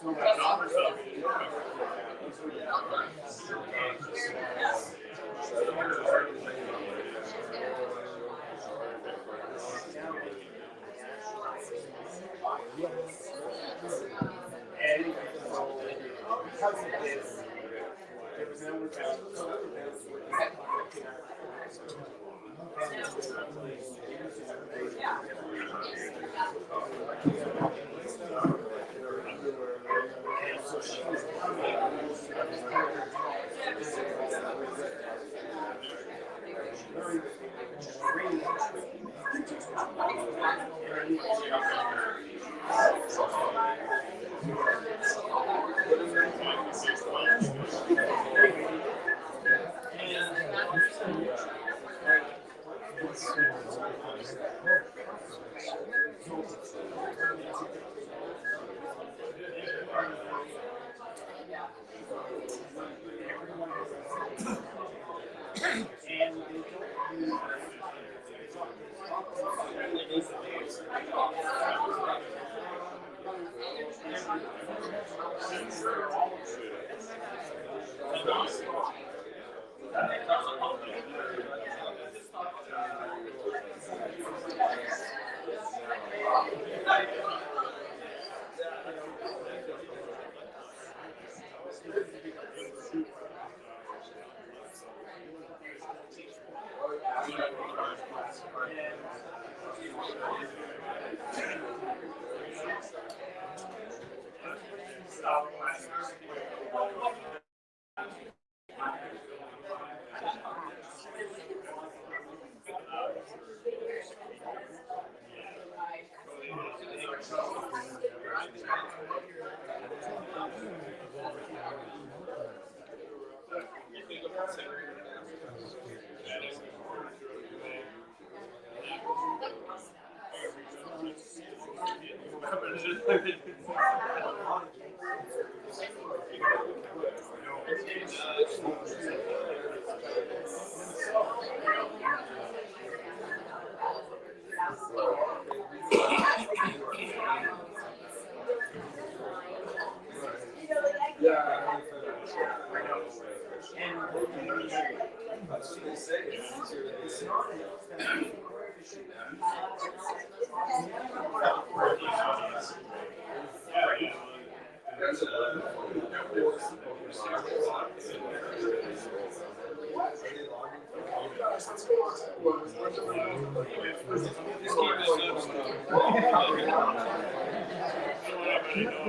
And because of this, there was no so she was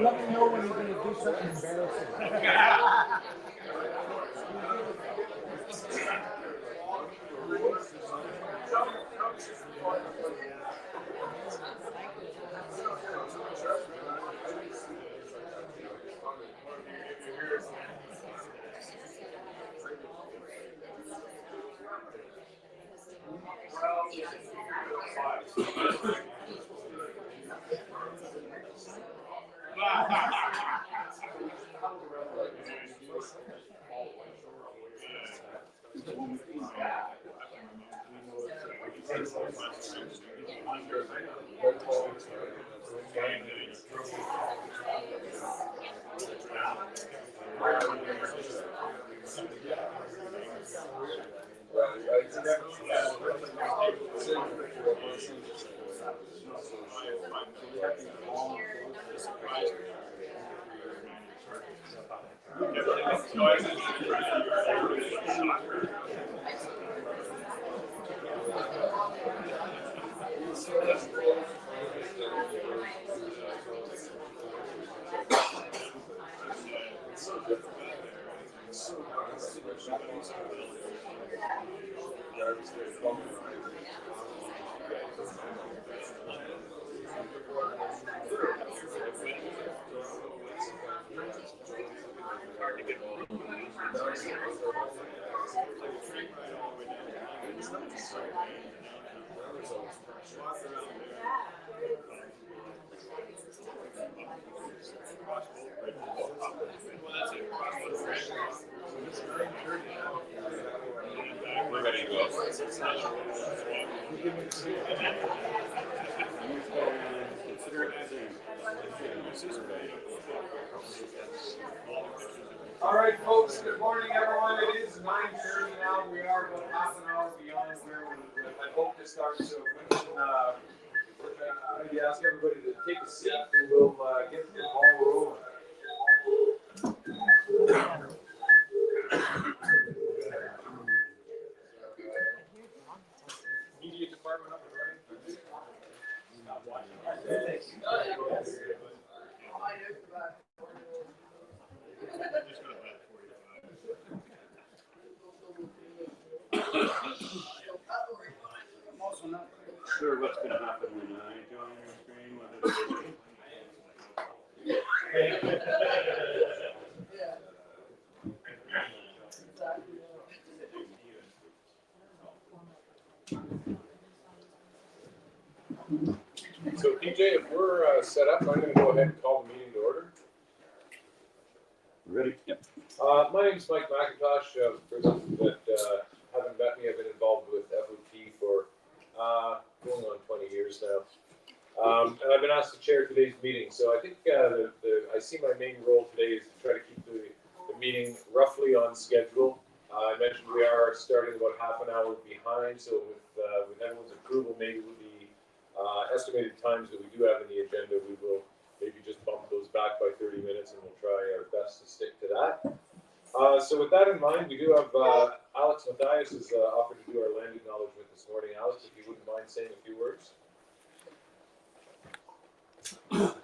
Let me know when you're going to do something embarrassing. We're ready to go. consider it as a All right, folks. Good morning, everyone. It is 9:30 now. We are about half an hour beyond where we had hoped to start. So we can maybe ask everybody to take a seat, and we'll get the ball rolling. Media department up and running. Sure, what's going to happen when I join your screen? Whether So, PJ, if we're set up, I'm going to go ahead and call the meeting to order. ready? Yep. My name is Mike McIntosh. For those that haven't met me, I've been involved with FOT for going on 20 years now. And I've been asked to chair today's meeting. So I think I see my main role today is to try to keep the meeting roughly on schedule. I mentioned we are starting about half an hour behind, so with everyone's approval, maybe with the estimated times that we do have in the agenda, we will maybe just bump those back by 30 minutes, and we'll try our best to stick to that. So with that in mind, we do have Alex Mathias has offered to do our land acknowledgement this morning. Alex, if you wouldn't mind saying a few words. Well,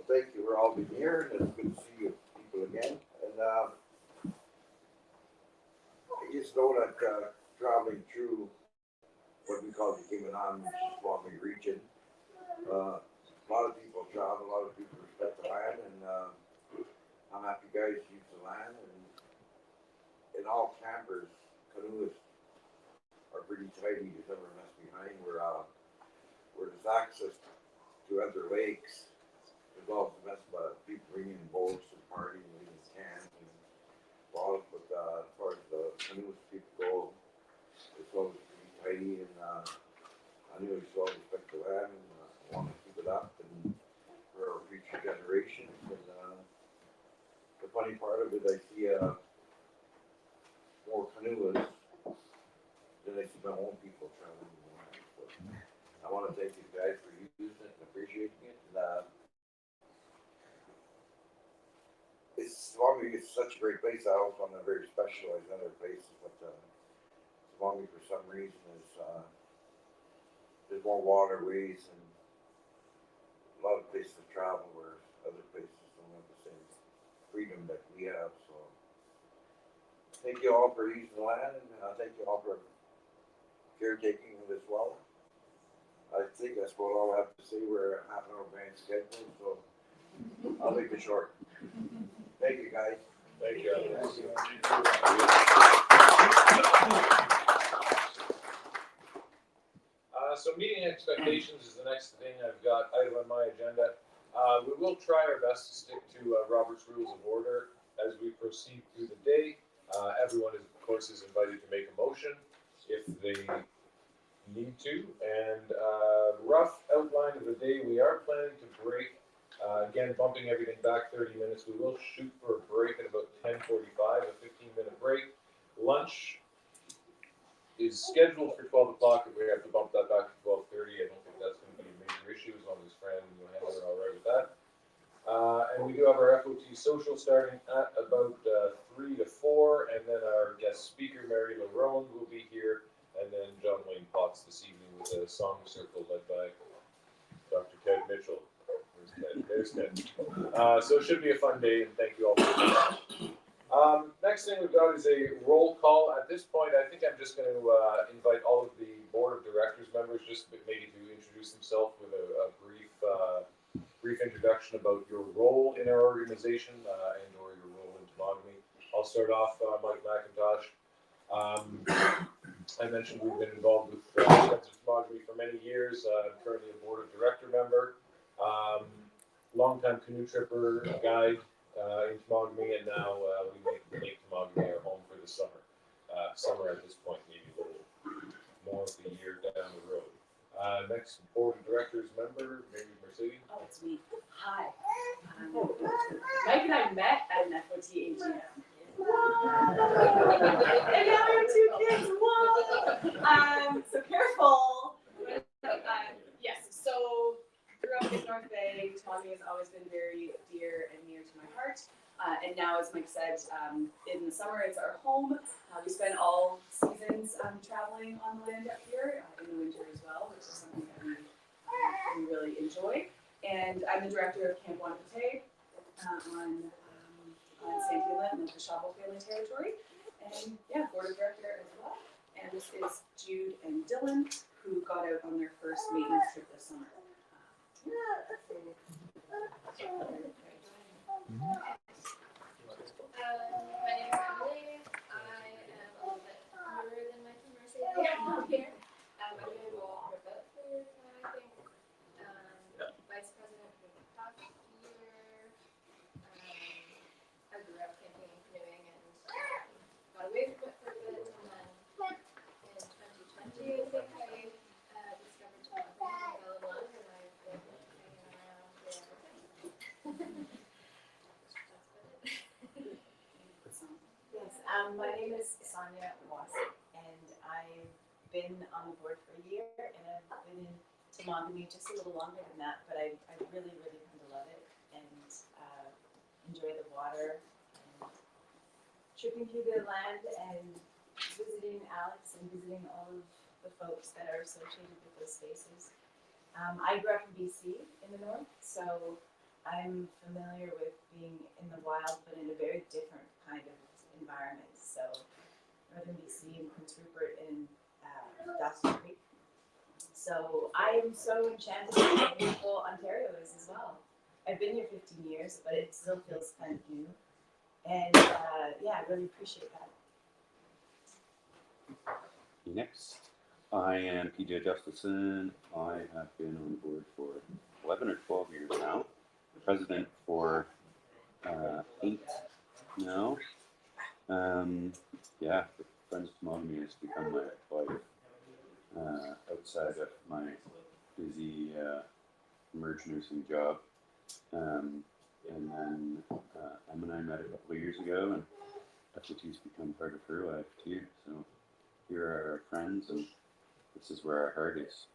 thank you for all being here, and it's good to see you people again. And I just know that traveling through what we call the Temagami region, a lot of people travel, a lot of people respect the land, and I'm happy you guys use the land. And all campers, canoes are pretty tidy. There's never a mess behind. Where there's access to other lakes. There's also mess by people bringing boats and partying and leaving cans and bottles, but as far as the canoes people go, it's always pretty tidy, and I knew we should all respect the land, and want to keep it up and for our future generations. And the funny part of it, I see more canoes than I see my own people traveling the land. So I want to thank you guys for using it and appreciating it. And, Temagami is such a great place. I also am very specialized in other places, but Temagami for some reason is there's more waterways and a lot of places to travel where other places don't have the same freedom that we have. So thank you all for using the land, and thank you all for caretaking of this well. I think that's about all I have to say. We're half an hour behind schedule, so I'll make it short. Thank you, guys. Thank you, Alex. So meeting expectations is the next thing I've got item on my agenda. We will try our best to stick to Robert's Rules of Order as we proceed through the day. Everyone, of course, is invited to make a motion if they need to. And rough outline of the day, we are planning to break. Again, bumping everything back 30 minutes. We will shoot for a break at about 10:45, a 15-minute break. Lunch is scheduled for 12 o'clock. If we have to bump that back to 12:30, I don't think that's going to be a major issue as long as Fran and Johanna are all right with that. And we do have our FOT social starting at about 3 to 4, and then our guest speaker, Mary Larone, will be here, and then John Wayne Potts this evening with a song circle led by Dr. Ted Mitchell. There's Ted. So it should be a fun day, and thank you all for that. Next thing we've got is a roll call. At this point, I think I'm just going to invite all of the board of directors members just maybe to introduce themselves with a brief introduction about your role in our organization and or your role in Temagami. I'll start off, Mike McIntosh. I mentioned we've been involved with Temagami for many years. I'm currently a board of director member. Longtime canoe tripper, guide in Temagami, and now we make Temagami our home for the summer. summer at this point, maybe a little more of the year down the road. Next board of directors member, maybe Mercedes. Oh, it's me. Hi. Mike and I met at an FOT AGM. And now we have 2 kids. Whoa! So careful. Yes. So grew up in North Bay. Temagami has always been very dear and near to my heart. And now, as Mike said, in the summer it's our home. We spend all seasons traveling on the land up here, in the winter as well, which is something that we really enjoy. And I'm the director of Camp Wanapate on St. Helena and the Cashabo family territory. And yeah, board of director as well. And this is Jude and Dylan, who got out on their first maintenance trip this summer. My name is Emily. I am a little bit newer than Mike and Mercedes here. I've been involved for about 3 years now, I think. Vice president for the past year. I grew up camping and canoeing and got away from it for a bit. And then in 2020, I think I discovered Temagami and fell in love, and I've been hanging around there ever since. Yes, my name is Sonia Wass, and I've been on the board for a year, and I've been in Temagami just a little longer than that, but I really, really come to love it and enjoy the water and tripping through the land and visiting Alex and visiting all of the folks that are associated with those spaces. I grew up in BC in the north, so I'm familiar with being in the wild, but in a very different kind of environment. So northern BC and Prince Rupert and Dawson Creek. So I am so enchanted with how beautiful Ontario is as well. I've been here 15 years, but it still feels kind of new. And yeah, I really appreciate that. Next, I am PJ Justison. I have been on the board for 11 or 12 years now. President for 8 now. Yeah, the Friends of Temagami has become my life outside of my busy merge nursing job. And then Em and I met a couple of years ago, and FOT's become part of her life too. So here are our friends, and this is where our heart is.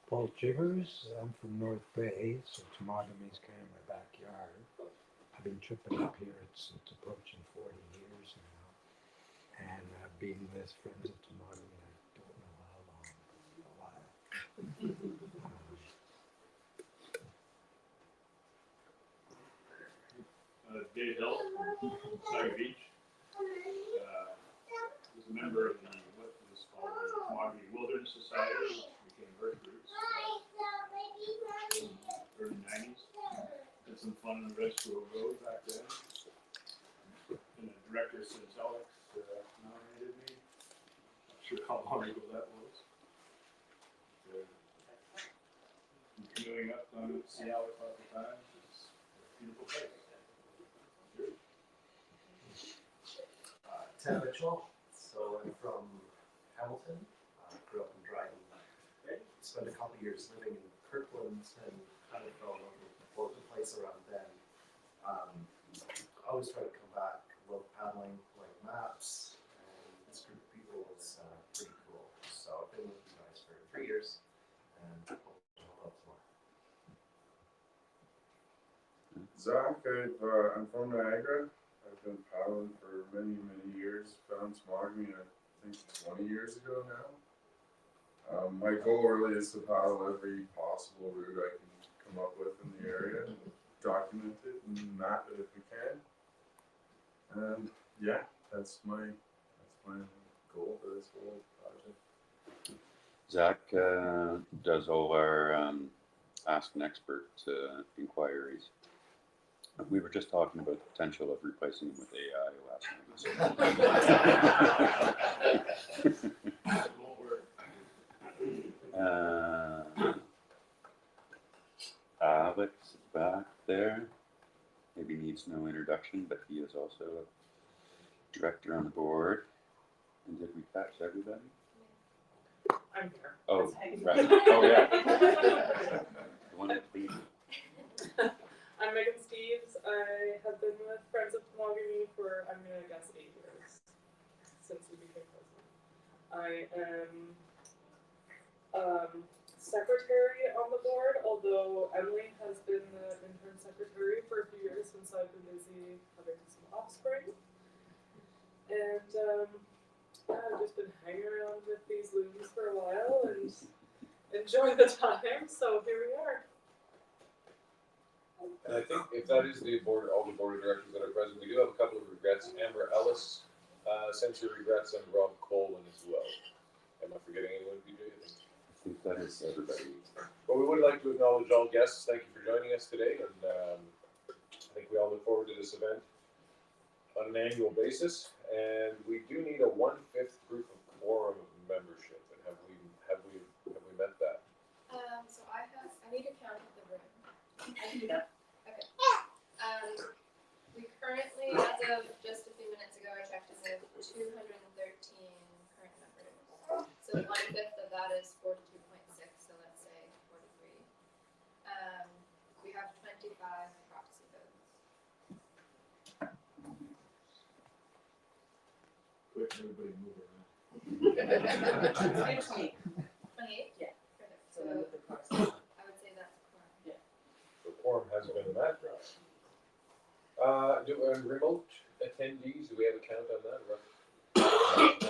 Paul Jiggers, I'm from North Bay, so Temagami's kind of my backyard. I've been tripping up here, it's approaching 40 years now. And I've been with Friends of Temagami, I don't know how long, a while. Dave Hill, Saggy Beach. Was a member of the, what was called the Temagami Wilderness Society, which became Earth Roots in the early 90s. Did some fun on the Red School Road back then. And the director since Alex nominated me. Not sure how long ago that was. Canoeing up on Sea Alex lots of times. It's a beautiful place. Ted Mitchell, so I'm from Hamilton, grew up in Dryden. Spent a couple years living in Kirkland and kind of fell in love with the place around then. Always try to come back, love paddling, like maps, and this group of people was pretty cool. So I've been with you guys for 3 years, and hope to help more. Zach, I'm from Niagara. I've been paddling for many, many years. Found Temagami, I think 20 years ago now. My goal really is to paddle every possible route I can come up with in the area, and document it and map it if we can. And yeah, that's my goal for this whole project. Zach does all our Ask an Expert inquiries. We were just talking about the potential of replacing them with AI last night. Alex back there maybe needs no introduction, but he is also director on the board. And did we catch everybody? I'm here. Oh, That's right. Heidi. Oh, yeah. The one that leads. I'm Megan Steves. I have been with Friends of Temagami for, I'm gonna guess, 8 years since we became president. I am secretary on the board, although Emily has been the intern secretary for a few years since I've been busy having some offspring. And yeah, I've just been hanging around with these looms for a while and enjoy the time, so here we are. And I think if that is the board, all the board of directors that are present, we do have a couple of regrets. Amber Ellis sends her regrets, and Rob Colwyn as well. Am I forgetting anyone, PJ? I think that is everybody. Well, we would like to acknowledge all guests. Thank you for joining us today, and I think we all look forward to this event on an annual basis. And we do need a 1/5 proof of quorum membership. And have we met that? So I need to count the room. I can do that. Okay. We currently, as of just a few minutes ago, I checked, we have 213 current members. So 1/5 of that is 42.6, so let's say 43. We have 25 proxy votes. Quick, everybody move around. 28. 28? Yeah. Perfect. So So then with the proxy. I would say that's a quorum. The quorum has been met. Remote attendees, do we have a count on that?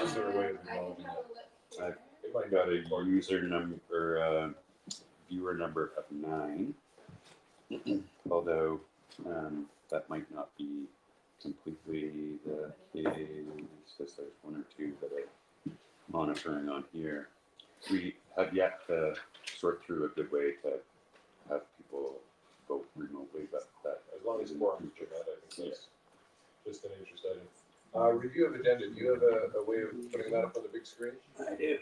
Is there a way of I remote? can have a look here. I've- It might Got not a user number, viewer number of 9. Although that might not be completely the case, because there's 1 or 2 that are monitoring on here. We have yet to sort through a good way to have people vote remotely, but that As long as quorum is met, I think Yes. that's just an interest item. Review of agenda, do you have a way of putting that up on the big screen? I do.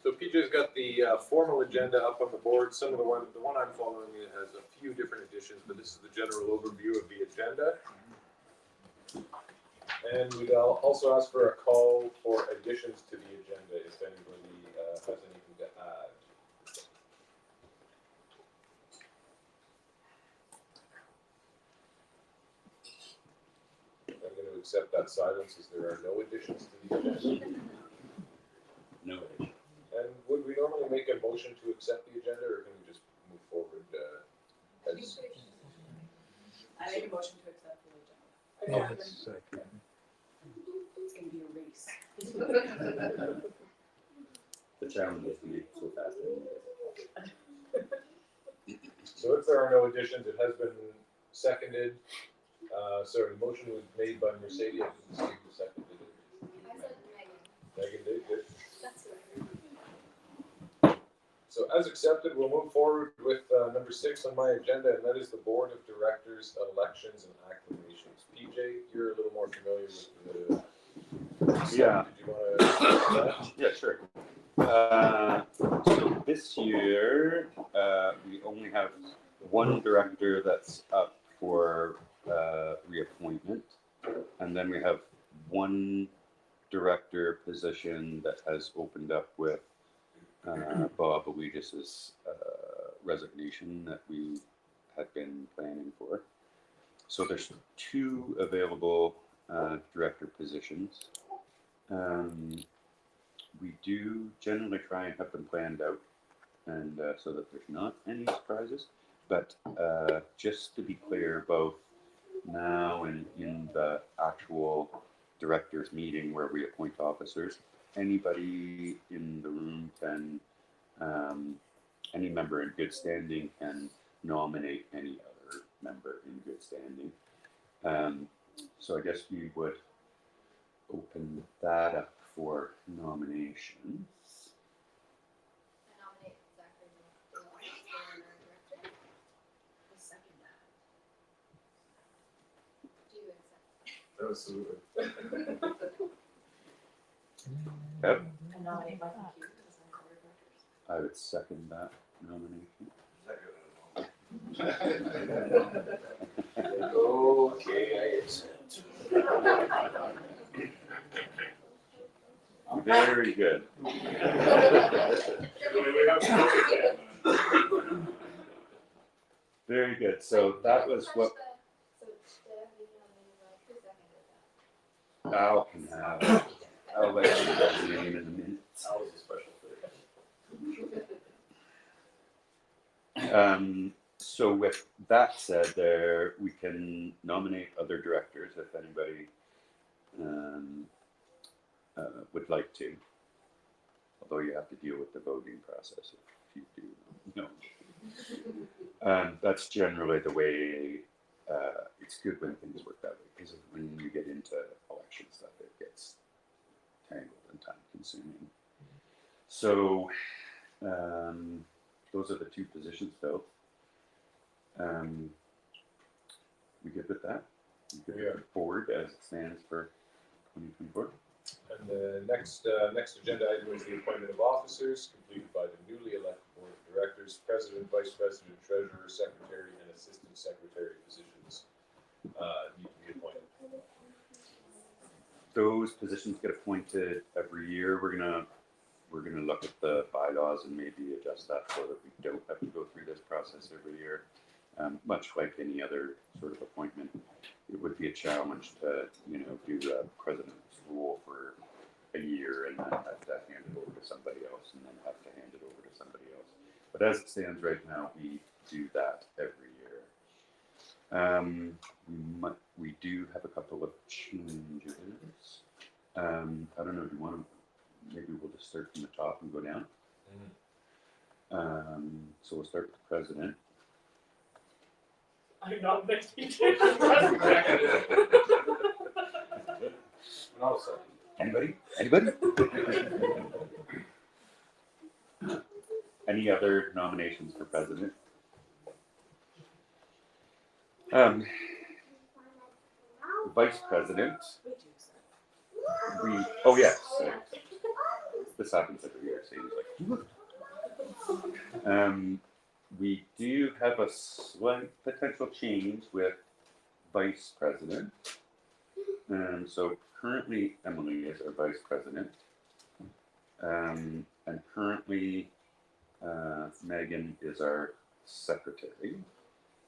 So PJ's got the formal agenda up on the board. The one I'm following it has a few different additions, but this is the general overview of the agenda. And we'd also ask for a call for additions to the agenda if anybody has anything to add. I'm going to accept that silence as there are no additions to the agenda. No. And would we normally make a motion to accept the agenda, or can we just move forward as? I make a motion to accept the agenda. Yeah, it's like, It's gonna be a race. The challenge is to make it so fast. So if there are no additions, it has been seconded. Sorry, the motion was made by Mercedes. I didn't see who seconded it. I said Megan. Megan did, good. That's what I heard. So as accepted, we'll move forward with number 6 on my agenda, and that is the Board of Directors elections and acclamations. PJ, you're a little more familiar with the. Yeah. Did you want to? Yeah, sure. So this year, we only have 1 director that's up for reappointment, and then we have 1 director position that has opened up with Bob Aloysius's resignation that we had been planning for. So there's 2 available director positions. We do generally try and have them planned out, and so that there's not any surprises. But just to be clear, both now and in the actual directors meeting where we appoint officers, anybody in the room can, any member in good standing can nominate any other member in good standing. So I guess we would open that up for nominations. I nominate Zachary. Absolutely. Yep. I nominate Michael Hughes as our board of directors. I would second that nomination. Okay, I accept. Very good. Very good. So that was what So Deb, you nominated Rob, who seconded that? I'll let you guys name in a minute. That was a special thing. So with that said, there we can nominate other directors if anybody would like to. Although you have to deal with the voting process if you do. No. That's generally the way. It's good when things work that way because when you get into election stuff, it gets tangled and time consuming. So those are the two positions filled. We good with that? We good with the board as it stands for 2024? And the next agenda item is the appointment of officers completed by the newly elected board of directors, president, vice president, treasurer, secretary, and assistant secretary positions need to be appointed. Those positions get appointed every year. We're gonna look at the bylaws and maybe adjust that so that we don't have to go through this process every year. Much like any other sort of appointment, it would be a challenge to do a president's role for a year and then have to hand it over to somebody else and then have to hand it over to somebody else. But as it stands right now, we do that every year. We do have a couple of changes. I don't know, do you want to, maybe we'll just start from the top and go down. So we'll start with the president. I nominate you. Anybody? Any other nominations for president? Vice president. Oh yes. This happens every year. Seems like. We do have a slight potential change with vice president. So currently Emily is our vice president. And currently Megan is our secretary.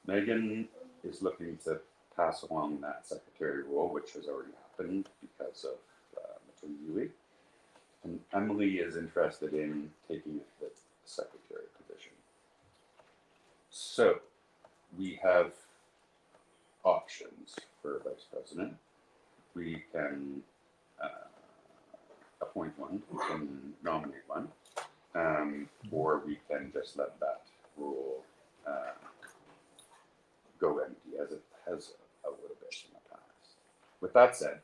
Megan is looking to pass along that secretary role, which has already happened because of maternity. And Emily is interested in taking the secretary position. So we have options for vice president. We can appoint one, we can nominate one, or we can just let that role go empty as it has a little bit in the past. With that said,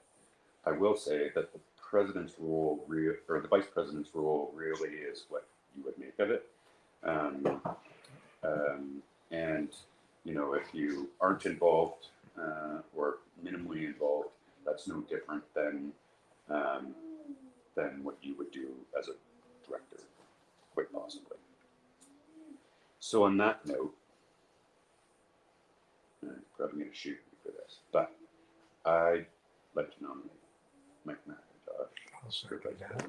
I will say that the president's role, or the vice president's role, really is what you would make of it. And if you aren't involved or minimally involved, that's no different than what you would do as a director, quite possibly. So on that note, I'm probably going to shoot me for this, but I'd like to nominate Mike McIntosh. I'll second that.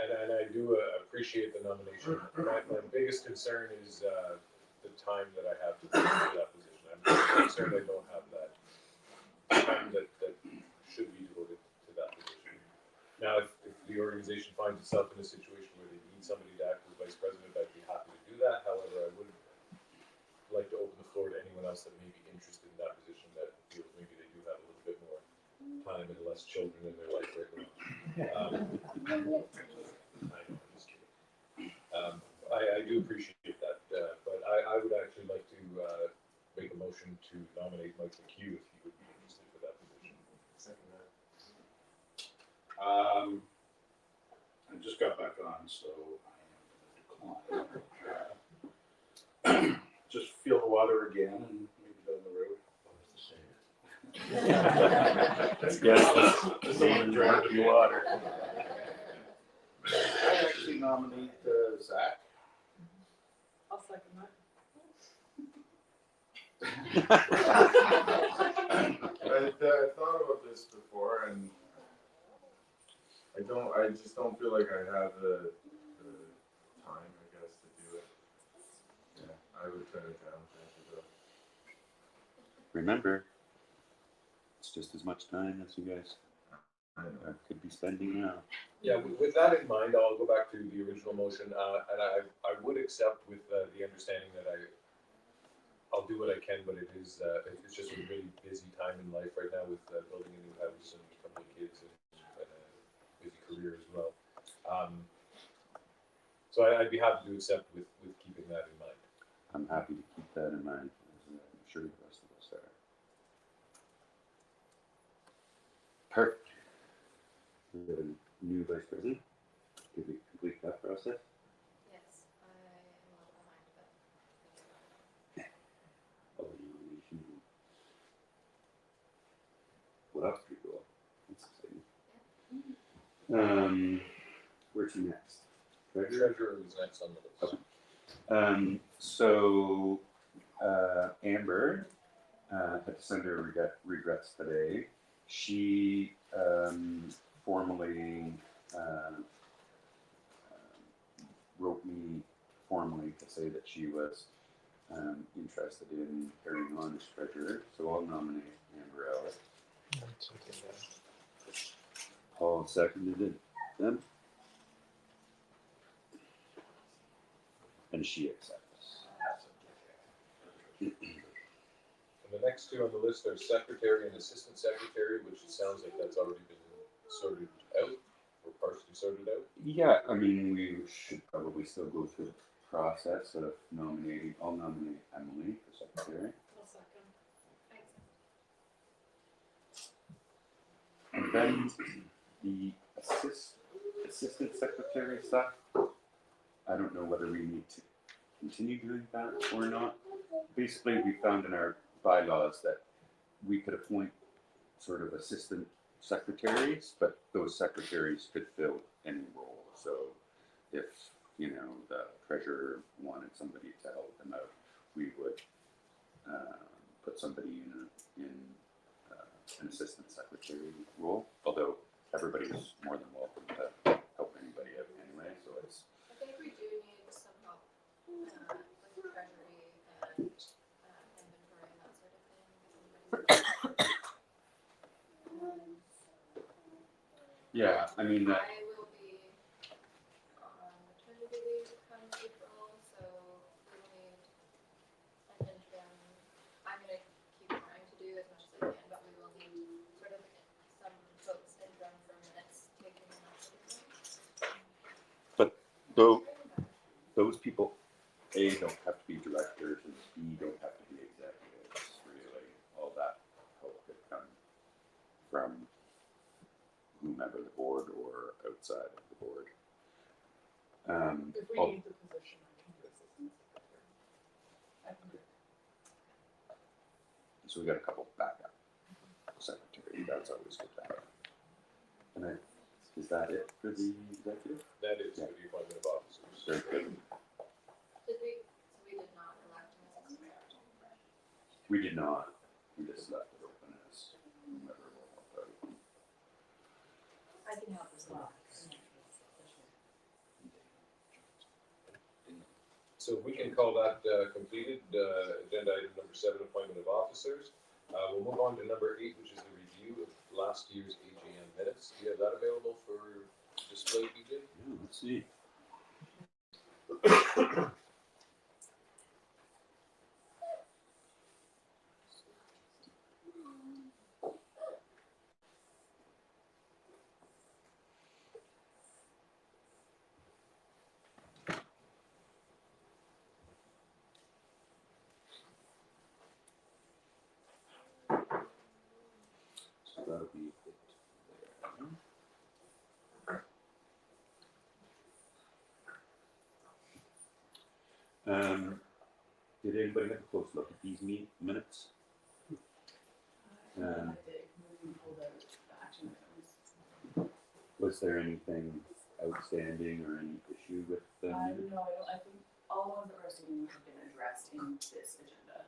And I do appreciate the nomination. My biggest concern is the time that I have to do that position. I'm concerned I don't have that time that should be devoted to that position. Now, if the organization finds itself in a situation where they need somebody to act as vice president, I'd be happy to do that. However, I would like to open the floor to anyone else that may be interested in that position that feels maybe they do have a little bit more time and less children in their life right now. I'm just kidding. I do appreciate that, but I would actually like to make a motion to nominate Mike McHugh if he would be interested for that position. Second that. I just got back on, so I am going to decline. Just feel the water again and maybe down the road. Yes, someone drinking water. I actually nominate Zach. I'll second that. I thought about this before, and I just don't feel like I have the time, I guess, to do it. Yeah, I would turn it down, thank you, though. Remember, it's just as much time as you guys I know. could be spending now. Yeah, with that in mind, I'll go back to the original motion, and I would accept with the understanding that I'll do what I can, but it's just a really busy time in life right now with building a new house and a couple of kids and a busy career as well. So I'd be happy to accept with keeping that in mind. I'm happy to keep that in mind, as I'm sure the rest of us are. Perfect. We have a new vice president. Did we complete that process? Yes, I am a little behind, but Oh, nomination. Well, that's pretty cool. That's exciting. Where to next? Treasurer? Treasurer was next on the list. Okay. So Amber had to send her regrets today. She formally wrote me formally to say that she was interested in carrying on as treasurer. So I'll nominate Amber Ellis. That's okay, Paul seconded it. Then. And she accepts. And the next two on the list are secretary and assistant secretary, which it sounds like that's already been sorted out or partially sorted out. Yeah, I mean, we should probably still go through the process of nominating. I'll nominate Emily for secretary. I'll second. And then the assistant secretary stuff. I don't know whether we need to continue doing that or not. Basically, we found in our bylaws that we could appoint sort of assistant secretaries, but those secretaries could fill any role. So if, the treasurer wanted somebody to help them out, we would put somebody in an assistant secretary role, although everybody's more than welcome to help anybody out anyway, so it's... I think we do need some help with treasury and inventory and that sort of thing. Yeah, I mean, I will be on maternity leave come April, so we'll need an interim. I'm gonna keep trying to do as much as I can, but we will need sort of some folks interim for minutes taking and that sort of thing. but those people, A, don't have to be directors, and B, don't have to be executives, really. All that help could come from whomever the board or outside of the board. If we need the position, I can do assistant secretary. I can do it. So we got a couple backup secretary. That's always good to have. And is that it for the executive? That is Yeah. for the appointment of officers. Very good. So we did not elect an assistant. We did not. We just left it open as whomever will help out. I can help as well. So we can call that completed, agenda item number 7, appointment of officers. We'll move on to number 8, which is the review of last year's AGM minutes. Do you have that available for display, BJ? Yeah, let's see. So that'll be it there. Did anybody have a close look at these minutes? Was there anything outstanding or any issue with them? No, I think all the ones that we're seeing have been addressed in this agenda.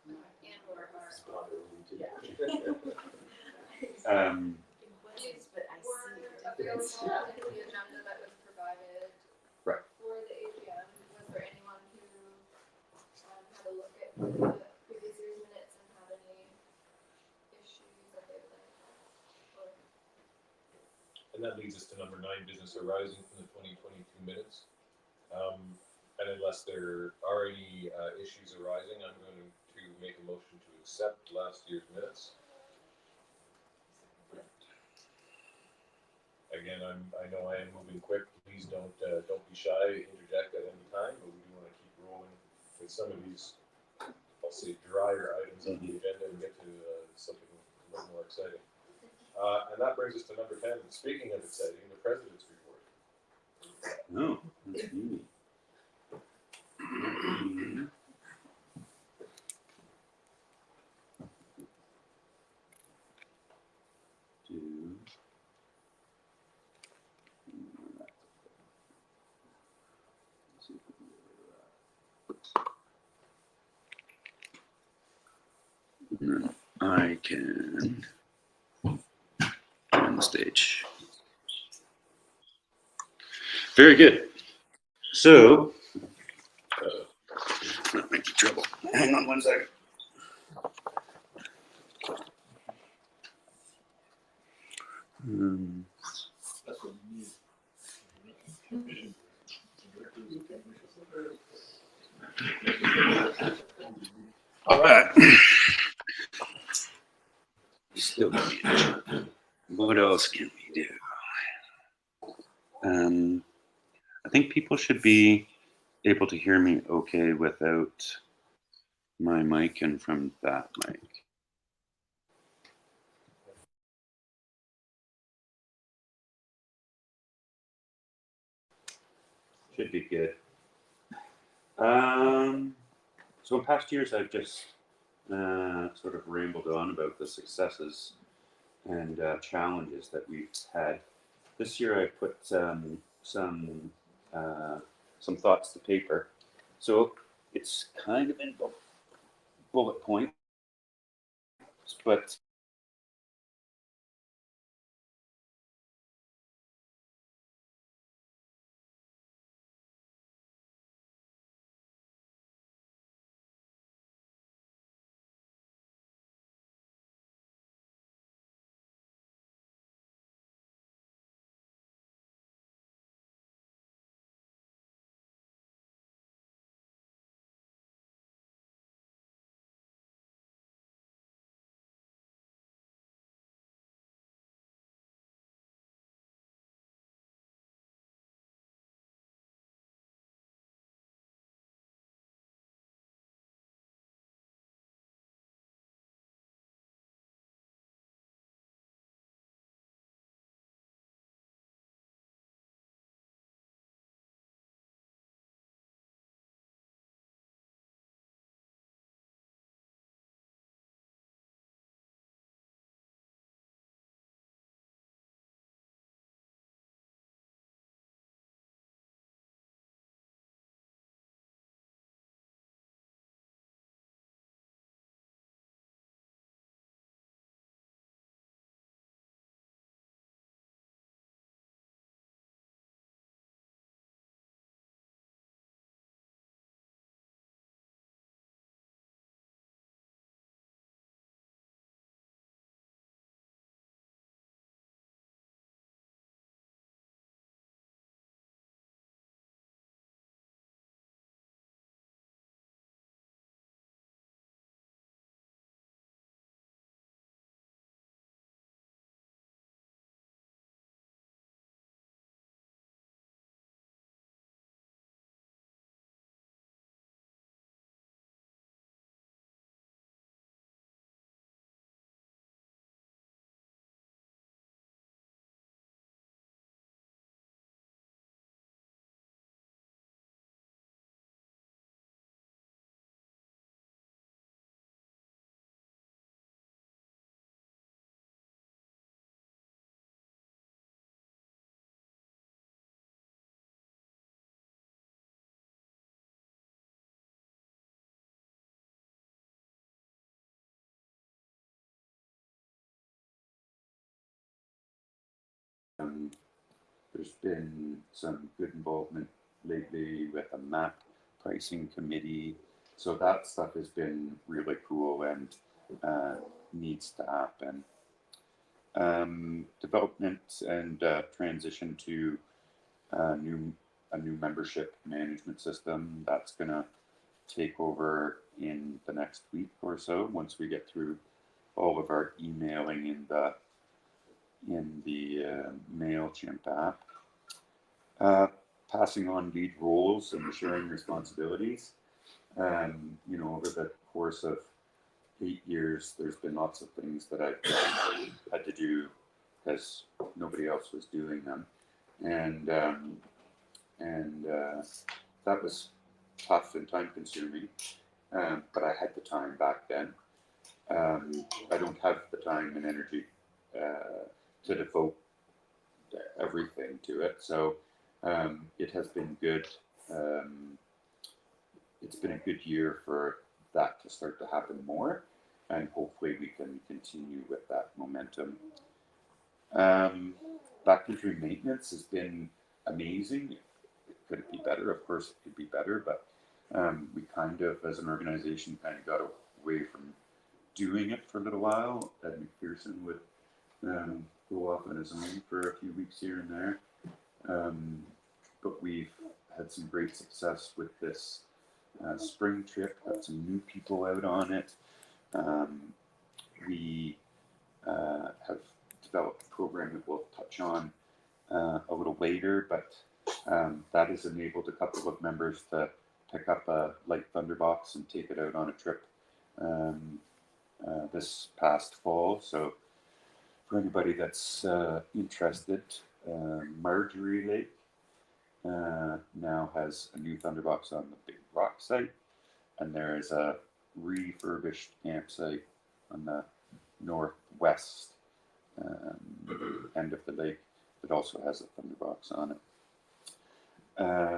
And or our. These, but I Were see the available difference. in the agenda that was provided. Right. For the AGM, was there anyone who had a look at the previous year's minutes and had any issues that they would like? Or And that leads us to number 9, business arising from the 2022 minutes. And unless there are any issues arising, I'm going to make a motion to accept last year's minutes. Again, I know I am moving quick. Please don't be shy. Interject at any time, but we do want to keep rolling with some of these, I'll say, drier items on the agenda and get to something a little more exciting. And that brings us to number 10. Speaking of exciting, the president's report. No, that's me. I can on the stage. Very good. So, not making trouble. Hang on one second. That's what you need. All right. Still got me. What else can we do? I think people should be able to hear me okay without my mic and from that mic. Should be good. So in past years, I've just sort of rambled on about the successes and challenges that we've had. This year, I put some thoughts to paper. So it's kind of in bullet points, but There's been some good involvement lately with a map pricing committee. So that stuff has been really cool and needs to happen. Development and transition to a new membership management system that's gonna take over in the next week or so once we get through all of our emailing in the MailChimp app. Passing on lead roles and sharing responsibilities. Over the course of 8 years, there's been lots of things that I've had to do because nobody else was doing them, and that was tough and time consuming. But I had the time back then. I don't have the time and energy to devote everything to it. So it has been good. It's been a good year for that to start to happen more, and hopefully we can continue with that momentum. Backcountry maintenance has been amazing. Could it be better? Of course it could be better, but we kind of, as an organization, kind of got away from doing it for a little while. Ed McPherson would go off on his own for a few weeks here and there. But we've had some great success with this spring trip, got some new people out on it. We have developed a program that we'll touch on a little later, but that has enabled a couple of members to pick up a light Thunderbox and take it out on a trip this past fall. So for anybody that's interested, Marjorie Lake now has a new Thunderbox on the Big Rock site, and there is a refurbished campsite on the northwest end of the lake that also has a Thunderbox on it.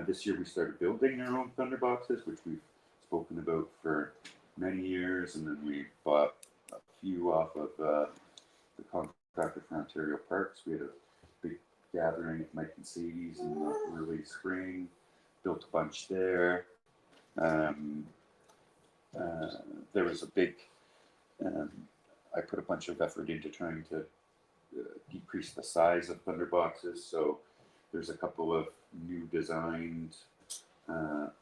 This year we started building our own Thunderboxes, which we've spoken about for many years, and then we bought a few off of the contractor for Ontario Parks. We had a big gathering at Mike and Sadie's in the early spring, built a bunch there. There was a big, I put a bunch of effort into trying to decrease the size of Thunderboxes, so there's a couple of new designed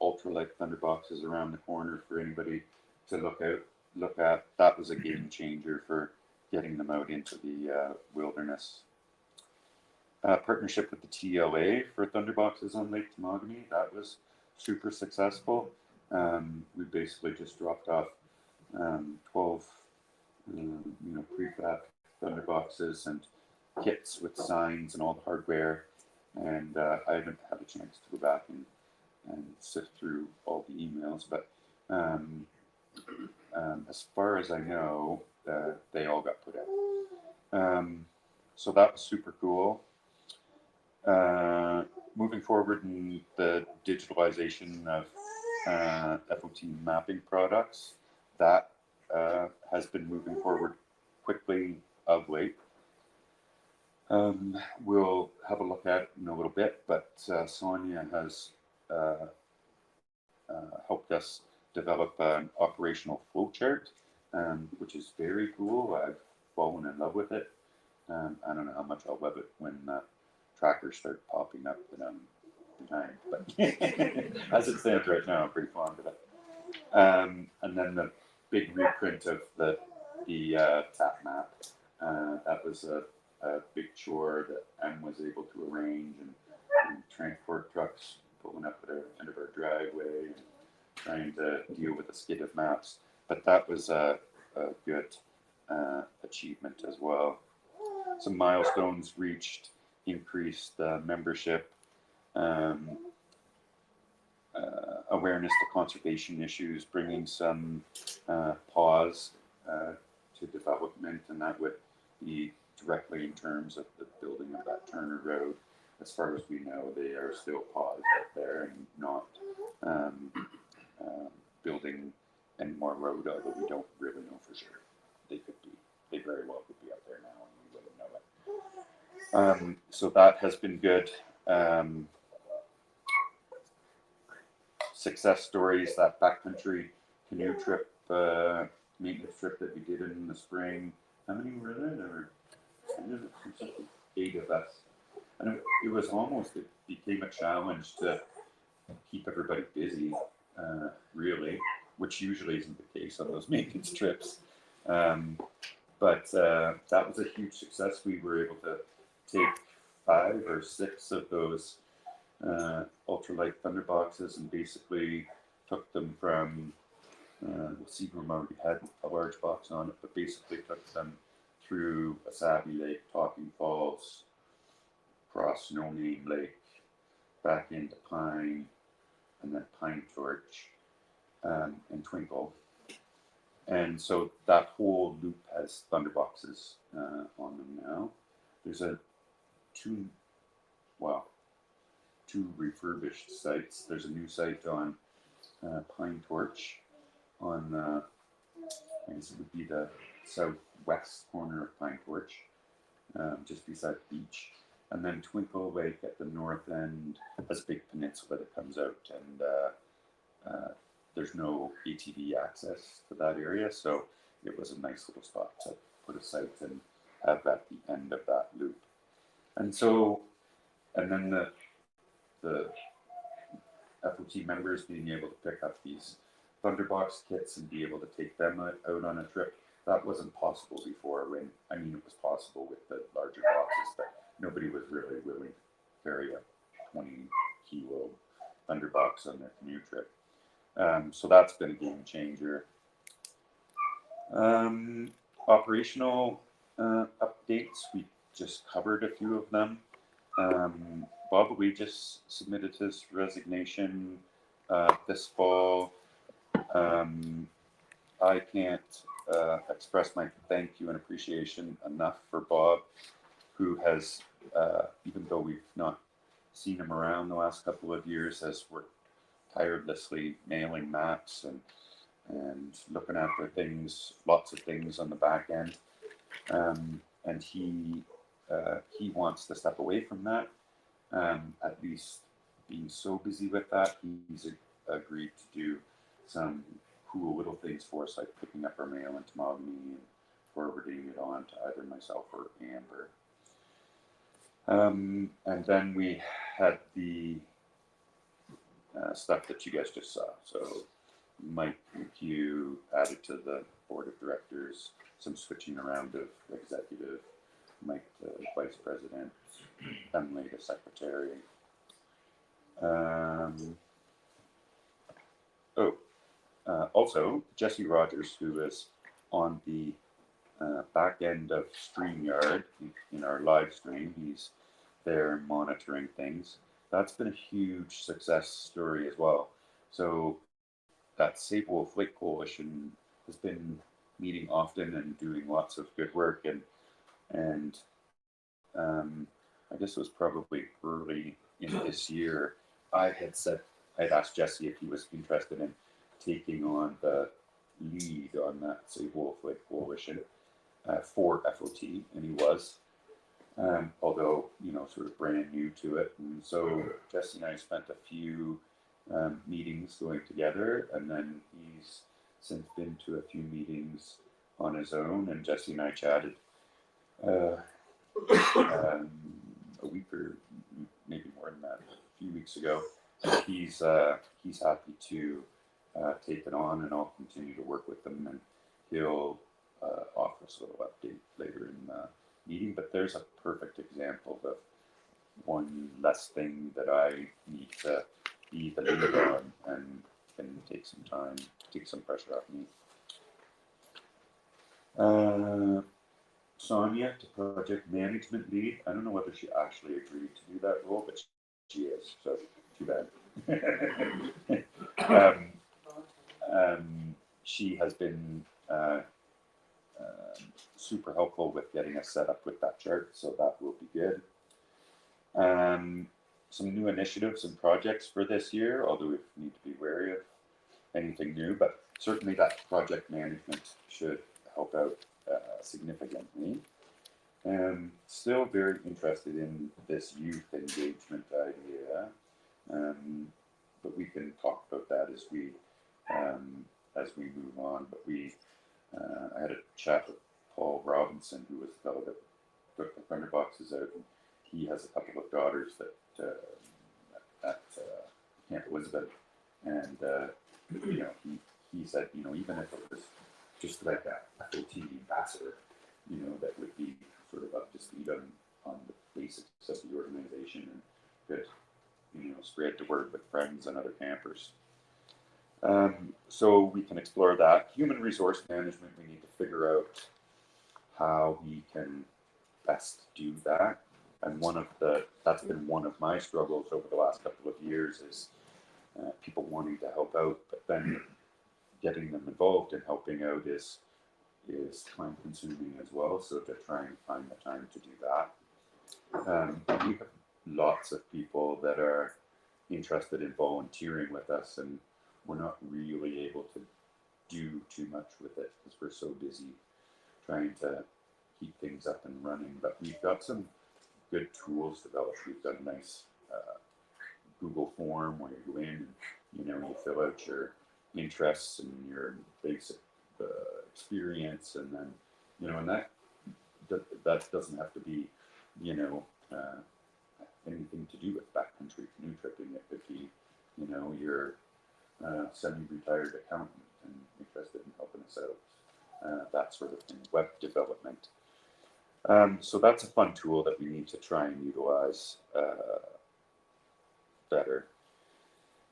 ultralight Thunderboxes around the corner for anybody to look at. That was a game changer for getting them out into the wilderness. Partnership with the TLA for Thunderboxes on Lake Temagami, that was super successful. We basically just dropped off 12 prefab Thunderboxes and kits with signs and all the hardware, and I haven't had a chance to go back and sift through all the emails, but as far as I know, they all got put out. So that was super cool. Moving forward in the digitalization of FOT mapping products, that has been moving forward quickly of late. We'll have a look at it in a little bit, but Sonia has helped us develop an operational flowchart, which is very cool. I've fallen in love with it. I don't know how much I'll love it when trackers start popping up that I'm behind, but as it stands right now, I'm pretty fond of it. And then the big reprint of the tap map. That was a big chore that Em was able to arrange, and transport trucks pulling up at the end of our driveway and trying to deal with the skid of maps. But that was a good achievement as well. Some milestones reached, increased membership, awareness to conservation issues, bringing some pause to development, and that would be directly in terms of the building of that Turner Road. As far as we know, they are still paused out there and not building any more road, although we don't really know for sure. They could be. They very well could be up there now, and we wouldn't know it. So that has been good. success stories, that backcountry canoe trip, maintenance trip that we did in the spring. How many were there? There were 8 of us. And it was almost, it became a challenge to keep everybody busy, really, which usually isn't the case on those maintenance trips. But that was a huge success. We were able to take 5 or 6 of those ultralight thunderboxes and basically took them from Seagram already had a large box on it, but basically took them through Asabi Lake, Talking Falls, across No Name Lake, back into Pine, and then Pine Torch, and Twinkle. And so that whole loop has thunderboxes on them now. There's two refurbished sites. There's a new site on Pine Torch on, I guess it would be the southwest corner of Pine Torch, just beside the beach. And then Twinkle Lake at the north end has a big peninsula that comes out, and there's no ATV access to that area, so it was a nice little spot to put a site and have at the end of that loop. And so, and then the FOT members being able to pick up these Thunderbox kits and be able to take them out on a trip, that wasn't possible before. When, I mean, it was possible with the larger boxes, but nobody was really willing to carry a 20-kilo Thunderbox on their canoe trip. So that's been a game changer. Operational updates, we just covered a few of them. Bob, we just submitted his resignation this fall. I can't express my thank you and appreciation enough for Bob, who has, even though we've not seen him around the last couple of years, has worked tirelessly mailing maps and looking after things, lots of things on the back end. And he wants to step away from that. At least being so busy with that, he's agreed to do some cool little things for us, like picking up our mail in Temagami and forwarding it on to either myself or Amber. And then we had the stuff that you guys just saw. So Mike McHugh added to the board of directors, some switching around of executive, Mike the vice president, Emily the secretary. Also, Jesse Rogers, who is on the back end of StreamYard in our live stream, he's there monitoring things. That's been a huge success story as well. So that Save Wolf Lake Coalition has been meeting often and doing lots of good work, and I guess it was probably early in this year, I'd asked Jesse if he was interested in taking on the lead on that Save Wolf Lake Coalition for FOT, and he was. Although, you know, sort of brand new to it. And so Jesse and I spent a few meetings going together, and then he's since been to a few meetings on his own, and Jesse and I chatted a week or maybe more than that, a few weeks ago. And he's happy to take it on, and I'll continue to work with him, and he'll offer us a little update later in the meeting. But there's a perfect example of one less thing that I need to be the lead on, and can take some time, take some pressure off me. Sonia to project management lead. I don't know whether she actually agreed to do that role, but she is, so too bad. She has been super helpful with getting us set up with that chart, so that will be good. Some new initiatives and projects for this year, although we need to be wary of anything new, but certainly that project management should help out significantly. Still very interested in this youth engagement idea, but we can talk about that as we move on. But I had a chat with Paul Robinson, who was the fellow that took the printer boxes out, and he has a couple of daughters at Camp Elizabeth, and he said, even if it was just like a FOT ambassador, that would be sort of up to speed on the basics of the organization and could, spread the word with friends and other campers. So we can explore that. Human resource management, we need to figure out how we can best do that. And that's been one of my struggles over the last couple of years is people wanting to help out, but then getting them involved in helping out is time consuming as well. So to try and find the time to do that. We have lots of people that are interested in volunteering with us, and we're not really able to do too much with it because we're so busy trying to keep things up and running. But we've got some good tools developed. We've got a nice Google form where you go in and you fill out your interests and your basic experience, and then and that doesn't have to be anything to do with backcountry canoe tripping. It could be you're a semi-retired accountant and interested in helping us out, that sort of thing. Web development. So that's a fun tool that we need to try and utilize better.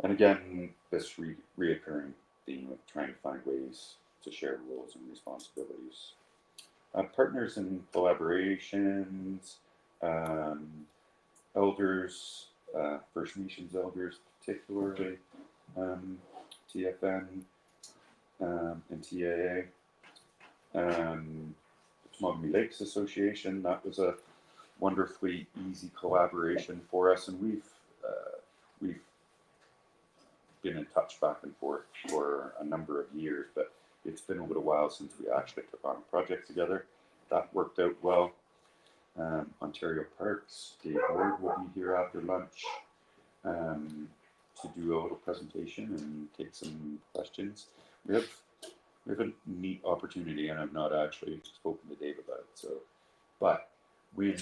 And again, this reoccurring theme of trying to find ways to share roles and responsibilities. Partners and collaborations, elders, First Nations elders particularly, TFN and TAA. Temagami Lakes Association, that was a wonderfully easy collaboration for us, and we've been in touch back and forth for a number of years, but it's been a little while since we actually took on a project together. That worked out well. Ontario Parks, Dave Ward will be here after lunch to do a little presentation and take some questions. We have a neat opportunity, and I've not actually spoken to Dave about it. So, but when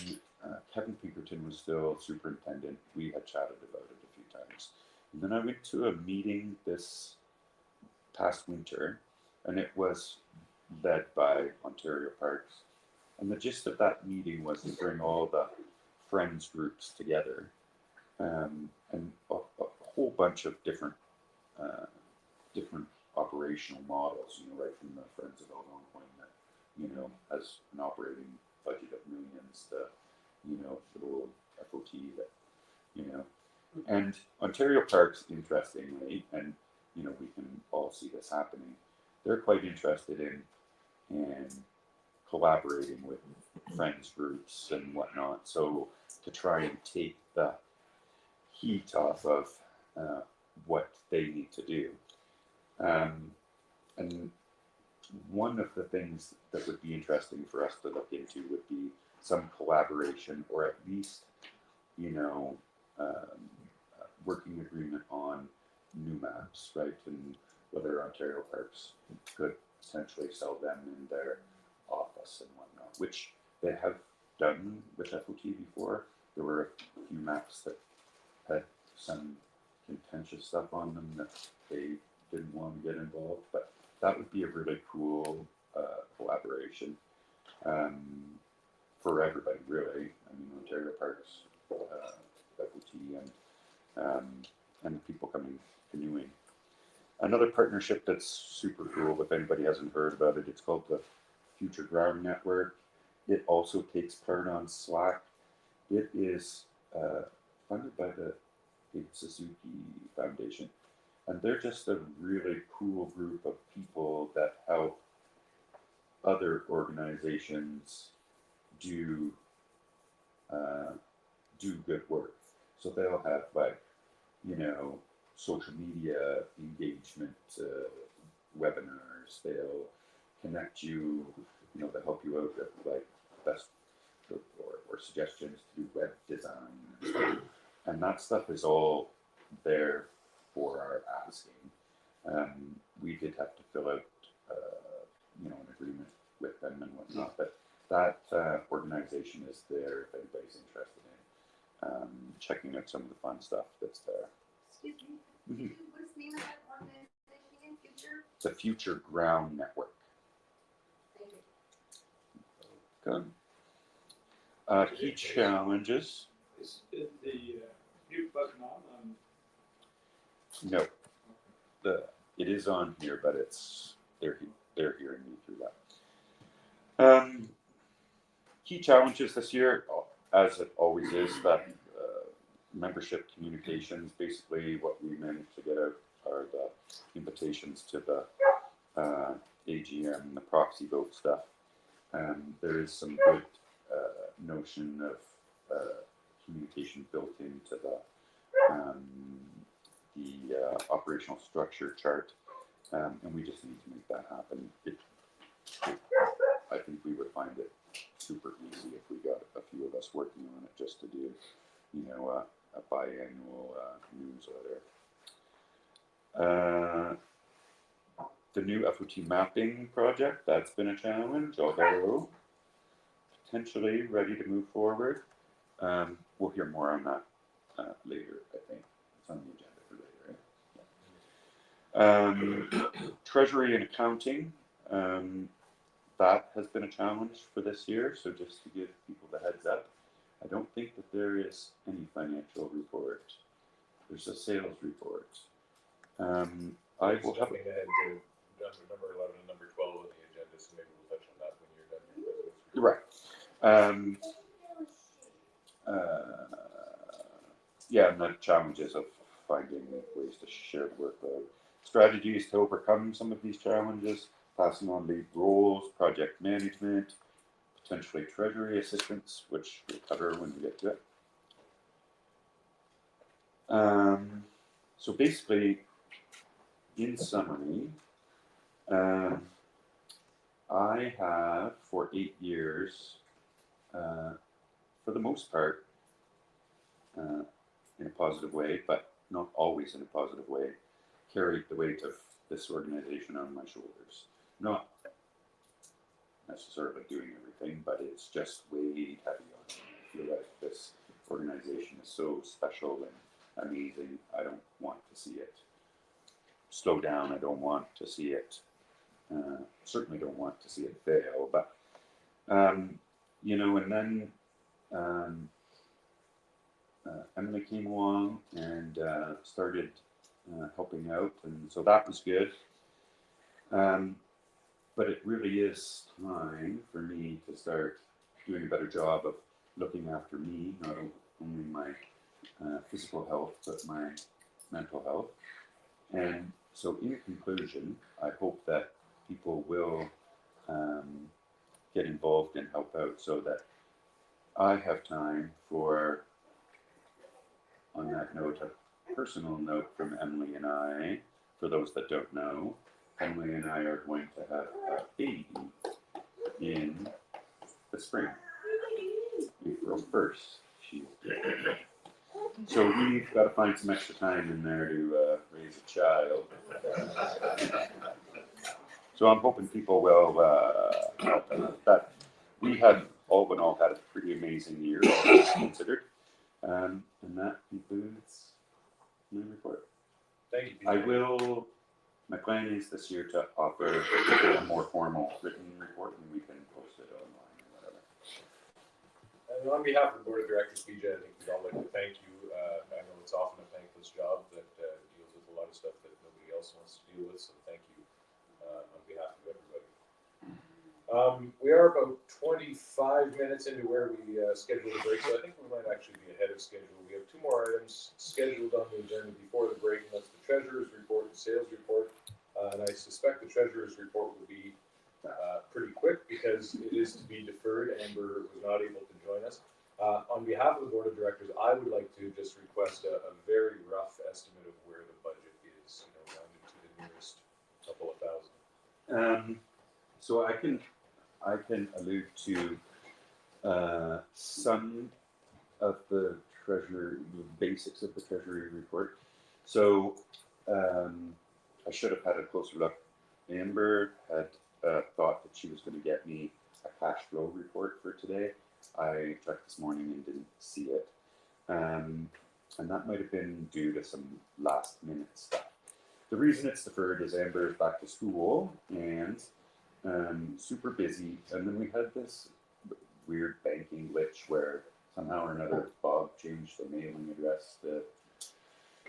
Kevin Pinkerton was still superintendent, we had chatted about it a few times. And then I went to a meeting this past winter, and it was led by Ontario Parks. And the gist of that meeting was to bring all the friends groups together, and a whole bunch of different operational models, right from the Friends of Algonquin that, has an operating budget of millions to, the little FOT that, and Ontario Parks, interestingly, and, we can all see this happening, they're quite interested in collaborating with friends groups and whatnot. So to try and take the heat off of what they need to do. And one of the things that would be interesting for us to look into would be some collaboration, or at least, working agreement on new maps, right? And whether Ontario Parks could essentially sell them in their office and whatnot, which they have done with FOT before. There were a few maps that had some contentious stuff on them that they didn't want to get involved, but that would be a really cool collaboration for everybody, really. I mean, Ontario Parks, FOT, and people coming canoeing. Another partnership that's super cool, if anybody hasn't heard about it, it's called the Future Ground Network. It also takes part on Slack. It is funded by the Suzuki Foundation. And they're just a really cool group of people that help other organizations do good work. So they'll have social media engagement webinars. They'll connect you, they'll help you out with the or suggestions to do web design and stuff. And that stuff is all there for our asking. We did have to fill out, an agreement with them and whatnot, but that organization is there if anybody's interested in checking out some of the fun stuff that's there. Excuse me, what's the name of that organization again, Future? The Future Ground Network. Thank you. Good. Key challenges. Is it the mute button on? No, it is on here, but they're hearing me through that. Key challenges this year, as it always is, that membership communications. Basically, what we managed to get out are the invitations to the AGM, the proxy vote stuff. There is some good notion of communication built into the operational structure chart, and we just need to make that happen. I think we would find it super easy if we got a few of us working on it just to do, a biannual newsletter. The new FOT mapping project, that's been a challenge, although potentially ready to move forward. We'll hear more on that later, I think. It's on the agenda for later. Right? Treasury and accounting, that has been a challenge for this year. So just to give people the heads up, I don't think that there is any financial report. There's a sales report. I will have jumping ahead to number 11 and number 12 on the agenda, so maybe we'll touch on that when you're done your right. And the challenges of finding ways to share the workload. Strategies to overcome some of these challenges, passing on lead roles, project management, potentially treasury assistance, which we'll cover when we get to it. So basically, in summary, I have for 8 years, for the most part, in a positive way, but not always in a positive way, carried the weight of this organization on my shoulders. Not necessarily doing everything, but it's just weighed heavy on me. I feel like this organization is so special and amazing. I don't want to see it slow down. I don't want to see it, certainly don't want to see it fail. But, and then Emily came along and started helping out, and so that was good. But it really is time for me to start doing a better job of looking after me, not only my physical health, but my mental health. And so in conclusion, I hope that people will get involved and help out so that I have time for, on that note, a personal note from Emily and I, for those that don't know, Emily and I are going to have a baby in the spring, April 1st. So we've got to find some extra time in there to raise a child. So I'm hoping people will help out. That we had all in all had a pretty amazing year, all things considered, and that concludes my report. Thank you, Peter. My plan is this year to offer a more formal written report, and we can post it online or whatever. And on behalf of the board of directors, PJ, I think we'd all like to thank you. I know it's often a thankless job that deals with a lot of stuff that nobody else wants to deal with, so thank you on behalf of everybody. We are about 25 minutes into where we scheduled the break, so I think we might actually be ahead of schedule. We have 2 more items scheduled on the agenda before the break, and that's the treasurer's report and sales report. And I suspect the treasurer's report will be pretty quick because it is to be deferred. Amber was not able to join us. On behalf of the board of directors, I would like to just request a very rough estimate of where the budget is, rounded to the nearest couple of thousand. So I can allude to some of the treasury, the basics of the treasury report. So I should have had a closer look. Amber had thought that she was going to get me a cash flow report for today. I checked this morning and didn't see it. And that might have been due to some last minute stuff. The reason it's deferred is Amber is back to school and super busy. And then we had this weird banking glitch where somehow or another Bob changed the mailing address to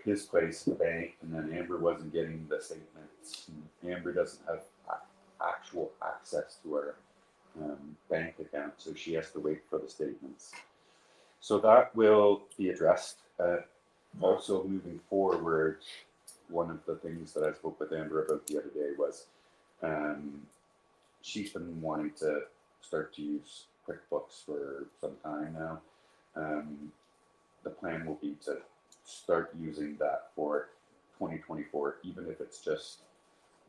his place in the bank, and then Amber wasn't getting the statements. And Amber doesn't have actual access to her bank account, so she has to wait for the statements. So that will be addressed. Also, moving forward, one of the things that I spoke with Amber about the other day was she's been wanting to start to use QuickBooks for some time now. The plan will be to start using that for 2024, even if it's just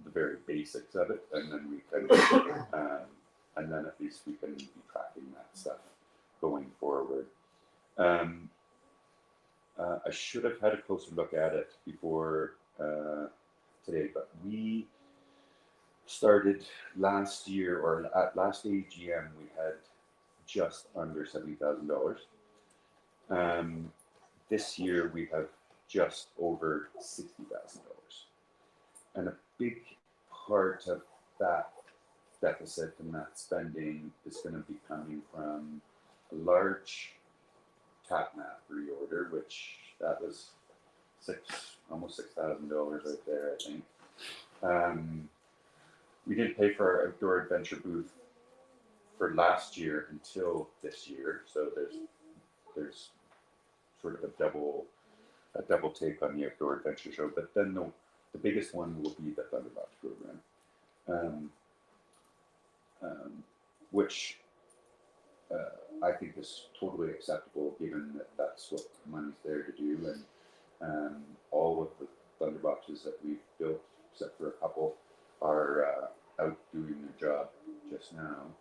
the very basics of it, and then we can, and then at least we can be tracking that stuff going forward. I should have had a closer look at it before today, but we started last year, or at last AGM, we had just under $70,000. This year we have just over $60,000, and a big part of that deficit and that spending is going to be coming from a large TapMap reorder, which that was almost $6,000 right there, I think. We didn't pay for our outdoor adventure booth for last year until this year, so there's sort of a double take on the outdoor adventure show. But then the biggest one will be the Thunderbox program, which I think is totally acceptable, given that that's what money's there to do, and all of the Thunderboxes that we've built, except for a couple, are out doing their job just now.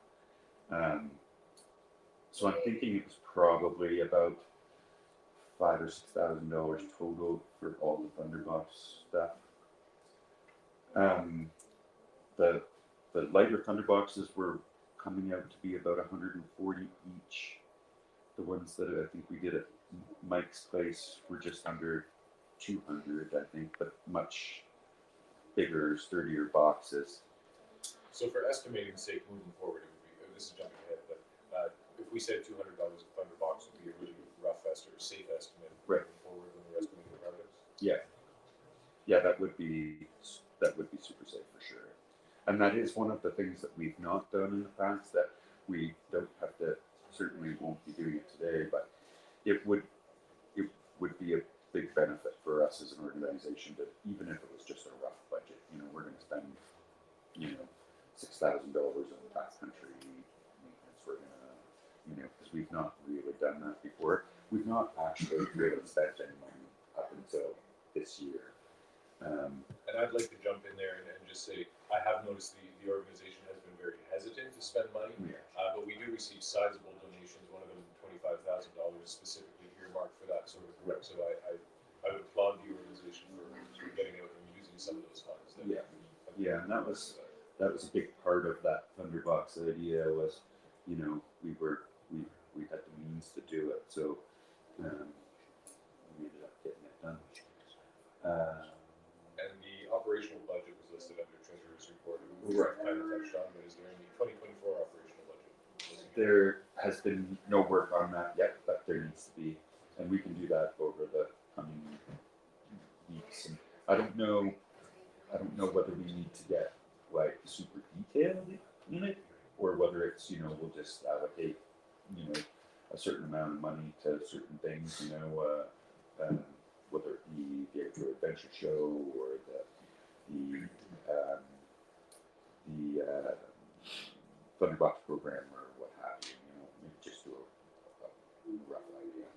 So I'm thinking it was probably about $5,000 or $6,000 total for all the Thunderbox stuff. The lighter Thunderboxes were coming out to be about 140 each. The ones that I think we did at Mike's place were just under 200, I think, but much bigger, sturdier boxes. So for estimating sake, moving forward, it would be, this is jumping ahead, but if we said $200 a Thunderbox would be a really rough estimate, safe estimate moving forward when we're estimating the projects? Yeah, that would be super safe for sure. And that is one of the things that we've not done in the past, that we don't have to, certainly won't be doing it today, but it would be a big benefit for us as an organization that even if it was just a rough budget, we're going to spend, $6,000 on backcountry maintenance. We're going to, because we've not really done that before. We've not actually really spent any money up until this year. And I'd like to jump in there and just say, I have noticed the organization has been very hesitant to spend money, but we do receive sizable donations, one of them $25,000 specifically earmarked for that sort of work. So I would applaud the organization for getting out and using some of those funds. Yeah, and that was a big part of that Thunderbox idea was, we had the means to do it, so we ended up getting it done. And the operational budget was listed under Treasurer's report. We kind of touched on, but is there any 2024 operational budget? There has been no work on that yet, but there needs to be, and we can do that over the coming weeks. And I don't know whether we need to get like super detailed in it, or whether it's we'll just allocate a certain amount of money to certain things, whether it be the outdoor adventure show or the Thunderbox program or what have you. Maybe just do a rough idea.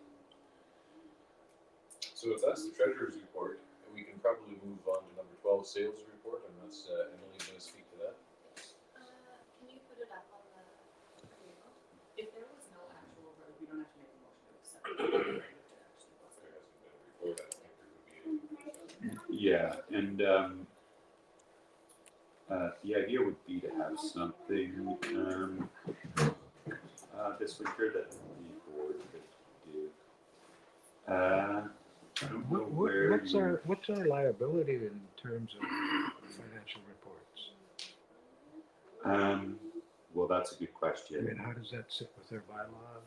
So if that's the Treasurer's report, we can probably move on to number 12, sales report, and that's Emily's going to speak to that. Can you put it up on the table? If there was no Yeah, and the idea would be to have something this winter that the board could do. I don't know where What's our liability in terms of financial reports? Well, that's a good I question. mean, how does that sit with our bylaws?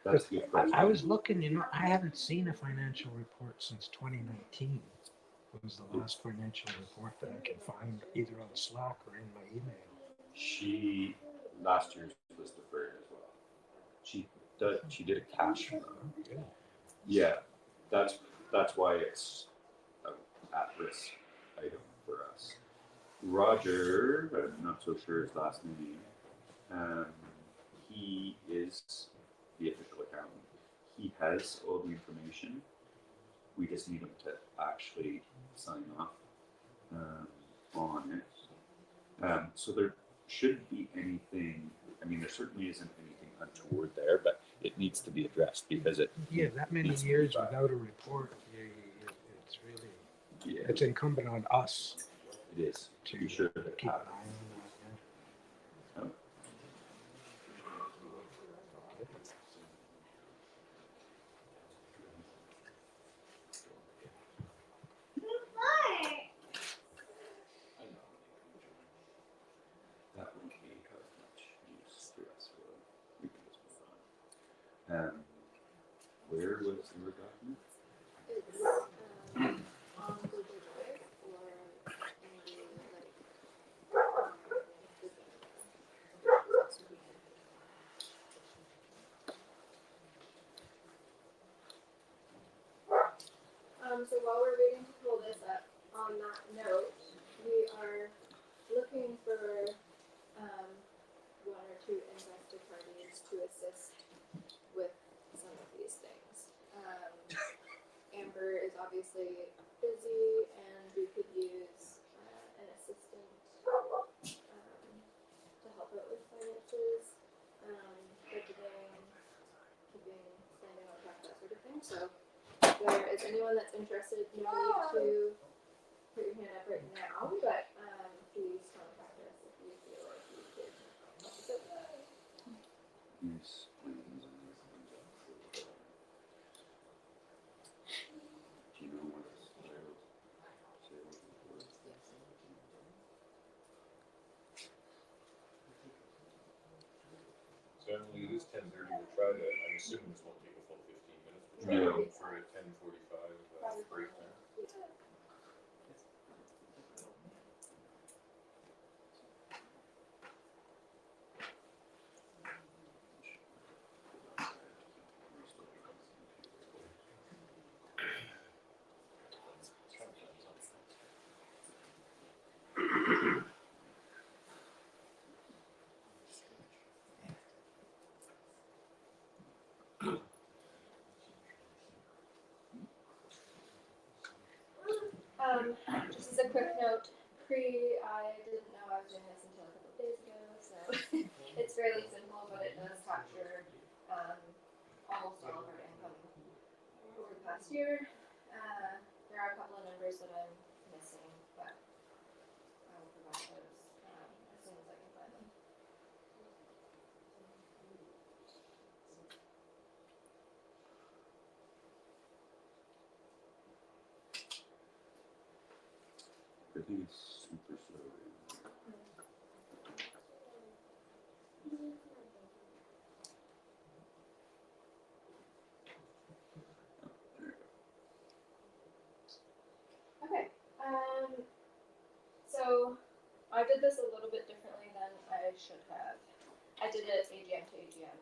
That's a good question. I was looking, I haven't seen a financial report since 2019. It was the last financial report that I can find either on Slack or in my email. Last year's was deferred as well. She did a cash flow. Yeah. Yeah, that's why it's an at-risk item for us. Roger, I'm not so sure his last name. He is the official accountant. He has all the information. We just need him to actually sign off on it. So there shouldn't be anything. I mean, there certainly isn't anything untoward there, but it needs to be addressed because it. Yeah, that many needs to be years filed. without a report, it's really, Yeah, it's incumbent on us it is to to be sure that it keep an eye happens. on that. That won't be of much use to us. We can just move on. Where was your document? It's on Google Drive or in the so while we're waiting to pull this up, on that note, we are looking for one or two interested parties to assist with some of these things. Amber is obviously busy, and we could use an assistant to help out with finances, budgeting, keeping spending on track, that sort of thing. So if there is anyone that's interested, no need to put your hand up right now, but please contact us if you feel like you could help us out. Yes. Do you know what sales report? So Emily, it is 10:30. We'll try to. I'm assuming this won't take a full 15 minutes. We'll try No. to go for a 10:45 break time. Just as a quick note, I didn't know I was doing this until a couple of days ago, so it's fairly simple, but it does capture almost all of our income over the past year. There are a couple of numbers that I'm missing, but I will provide those as soon as I can find them. Everything is super slow. Okay. So I did this a little bit differently than I should have. I did it AGM to AGM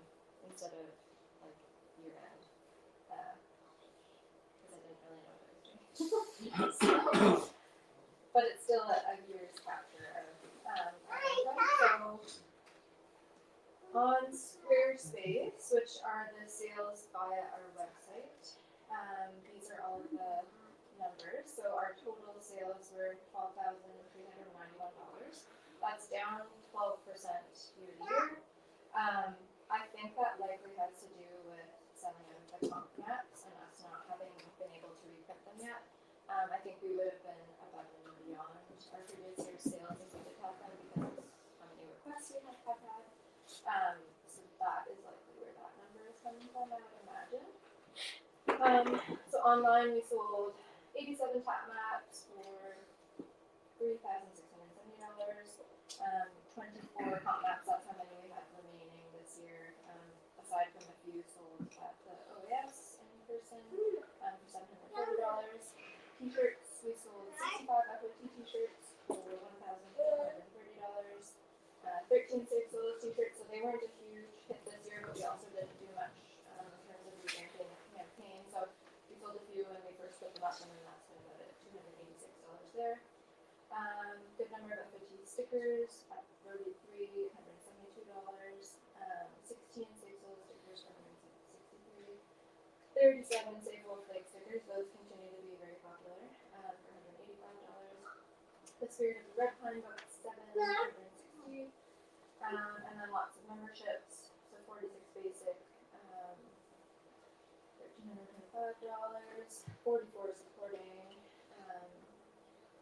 instead of like year end, because I didn't really know what I was doing. So, but it's still a year's capture of income. So on Squarespace, which are the sales via our website, these are all of the numbers. So our total sales were $12,391. That's down 12% year to year. I think that likely has to do with selling out of the comp maps and us not having been able to reprint them yet. I think we would So that is likely where that number is coming from, I would imagine. So online we sold 87 tap maps for $3,670. 24 hot maps, that's how many we have remaining this year. Aside from a few sold at the OAS in person for $740. T-shirts, we sold 65 FOT t-shirts for $1,430. 13 Safe Solos t-shirts, so they weren't a huge hit this year, but we also didn't do much in terms of revamping the campaign. So we sold a few when we first put them up, and then that's been about it, $286 there. Good number of FOT stickers at $3,372. 16 Safe Solo stickers for $163. 37 Safe Solo Flake stickers, those continue to be very popular for $185. The Spirit of the Red Pine book, $760. And then lots of memberships, so 46 basic, $1,325, 44 supporting,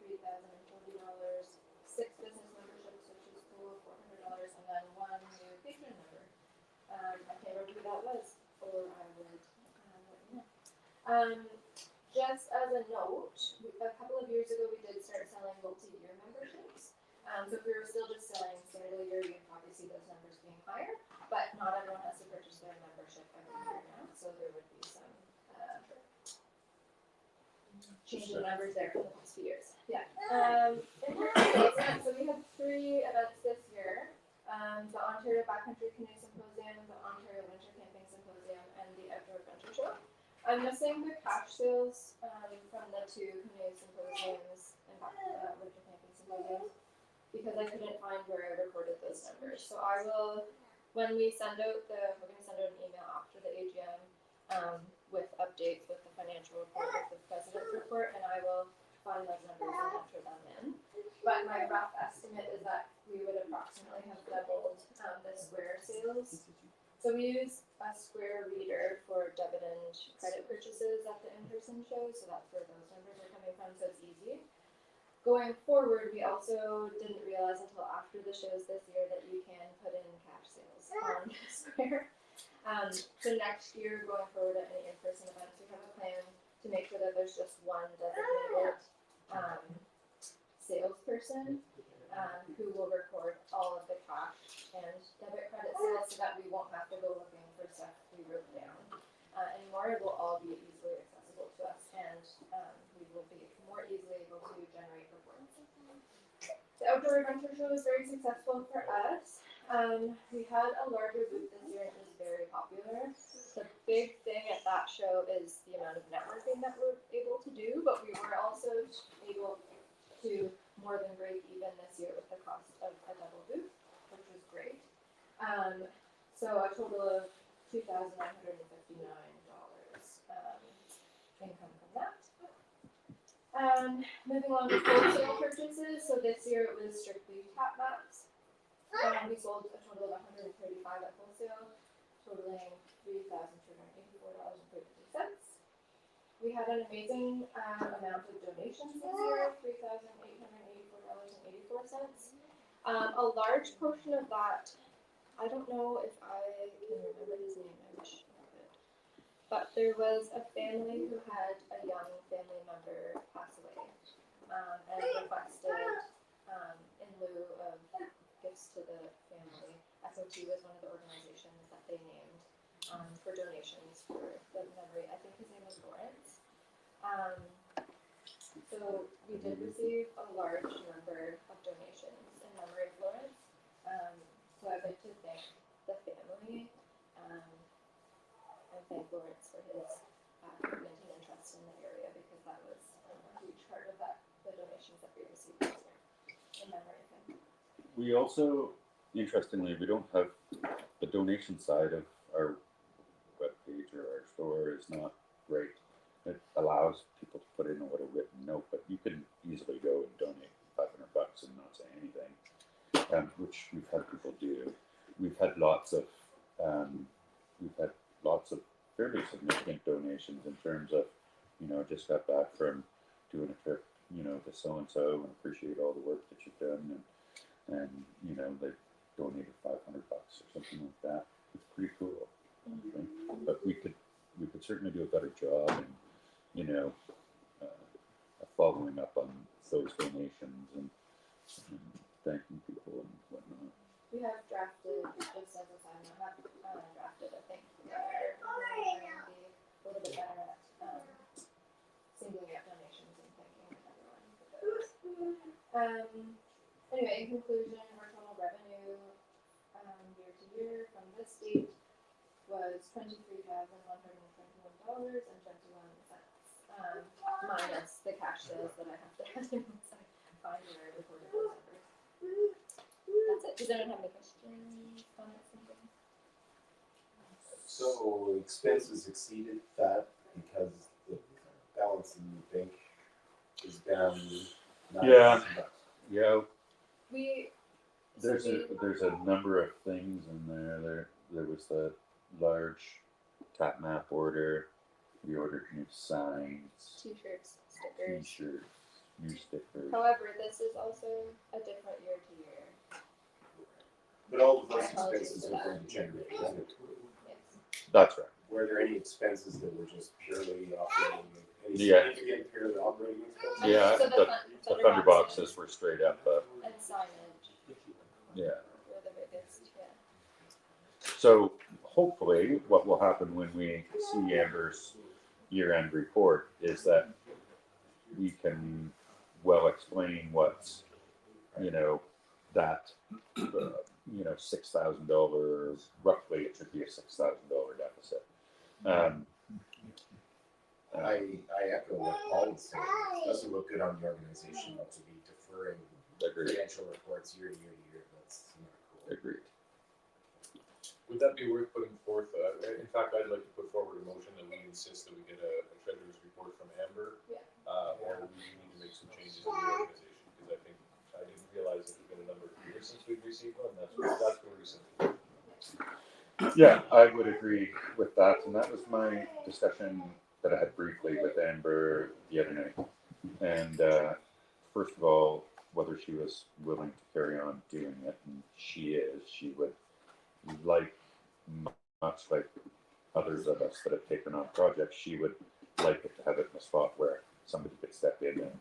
$3,040, 6 business memberships, which is cool, $400, and then 1 new patron member. I can't remember who that was, or I would let you know. Just as a note, a couple of years ago we did start selling multi-year memberships. So if we were still just selling single year, you'd probably see those numbers being higher, but not everyone has to purchase their membership every year now, so there would be some change in numbers there for the past few years. Yeah. In terms of events, so we had 3 events this year. The Ontario Backcountry Canoe Symposium, the Ontario Winter Camping Symposium, and the Outdoor Adventure Show. I'm missing the cash sales from the 2 canoe symposiums and winter camping symposiums, because I couldn't find where I recorded those numbers. So I will, when we send out we're going to send out an email after the AGM with updates with the financial report, with the president's report, and I will find those numbers and enter them in. But my rough estimate is that we would approximately have doubled the Square sales. So we use a Square reader for debit and credit purchases at the in-person show, so that's where those numbers are coming from, so it's easy. Going forward, we also didn't realize until after the shows this year that you can put in cash sales on Square. So next year, going forward at any in-person events, we have a plan to make sure that there's just one designated salesperson who will record all of the cash and debit credit sales, so that we won't have to go looking for stuff we wrote down anymore. It will all be easily accessible to us, and we will be more easily able to generate reports. The Outdoor Adventure Show was very successful for us. We had a larger booth this year, and it was very popular. The big thing at that show is the amount of networking that we're able to do, but we were also able to more than break even this year with the cost of a double booth, which was great. So a total of $2,959 income from that. Moving on to wholesale purchases. So this year it was strictly tap maps. We sold a total of 135 at wholesale, totaling $3,284.32. We had an amazing amount of donations this year, $3,884.84. A large portion of that, I don't know if I can remember his name, I wish I could. But there was a family who had a young family member pass away and requested, in lieu of gifts to the family, FOT was one of the organizations that they named for donations for the memory. I think his name was Lawrence. So we did receive a large number of donations in memory of Lawrence. So I'd like to thank the family and thank Lawrence for his commitment and interest in the area, because that was a huge part of the donations that we received this year in memory of him. We also, interestingly, we don't have the donation side of our webpage or our store is not great. It allows people to put in a little written note, but you can easily go and donate $500 and not say anything, which we've had people do. We've had lots of fairly significant donations in terms of, just got back from doing a trip, to so and so, and appreciate all the work that you've done, and donated $500 or something like that. It's pretty cool, actually. But we could certainly do a better job in, you know, following up on those donations and thanking people and whatnot. We have drafted, just as a side note, have drafted a thank you letter. Trying to be a little bit better at singling out donations and thanking everyone for those. Anyway, in conclusion, our total revenue year to year from this date was $23,121.21, minus the cash sales that I have to add in once I find where I recorded those numbers. That's it. Does anyone have any questions, comments, anything? So expenses exceeded that because the balance in the bank is down. Yeah. $9,000. Yeah, We there's a number of things in there. There was the large tap map order. We ordered new signs, t-shirts, stickers. T-shirts, new stickers. However, this is also a different year to year. But all of those My apologies expenses for are that. going to generate revenue. Yes. That's right. Were there any expenses that were just purely operating? Any Yeah. significant purely operating expenses? Yeah, So the thunder boxes were straight up. And signage Yeah. were the biggest, yeah. So hopefully, what will happen when we see Amber's year-end report is that we can well explain what's, you know, that, $6,000, roughly it should be a $6,000 deficit. I echo what Paul was saying. It doesn't look good on the organization to be deferring Agreed. financial reports year to year to year. That's not cool. Agreed. Would that be worth putting forth? In fact, I'd like to put forward a motion that we insist that we get a treasurer's report from Amber. Yeah. Or we need to make some changes in the organization, because I didn't realize it's been a number of years since we've received one, that's been recent. Yeah, I would agree with that, and that was my discussion that I had briefly with Amber the other night. And first of all, whether she was willing to carry on doing it, and she is. She would like, much like others of us that have taken on projects, she would like it to have it in a spot where somebody could step in and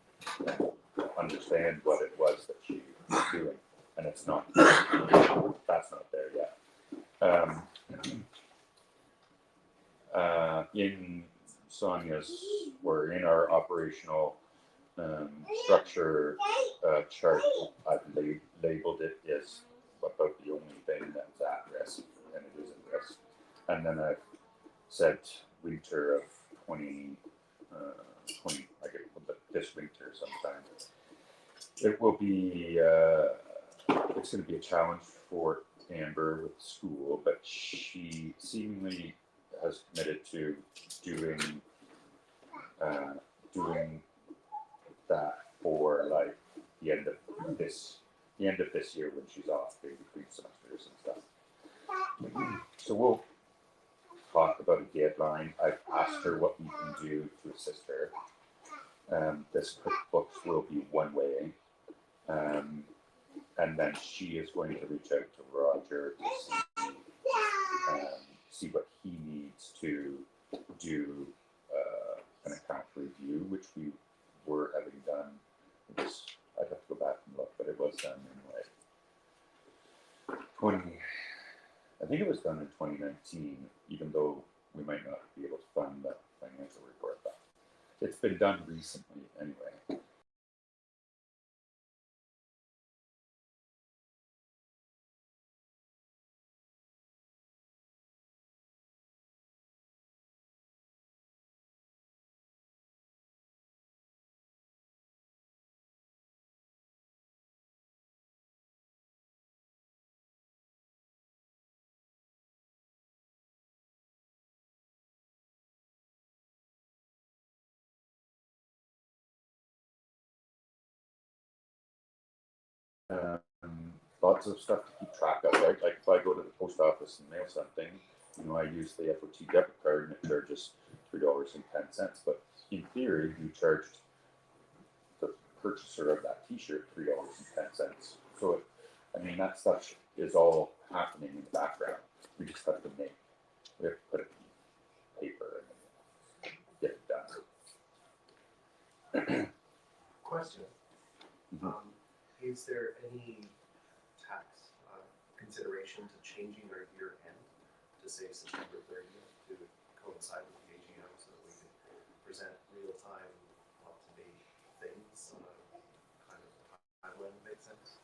understand what it was that she was doing, and it's not. That's not there yet. In Sonia's, or in our operational structure chart, I've labeled it as about the only thing that's at risk, and it is at risk. And then I've said winter of 2020, I get this winter sometime. It will be, it's going to be a challenge for Amber with school, but she seemingly has committed to doing that for like the end of this year when she's off between semesters and stuff. So we'll talk about a deadline. I've asked her what we can do to assist her. This cookbooks will be one way. And then she is going to reach out to Roger to see what he needs to do an account review, which we were having done. I'd have to go back and look, but it was done anyway. I think it was done in 2019, even though we might not be able to fund that financial report, but it's been done recently anyway. Lots of stuff to keep track of, right? Like if I go to the post office and mail something, I use the FOT debit card and it charges $3.10. But in theory, you charged the purchaser of that T-shirt $3.10. So I mean, that stuff is all happening in the background. We just have to we have to put it in paper and get it done. Question. Mhm. Is there any tax consideration to changing our year end to say September 30th to coincide with the AGM so that we can present real time, up to date things on a kind of timeline that makes sense?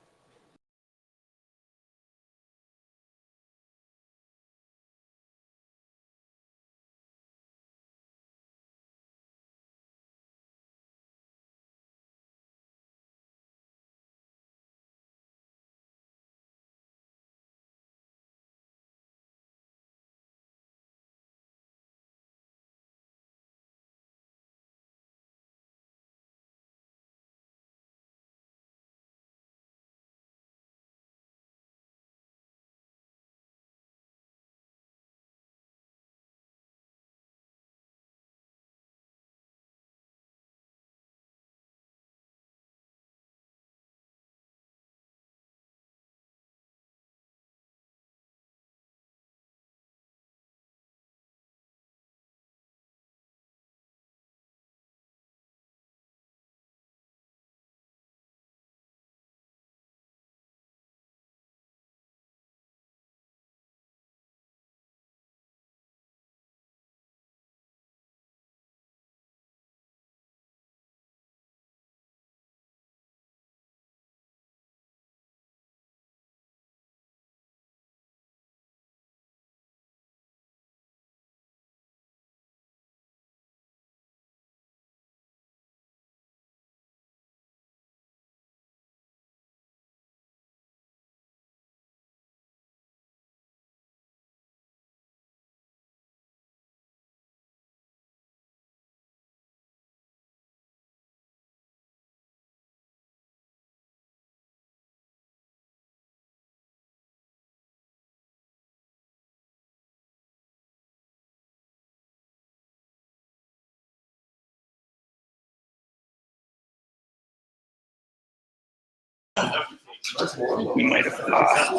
We might have lost.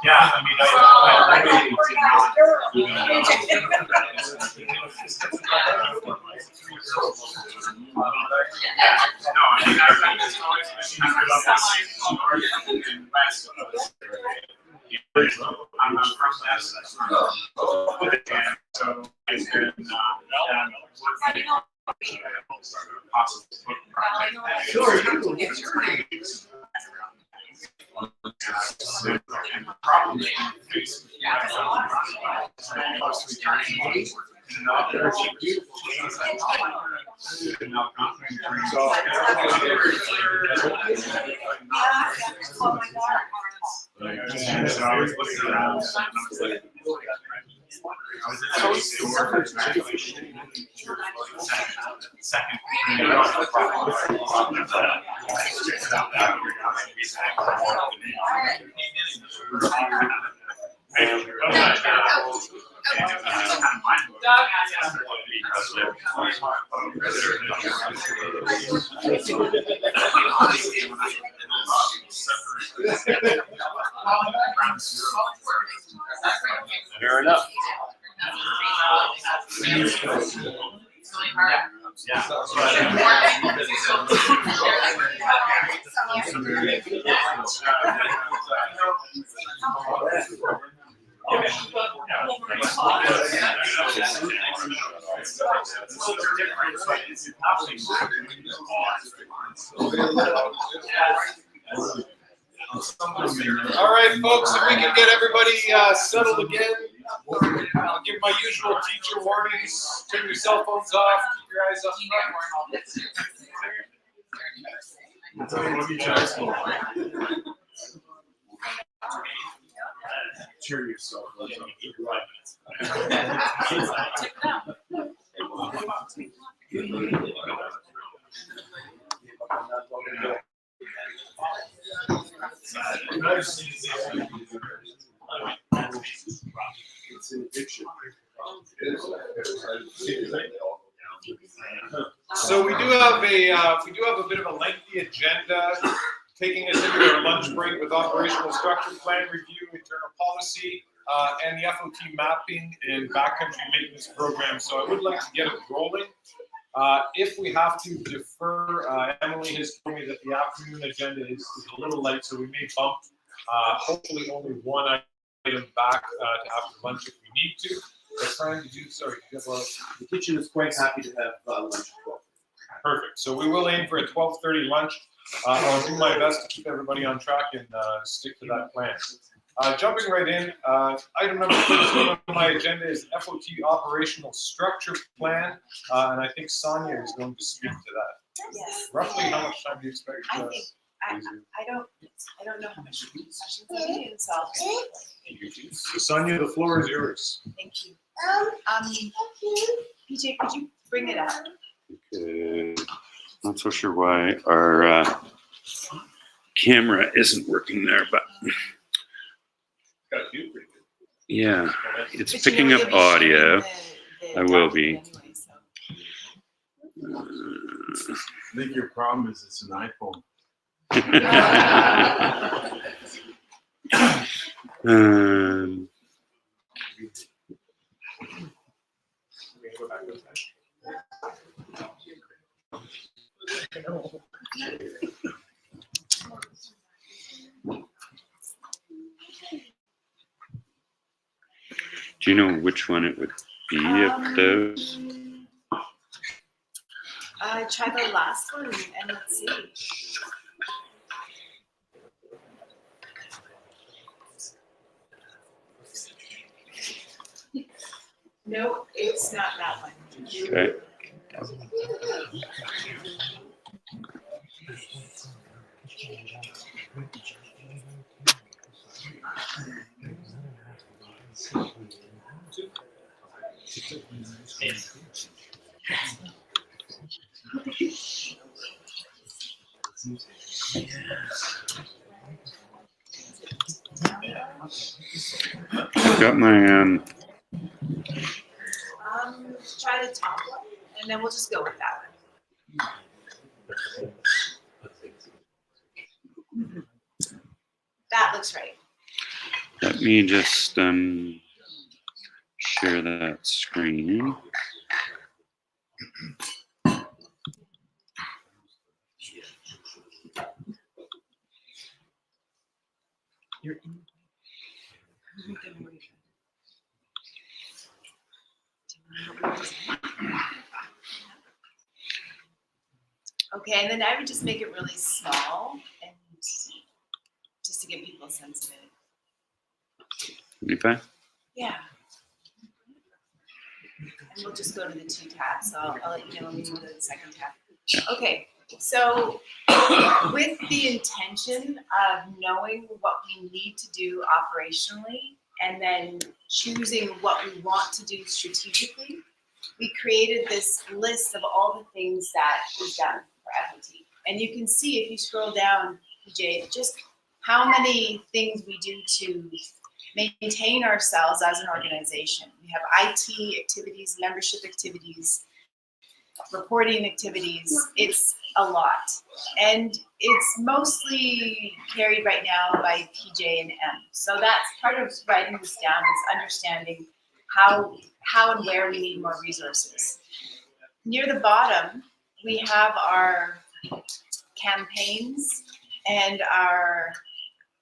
Yeah, I mean, I really I'm from that, so it's been, fair enough. All right, folks, if we can get everybody settled again, I'll give my usual teacher warnings. Turn your cell phones off, keep your eyes up Cheer yourself. It's an addiction. So we do have a bit of a lengthy agenda, taking us into our lunch break with operational structure plan review, internal policy, and the FOT mapping and backcountry maintenance program. So I would like to get it rolling. If we have to defer, Emily has told me that the afternoon agenda is a little light, so we may bump hopefully only one item back to after lunch if we need to. But trying to do, sorry, The kitchen is quite happy to have lunch at 12. perfect. So we will aim for a 12:30 lunch. I'll do my best to keep everybody on track and stick to that plan. Jumping right in, item number 13 on my agenda is FOT operational structure plan, and I think Sonia is going to speak to that. Yes. Roughly how much time do you expect? I think, I don't know how much questions I need, so I'll. So Sonia, the floor is yours. Thank you. PJ, could you bring it up? Okay. Not so sure why our camera isn't working there, but yeah, it's But you picking know, up you'll be sharing audio. the I will be. document anyway, so. I think your problem is it's an iPhone. Um, do you know which one it would be of those? Try the last one and let's see. No, it's not that one. Okay. Got my try the top one, and then we'll just go with that one. That looks right. Let me just share that screen. Okay, and then I would just make it really small and just to give people a sense of it. Okay. Yeah. And we'll just go to the 2 tabs. So I'll let you know when we move to the second tab. Okay, so with the intention of knowing what we need to do operationally and then choosing what we want to do strategically, we created this list of all the things that is done for FOT. And you can see if you scroll down, PJ, just how many things we do to maintain ourselves as an organization. We have IT activities, membership activities, reporting activities. It's a lot. And it's mostly carried right now by PJ and M. So that's part of writing this down is understanding how and where we need more resources. Near the bottom, we have our campaigns and our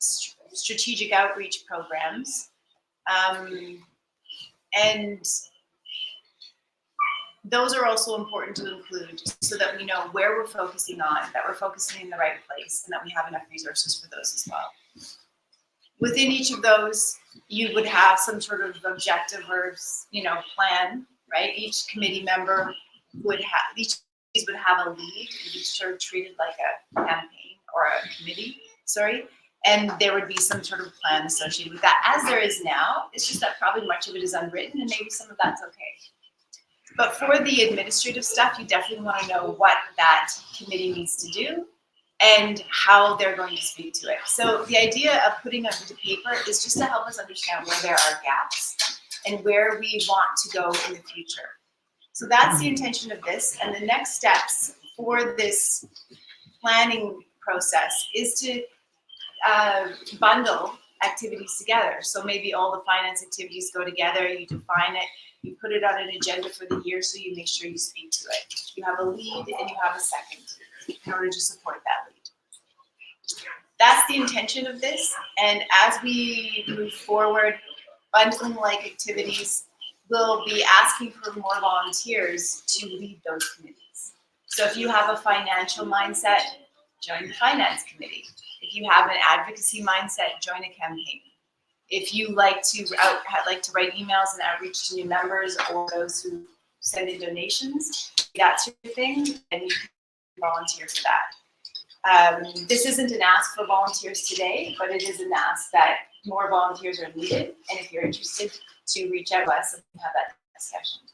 strategic outreach programs. And those are also important to include so that we know where we're focusing on, that we're focusing in the right place, and that we have enough resources for those as well. Within each of those, you would have some sort of objective or, plan, right? Each committee member would have, each of these would have a lead. It would be sort of treated like a campaign or a committee, and there would be some sort of plan associated with that, as there is now. It's just that probably much of it is unwritten, and maybe some of that's okay. But for the administrative stuff, you definitely want to know what that committee needs to do and how they're going to speak to it. So the idea of putting it into paper is just to help us understand where there are gaps and where we want to go in the future. So that's the intention of this. And the next steps for this planning process is to bundle activities together. So maybe all the finance activities go together, you define it, you put it on an agenda for the year so you make sure you speak to it. You have a lead and you have a second in order to support that lead. That's the intention of this. And as we move forward, bundling like activities, we'll be asking for more volunteers to lead those committees. So if you have a financial mindset, join the finance committee. If you have an advocacy mindset, join a campaign. If you like to write emails and outreach to new members or those who send in donations, that's your thing, and you can volunteer for that. This isn't an ask for volunteers today, but it is an ask that more volunteers are needed, and if you're interested, to reach out to us and have that discussion.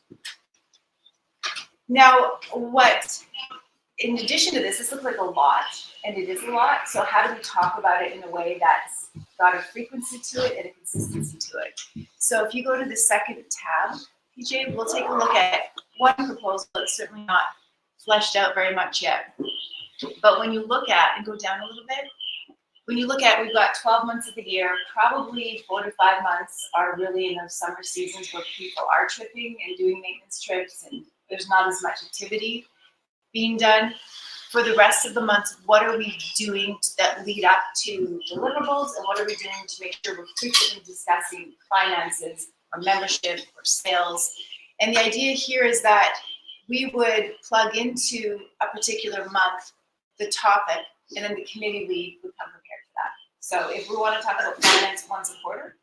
Now, in addition to this looks like a lot, and it is a lot, so how do we talk about it in a way that's got a frequency to it and a consistency to it? So if you go to the second tab, PJ, we'll take a look at one proposal that's certainly not fleshed out very much yet. But when you look at, and go down a little bit, when you look at, we've got 12 months of the year, probably 4 to 5 months are really in those summer seasons where people are tripping and doing maintenance trips and there's not as much activity being done. For the rest of the months, what are we doing that lead up to deliverables, and what are we doing to make sure we're frequently discussing finances or membership or sales? And the idea here is that we would plug into a particular month the topic, and then the committee lead would come prepared for that. So if we want to talk about finance once a quarter,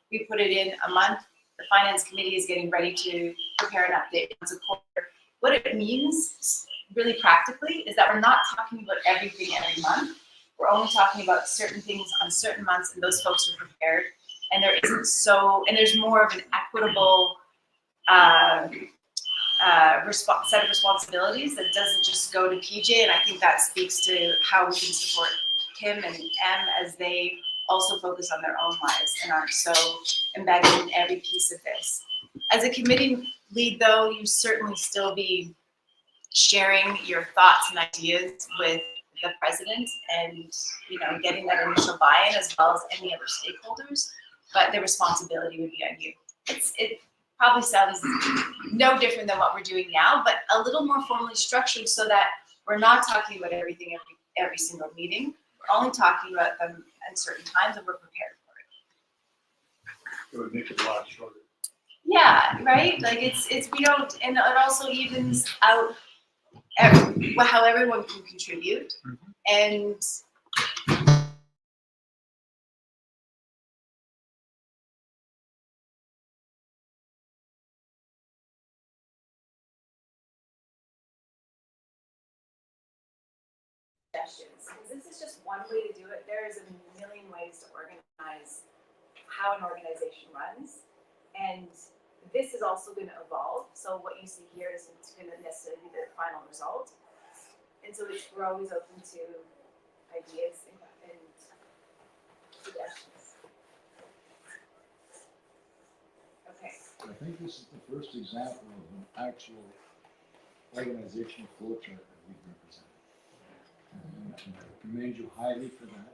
we put it in a month. The finance committee is getting ready to prepare an update once a quarter. What it means really practically is that we're not talking about everything every month. We're only talking about certain things on certain months, and those folks are prepared. And there's more of an equitable set of responsibilities that doesn't just go to PJ. And I think that speaks to how we can support Kim and M as they also focus on their own lives and aren't so embedded in every piece of this. As a committee, lead though, you certainly still be sharing your thoughts and ideas with the president and, you know, getting that initial buy-in as well as any other stakeholders, but the responsibility would be on you. It probably sounds no different than what we're doing now, but a little more formally structured so that we're not talking about everything every single meeting. We're only talking about them at certain times and we're prepared for it. It would make it a lot shorter. Yeah, right? Like it's we don't, and it also evens out how everyone can contribute. And suggestions, because this is just one way to do it. There is a million ways to organize how an organization runs, and this is also going to evolve. So what you see here isn't going to necessarily be the final result, and so we're always open to ideas and suggestions. Okay. I think this is the first example of an actual organizational flow chart that we represent. And I commend you highly for that.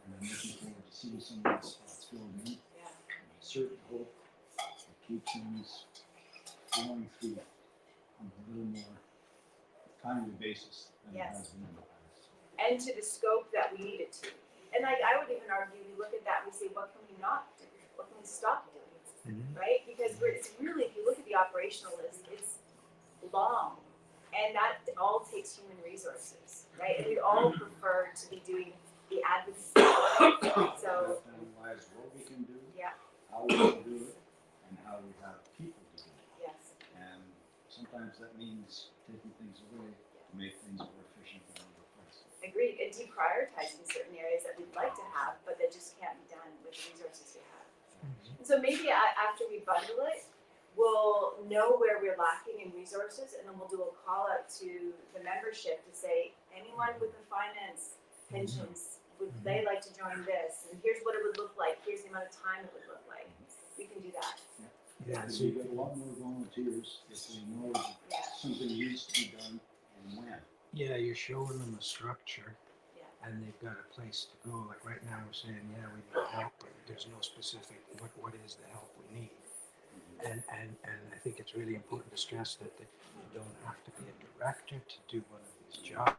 And I'm looking forward to seeing some of the spots filled in. Yeah. And I certainly hope it keeps things going through on a little more timely basis than it has been in the past. And to the scope that we need it to. And like I would even argue, we look at that and we say, what can we not do? What can we stop doing? Right? Because it's really, if you look at the operational list, it's long. And that all takes human resources, right? And we all prefer to be doing the advocacy. So Analyze what we can do, yeah, how we can do it, and how we have people do it. yes. And sometimes that means taking things away to make things more efficient in other places. Agreed. And deprioritizing certain areas that we'd like to have, but that just can't be done with the resources we have. And so maybe after we bundle it, we'll know where we're lacking in resources, and then we'll do a call out to the membership to say, anyone with the finance pensions, would they like to join this? And here's what it would look like. Here's the amount of time it would look like. We can do that. Yeah, So you get a lot more volunteers if we know that something needs to be done and when. yeah, you're showing them a structure. Yeah. And they've got a place to go. Like right now, we're saying, yeah, we need help, but there's no specific what is the help we need. And I think it's really important to stress that you don't have to be a director to do one of these jobs.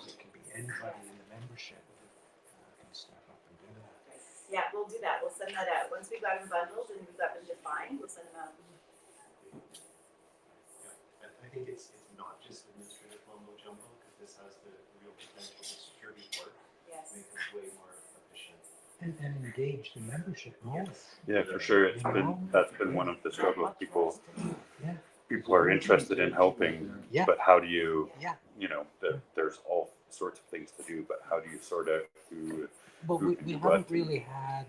It can be anybody in the membership can step up and do that. Yeah, we'll do that. We'll send that out. Once we've got them bundled and we've got them defined, we'll send them out. Yeah, I think it's not just administrative mumbo jumbo, because this has the real potential to security work, Yes. make us way more efficient. And engage the membership more. Yeah, for sure. That's been one of the struggles. Yeah. People are interested in helping, Yeah. but how do you, Yeah. you know, there's all sorts of things to do, but how do you sort out who? But Who we can do haven't what? really had,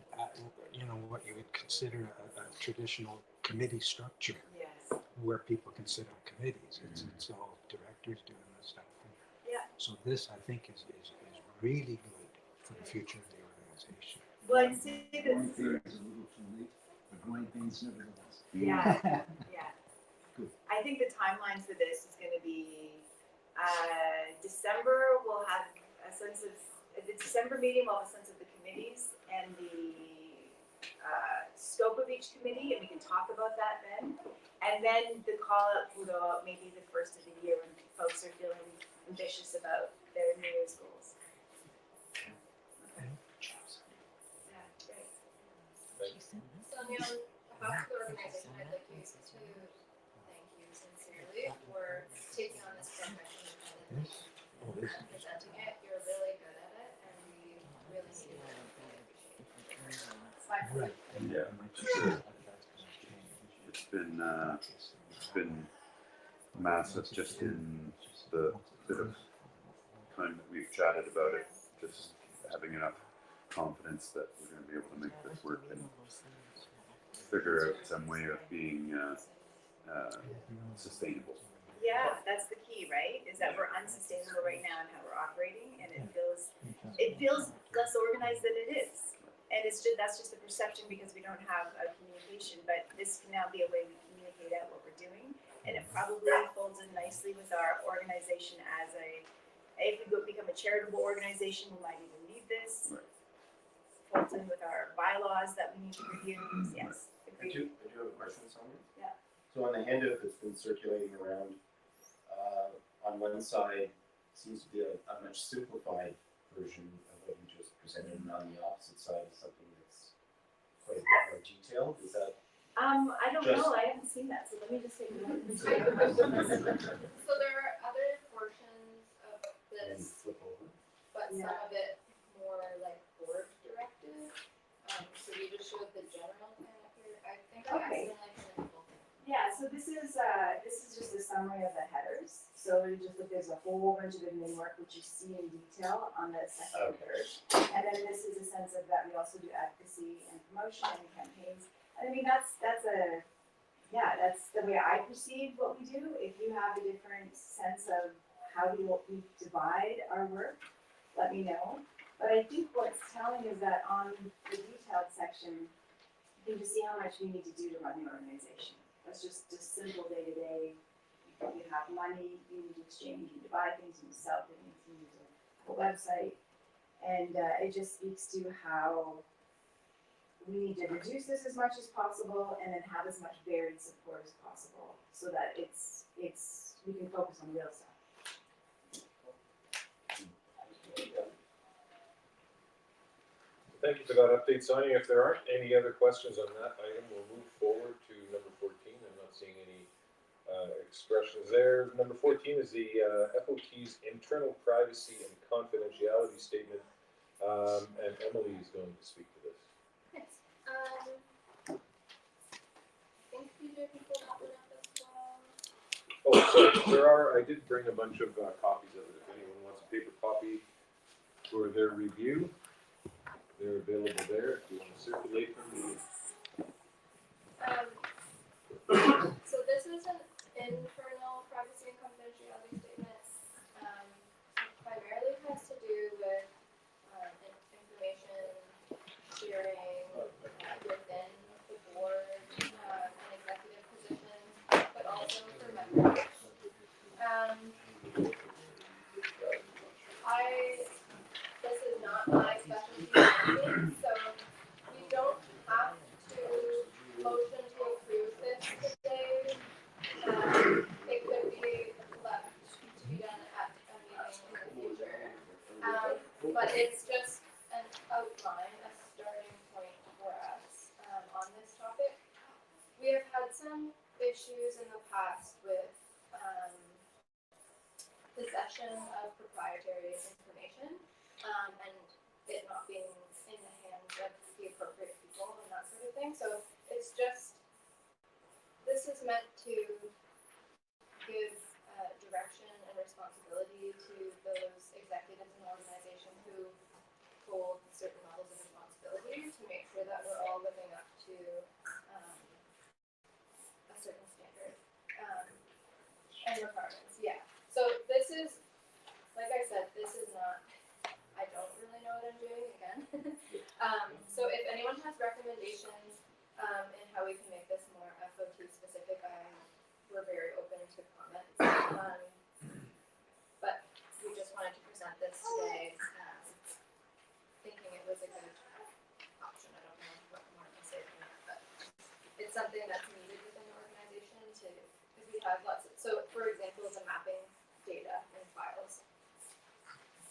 you know, what you would consider a traditional committee structure Yes. where people can sit on committees. It's all directors doing this stuff. Yeah. So this, I think, is really good for the future of the organization. Well, I'd say Growing this. pains a little too late, but growing pains nevertheless. Yeah. Yeah. Good. I think the timeline for this is going to be December. We'll have a sense of the December meeting. We'll have a sense of the committees and the scope of each committee, and we can talk about that then. And then the call out can go out maybe the first of the year when folks are feeling ambitious about their New Year's goals. Okay. Yeah, great. Sonia, on behalf of the organization, I'd like you to thank you sincerely for taking on this profession and presenting it. You're really good at it, and we really need it. Right. Yeah. It's been massive just in the bit of time that we've chatted about it, just having enough confidence that we're going to be able to make this work and figure out some way of being sustainable. Yeah, that's the key, right? Is that we're unsustainable right now in how we're operating, and it feels less organized than it is. And that's just the perception because we don't have a communication. But this can now be a way we communicate communicate out what we're doing. And it probably folds in nicely with our organization as if we become a charitable organization, we might even need this. Folds in with our bylaws that we need to review. Yes, I agreed. do have a question, Sonia. Yeah. So on the handout that's been circulating around, on one side seems to be a much simplified version of what you just presented, and on the opposite side is something that's quite a bit more detailed. Is that? I don't know, I haven't seen that, so let me just take a look. So there are other portions of And this, flip over. but some Yeah. of it more like board directed. So we just showed the general plan up here. I think I Okay. accidentally put in the whole thing. Yeah, so this is just a summary of the headers. So you just look, there's a whole bunch of admin work which you see in detail on the second and third. And then this is a sense of that we also do advocacy and promotion and campaigns. And I mean that's the way I perceive what we do. If you have a different sense of how we divide our work, let me know. But I think what's telling is that on the detailed section, you can just see how much we need to do to run the organization. That's just simple day to day. You have money, you need to exchange, you need to buy things, you need to sell things, you need to have a website. And it just speaks to how we need to reduce this as much as possible and then have as much varied support as possible so that we can focus on real stuff. Thank you for that update, Sonia. If there aren't any other questions on that item, we'll move forward to number 14. I'm not seeing any expressions there. Number 14 is the FOT's internal privacy and confidentiality statement, and Emily is going to speak to this. Yes. I think PJ can pull that one up as well. Oh, I did bring a bunch of copies of it. If anyone wants a paper copy for their review, they're available there if you want to circulate them. So this is an internal privacy and confidentiality statement. Primarily has to do with information sharing within the board and executive positions, but also for members. This is not my specialty banking, so we don't have to motion to approve this today. It could be left to be done at a meeting in the future. But it's just an outline, a starting point for us on this topic. We have had some issues in the past with possession of proprietary information and it not being in the hands of the appropriate people and that sort of thing. So it's just, this is meant to give direction and responsibility to those executives in the organization who hold certain levels of responsibility to make sure that we're all living up to a certain standard and requirements. Yeah. So this is, like I said, this is not, I don't really know what I'm doing again. So if anyone has recommendations in how we can make this more FOT specific, we're very open to comments. But we just wanted to present this today, thinking it was a good option. I don't know what more to say from that, but it's something that's needed within the organization because we have lots of, so for example, the mapping data and files.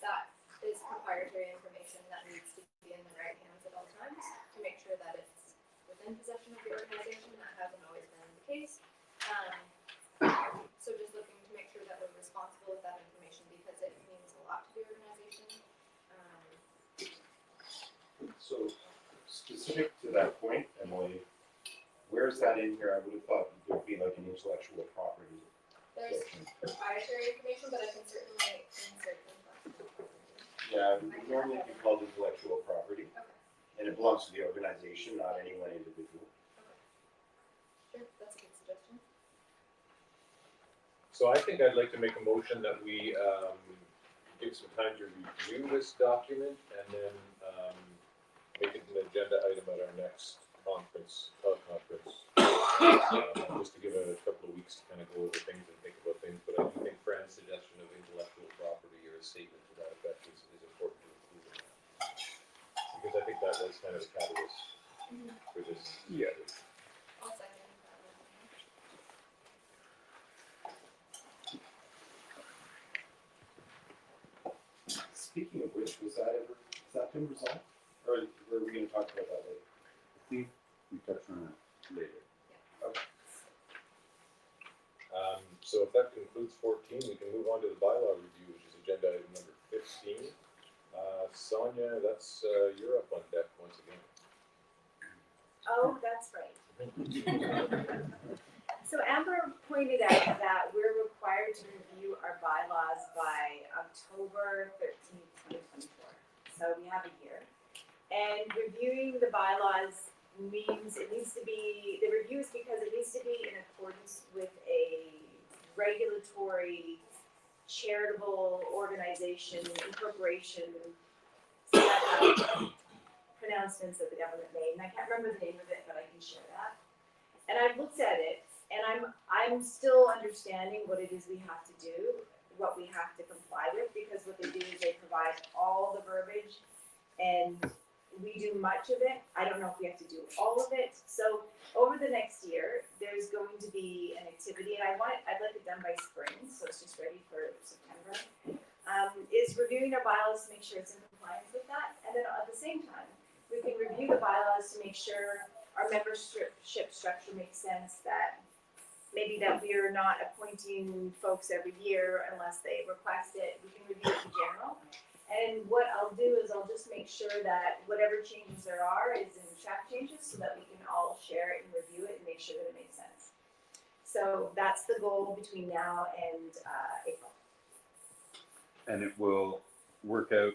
That is proprietary information that needs to be in the right hands at all times to make sure that it's within possession of the organization. That hasn't always been the case. So just looking to make sure that we're responsible with that information because it means a lot to the organization. So specific to that point, Emily, where's that in here? I would have thought there'd be like an intellectual property. There's proprietary information, but I can certainly insert intellectual property. Yeah, it would normally be called intellectual property. Okay. And it belongs to the organization, not any one individual. Sure, that's a good suggestion. So I think I'd like to make a motion that we give some time to review this document and then make it an agenda item at our next conference. just to give a couple of weeks to kind of go over things and think about things. But I do think Fran's suggestion of intellectual property or a statement to that effect is important to include in that. Because I think that was kind of a catalyst for this. Yeah. I'll second that. Speaking of which, has that been resolved? Or were we gonna talk about that later? I think we touch on it later. So if that concludes 14, we can move on to the bylaw review, which is agenda item number 15. Sonia, that's you're up on deck once again. Oh, that's right. So Amber pointed out that we're required to review our bylaws by October 13th, 2024. So we have a year. And reviewing the bylaws means it needs to be, the review is because it needs to be in accordance with a regulatory charitable organization, incorporation, set of pronouncements that the government made. And I can't remember the name of it, but I can share that. And I've looked at it, and I'm still understanding what it is we have to do, what we have to comply with, because what they do is they provide all the verbiage, and we do much of it. I don't know if we have to do all of it. So over the next year, there's going to be an activity, and I'd like it done by spring, so it's just ready for September. Is reviewing our bylaws to make sure it's in compliance with that, and then at the same time, we can review the bylaws to make sure our membership structure makes sense, that maybe that we are not appointing folks every year unless they request it. We can review it in general. And what I'll do is I'll just make sure that whatever changes there are is in track changes so that we can all share it and review it and make sure that it makes sense. So that's the goal between now and April. And it will work out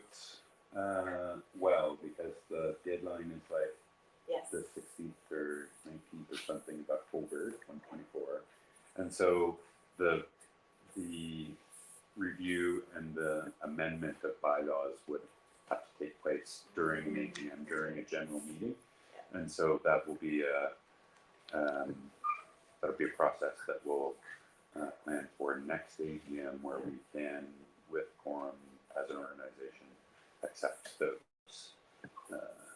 well because the deadline is like Yes. the 16th or 19th or something of October 2024. And so the review and the amendment of bylaws would have to take place during an AGM, during a general meeting. And so that will be that'll be a process that we'll plan for next AGM, where we can, with quorum as an organization, accept those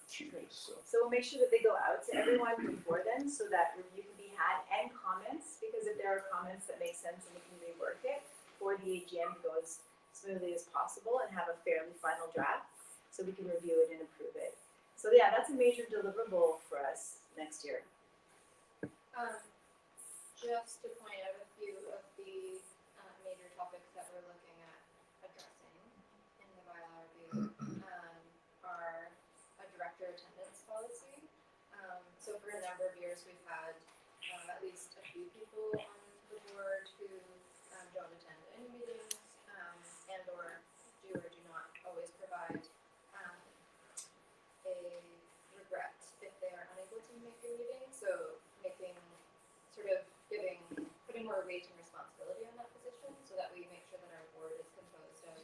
changes. So we'll make sure that they go out to everyone before then, so that review can be had, and comments, because if there are comments that make sense and we can rework it for the AGM to go as smoothly as possible and have a fairly final draft, so we can review it and approve it. So yeah, that's a major deliverable for us next year. Just to point out a few of the major topics that we're looking at addressing in the bylaw review are a director attendance policy. So for a number of years, we've had at least a few people on the board who don't attend any meetings and or do not always provide a regret if they are unable to make a meeting. So putting more weight and responsibility on that position, so that we make sure that our board is composed of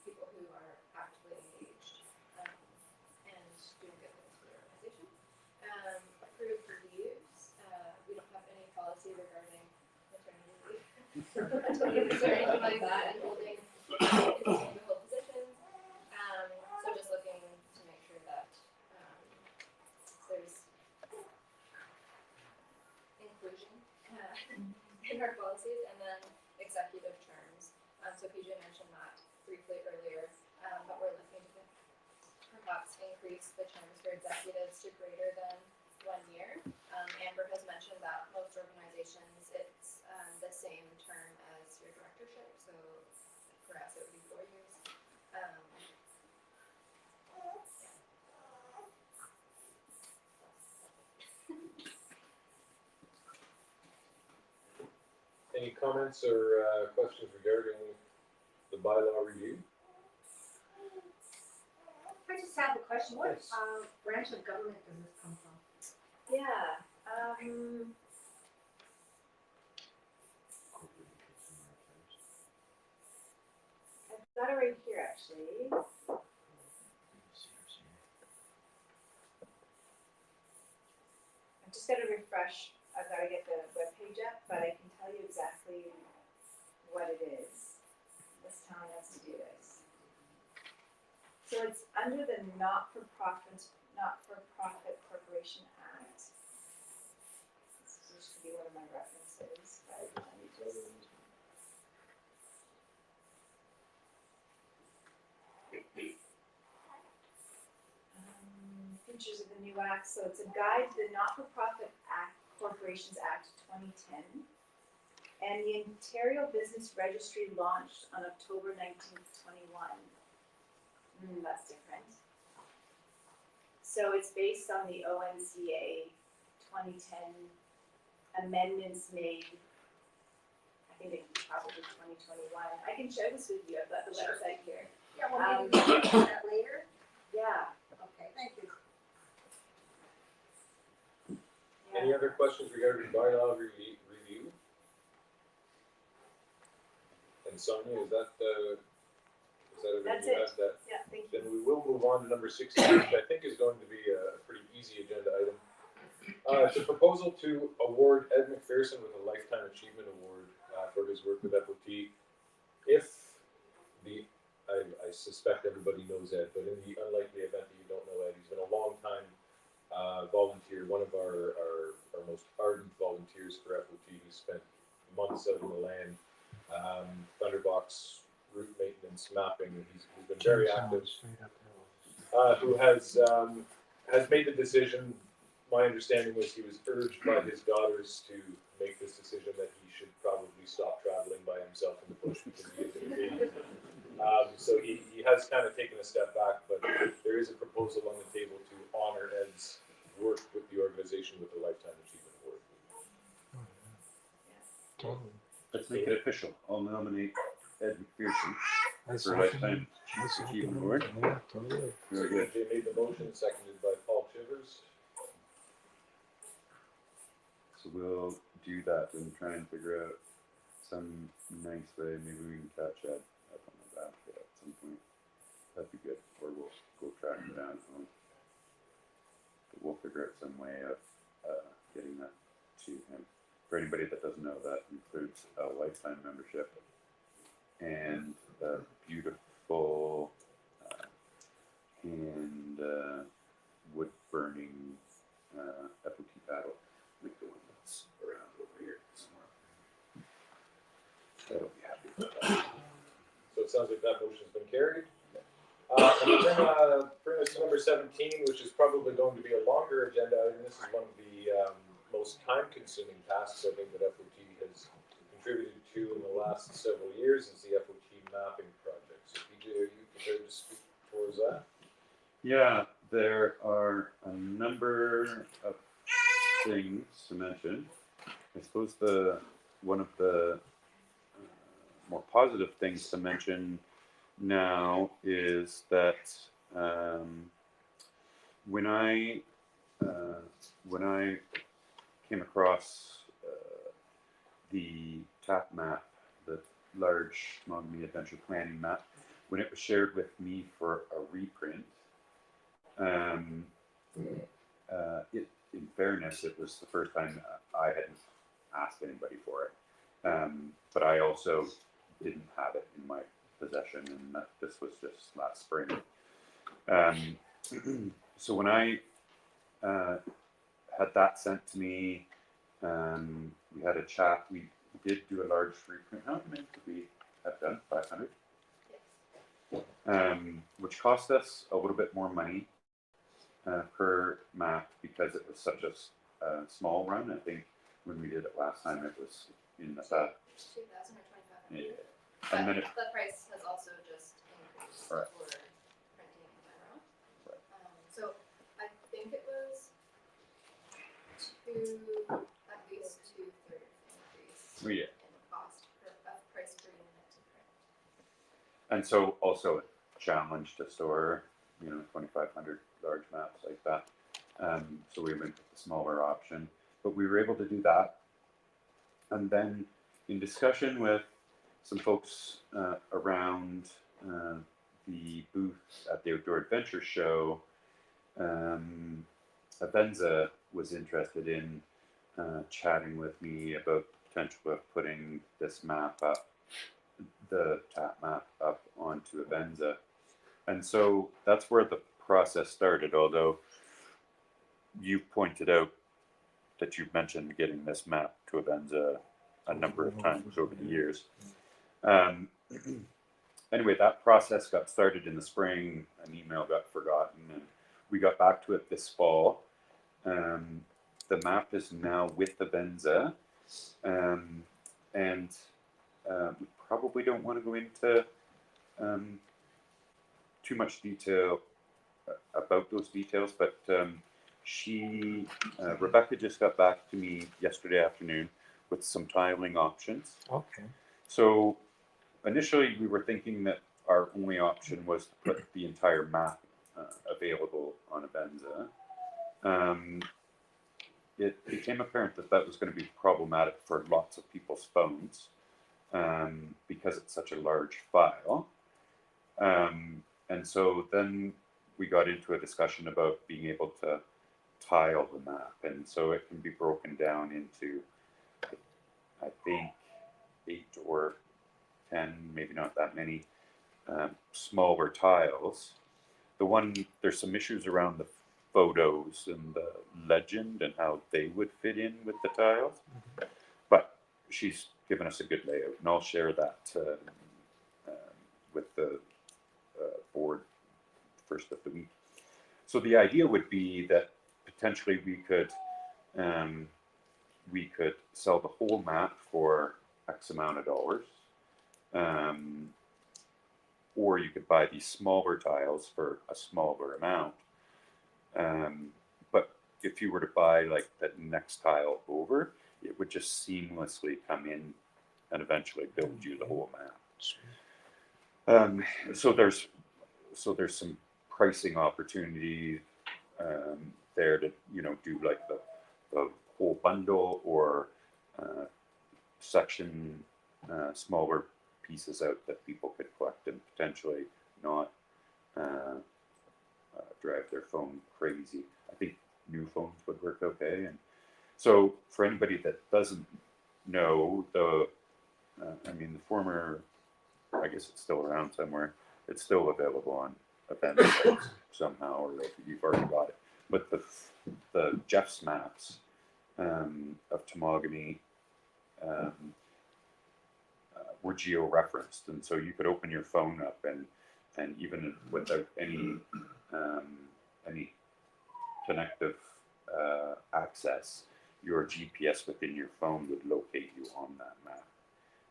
people who are actively engaged and doing good things for the organization. Approved leaves. We don't have any policy regarding maternity leave or parental leaves or anything like that, and holding continuing to hold positions. So just looking to make sure that there's inclusion in our policies, and then executive terms. So PJ mentioned that briefly earlier, but we're looking to perhaps increase the terms for executives to greater than 1 year. Amber has mentioned that most organizations, it's the same term as your directorship, so for us it would be 4 years. Any comments or questions regarding the bylaw review? I just have a question. What Yes. branch of government does this come from? Yeah. I've got it right here, actually. I'm just gotta refresh, I've gotta get the webpage up, but I can tell you exactly what it is. What's telling us to do this. So it's under the Not-for-Profit Corporation Act. This used to be one of my references, but let me just. Features of the new act, so it's a guide to the Not-for-Profit Corporations Act 2010. And the Ontario Business Registry launched on October 19th, 21. That's different. So it's based on the ONCA 2010 amendments made, I think it was probably 2021. I can share this with you, I've got the website here. Yeah, well, maybe we can do that later. Yeah. Okay, thank you. Any other questions regarding bylaw review? And Sonia, is that everything That's you it. had? That- Yeah, thank you. Then we will move on to number 16, which I think is going to be a pretty easy agenda item. It's a proposal to award Ed McPherson with a Lifetime Achievement Award for his work with FOT. If I suspect everybody knows Ed, but in the unlikely event that you don't know Ed, he's been a long time volunteer, one of our most ardent volunteers for FOT. He spent months out in the land, Thunderbox, route maintenance, mapping. He's been very active. Straight up hills. Who has made the decision. My understanding was he was urged by his daughters to make this decision that he should probably stop traveling by himself in the bush because he is engaged. So he has kind of taken a step back, but there is a proposal on the table to honor Ed's work with the organization with the Lifetime Achievement Award. Totally. Let's make it official. I'll nominate Ed McPherson I for second Lifetime it. I second Achievement it. Award. Yeah, totally. Very good. Jay made the motion, seconded by Paul Chivers. So we'll do that and try and figure out some nice way. Maybe we can catch Ed up on the back at some point. That'd be good. Or we'll go track him down. But we'll figure out some way of getting that to him. For anybody that doesn't know, that includes a lifetime membership and a beautiful hand wood burning FOT paddle. I think the one that's around over here somewhere. That'll be happy with that. So it sounds like that motion's been carried. And bring us to number 17, which is probably going to be a longer agenda item. This is one of the most time-consuming tasks I think that FOT has contributed to in the last several years is the FOT mapping project. So PJ, are you prepared to speak towards that? Yeah, there are a number of things to mention. I suppose one of the more positive things to mention now is that when I came across the TAP map, the large Temagami adventure planning map, when it was shared with me for a reprint, in fairness, it was the first time I hadn't asked anybody for it, but I also didn't have it in my possession, and this was just last spring. So when I had that sent to me, we had a chat. We did do a large reprint. How many did we have done? 500? Which cost us a little bit more money per map because it was such a small run. I think when we did it last time, it was in the 2,000 or 2,500. yeah. But And then it, the price has also just increased Right. for printing in general. Right. So I think it was at least 2/3 increase yeah. in cost of price per unit to print. And so also a challenge to store, 2,500 large maps like that. So we went with the smaller option, but we were able to do that. And then in discussion with some folks around the booth at the Outdoor Adventure Show, Avenza was interested in chatting with me about the potential of putting this map up, the TAP map up onto Avenza. And so that's where the process started, although you pointed out that you've mentioned getting this map to Avenza a number of times over the years. Anyway, that process got started in the spring. An email got forgotten, and we got back to it this fall. The map is now with Avenza, and we probably don't want to go into too much detail about those details, but Rebecca just got back to me yesterday afternoon with some tiling options. Okay. So initially we were thinking that our only option was to put the entire map available on Avenza. It became apparent that that was going to be problematic for lots of people's phones because it's such a large file. And so then we got into a discussion about being able to tile the map. And so it can be broken down into, I think, 8 or 10, maybe not that many, smaller tiles. There's some issues around the photos and the legend and how they would fit in with the tiles. But she's given us a good layout, and I'll share that with the board first of the week. So the idea would be that potentially we could sell the whole map for X amount of dollars, or you could buy these smaller tiles for a smaller amount. But if you were to buy like the next tile over, it would just seamlessly come in and eventually build you the whole map. So there's some pricing opportunity there to do like the whole bundle or section smaller pieces out that people could collect and potentially not drive their phone crazy. I think new phones would work okay. And so for anybody that doesn't know, the former, I guess it's still around somewhere, it's still available on Avenza somehow, or like you've already got it. But the Jeff's maps of Temagami were geo-referenced, and so you could open your phone up and even without any connective access, your GPS within your phone would locate you on that map.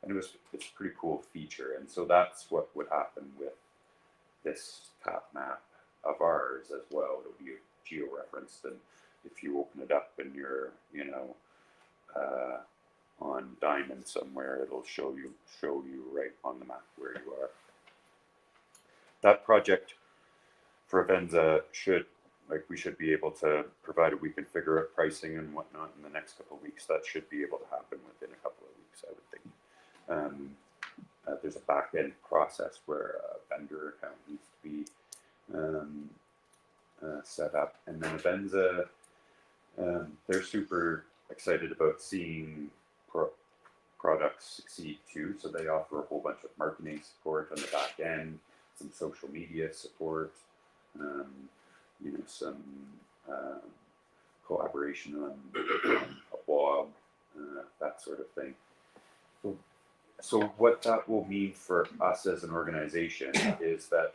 And it's a pretty cool feature. And so that's what would happen with this TAP map of ours as well. It'll be geo-referenced, and if you open it up and you're, on Diamond somewhere, it'll show you right on the map where you are. That project for Avenza we should be able to, provided we can figure out pricing and whatnot in the next couple of weeks, that should be able to happen within a couple of weeks, I would think. There's a back-end process where a vendor account needs to be set up. And then Avenza, they're super excited about seeing products succeed too. So they offer a whole bunch of marketing support on the back end, some social media support, some collaboration on a blog, that sort of thing. So what that will mean for us as an organization is that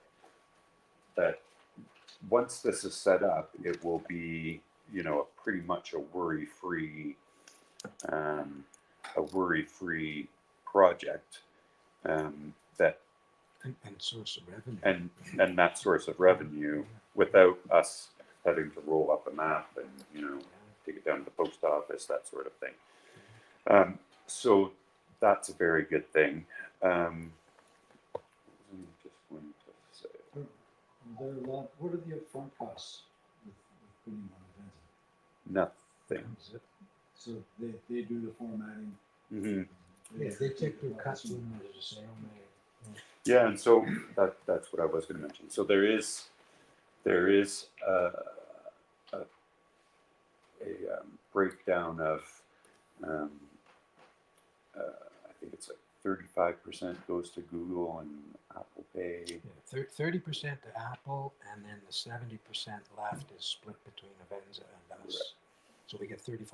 once this is set up, it will be, pretty much a worry-free project that and source of revenue and that source of revenue without us having to roll up a map and take it down to the post office, that sort of thing. So that's a very good thing. Just wanted to say. What are the upfront costs with putting on Avenza? Nothing. So they do the formatting. Mm-hmm. Yeah, they take their customers to say, Yeah, and so that's what I was going to mention. So there is a breakdown of, I think it's like 35% goes to Google and Apple Pay. 30% to Apple, and then the 70% left is split between Avenza and us. Right. So we get 35%.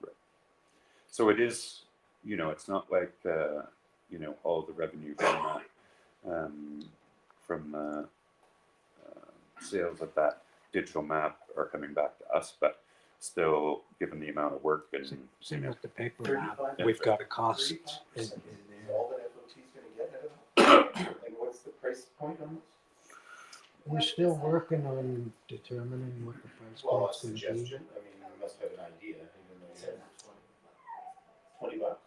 Right. So it is, it's not like, all the revenue from sales of that digital map are coming back to us, but still, given the amount of work and, Same with the paper map. 35, We've got a cost in 35% is there. all that FOT's gonna get out of it? And what's the price point on this? We're still working on determining what the price Well, a point's going to be. suggestion, I mean, you must have an idea, even though you said $20, something like that.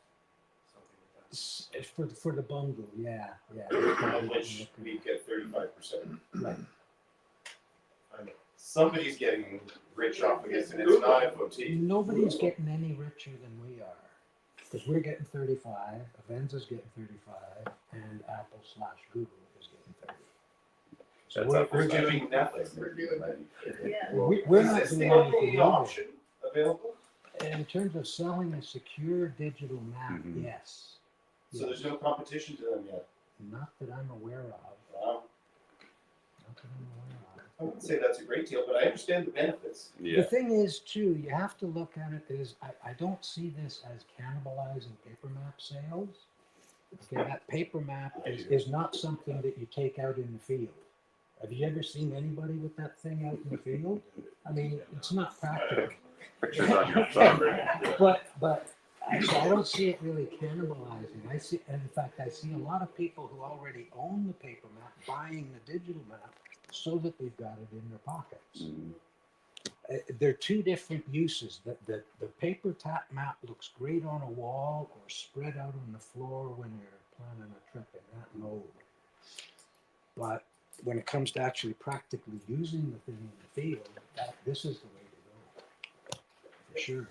It's for the bundle, yeah. Of which we get 35%. Right. I mean, somebody's getting rich off of this, and it's not FOT. Nobody's getting any richer than we are. Because we're getting 35, Avenza's getting 35, and Apple/Google is getting 30. So we're doing getting nothing. Yeah. we're not Is this doing the anything only either. option available? In terms of selling a secure digital map, Mhm. yes. So there's no competition to them yet? Not that I'm aware of. Wow. Not that I'm aware of. I wouldn't say that's a great deal, but I understand the benefits. The Yeah. thing is, too, you have to look at it as I don't see this as cannibalizing paper map sales. Okay, that paper map is not something that you take out in the field. Have you ever seen anybody with that thing out in the field? I mean, it's not practical. Pictures on your phone, right? But I don't see it really cannibalizing. In fact, I see a lot of people who already own the paper map buying the digital map so that they've got it in their pockets. Mhm. They're two different uses. The paper tap map looks great on a wall or spread out on the floor when you're planning a trip in that mode. But when it comes to actually practically using the thing in the field, this is the way to go. For sure.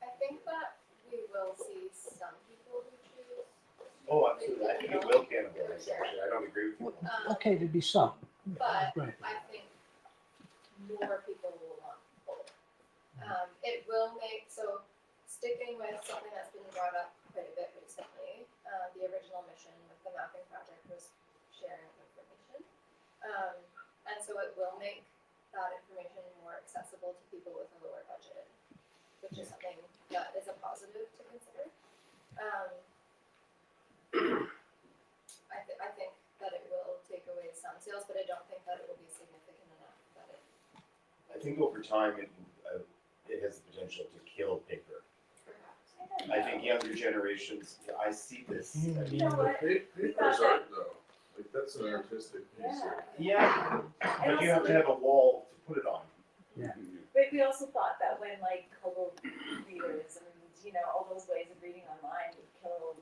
I think that we will see some people who choose. Oh, absolutely. I think it will cannibalize, actually. I don't agree with you. Okay, there'd be some. But Right. I think more people will want both. It will make, so sticking with something that's been brought up quite a bit recently, the original mission with the mapping project was sharing of information. And so it will make that information more accessible to people with a lower budget, which is something that is a positive to consider. I think that it will take away some sales, but I don't think that it will be significant enough that it I think over time, it has the potential to kill paper. perhaps. I think younger generations, I see this. I mean, You know what? Paper's art though, like that's an artistic piece. yeah, but you have to have a wall to put it on. But we also thought that when like Kobo readers and all those ways of reading online would kill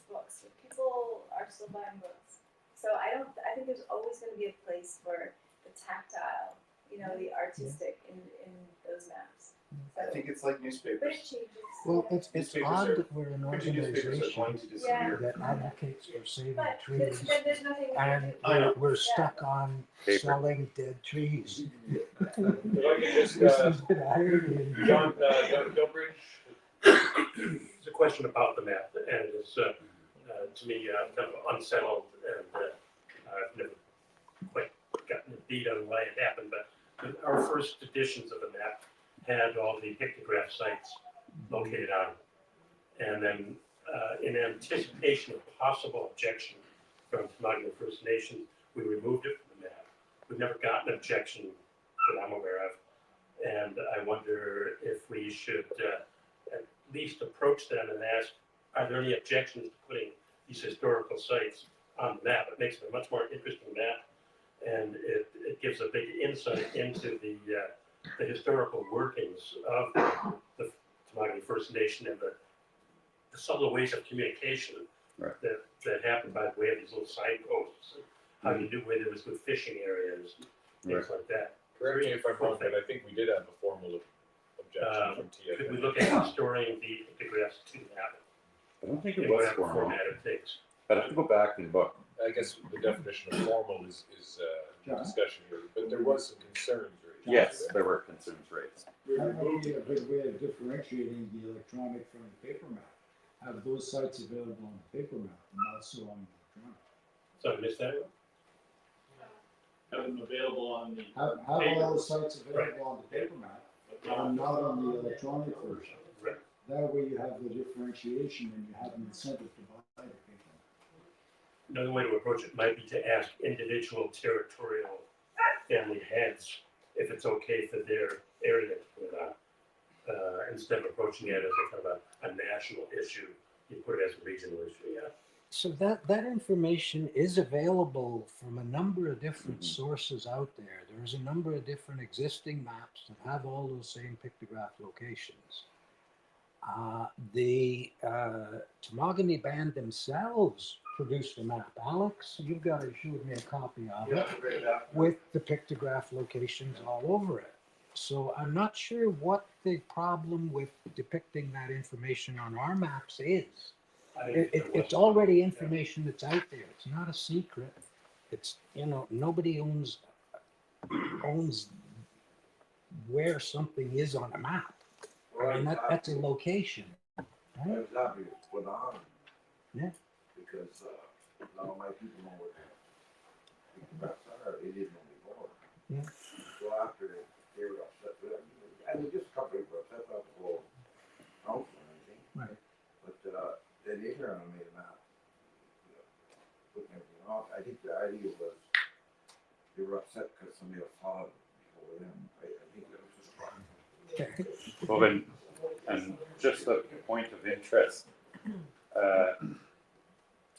books, people are still buying books. So I think there's always going to be a place for the tactile, the artistic in those maps. I think it's like But it newspapers. changes. Well, it's Newspapers odd are- that we're an Printed newspapers are going organization to disappear. that advocates for saving But trees, there's nothing we and can do. I know. we're stuck on Paper. selling dead trees. If I could just, This is a bit irony. John, Gilbridge, It's a question about the map, and it's, to me, kind of unsettled, and I've never quite gotten a beat on why it happened, but our first editions of the map had all the pictograph sites located on it. And then, in anticipation of possible objection from Temagami First Nation, we removed it from the map. We've never gotten an objection that I'm aware of, and I wonder if we should at least approach them and ask, are there any objections to putting these historical sites on the map? It makes it a much more interesting map, and it gives a big insight into the historical workings of the Temagami First Nation and the subtle ways of communication Right. that happened by the way of these little signposts, and how you knew where there was good fishing areas, things like that. correct me if I'm wrong, but I think we did have a formal objection from TFN. Could we look at storing the pictographs to the map I don't think it in was whatever formal. format it takes? I'd have to go back and look. I guess the definition of formal is John? discussion here, but there was some concerns raised. Yes, there were concerns raised. That might be a good way of differentiating the electronic from the paper map. Have those sites available on the paper map and not so on the electronic. So I missed that. Have them available on the. Have all the sites available on the paper map, and not on the electronic version. Right. That way you have the differentiation and you have an incentive to buy the paper map. Another way to approach it might be to ask individual territorial family heads if it's okay for their area to put it on. Instead of approaching it as a kind of a national issue, you put it as a regional issue, yeah. So that information is available from a number of different sources out there. There's a number of different existing maps that have all those same pictograph locations. The Temagami band themselves produced a map. Alex, you've got to shoot me a copy of it with the pictograph locations all over it. So I'm not sure what the problem with depicting that information on our maps is. It's already information that's out there. It's not a secret. It's, you know, nobody owns where something is on a map. I mean, that's a location. I was happy it went on. Yeah. Because, now my people know what the maps are, they didn't know before. Yeah. So after they were upset with it, and just a couple of people were upset about the whole council and everything. Right. But, then they turned around and made a map. Putting everything off, I think the idea was, they were upset because somebody else saw it before them, I think that was just wrong. Well, then, and just a point of interest,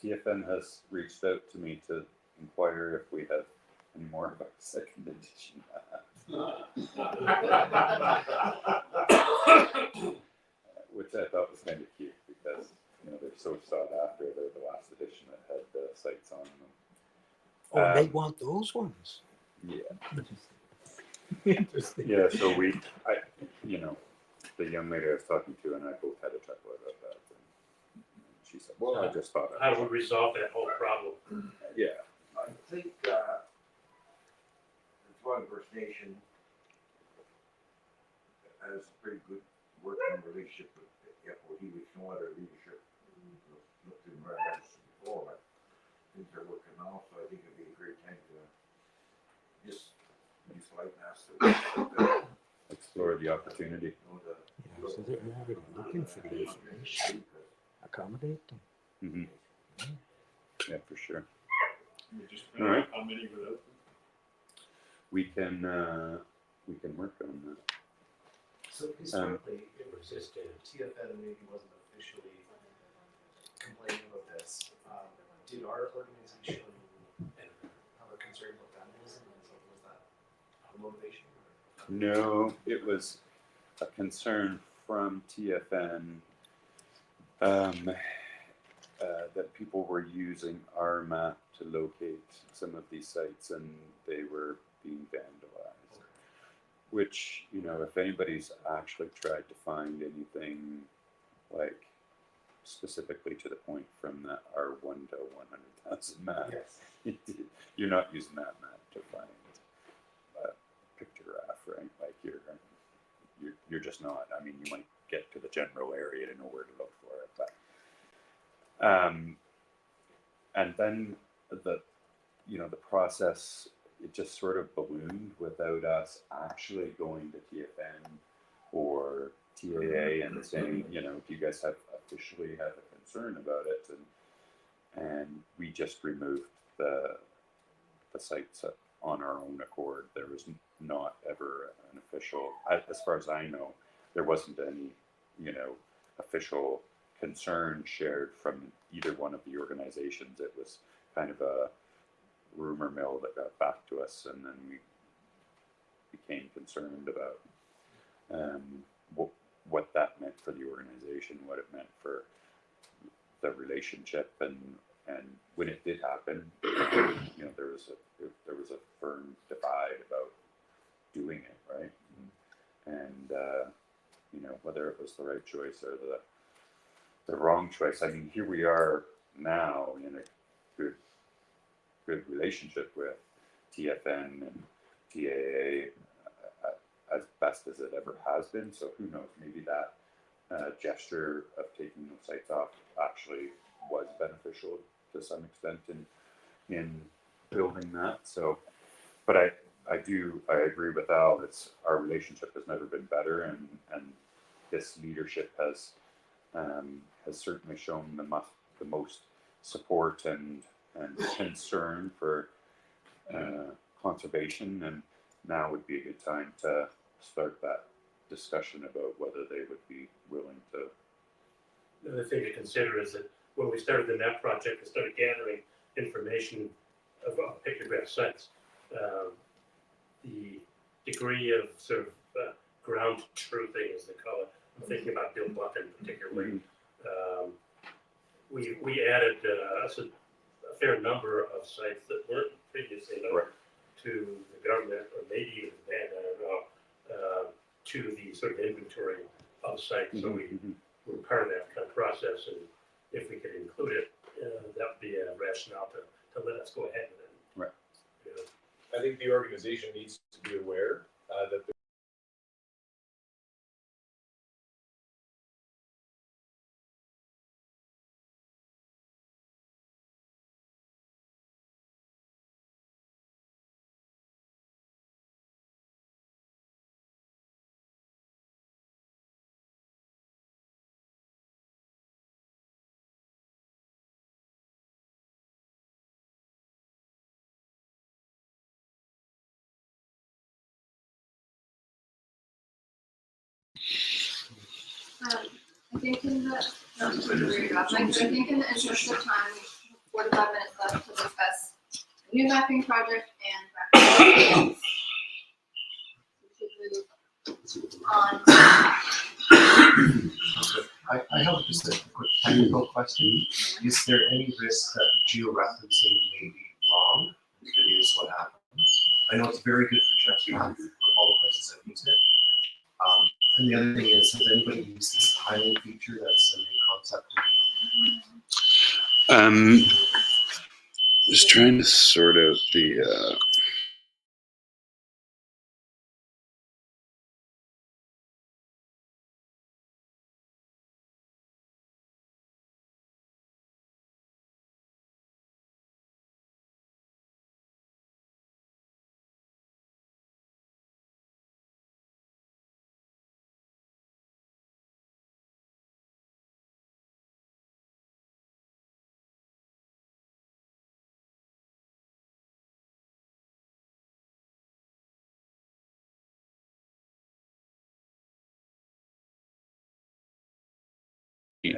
TFN has reached out to me to inquire if we have any more of our second edition which I thought was kind of cute because, you know, they're so sought after. They're the last edition that had the sites on them. Oh, they want those ones. Yeah. Interesting. Yeah, so you know, the young lady I was talking to and I both had a chuckle about that. And she said, well, I just thought How do we resolve that whole problem? Yeah. I think, the Swan First Nation has a pretty good working relationship with the FOT, with no other leadership. Looked in my house before, but things are working now, so I think it'd be a great time to just use light mass to Explore the opportunity. Yeah, so they're already looking for the information. Accommodate them. Mm-hmm. Yeah, for sure. We just All right. how many without them? We can work on that. So historically, it was just TFN maybe wasn't officially complaining about this. Did our organization have a concern about vandalism? Was that a motivation? No, it was a concern from TFN that people were using our map to locate some of these sites and they were being vandalized. Which, you know, if anybody's actually tried to find anything like specifically to the point from that R1 to 100,000 map, Yes. you're not using that map to find a pictograph, right? Like you're just not. I mean, you might get to the general area to know where to look for it, but and then the process, it just sort of ballooned without us actually going to TFN or TAA and saying, you know, do you guys officially have a concern about it? And we just removed the sites on our own accord. There was not ever an official, as far as I know, there wasn't any, you know, official concern shared from either one of the organizations. It was kind of a rumor mill that got back to us, and then we became concerned about what that meant for the organization, what it meant for the relationship, and when it did happen, you know, there was a firm divide about doing it, right? And you know, whether it was the right choice or the wrong choice. I mean, here we are now in a good relationship with TFN and TAA as best as it ever has been. So who knows, maybe that gesture of taking those sites off actually was beneficial to some extent in building that. So, but I agree with Al. It's our relationship has never been better, and this leadership has certainly shown the most support and concern for conservation, and now would be a good time to start that discussion about whether they would be willing to. The other thing to consider is that when we started the map project and started gathering information of pictograph sites, the degree of sort of ground truthing, as they call it, I'm thinking about Bill Buchan particularly. We added a fair number of sites that weren't previously known to the government, or maybe even the band, I don't know, to the sort of inventory of sites. So we're part of that kind of process, and if we could include it, that would be a rationale to let us go ahead with it. Right. You know. I think the organization needs to be aware that I think in the, not to agree about Mike, but I think in the interest of time, 45 minutes left to discuss the new mapping project and we should move on. I have just a quick technical question. Is there any risk that georeferencing may be wrong if it is what happens? I know it's very good for Jeff's map for all the places I've used it. And the other thing is, has anybody used this tiling feature that's a new concept to me? Just trying to sort out the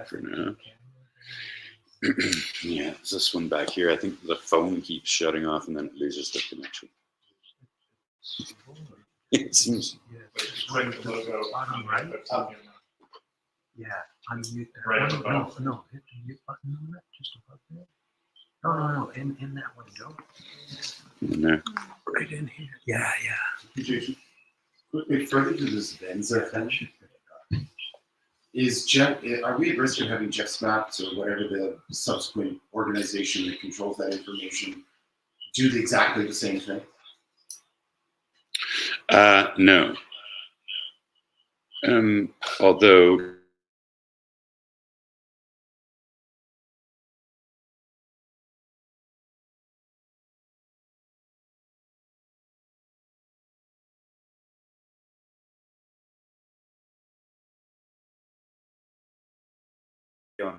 for now. Yeah, it's this one back here. I think the phone keeps shutting off and then it loses the connection. It seems. Just click the logo. Right. That's on your- Yeah, unmute that. Right No, above. no, hit the mute button on that, just above there. No, in that window. In there. Right in here. Yeah. Jason, quickly further to this Venza thing, is Jeff, are we at risk of having Jeff's maps or whatever the subsequent organization that controls that information do exactly the same thing? No. Although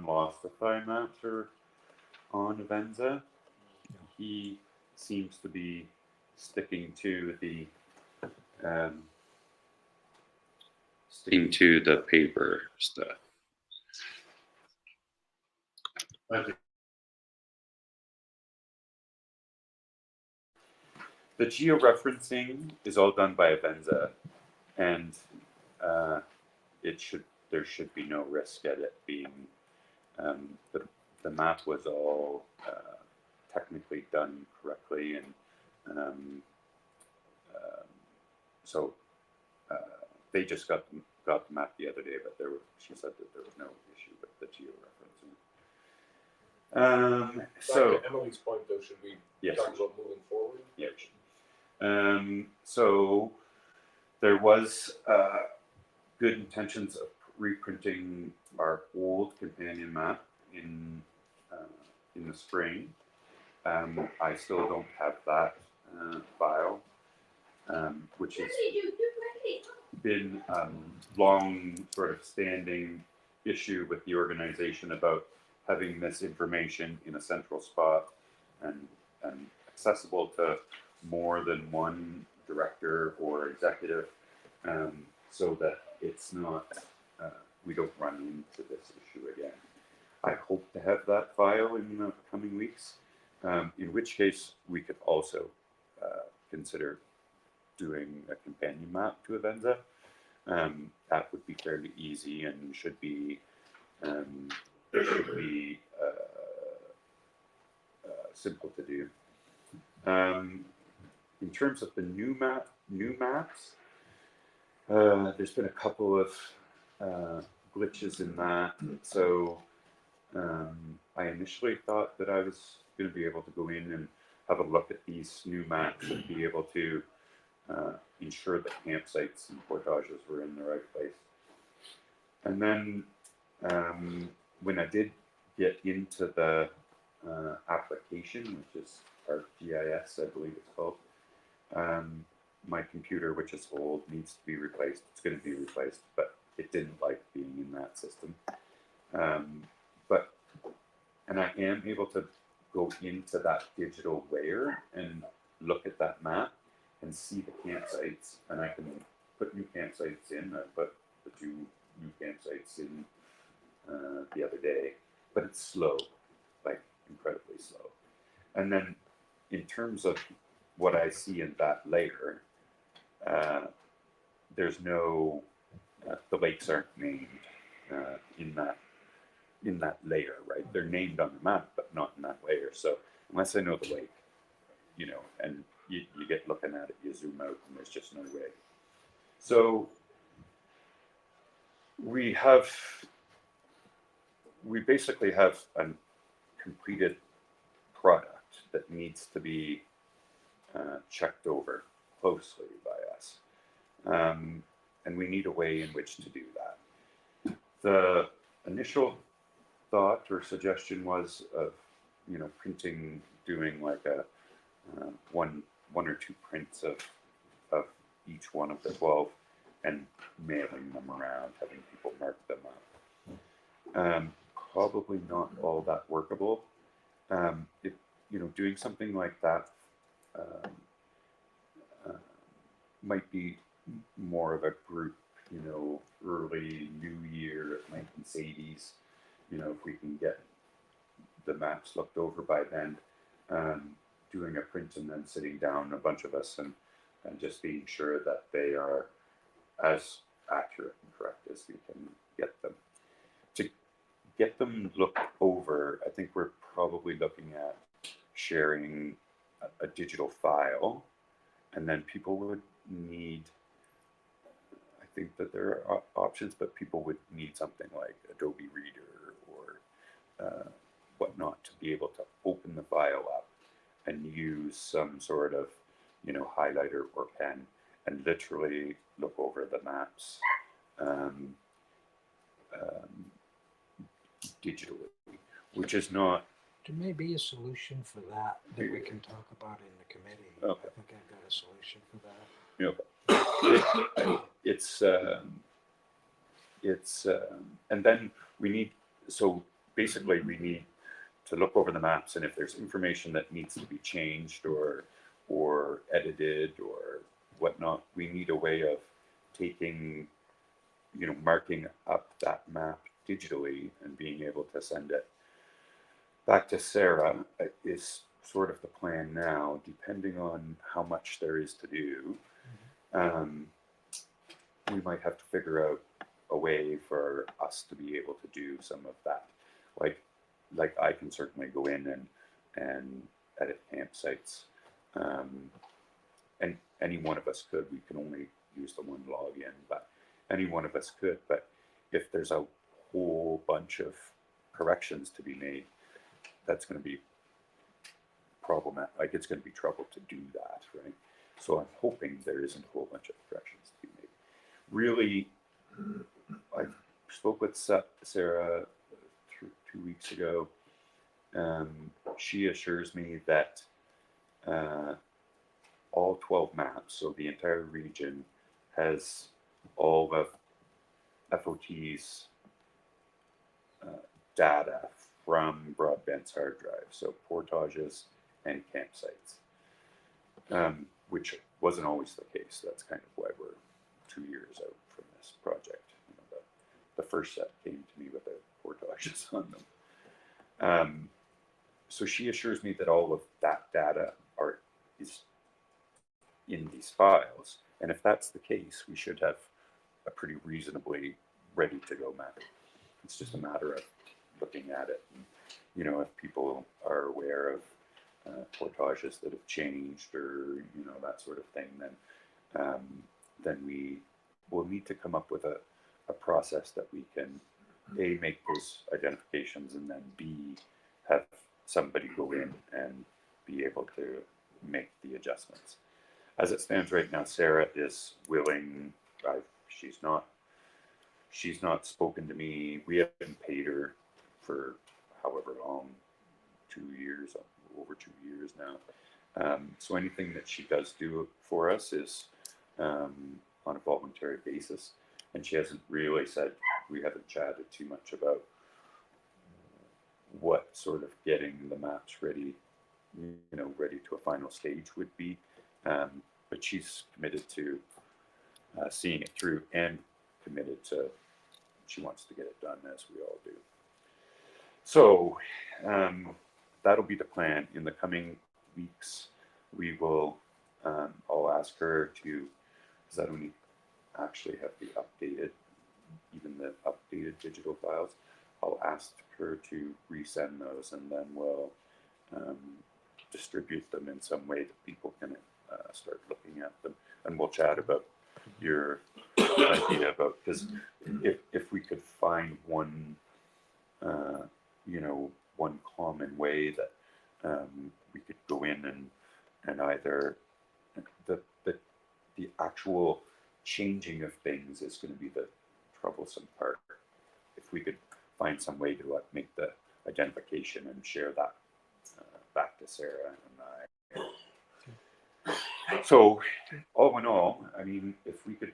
lost the file maps are on Venza. He seems to be sticking to the paper stuff. Okay. The georeferencing is all done by Venza, and there should be no risk at it being the map was all technically done correctly, and so they just got the map the other day, but she said that there was no issue with the georeferencing. back to Emily's point though, should we Yes. talk about moving forward? Yeah. So there was good intentions of reprinting our old companion map in the spring. I still don't have that file, which has been long sort of standing issue with the organization about having this information in a central spot and accessible to more than one director or executive, so that it's not, we don't run into this issue again. I hope to have that file in the coming weeks, in which case we could also consider doing a companion map to Avenza. That would be fairly easy and should be simple to do. In terms of the new maps, there's been a couple of glitches in that. So I initially thought that I was going to be able to go in and have a look at these new maps and be able to ensure that campsites and portages were in the right place. And then when I did get into the application, which is our GIS, I believe it's called, my computer, which is old, needs to be replaced. It's going to be replaced, but it didn't like being in that system. And I am able to go into that digital layer and look at that map and see the campsites, and I can put new campsites in. I put the 2 new campsites in the other day, but it's slow, like incredibly slow. And then in terms of what I see in that layer, there's no, the lakes aren't named in that layer, right? They're named on the map, but not in that layer. So unless I know the lake, you know, and you get looking at it, you zoom out and there's just no way. So we basically have a completed product that needs to be checked over closely by us. And we need a way in which to do that. The initial thought or suggestion was of, you know, printing, doing like a one or two prints of each one of the 12 and mailing them around, having people mark them up. Probably not all that workable. If, you know, doing something like that might be more of a group, you know, early New Year at Lincoln Sadie's, you know, if we can get the maps looked over by then, doing a print and then sitting down, a bunch of us, and just being sure that they are as accurate and correct as we can get them. To get them looked over, I think we're probably looking at sharing a digital file, and then people would need, I think that there are options, but people would need something like Adobe Reader or whatnot to be able to open the file up and use some sort of, you know, highlighter or pen and literally look over the maps digitally, which is not. There may be a solution for that we can talk about in the committee. Okay. I think I've got a solution for that. You know, it's and then we need, so basically we need to look over the maps, and if there's information that needs to be changed or edited or whatnot, we need a way of taking, you know, marking up that map digitally and being able to send it back to Sarah is sort of the plan now, depending on how much there is to do. We might have to figure out a way for us to be able to do some of that. Like I can certainly go in and edit campsites. And any one of us could. We can only use the one login, but any one of us could. But if there's a whole bunch of corrections to be made, that's going to be problematic. Like, it's going to be trouble to do that, right? So I'm hoping there isn't a whole bunch of corrections to be made. Really, I spoke with Sarah 2 weeks ago. She assures me that all 12 maps, so the entire region, has all of FOT's data from Broadbent's hard drive, so portages and campsites, which wasn't always the case. That's kind of why we're 2 years out from this project. You know, the first set came to me without portages on them. So she assures me that all of that data is in these files, and if that's the case, we should have a pretty reasonably ready to go map. It's just a matter of looking at it. And, you know, if people are aware of portages that have changed or, you know, that sort of thing, then we will need to come up with a process that we can A, make those identifications, and then B, have somebody go in and be able to make the adjustments. As it stands right now, Sarah is willing. She's not spoken to me. We haven't paid her for however long, 2 years, over 2 years now. So anything that she does do for us is on a voluntary basis, and she hasn't really said. We haven't chatted too much about what sort of getting the maps ready, you know, ready to a final stage would be. But she's committed to seeing it through and committed to, she wants to get it done, as we all do. So that'll be the plan. In the coming weeks, we will, I'll ask her to, because I don't actually have the updated, even the updated digital files. I'll ask her to resend those, and then we'll distribute them in some way that people can start looking at them, and we'll chat about your idea about, because if we could find one, you know, one common way that we could go in and either the actual changing of things is going to be the troublesome part. If we could find some way to make the identification and share that back to Sarah and I. So, all in all, I mean, if we could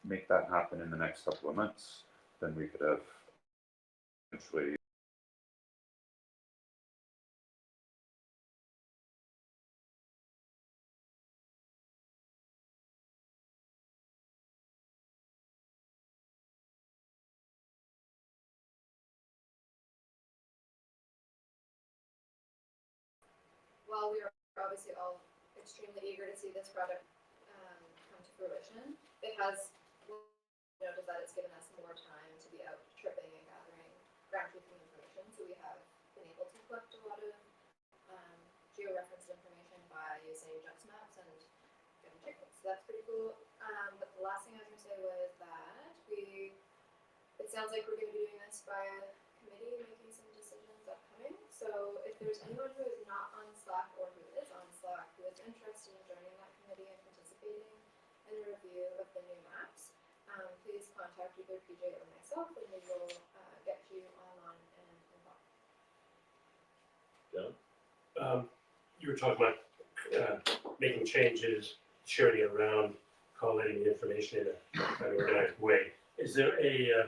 make that happen in the next couple of months, then we could have eventually. While we are obviously all extremely eager to see this project come to fruition, it has noticed that it's given us more time to be out tripping and gathering ground-truthing information. So we have been able to collect a lot of geo-referenced information by using JUX maps and getting tickets. So that's pretty cool. But the last thing I was going to say was that it sounds like we're going to be doing this by a committee, making some decisions upcoming. So if there's anyone who is not on Slack or who is on Slack who is interested in joining that committee and participating in a review of the new maps, please contact either PJ or myself, and we will get you on and involved. John? You were talking about making changes, sharing it around, collating the information in an organized way. Is there a,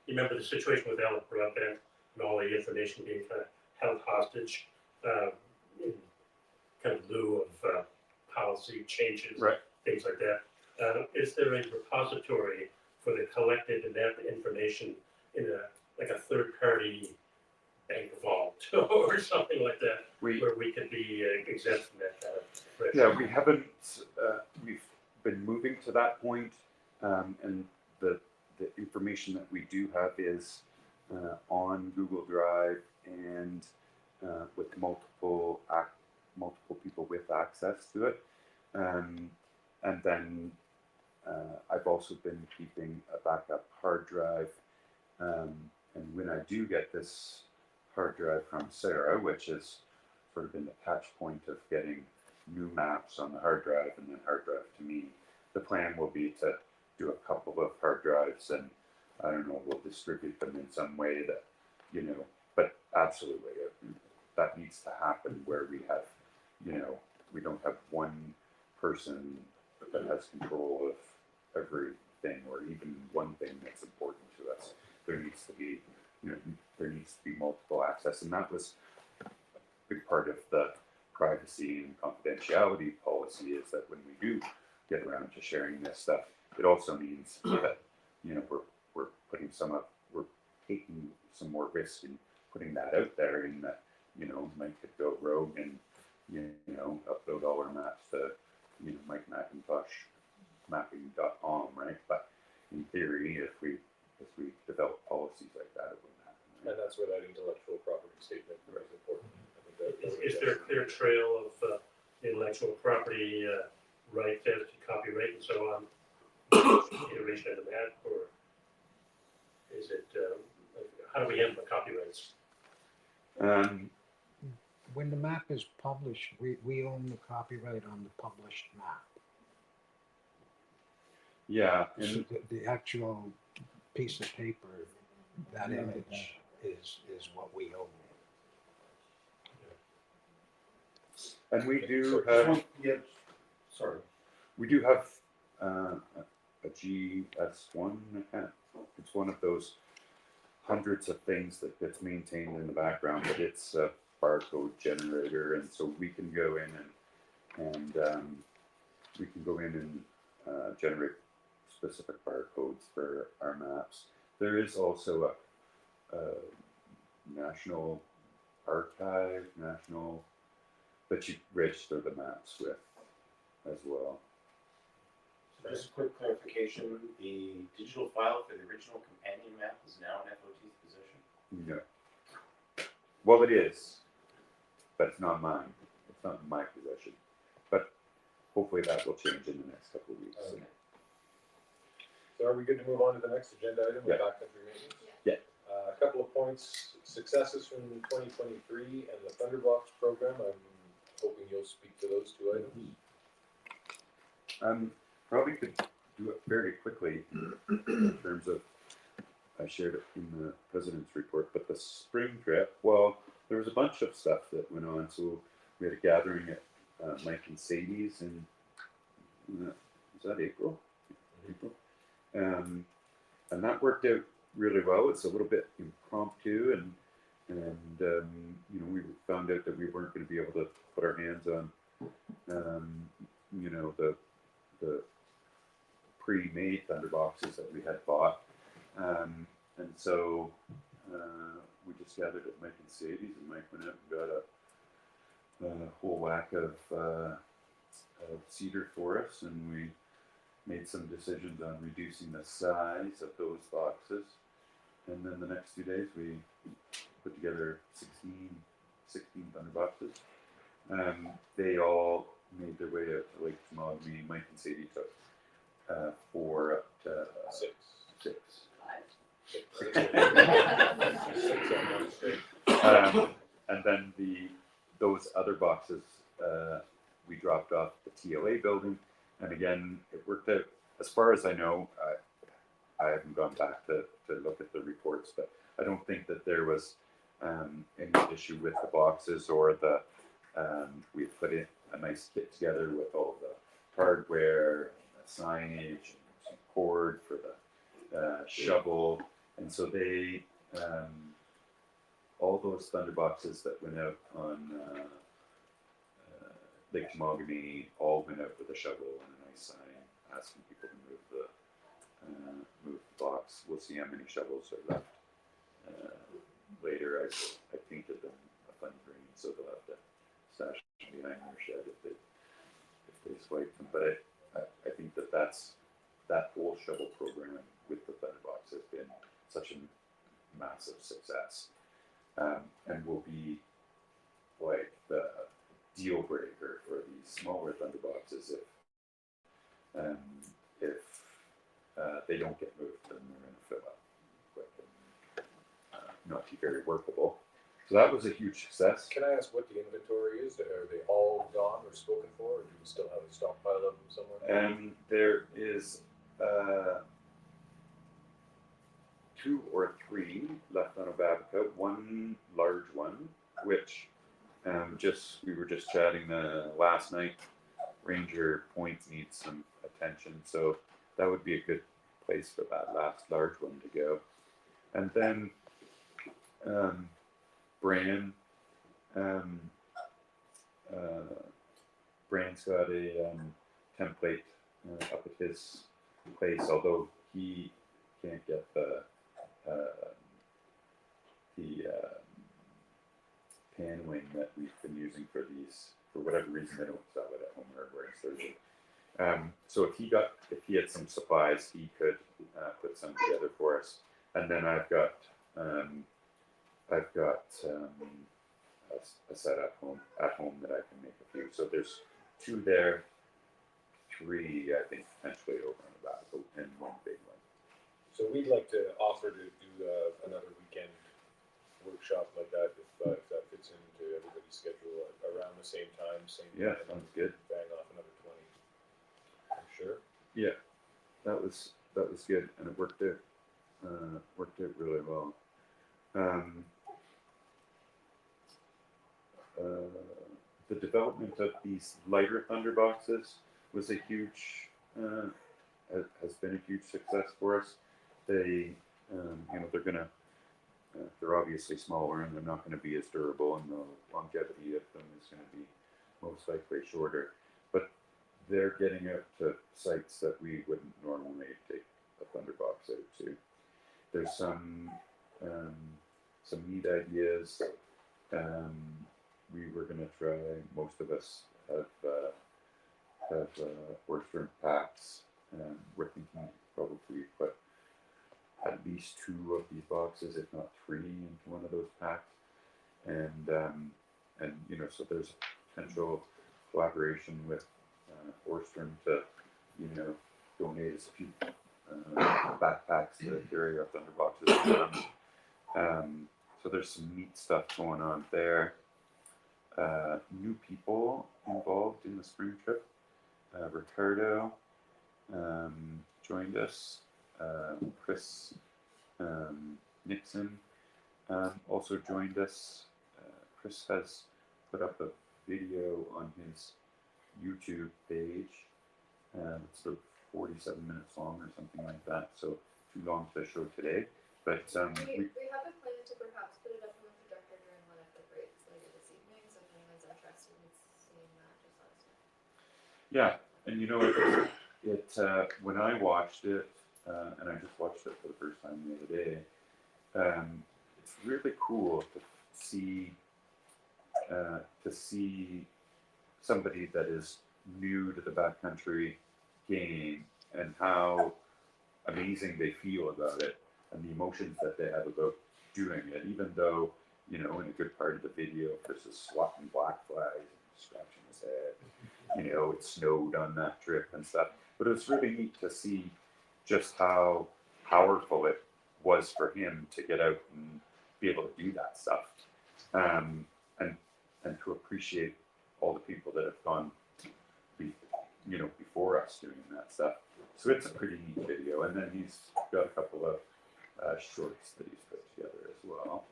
you remember the situation with Alan Broadbent and all the information being kind of held hostage in kind of lieu of policy changes, Right. things like that? Is there a repository for the collected information in like a third-party bank vault or something like that, where we could be exempt from that kind of pressure? Yeah, we haven't. We've been moving to that point, and the information that we do have is on Google Drive and with multiple people with access to it, and then I've also been keeping a backup hard drive, and when I do get this hard drive from Sarah, which has sort of been the catch point of getting new maps on the hard drive and then hard drive to me. The plan will be to do a couple of hard drives, and I don't know, we'll distribute them in some way that, you know, but absolutely, that needs to happen where we have, you know, we don't have one person that has control of everything or even one thing that's important to us. There needs to be, you know, there needs to be multiple access, and that was a big part of the privacy and confidentiality policy, is that when we do get around to sharing this stuff, it also means that, you know, we're putting we're taking some more risk in putting that out there, in that, you know, Mike could go rogue and, you know, upload all our maps to, you know, Mike Macintosh mapping.com, right? But in theory, if we develop policies like that, it wouldn't happen. Right? And that's where that intellectual property statement is important. I think that Is there a clear trail of intellectual property rights as to copyright and so on, iteration of the map, or is it, how do we handle the copyrights? When the map is published, we own the copyright on the published map. Yeah, So and the actual piece of paper, that image is what we own. and we do Just have, one- yeah, sorry. we do have a GS1 account. It's one of those hundreds of things that gets maintained in the background, but it's a barcode generator, and so we can go in and we can go in and generate specific barcodes for our maps. There is also a national archive, that you register the maps with as well. So just a quick clarification, the digital file for the original companion map is now in FOT's possession? No. Well, it is, but it's not mine. It's not in my possession. But hopefully that will change in the next couple of weeks. Okay. So are we good to move on to the next agenda item with Yeah. backcountry maintenance? Yeah. A couple of points, successes from 2023 and the Thunderbox program. I'm hoping you'll speak to those two items. Probably could do it very quickly in terms of, I shared it in the president's report, but the spring trip, well, there was a bunch of stuff that went on. So we had a gathering at Mike and Sadie's in, was that April? April. And that worked out really well. It's a little bit impromptu, and you know, we found out that we weren't going to be able to put our hands on, you know, the pre-made Thunderboxes that we had bought, and so we just gathered at Mike and Sadie's, and Mike went out and got a whole whack of cedar for us, and we made some decisions on reducing the size of those boxes. And then the next 2 days we put together 16 Thunderboxes. They all made their way out to Lake Temagami. Mike and Sadie took 4 up to 6. And then those other boxes we dropped off the TLA building, and again it worked out. As far as I know, I haven't gone back to look at the reports, but I don't think that there was any issue with the boxes, or the we put in a nice kit together with all the hardware, the signage, and some cord for the shovel, and so they all those Thunderboxes that went out on Lake Temagami all went out with a shovel and a nice sign asking people to move the box. We'll see how many shovels are left later. I painted them a fun green, so they'll have to stash them behind their shed if they swipe them. But I think that whole shovel program with the Thunderbox has been such a massive success, and will be like the deal breaker for these smaller Thunderboxes if they don't get moved, then they're going to fill up quick and not be very workable. So that was a huge success. Can I ask what the inventory is? Are they all gone or spoken for, or do we still have a stockpile of them somewhere? And there is 2 or 3 left on a Babica, one large one, which we were just chatting last night. Ranger Point needs some attention, so that would be a good place for that last large one to go. And then Bran, Bran's got a template up at his place, although he can't get the pan wing that we've been using for these. For whatever reason, they don't sell it at Home Hardware in Sturgis. So if he had some supplies, he could put some together for us. And then I've got a set at home that I can make a few. So there's 2 there, 3 I think potentially over on the back, and 1 big one. So we'd like to offer to do another weekend workshop like that if that fits into everybody's schedule around the same time, same. Yeah, time, sounds good. Bang off another 20. I'm sure. Yeah, that was good, and it worked out really well. The development of these lighter Thunderboxes was a huge has been a huge success for us. They they're obviously smaller and they're not going to be as durable, and the longevity of them is going to be most likely shorter. But they're getting out to sites that we wouldn't normally take a Thunderbox out to. There's some neat ideas. We were going to try. Most of us have orchard packs. We're thinking probably put at least 2 of these boxes, if not 3, into one of those packs. And so there's potential collaboration with Orstrom to, donate us a few backpacks to carry our Thunderboxes around. So there's some neat stuff going on there. New people involved in the spring trip. Ricardo joined us. Chris Nixon also joined us. Chris has put up a video on his YouTube page. It's about 47 minutes long or something like that, so too long to show today. But we have a plan to perhaps put it up in the projector during one of the breaks later this evening, so if anyone's interested in seeing that, just let us know. Yeah, and when I watched it, and I just watched it for the first time the other day, it's really cool to see somebody that is new to the backcountry game and how amazing they feel about it and the emotions that they have about doing it, even though, in a good part of the video, Chris is swatting black flags and scratching his head. It snowed on that trip and stuff. But it was really neat to see just how powerful it was for him to get out and be able to do that stuff, and to appreciate all the people that have gone, before us doing that stuff. So it's a pretty neat video, and then he's got a couple of shorts that he's put together as well.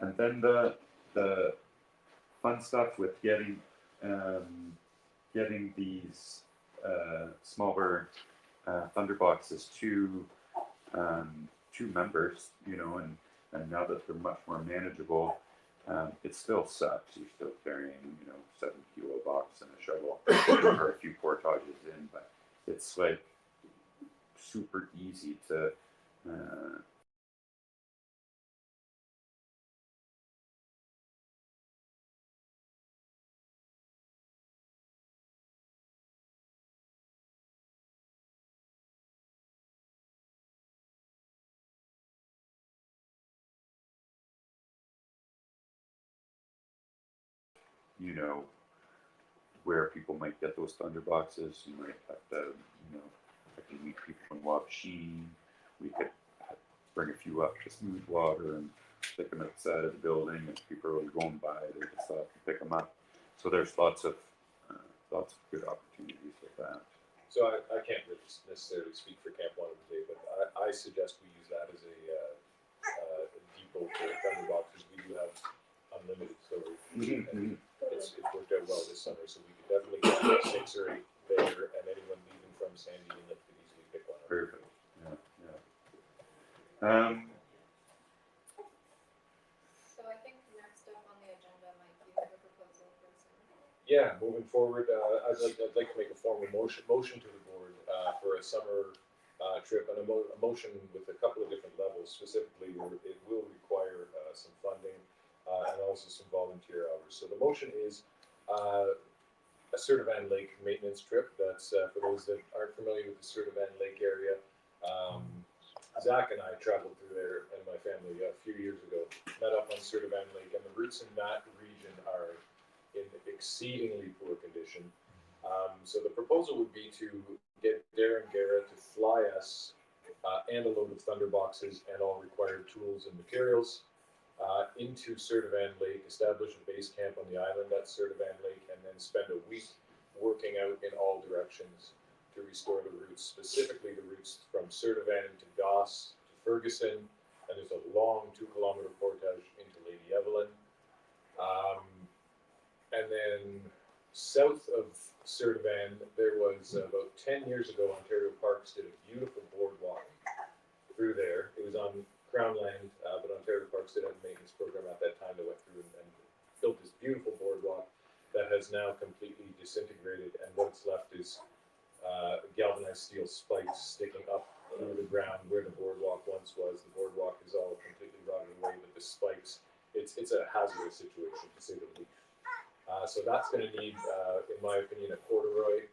And then the fun stuff with getting these smaller Thunderboxes to members, and now that they're much more manageable, it still sucks. You're still carrying, 7-kilo box and a shovel or a few portages in, but it's like super easy to where people might get those Thunderboxes. You might have to, I can meet people in Wabashine. We could bring a few up to Smoothwater and stick them outside of the building. If people are going by, they just have to pick them up. So there's lots of good opportunities with that. So I can't really necessarily speak for Camp One today, but I suggest we use that as a depot for thunder boxes. We do have unlimited storage. And it's worked out well this summer, so we could definitely get 6 or 8 there, and anyone leaving from Sandy Inlet could easily pick one up. Perfect. Yeah. So I think next up on the agenda might be the proposal for some. Yeah, moving forward, I'd like to make a formal motion to the board for a summer trip, and a motion with a couple of different levels. Specifically, where it will require some funding and also some volunteer hours. So the motion is a Sertavan Lake maintenance trip. That's for those that aren't familiar with the Sertavan Lake area. Zach and I traveled through there and my family a few years ago, met up on Sertavan Lake, and the routes in that region are in exceedingly poor condition. So the proposal would be to get Darren Guerra to fly us and a load of thunder boxes and all required tools and materials into Sertavan Lake, establish a base camp on the island at Sertavan Lake, and then spend a week working out in all directions to restore the routes, specifically the routes from Sertavan to Goss to Ferguson, and there's a long 2-kilometer portage into Lady Evelyn. And then south of Sertavan, there was about 10 years ago, Ontario Parks did a beautiful boardwalk through there. It was on Crown land, but Ontario Parks did have a maintenance program at that time that went through and built this beautiful boardwalk that has now completely disintegrated, and what's left is galvanized steel spikes sticking up through the ground where the boardwalk once was. The boardwalk is all completely rotted away, but the spikes, it's a hazardous situation to say the least. So that's going to need, in my opinion, a corduroy.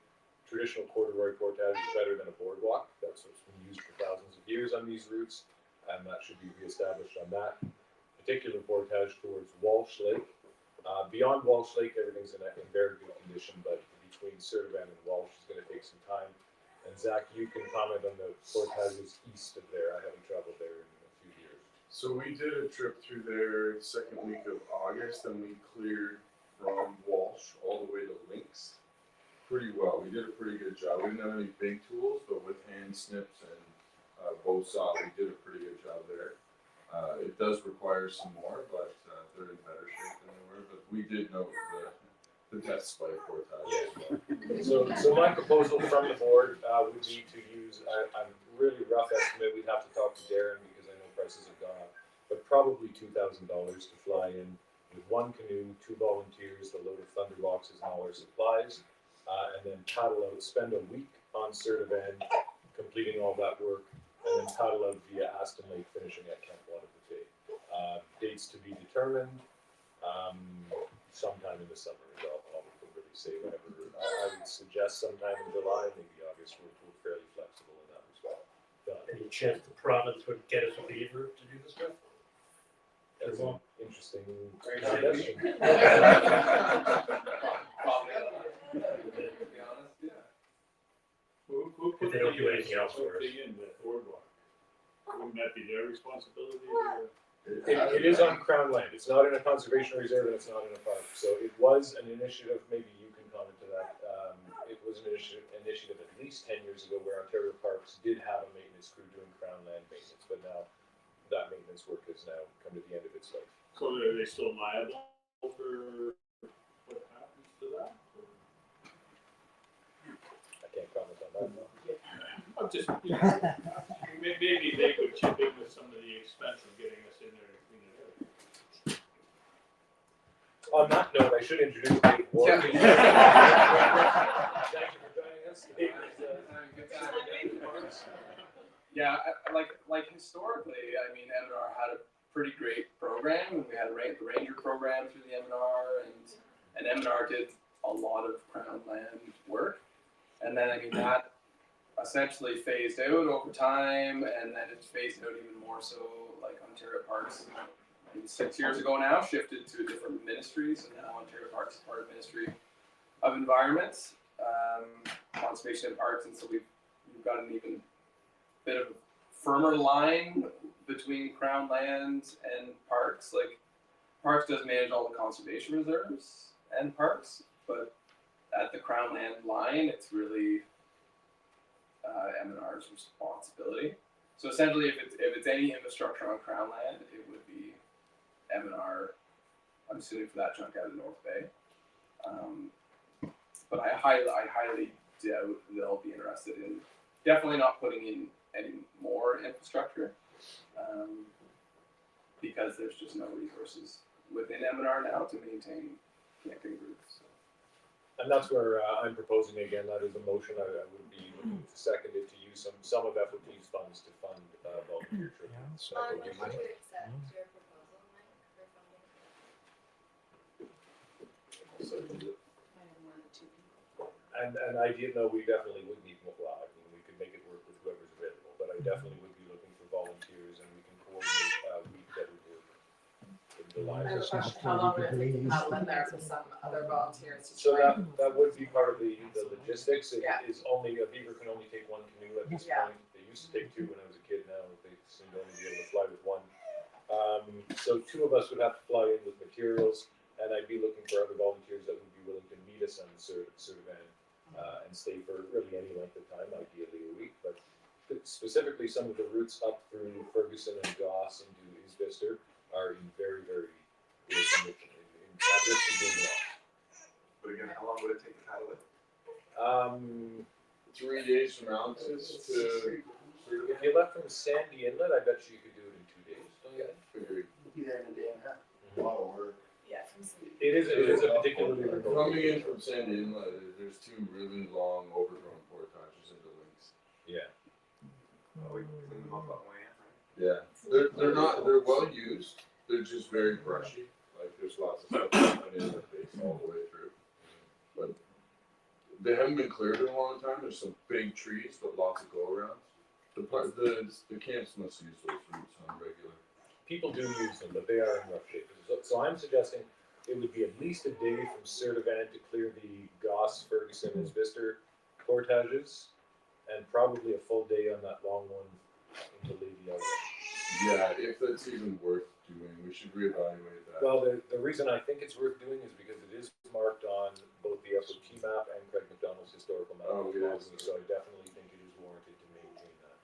Traditional corduroy portage is better than a boardwalk. That's what's been used for thousands of years on these routes, and that should be reestablished on that particular portage towards Walsh Lake. Beyond Walsh Lake, everything's in very good condition, but between Sertavan and Walsh is going to take some time. And Zach, you can comment on the portages east of there. I haven't traveled there in a few years. So we did a trip through there second week of August, and we cleared from Walsh all the way to Lynx pretty well. We did a pretty good job. We didn't have any big tools, but with hand snips and bow saw, we did a pretty good job there. It does require some more, but they're in better shape than they were. But we did note the death spike portage. So my proposal from the board would be to use a really rough estimate. We'd have to talk to Darren because I know prices have gone up, but probably $2,000 to fly in with 1 canoe, 2 volunteers, the load of thunder boxes and all our supplies, and then paddle out, spend a week on Sertavan, completing all that work, and then paddle out via Aston Lake, finishing at Camp 1 of the day. Dates to be determined, sometime in the summer, I'll really say whatever. I would suggest sometime in July, maybe August. We're fairly flexible in that respect. Any chance the province would get us a waiver to do this with? That's an interesting suggestion. Who If they don't do anything else for us. in the boardwalk? Wouldn't that be their responsibility? It is on Crown land. It's not in a conservation reserve and it's not in a park. So it was an initiative, maybe you can comment to that. It was an initiative at least 10 years ago where Ontario Parks did have a maintenance crew doing Crown land maintenance, but now that maintenance work has now come to the end of its life. So are they still liable for what happens to that? I can't comment on that. I'm just, maybe they could chip in with some of the expense of getting us in there and clean it out. On that note, I should introduce Dave Ward. Thank you for joining us. Dave is, Yeah, like historically, I mean, M&R had a pretty great program. We had the Ranger program through the M&R, and M&R did a lot of Crown land work. And then, I mean, that essentially phased out over time, and then it's phased out even more so, like Ontario Parks, 6 years ago now, shifted to different ministries, and now Ontario Parks is part of Ministry of Environment, Conservation and Parks, and so we've got an even bit of a firmer line between Crown Land and Parks. Like Parks does manage all the conservation reserves and parks, but at the Crown Land line, it's really M&R's responsibility. So essentially, if it's any infrastructure on Crown Land, it would be M&R. I'm assuming for that chunk out of North Bay. But I highly doubt they'll be interested in definitely not putting in any more infrastructure because there's just no resources within M&R now to maintain camping routes. And that's where I'm proposing again, that is a motion, I would be looking to second it to use some of FOT's funds to fund volunteer trips. Yeah, so I it'll be motion money. to accept your proposal, Mike, for funding. So, I have more than 2 people. and I did know we definitely would need more, well, I mean, we could make it work with whoever's available, but I definitely would be looking for volunteers and we can coordinate week that would work in the I line. have a question, how long would it take to paddle in there with some other volunteers to So join? that would be part of the logistics. It Yeah. is only, a beaver can only take one canoe at this Yeah. point. They used to take two when I was a kid, now they seem to only be able to fly with one. So 2 of us would have to fly in with materials, and I'd be looking for other volunteers that would be willing to meet us on the Certivan and stay for really any length of time, ideally a week. But specifically, some of the routes up through Ferguson and Goss into Isbister are in very, very good condition. At risk of being lost. But again, how long would it take to paddle it? 3 days from Alex's to If you left from Sandy Inlet, I bet you could do it in 2 days. Don't you? figure. Be there in a day and a half. A lot of work. Yeah, from Sweden. It is a particularly remote. Coming in from Sandy Inlet, there's 2 really long overgrown portages into links. Yeah. Oh, we clean them up on the way in, right? Yeah, they're well used. They're just very brushy. Like there's lots of stuff coming in the face all the way through. But they haven't been cleared in a long time. There's some big trees, but lots of go-arounds. The camps must use those routes on regular. People do use them, but they are in rough shape. So I'm suggesting it would be at least a day from Certivan to clear the Goss, Ferguson, and Isbister portages, and probably a full day on that long one into Lady Elwood. Yeah, if that's even worth doing, we should reevaluate that. Well, the reason I think it's worth doing is because it is marked on both the FOT map and Craig McDonald's historical map. Oh, yes. So I definitely think it is warranted to maintain that.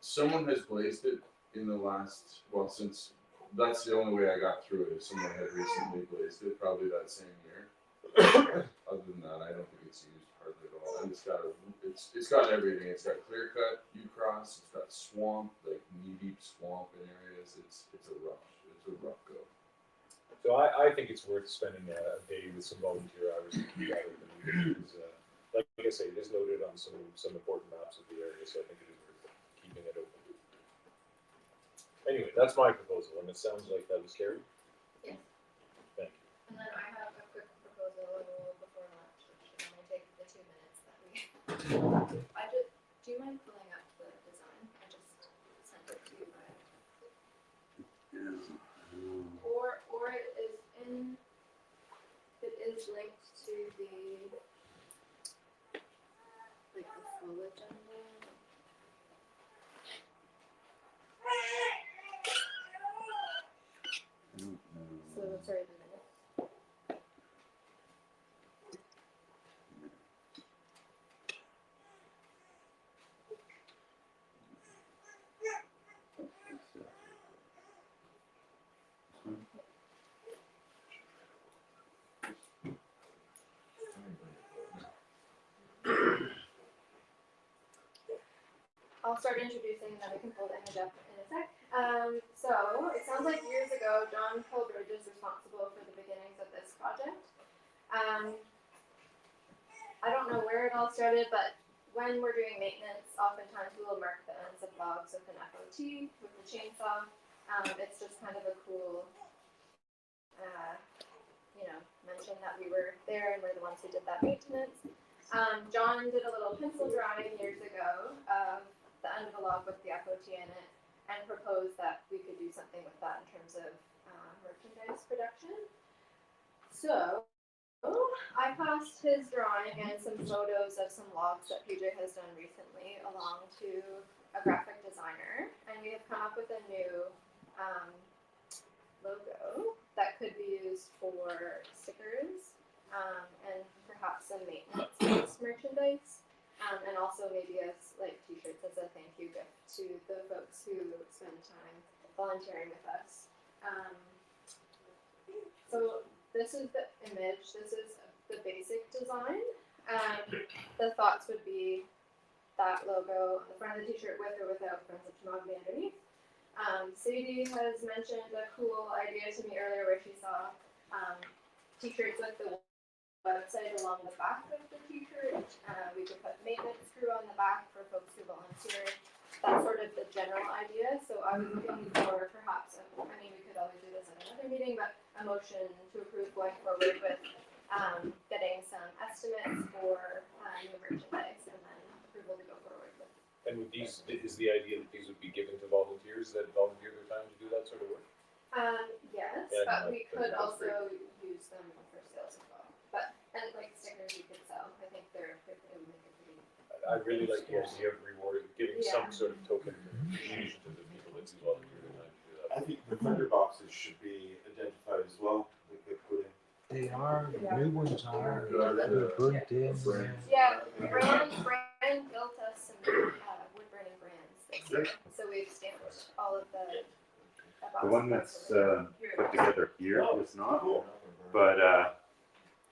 Someone has blazed it in the last, well, since, that's the only way I got through it, is someone had recently blazed it, probably that same year. Other than that, I don't think it's used hardly at all. And it's got everything. It's got clear cut, U-cross, it's got swamp, like knee deep swamp in areas. It's a rough go. So I think it's worth spending a day with some volunteer hours to keep that open. Because, like I say, it is noted on some important maps of the area, so I think it is worth keeping it open. Anyway, that's my proposal, and it sounds like that was carried. Yes. Thank you. And then I have a quick proposal before lunch, which should only take the 2 minutes that we. Do you mind pulling up the design? I just sent it to you by. Or it is linked to the full agenda. So sorry, the minutes. I'll start introducing and then we can pull the image up in a sec. So it sounds like years ago, John Colbridge is responsible for the beginnings of this project. I don't know where it all started, but when we're doing maintenance, oftentimes we will mark the ends of logs with an FOT with the chainsaw. It's just kind of a cool, mention that we were there and we're the ones who did that maintenance. John did a little pencil drawing years ago of the end of a log with the FOT in it and proposed that we could do something with that in terms of merchandise production. So I passed his drawing and some photos of some logs that PJ has done recently along to a graphic designer, and we have come up up with a new logo that could be used for stickers and perhaps some maintenance merchandise. And also maybe as like t-shirts as a thank you gift to the folks who spend time volunteering with us. So this is the image, this is the basic design. The thoughts would be that logo on the front of the t-shirt with or without Friends of Temagami underneath. Sadie has mentioned a cool idea to me earlier where she saw t-shirts with the website along the back of the t-shirt. We could put maintenance crew on the back for folks who volunteer. That's sort of the general idea. So I was looking for perhaps, I mean, we could always do this at another meeting, but a motion to approve going forward with getting some estimates for new merchandise and then approval to go forward with. And with these, is the idea that these would be given to volunteers that volunteer their time to do that sort of work? Yes, Yeah, but no, we that's could great. also use them for sales as well. But, and like stickers you could sell, I think it would make it pretty. I really like the idea of rewarding, giving Yeah. some sort of token appreciation to the people that do volunteer their time to do that. I think the vendor boxes should be identified as well. They could put in. They are, the new ones are, Yeah. they're burnt in. Yeah, Brand built us some wood burning brands this year, so we've stamped all of the. The one that's put together here is not, but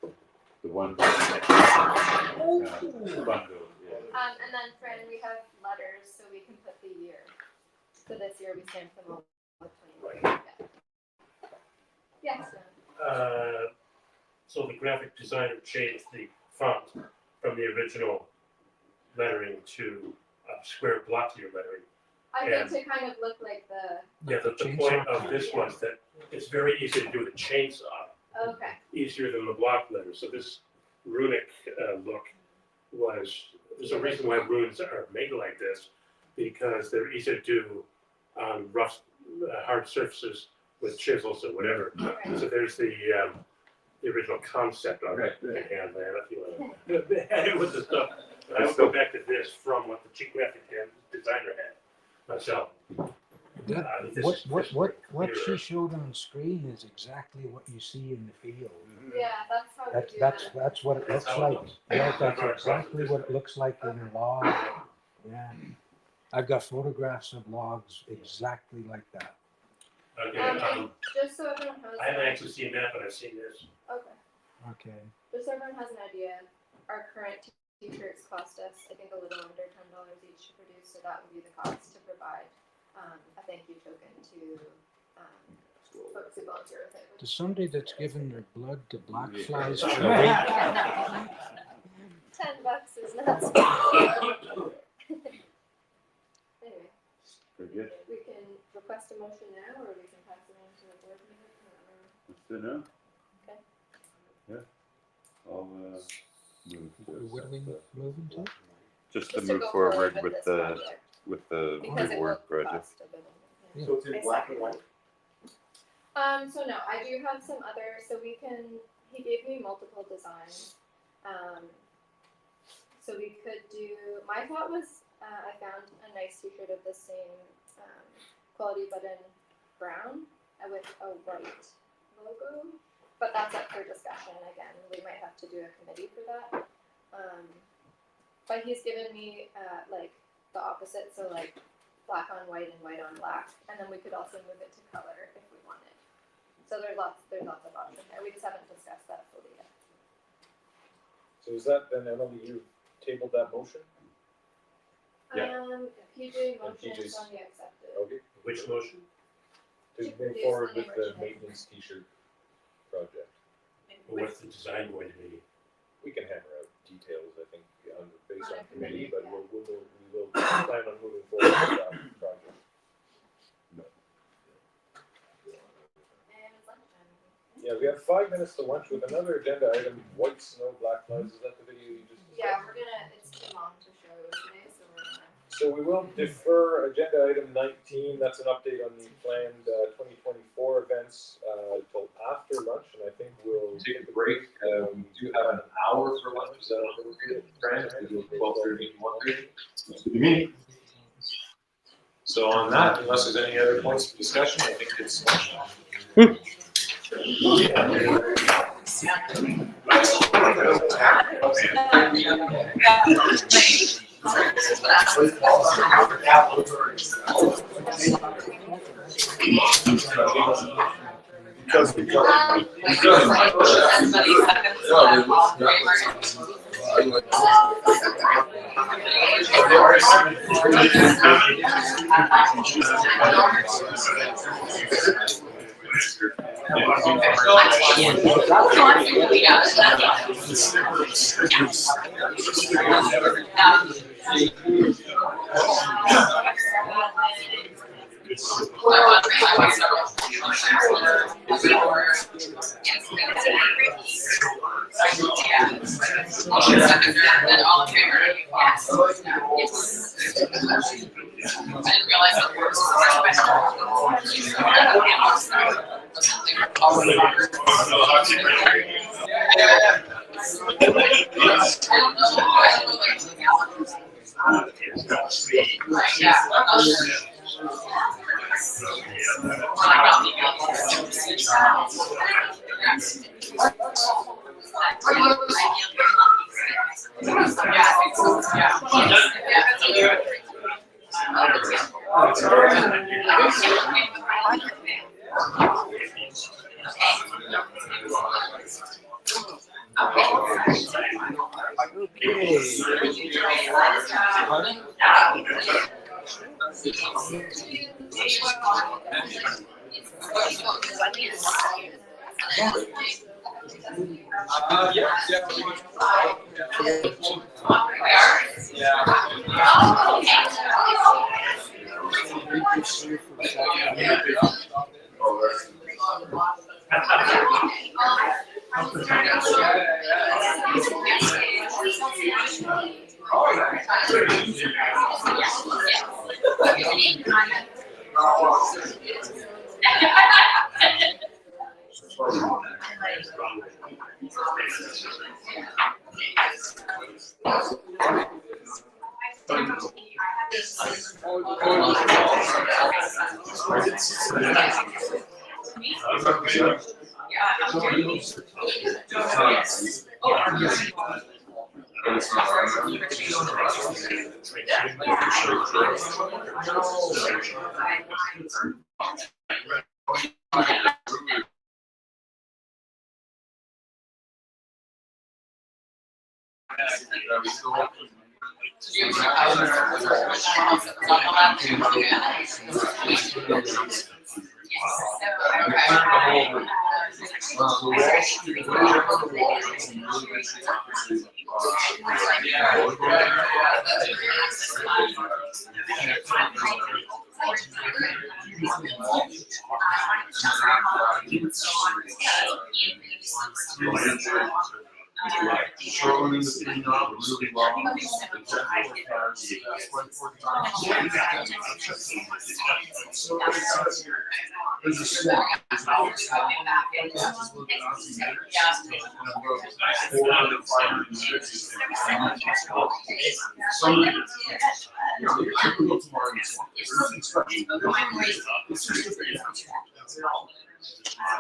the one bundle, yeah. And then Fran, we have letters, so we can put the year. So this year we stamped them all with 20. Yes. So the graphic designer changed the font from the original lettering to square blockier lettering. I think to kind of look like the. Yeah, the point of this was that it's very easy to do with a chainsaw, Okay. easier than the block letter. So this runic look there's a reason why runes are made like this, because they're easy to do on rough, hard surfaces with chisels or whatever. Okay. So there's the original concept of it in hand there, if you want to. It was the stuff. I would go back to this from what the chief graphic designer had myself. What she showed on screen is exactly what you see in the field. Yeah, that's how we do That's what it looks like. Yeah, that's exactly what it looks like in a log. Yeah. I've got photographs of logs exactly like that. Okay, just so everyone has. I haven't actually seen that, but I've seen this. Okay. Okay. Just so everyone has an idea, our current t-shirts cost us, I think, a little under $10 each to produce, so that would be the cost to provide a thank you token to folks who volunteer with it. To somebody that's given their blood to black flies $10 is not so. Anyway. Very good. We can request a motion now, or we can pass it on to the board meeting. Let's do it now. Okay. Yeah. I'll move to. What are we moving to? Just to Just to move go forward with with this the project, reward because it will project. cost a bit of money. So it's in black and white? So no, I do have some other, so he gave me multiple designs. So we could do, my thought was, I found a nice t-shirt of the same quality but in brown with a white logo. But that's up for discussion again. We might have to do a committee for that. But he's given me like the opposite, so like black on white and white on black, and then we could also move it to color if we wanted. So there's lots of options there. We just haven't discussed that fully yet. So is that then, Emily, you tabled that motion? Yeah. PJ motion, PJ's Sonia accepted. Okay. Which motion? To To move produce forward the with the merchandise. maintenance t-shirt project. What's the design going to be? We can hammer out details, I think, based On on a committee, committee, but yeah. we will plan on moving forward with that project. And it's lunchtime. Yeah, we have 5 minutes to lunch with another agenda item, white snow, black flies. Is that the video you just described? Yeah, it's too long to show today, so we're gonna. So we will defer agenda item 19, that's an update on the planned 2024 events till after lunch, and I think we'll take a break. We do have an hour for lunch. Is that okay, Fran? We do 12:30 to 1:30. Good to meet you. So on that, unless there's any other points of discussion, I think it's.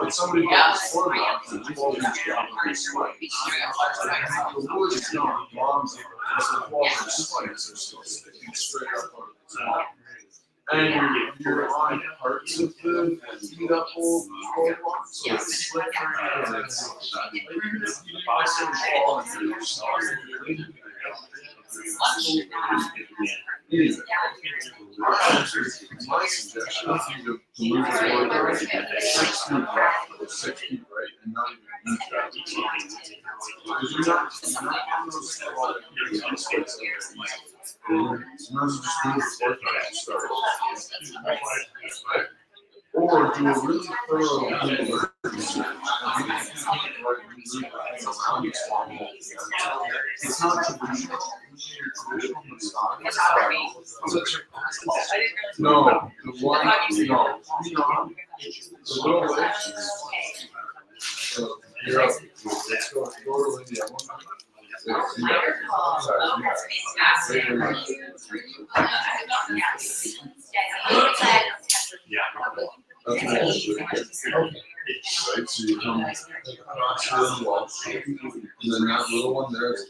But somebody got before that, the word is gone. Moms, spikes are still sticking straight up on the top. And you're on parts of the heat up old boardwalk, so it's slippery and it's even if you buy some ball and you're sorry. My suggestion is you to move forward 6 feet left or 6 feet right and not even move that. Because you're not on those small spaces. Sometimes you just do the fourth and start. Or do a really thorough emergency. It's not traditional. No, the one, no, the little lake. So you're up. Let's go to India. Yeah. That's nice. Right, so you come across the wall, and then that little one there is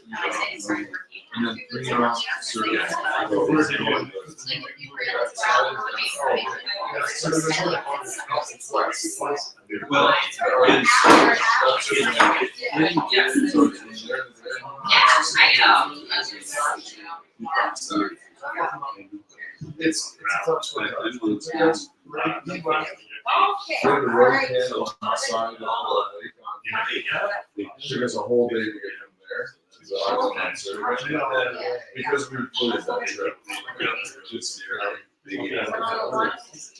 3 miles, and then 3 miles circle. Well, it's tough. The road handle on the side of the lake, took us a whole day to get from there to the island survey, because we included that trip. Just, but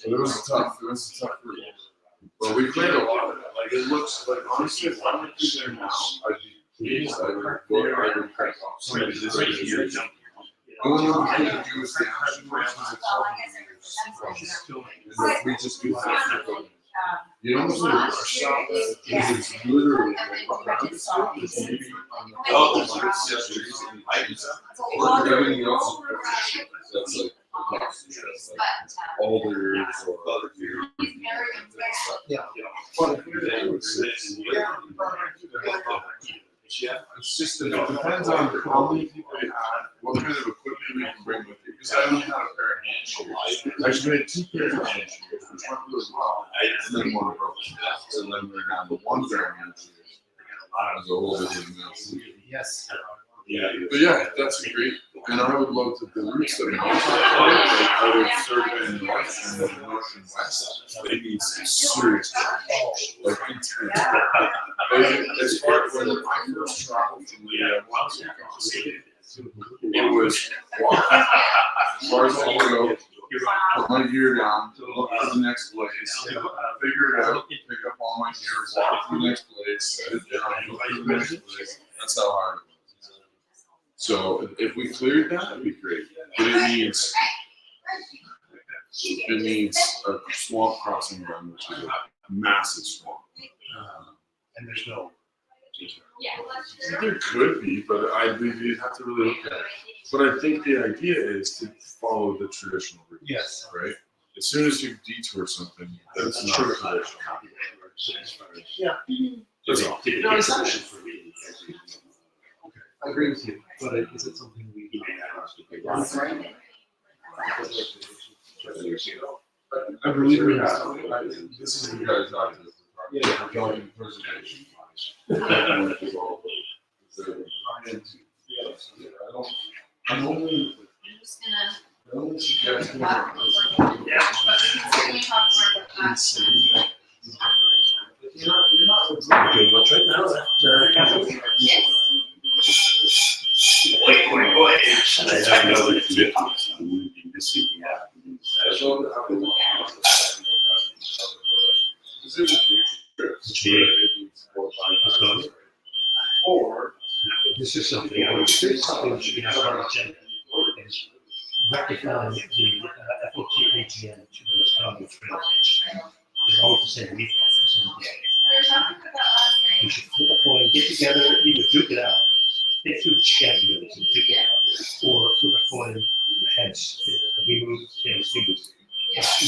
it was tough route. But we cleared a lot of it. Like, it looks like, honestly, if I went through there now, I'd be pleased. I would crack off some of this year. The only other thing to do is the action plan was a we just do that. You don't really rush out there, because it's literally everything else. That's like alders or other deer. Yeah. It's just, it depends on how many people you have, what kind of equipment you can bring with you, because I only had a pair of hand shoes. I actually made 2 pairs of hand shoes, which went really well, and then one broke. So then we're down to 1 pair of hand shoes. I was a little bit in this. Yes. Yeah, but yeah, that's great, and I would love to do routes that are out of Surrey and North and North and West. They need some serious, like intense. As far as when I first traveled from the West Coast, it was walk as far as I can go, put my gear down, look for the next place, figure it out, pick up all my gear, walk to the next place, set it down, go to the next place. That's how hard it was. So if we cleared that, that'd be great. But it needs a swamp crossing done, which is a massive swamp. And there's no. There could be, but you'd have to really look at it. But I think the idea is to follow the traditional route. Yes. Right? As soon as you detour something that's not traditional. Yeah. No, it's not. I agree with you, but is it something we can I believe we have. This is the guy's idea. Yeah, jogging preservation. I'm only suggesting. You're not Okay, well, right now, that, I know that this week, Or this is something, this is something that should have on our agenda, is rectifying the FOT AGM to the Wisconsin Trail. They're all the same week, the same day. We should flip a coin, get together, either duke it out, get two champions and duke it out, or flip a coin, heads, we move, students.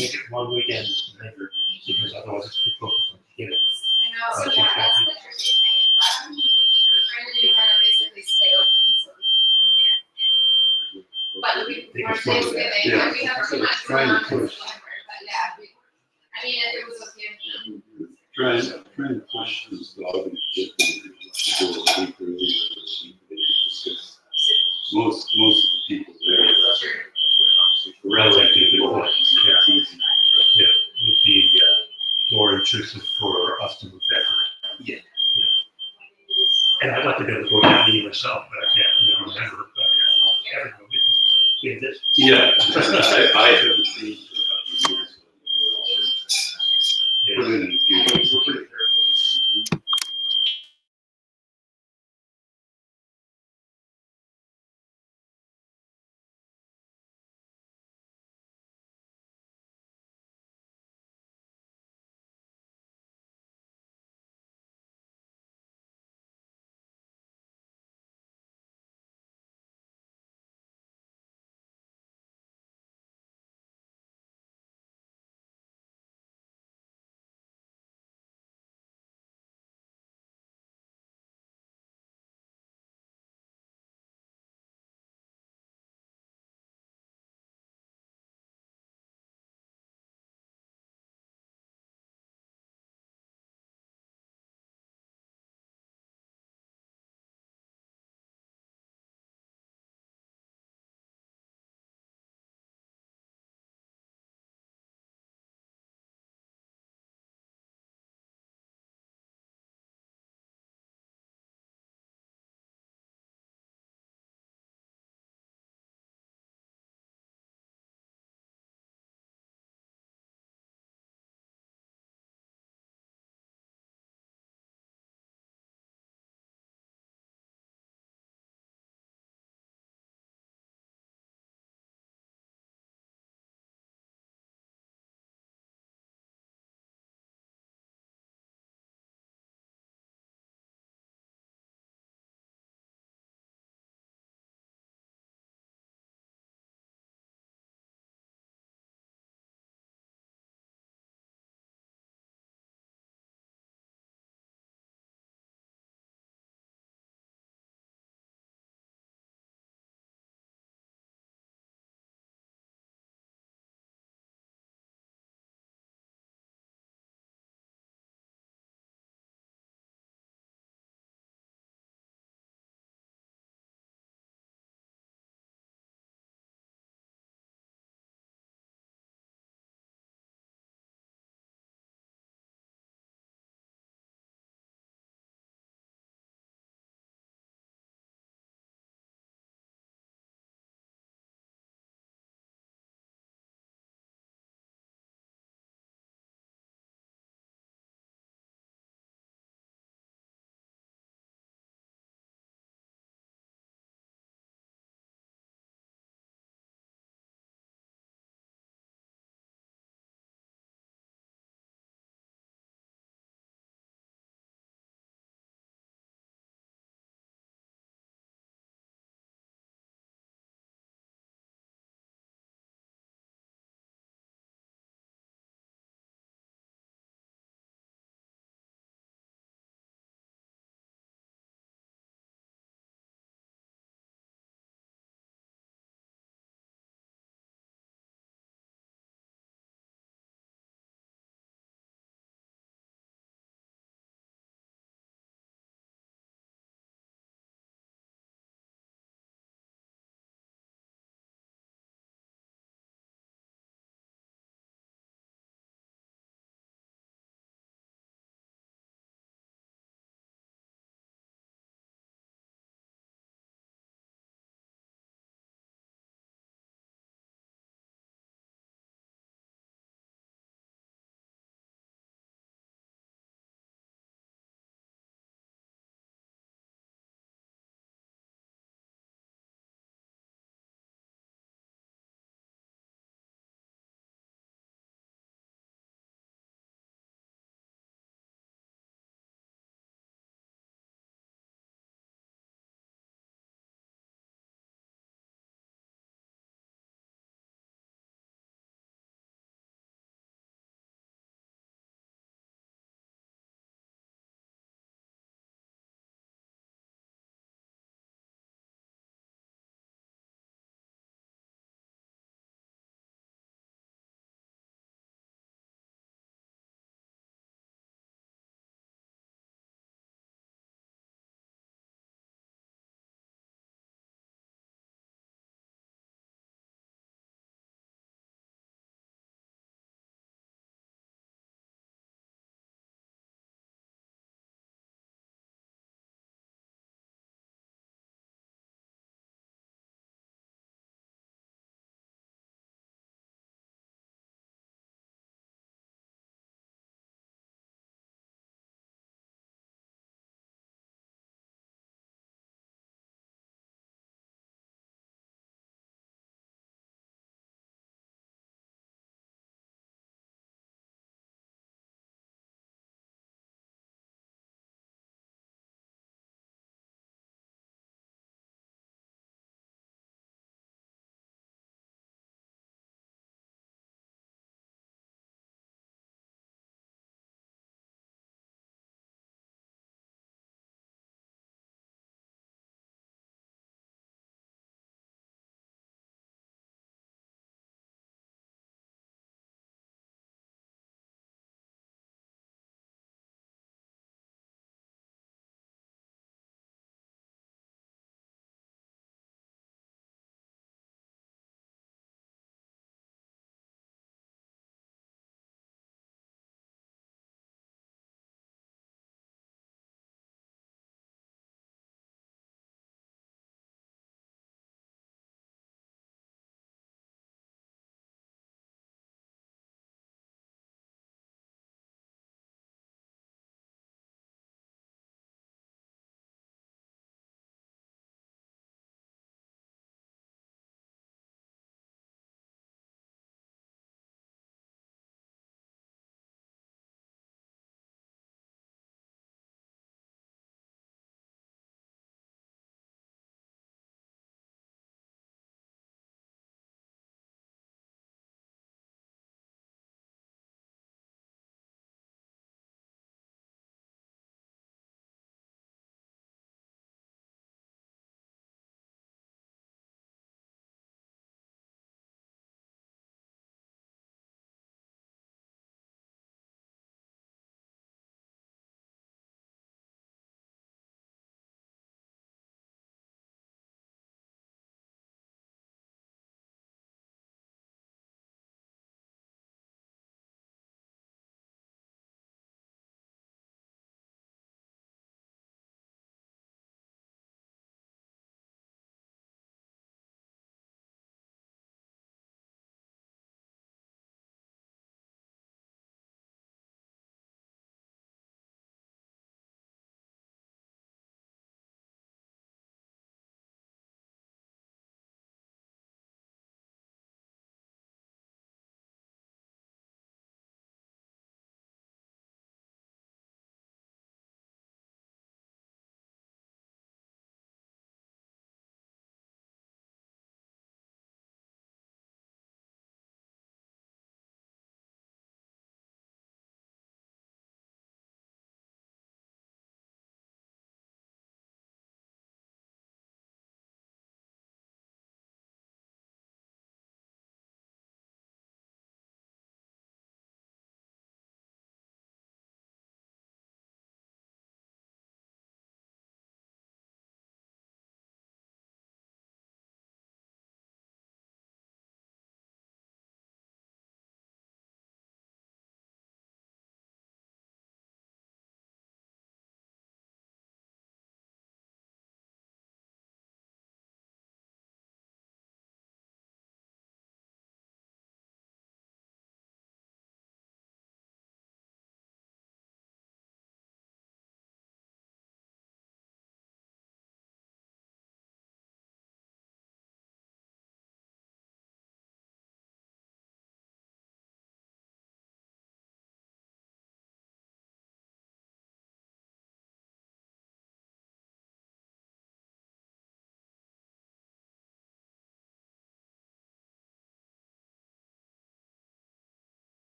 Make it one weekend, because otherwise it's too focused on the beginning. I know, so that's the tricky thing, is that Brandon and Hannah basically stay open so we can come here. But the week before Thanksgiving, we have too much going on in December, but yeah, I mean, if it was okay. Trying to push this dog and get them to go a week earlier. Most of the people there. Relatively good point. Yeah, it would be more intrusive for us to move that around. Yeah. And I'd like to be able to go down meeting myself, but I can't, remember, everyone, because we have this. Yeah, I haven't seen for a couple of years. Yeah. Put it in a few.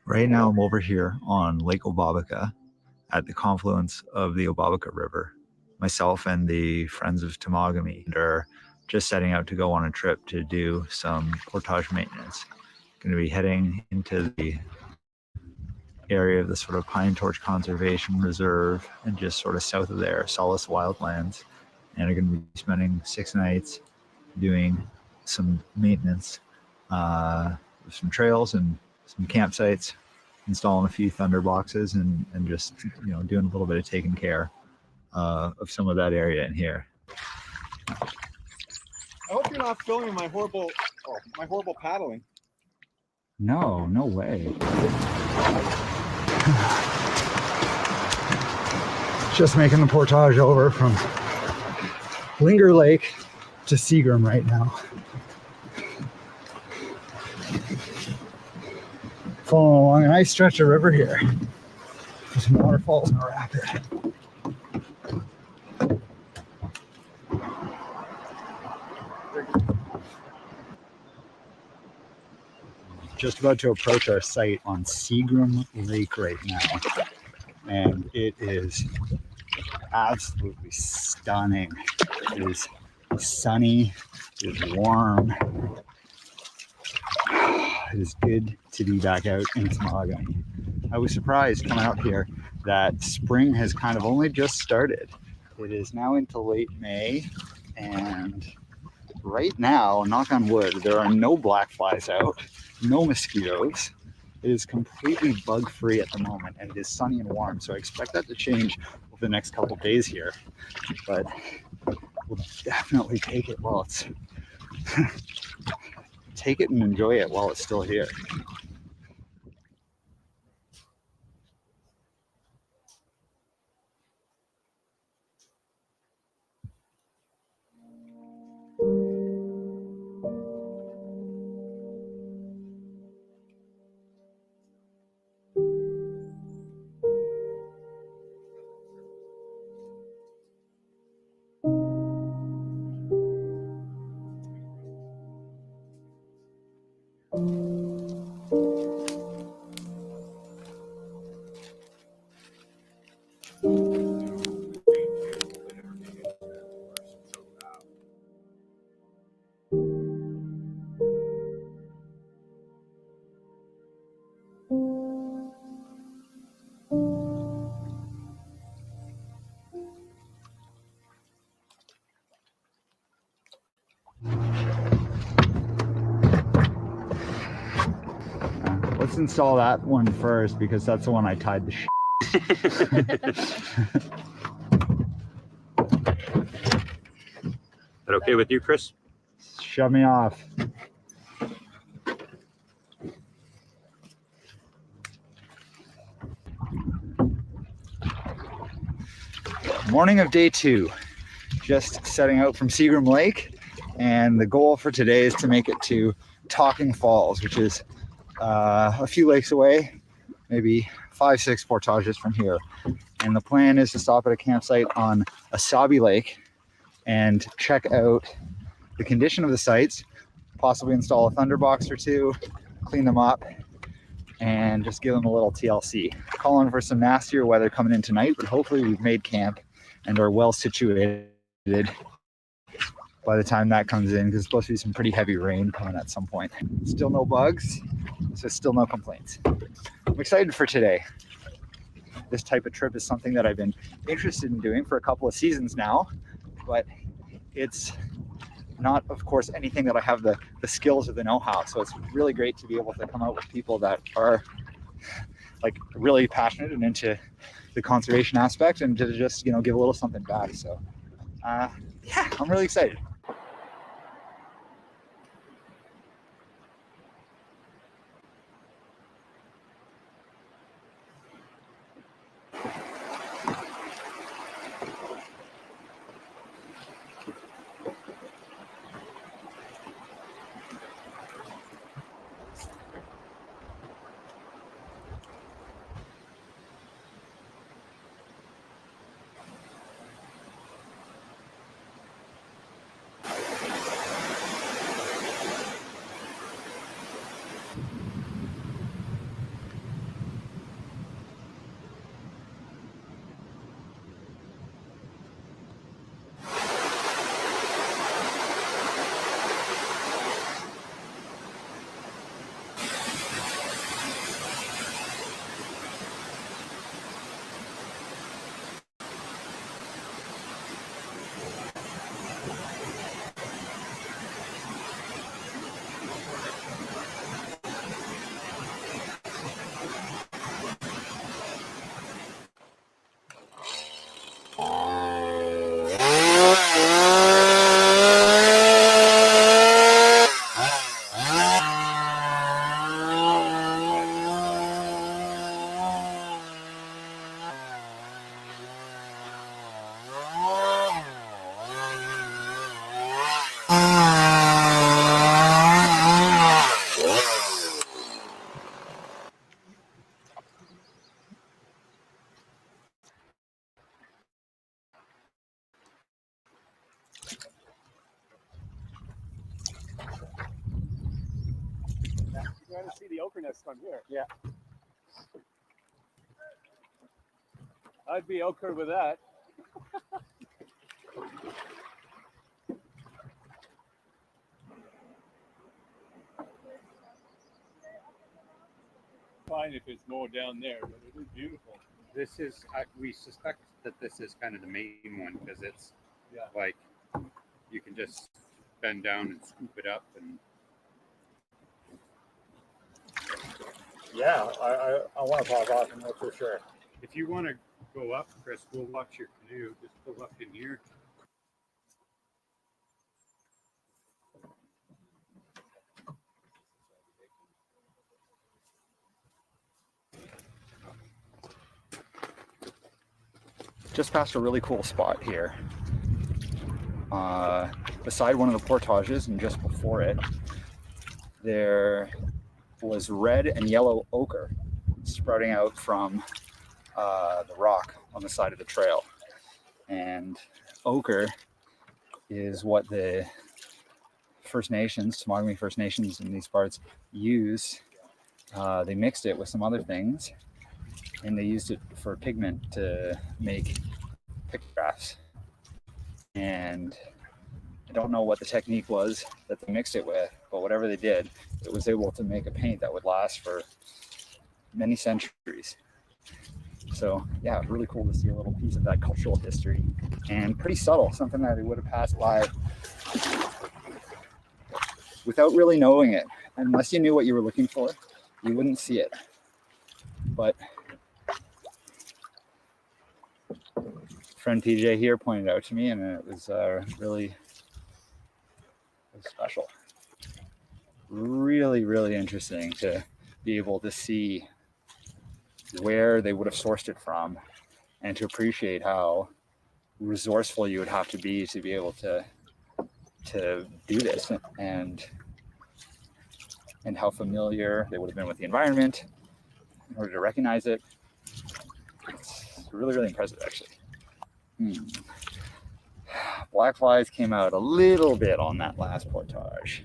Right now I'm over here on Lake Obabaca at the confluence of the Obabaca River. Myself and the Friends of Temagami are just setting out to go on a trip to do some portage maintenance. Going to be heading into the area of the sort of Pine Torch Conservation Reserve and just sort of south of there, Solace Wildlands, and are going to be spending 6 nights doing some maintenance, some trails and some campsites, installing a few thunder boxes, and just doing a little bit of taking care of some of that area in here. I hope you're not filming my horrible paddling. No way. Just making the portage over from Linger Lake to Seagram right now. Following along a nice stretch of river here. There's some waterfalls and a rapid. Just about to approach our site on Seagram Lake right now, and it is absolutely stunning. It is sunny, it is warm. It is good to be back out in Temagami. I was surprised coming up here that spring has kind of only just started. It is now into late May, and right now, knock on wood, there are no black flies out, no mosquitoes. It is completely bug-free at the moment, and it is sunny and warm, so I expect that to change over the next couple days here, but we'll definitely take it while it's take it and enjoy it while it's still here. Let's install that one first because that's the one I tied the shit. That okay with you, Chris? Shove me off. Morning of day 2. Just setting out from Seagram Lake, and the goal for today is to make it to Talking Falls, which is a few lakes away, maybe 5-6 portages from here. And the plan is to stop at a campsite on Asabi Lake and check out the condition of the sites, possibly install a thunderbox or 2, clean them up, and just give them a little TLC. Calling for some nastier weather coming in tonight, but hopefully we've made camp and are well situated by the time that comes in, because it's supposed to be some pretty heavy rain coming at some point. Still no bugs, so still no complaints. I'm excited for today. This type of trip is something that I've been interested in doing for a couple of seasons now, but it's not, of course, anything that I have the skills or the know-how. So it's really great to be able to come out with people that are like really passionate and into the conservation aspect, and to just give a little something back. So yeah, I'm really excited. see the ochre nest from here. Yeah. I'd be ochre with that. Fine if it's more down there, but it is beautiful. This is, we suspect that this is kind of the main one because it's Yeah. like you can just bend down and scoop it up and. Yeah, I want to pop off and look for sure. If you want to go up, Chris, we'll watch your canoe. Just pull up in here. Just past a really cool spot here. Beside one of the portages and just before it, there was red and yellow ochre sprouting out from the rock on the side of the trail. And ochre is what the First Nations, Temagami First Nations in these parts, use. They mixed it with some other things and they used it for pigment to make pictographs. And I don't know what the technique was that they mixed it with, but whatever they did, it was able to make a paint that would last for many centuries. So yeah, really cool to see a little piece of that cultural history, and pretty subtle, something that it would have passed by without really knowing it. Unless you knew what you were looking for, you wouldn't see it. But friend PJ here pointed out to me, and it was really special. Really, really interesting to be able to see where they would have sourced it from and to appreciate how resourceful you would have to be able to do this, and how familiar they would have been with the environment in order to recognize it. It's really, really impressive, actually. Black flies came out a little bit on that last portage,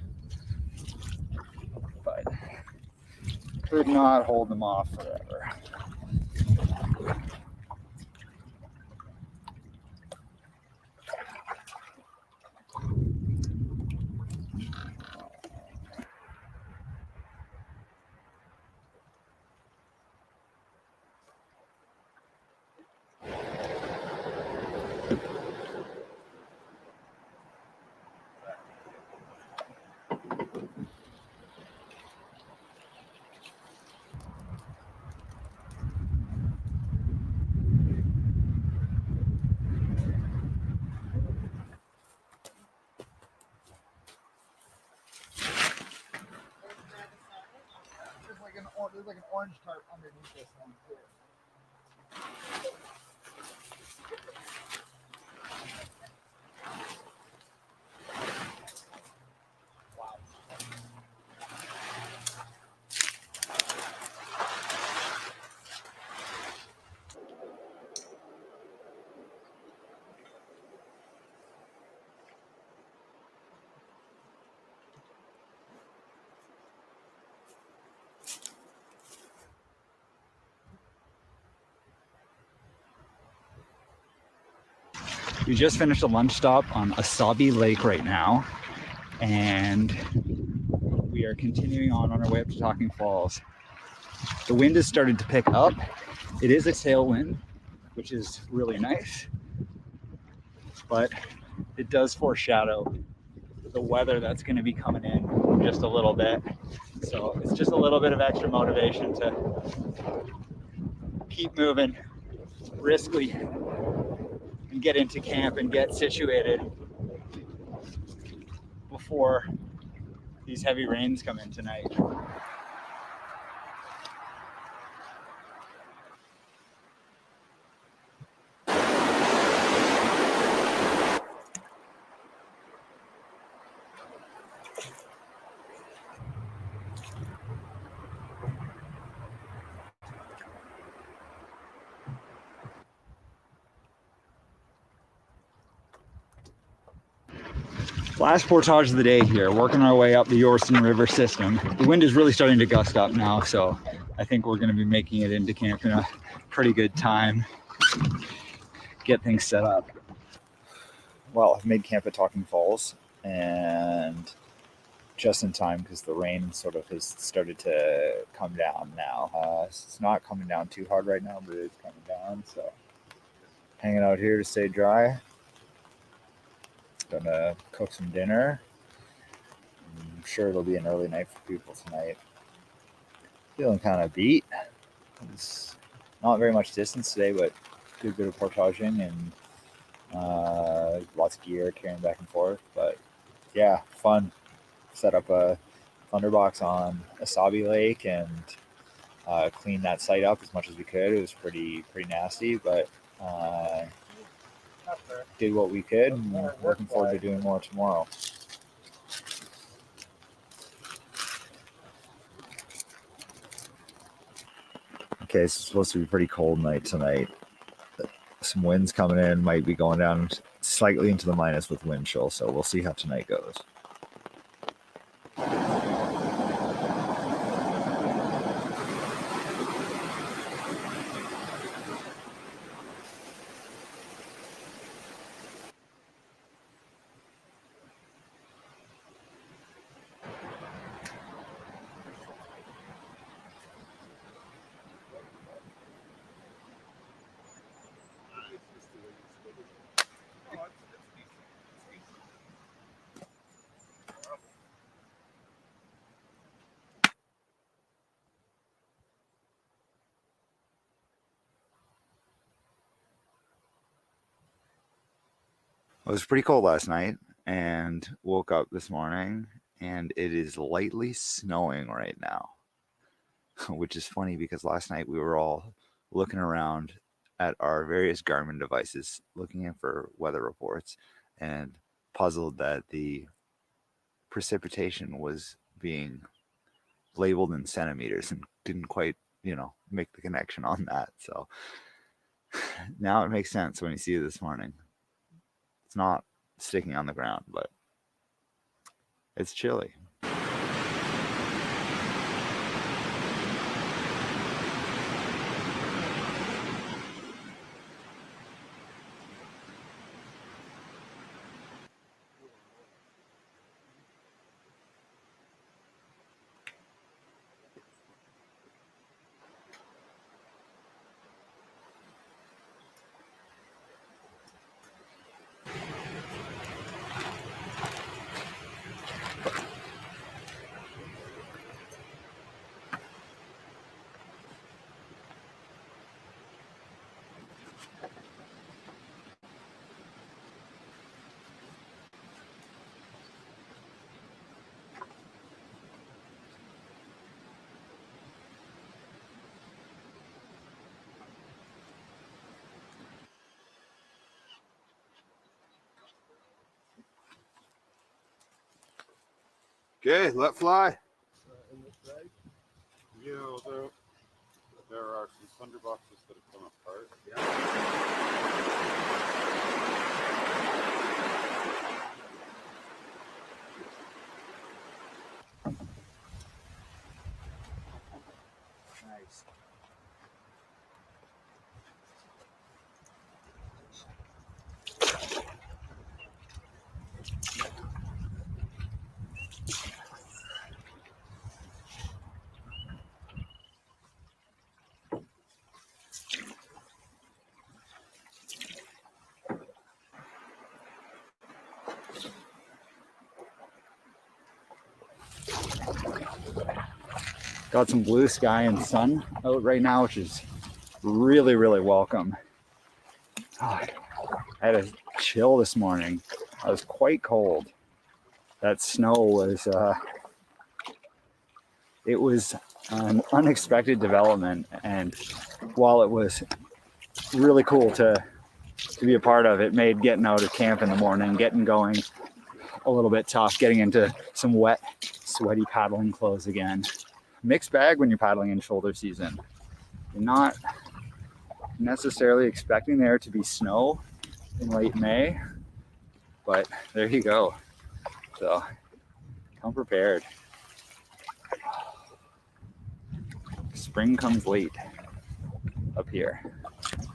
but could not hold them off forever. There's like an orange tarp underneath this one too. We just finished a lunch stop on Asabi Lake right now, and we are continuing on our way up to Talking Falls. The wind has started to pick up. It is a tailwind, which is really nice, but it does foreshadow the weather that's going to be coming in just a little bit. So it's just a little bit of extra motivation to keep moving briskly and get into camp and get situated before these heavy rains come in tonight. Last portage of the day here, working our way up the Yorston River system. The wind is really starting to gust up now, so I think we're going to be making it into camp in a pretty good time. Get things set up. Well, I've made camp at Talking Falls, and just in time because the rain sort of has started to come down now. It's not coming down too hard right now, but it's coming down, so hanging out here to stay dry. Gonna cook some dinner. I'm sure it'll be an early night for people tonight. Feeling kind of beat. It's not very much distance today, but good bit of portaging and lots of gear carrying back and forth. But yeah, fun. Set up a thunderbox on Asabi Lake and clean that site up as much as we could. It was pretty nasty, but did what we could, and looking forward to doing more tomorrow. Okay, it's supposed to be a pretty cold night tonight. Some winds coming in, might be going down slightly into the minus with wind chill, so we'll see how tonight goes. It was pretty cold last night and woke up this morning and it is lightly snowing right now, which is funny because last night we were all looking around at our various Garmin devices, looking in for weather reports and puzzled that the precipitation was being labeled in centimeters and didn't quite, make the connection on that. So now it makes sense when you see it this morning. It's not sticking on the ground, but it's chilly. Okay, let fly. You know, there are some thunderboxes that have come apart. Nice. Got some blue sky and sun out right now, which is really, really welcome. Oh, I had a chill this morning. I was quite cold. That snow was, it was an unexpected development. And while it was really cool to be a part of, it made getting out of camp in the morning, getting going a little bit tough, getting into some wet, sweaty paddling clothes again. Mixed bag when you're paddling in shoulder season. You're not necessarily expecting there to be snow in late May, but there you go. So come prepared. Spring comes late up here.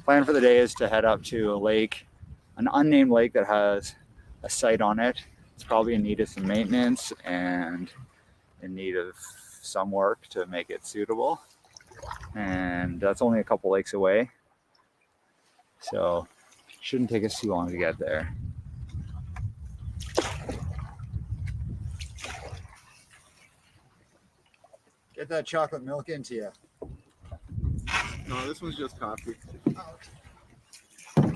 Plan for the day is to head up to a lake, an unnamed lake that has a site on it. It's probably in need of some maintenance and in need of some work to make it suitable. And that's only a couple lakes away. So shouldn't take us too long to get there. Get that chocolate milk into you. No, this one's just coffee. You're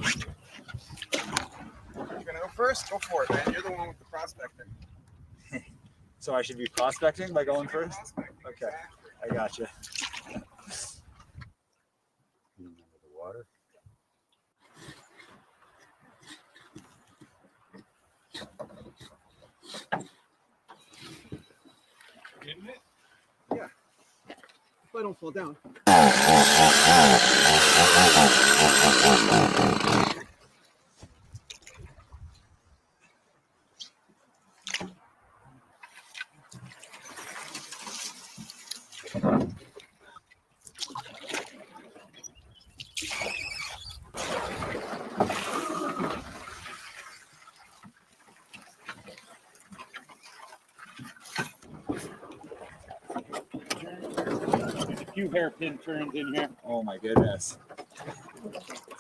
gonna go first? Go for it, man. You're the one with the prospecting. So I should be prospecting by going first? Okay, I gotcha. The water. Getting it? Yeah. If I don't fall down. A few hairpin turns in here. Oh my goodness.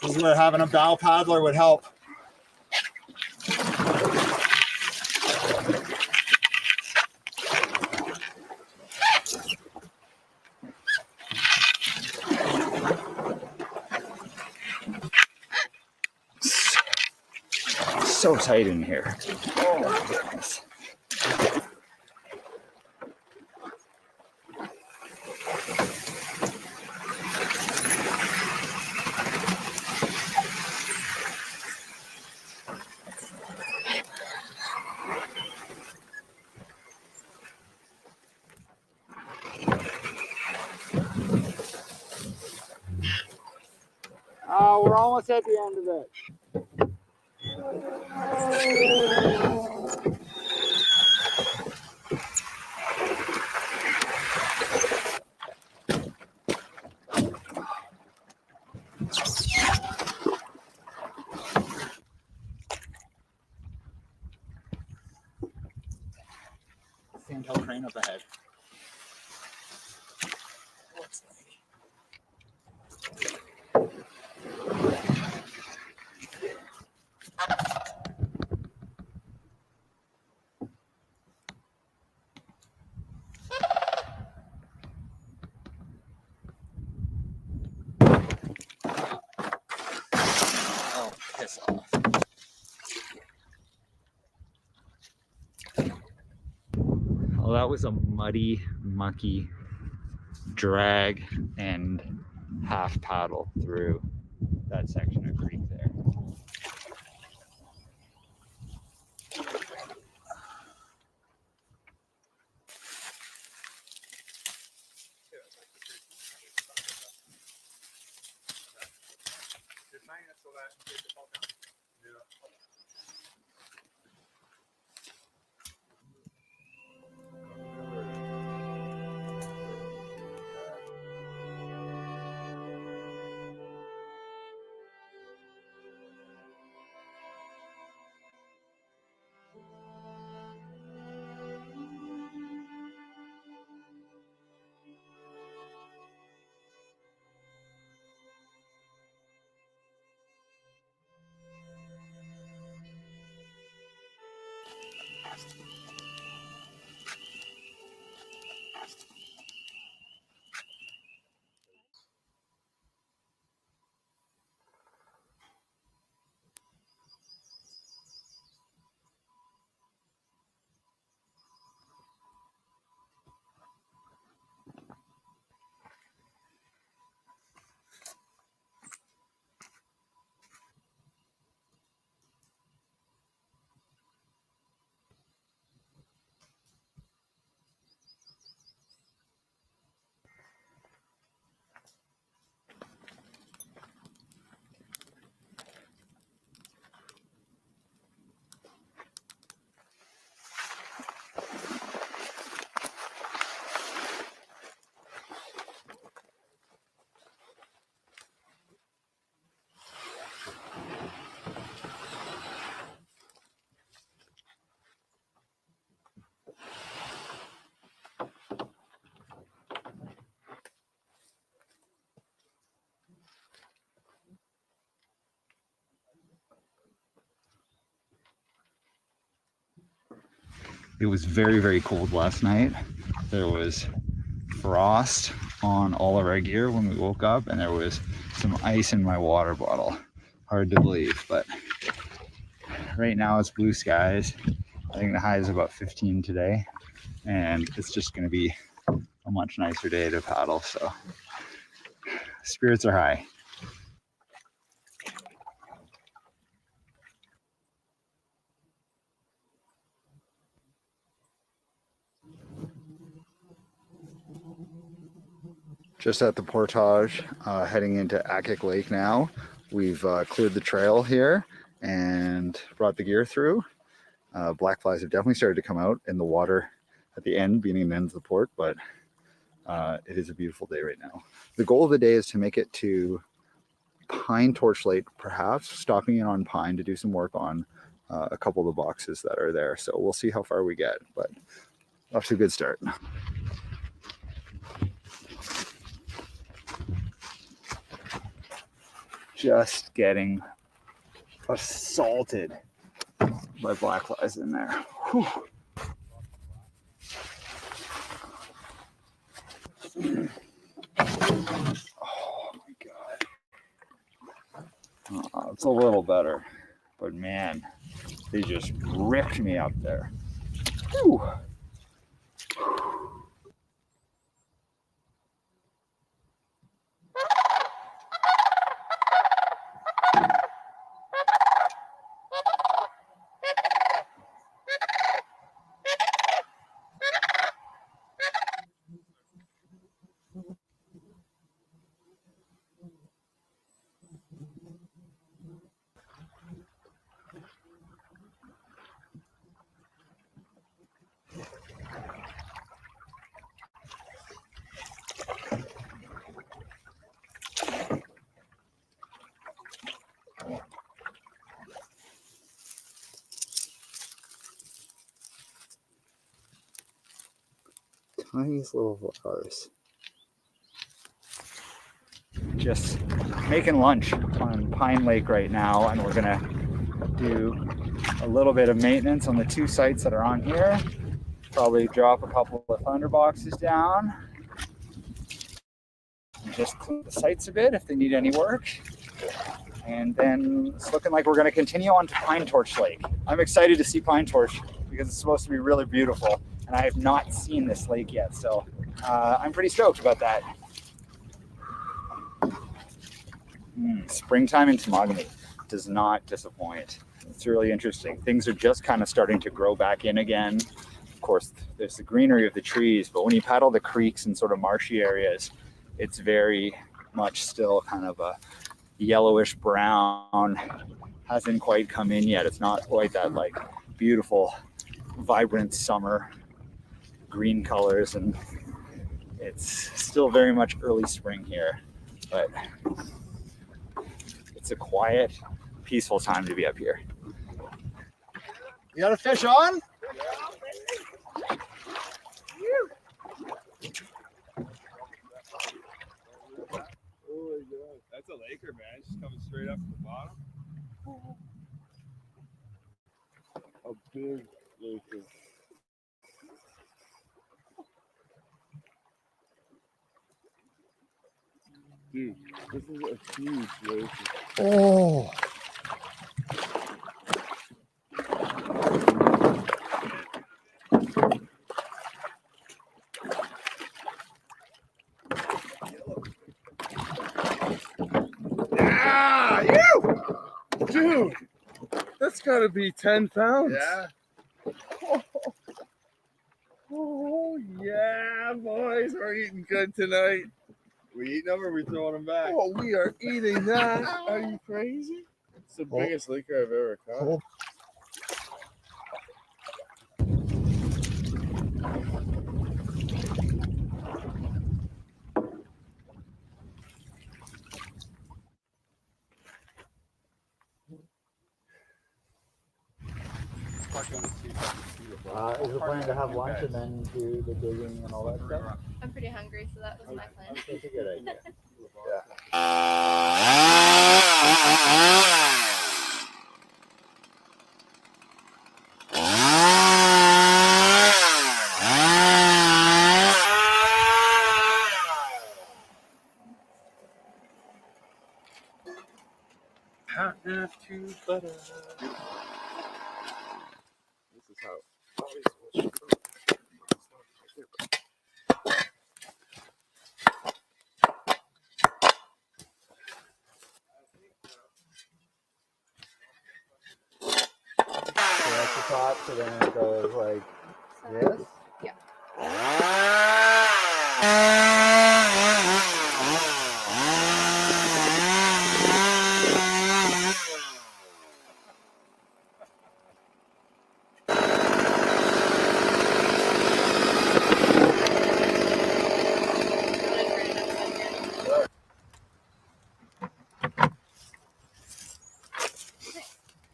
This is where having a bow paddler would help. So tight in here. Oh my goodness. Oh, we're almost at the end of it. Sandhill crane up ahead. Oh, piss off. Well, that was a muddy, mucky drag and half paddle through that section of creek there. It was very, very cold last night. There was frost on all of our gear when we woke up, and there was some ice in my water bottle. Hard to believe, but right now it's blue skies. I think the high is about 15 today, and it's just going to be a much nicer day to paddle, so spirits are high. Just at the portage, heading into Akik Lake now. We've cleared the trail here and brought the gear through. Black flies have definitely started to come out in the water at the end, being the end of the port, but it is a beautiful day right now. The goal of the day is to make it to Pine Torch Lake, perhaps stopping in on Pine to do some work on a couple of the boxes that are there. So we'll see how far we get, but off to a good start. Just getting assaulted by black flies in there. Whew. Oh my God. It's a little better, but man, they just ripped me up there. Whew. Tiniest little flowers. Just making lunch on Pine Lake right now, and we're gonna do a little bit of maintenance on the two sites that are on here. Probably drop a couple of thunder boxes down and just clean the sites a bit if they need any work. And then it's looking like we're going to continue on to Pine Torch Lake. I'm excited to see Pine Torch because it's supposed to be really beautiful, and I have not seen this lake yet, so I'm pretty stoked about that. Springtime in Temagami does not disappoint. It's really interesting. Things are just kind of starting to grow back in again. Of course, there's the greenery of the trees, but when you paddle the creeks and sort of marshy areas, it's very much still kind of a yellowish brown. Hasn't quite come in yet. It's not quite that like beautiful, vibrant summer green colors, and it's still very much early spring here, but it's a quiet, peaceful time to be up here. You got a fish on? Oh my God, that's a Laker, man. Just coming straight up from the bottom. A big Laker. Dude, this is a huge Laker. Oh! Yeah, you! Dude, that's gotta be 10 pounds. Yeah. Oh, yeah, boys, we're eating good tonight. We eating them or we throwing them back? Oh, we are eating that. Are you crazy? It's the biggest Laker I've ever caught. Is the plan to have lunch and then do the digging and all that stuff? I'm pretty hungry, so that was my plan. That's a good idea. Yeah. hot enough to butter. This is how. So that's the top, so then it goes like this? Yeah.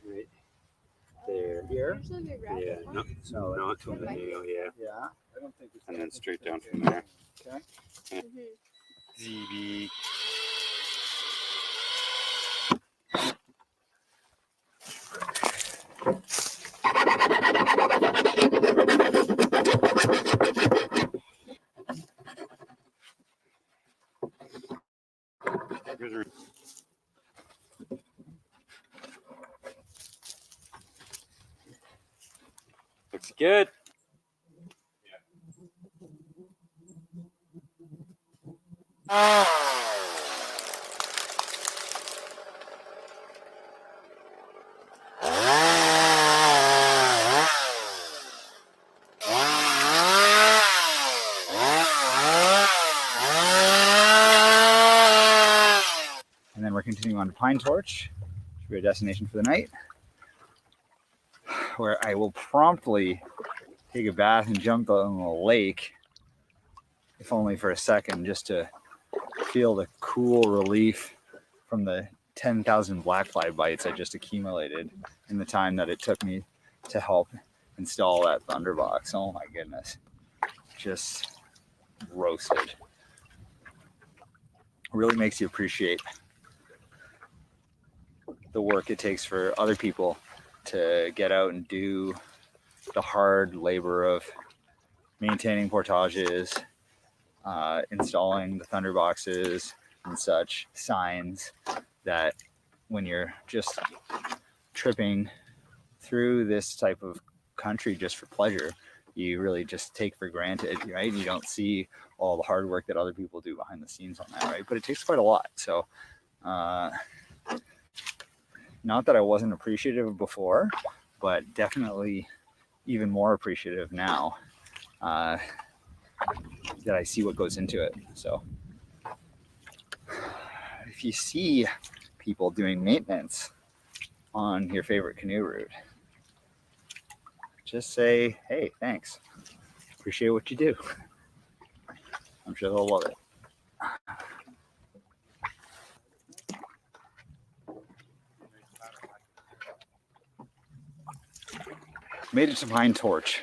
Right there, here. Usually we wrap Yeah, it no, more. not to the nail, yeah. Yeah. I don't think it's And then straight down from there. Okay. ZB. Looks good. And then we're continuing on to Pine Torch, which will be our destination for the night, where I will promptly take a bath and jump in the lake, if only for a second, just to feel the cool relief from the 10,000 blackfly bites I just accumulated in the time that it took me to help install that Thunderbox. Oh my goodness. Just roasted. Really makes you appreciate the work it takes for other people to get out and do the hard labor of maintaining portages, installing the Thunderboxes and such, signs that when you're just tripping through this type of country just for pleasure, you really just take for granted, right? You don't see all the hard work that other people do behind the scenes on that, right? But it takes quite a lot. So, not that I wasn't appreciative before, but definitely even more appreciative now that I see what goes into it. So, if you see people doing maintenance on your favorite canoe route, just say, hey, thanks. Appreciate what you do. I'm sure they'll love it. Made it to Pine Torch,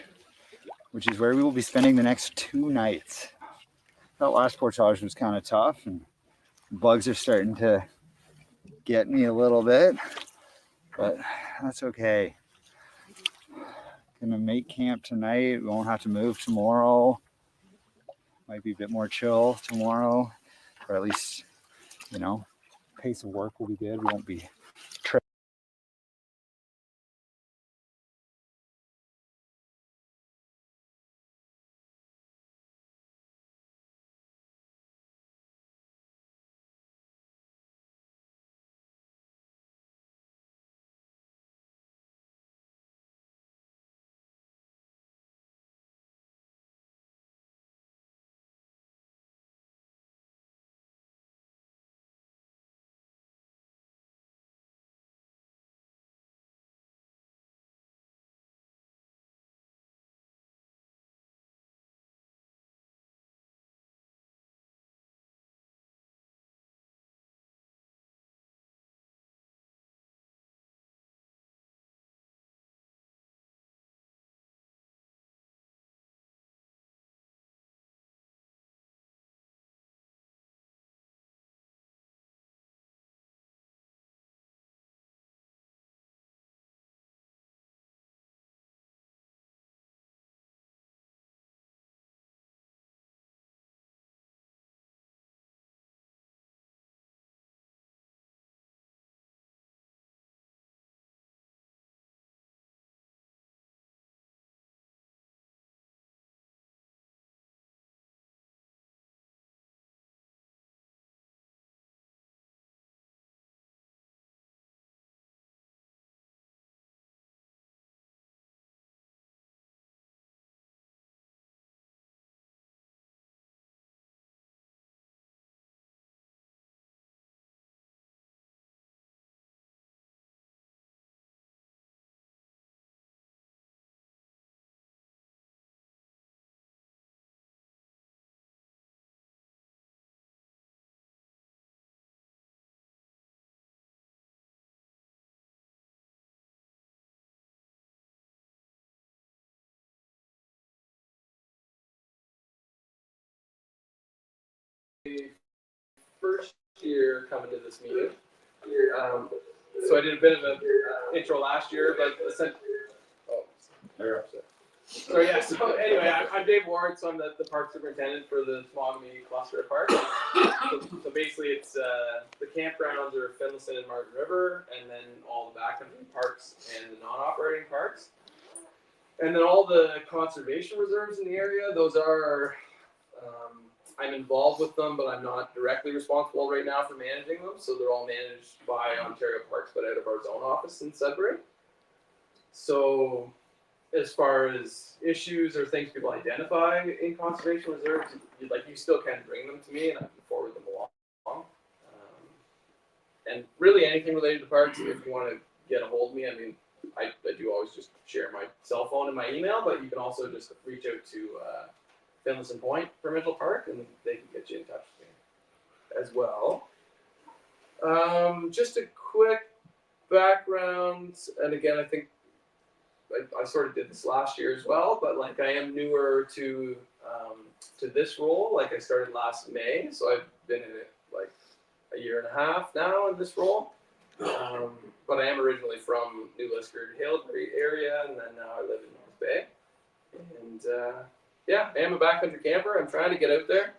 which is where we will be spending the next 2 nights. That last portage was kind of tough, and bugs are starting to get me a little bit, but that's okay. Gonna make camp tonight. We won't have to move tomorrow. Might be a bit more chill tomorrow, or at least, you know, pace of work will be good. We won't be first year coming to this meeting. So I did a bit of an intro last year, but so yeah, so anyway, I'm Dave Ward, so I'm the park superintendent for the Temagami cluster of parks. So basically it's the campgrounds are Finlayson and Martin River, and then all the backcountry parks and the non-operating parks. And then all the conservation reserves in the area, those are, I'm involved with them, but I'm not directly responsible right now for managing them. So they're all managed by Ontario Parks, but out of our zone office in Sudbury. So as far as issues or things people identify in conservation reserves, you still can bring them to me and I can forward them along. And really anything related to parks, if you want to get a hold of me, I mean, I do always just share my cell phone and my email, but you can also just reach out to Finlayson Point Provincial Park and they can get you in touch with me as well. Just a quick background, and again, I think I sort of did this last year as well, but like I am newer to this role. Like I started last May, so I've been in it like a year and a half now in this role. But I am originally from New Liskeard, Hailbury area, and then now I live in North Bay. And yeah, I am a backcountry camper. I'm trying to get out there.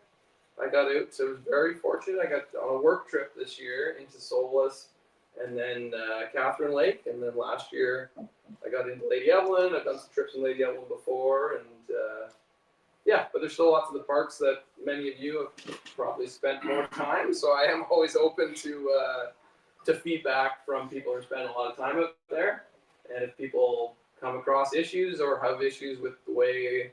I got out, so I was very fortunate. I got on a work trip this year into Solus, and then Catherine Lake, and then last year I got into Lady Evelyn. I've done some trips in Lady Evelyn before, and yeah, but there's still lots of the parks that many of you have probably spent more time. So I am always open to feedback from people who are spending a lot of time out there, and if people come across issues or have issues with the way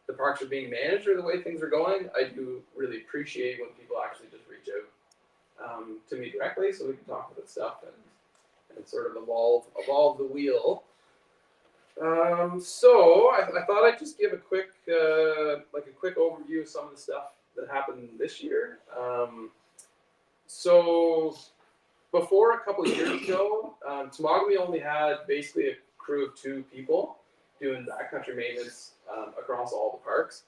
the parks are being managed or the way things are going, I do really appreciate when people actually just reach out to me directly so we can talk about stuff and sort of evolve the wheel. So I thought I'd just give a quick overview of some of the stuff that happened this year. So before a couple of years ago, Temagami only had basically a crew of 2 people doing backcountry maintenance across all the parks.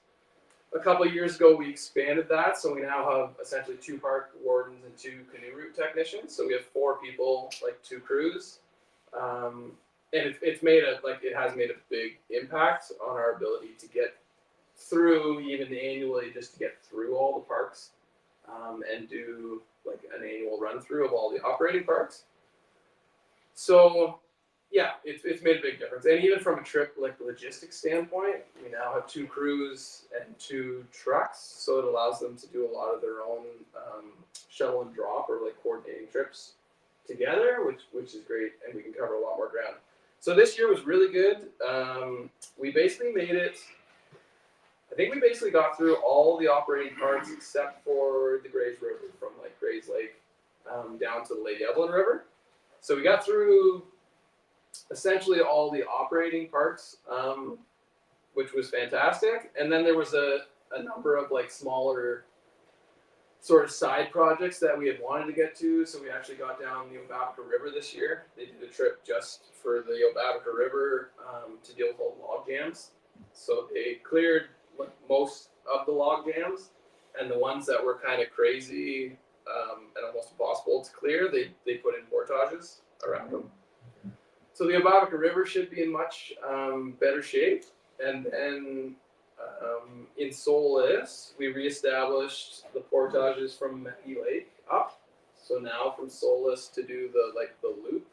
A couple of years ago, we expanded that, so we now have essentially 2 park wardens and 2 canoe route technicians. So we have 4 people, like 2 crews, and it has made a big impact on our ability to get through, even annually, just to get through all the parks and do like an annual run through of all the operating parks. So yeah, it's made a big difference. And even from a trip like logistics standpoint, we now have 2 crews and 2 trucks, so it allows them to do a lot of their own shuttle and drop or like coordinating trips together, which is great, and we can cover a lot more ground. So this year was really good. We basically made it. I think we basically got through all the operating parks except for the Grays River, from like Grays Lake down to the Lady Evelyn River. So we got through essentially all the operating parks, which was fantastic. And then there was a number of like smaller sort of side projects that we had wanted to get to. So we actually got down the Obabaca River this year. They did a trip just for the Obabaca River to deal with all the log jams. So they cleared most of the log jams, and the ones that were kind of crazy and almost impossible to clear, they put in portages around them. So the Obabaca River should be in much better shape. And then in Solus, we reestablished the portages from Maggie Lake up. So now from Solus to do the loop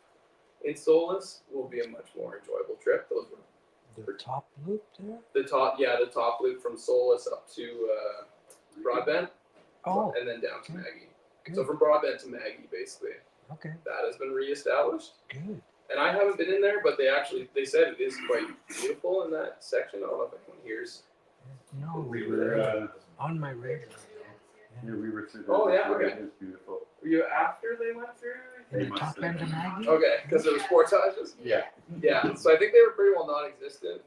in Solus will be a much more enjoyable trip. Those were the top loop there? the top loop from Solus up to Broadbent. Oh, and then down to Maggie. good. So from Broadbent to Maggie, basically. Okay, That has been reestablished. good. And I haven't been in there, but they said it is quite beautiful in that section. I don't know if anyone hears. No, We were on my radar. yeah, we were through. Oh, yeah, okay. It was beautiful. Were you after they went through? In the top end of Maggie? Okay, because there was portages. Yeah. Yeah, so I think they were pretty well non-existent.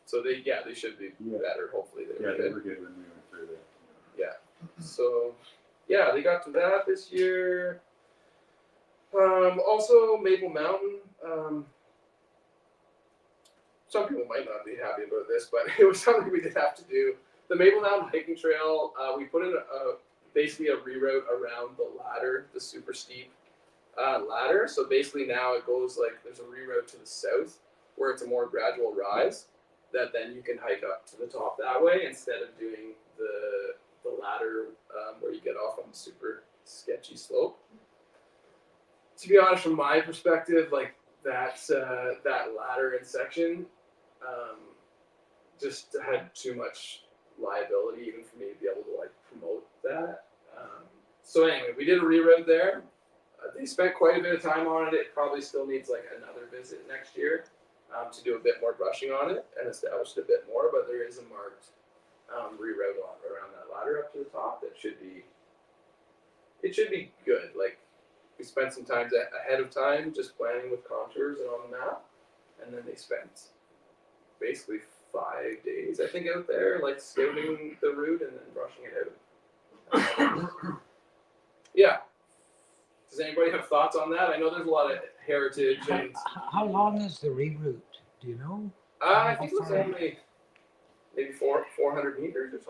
So they should be better. Hopefully they were Yeah, good. they were good when we went through there. Yeah. So yeah, they got to that this year. Also Maple Mountain. Some people might not be happy about this, but it was something we did have to do. The Maple Mountain hiking trail, we put in basically a reroute around the ladder, the super steep ladder. So basically now it goes like there's a reroute to the south where it's a more gradual rise that then you can hike up to the top that way instead of doing the ladder where you get off on the super sketchy slope. To be honest, from my perspective, like that ladder in section just had too much liability even for me to be able to like promote that. So anyway, we did a reroute there. They spent quite a bit of time on it. It probably still needs like another visit next year to do a bit more brushing on it and establish it a bit more. But there is a marked reroute around that ladder up to the top that should be good. Like we spent some time ahead of time just planning with contours and on the map, and then they spent basically 5 days I think out there like scouting the route and then brushing it out. Yeah. Does anybody have thoughts on that? I know there's a lot of heritage and. How long is the reroute? Do you know? I think it was only maybe 400 meters or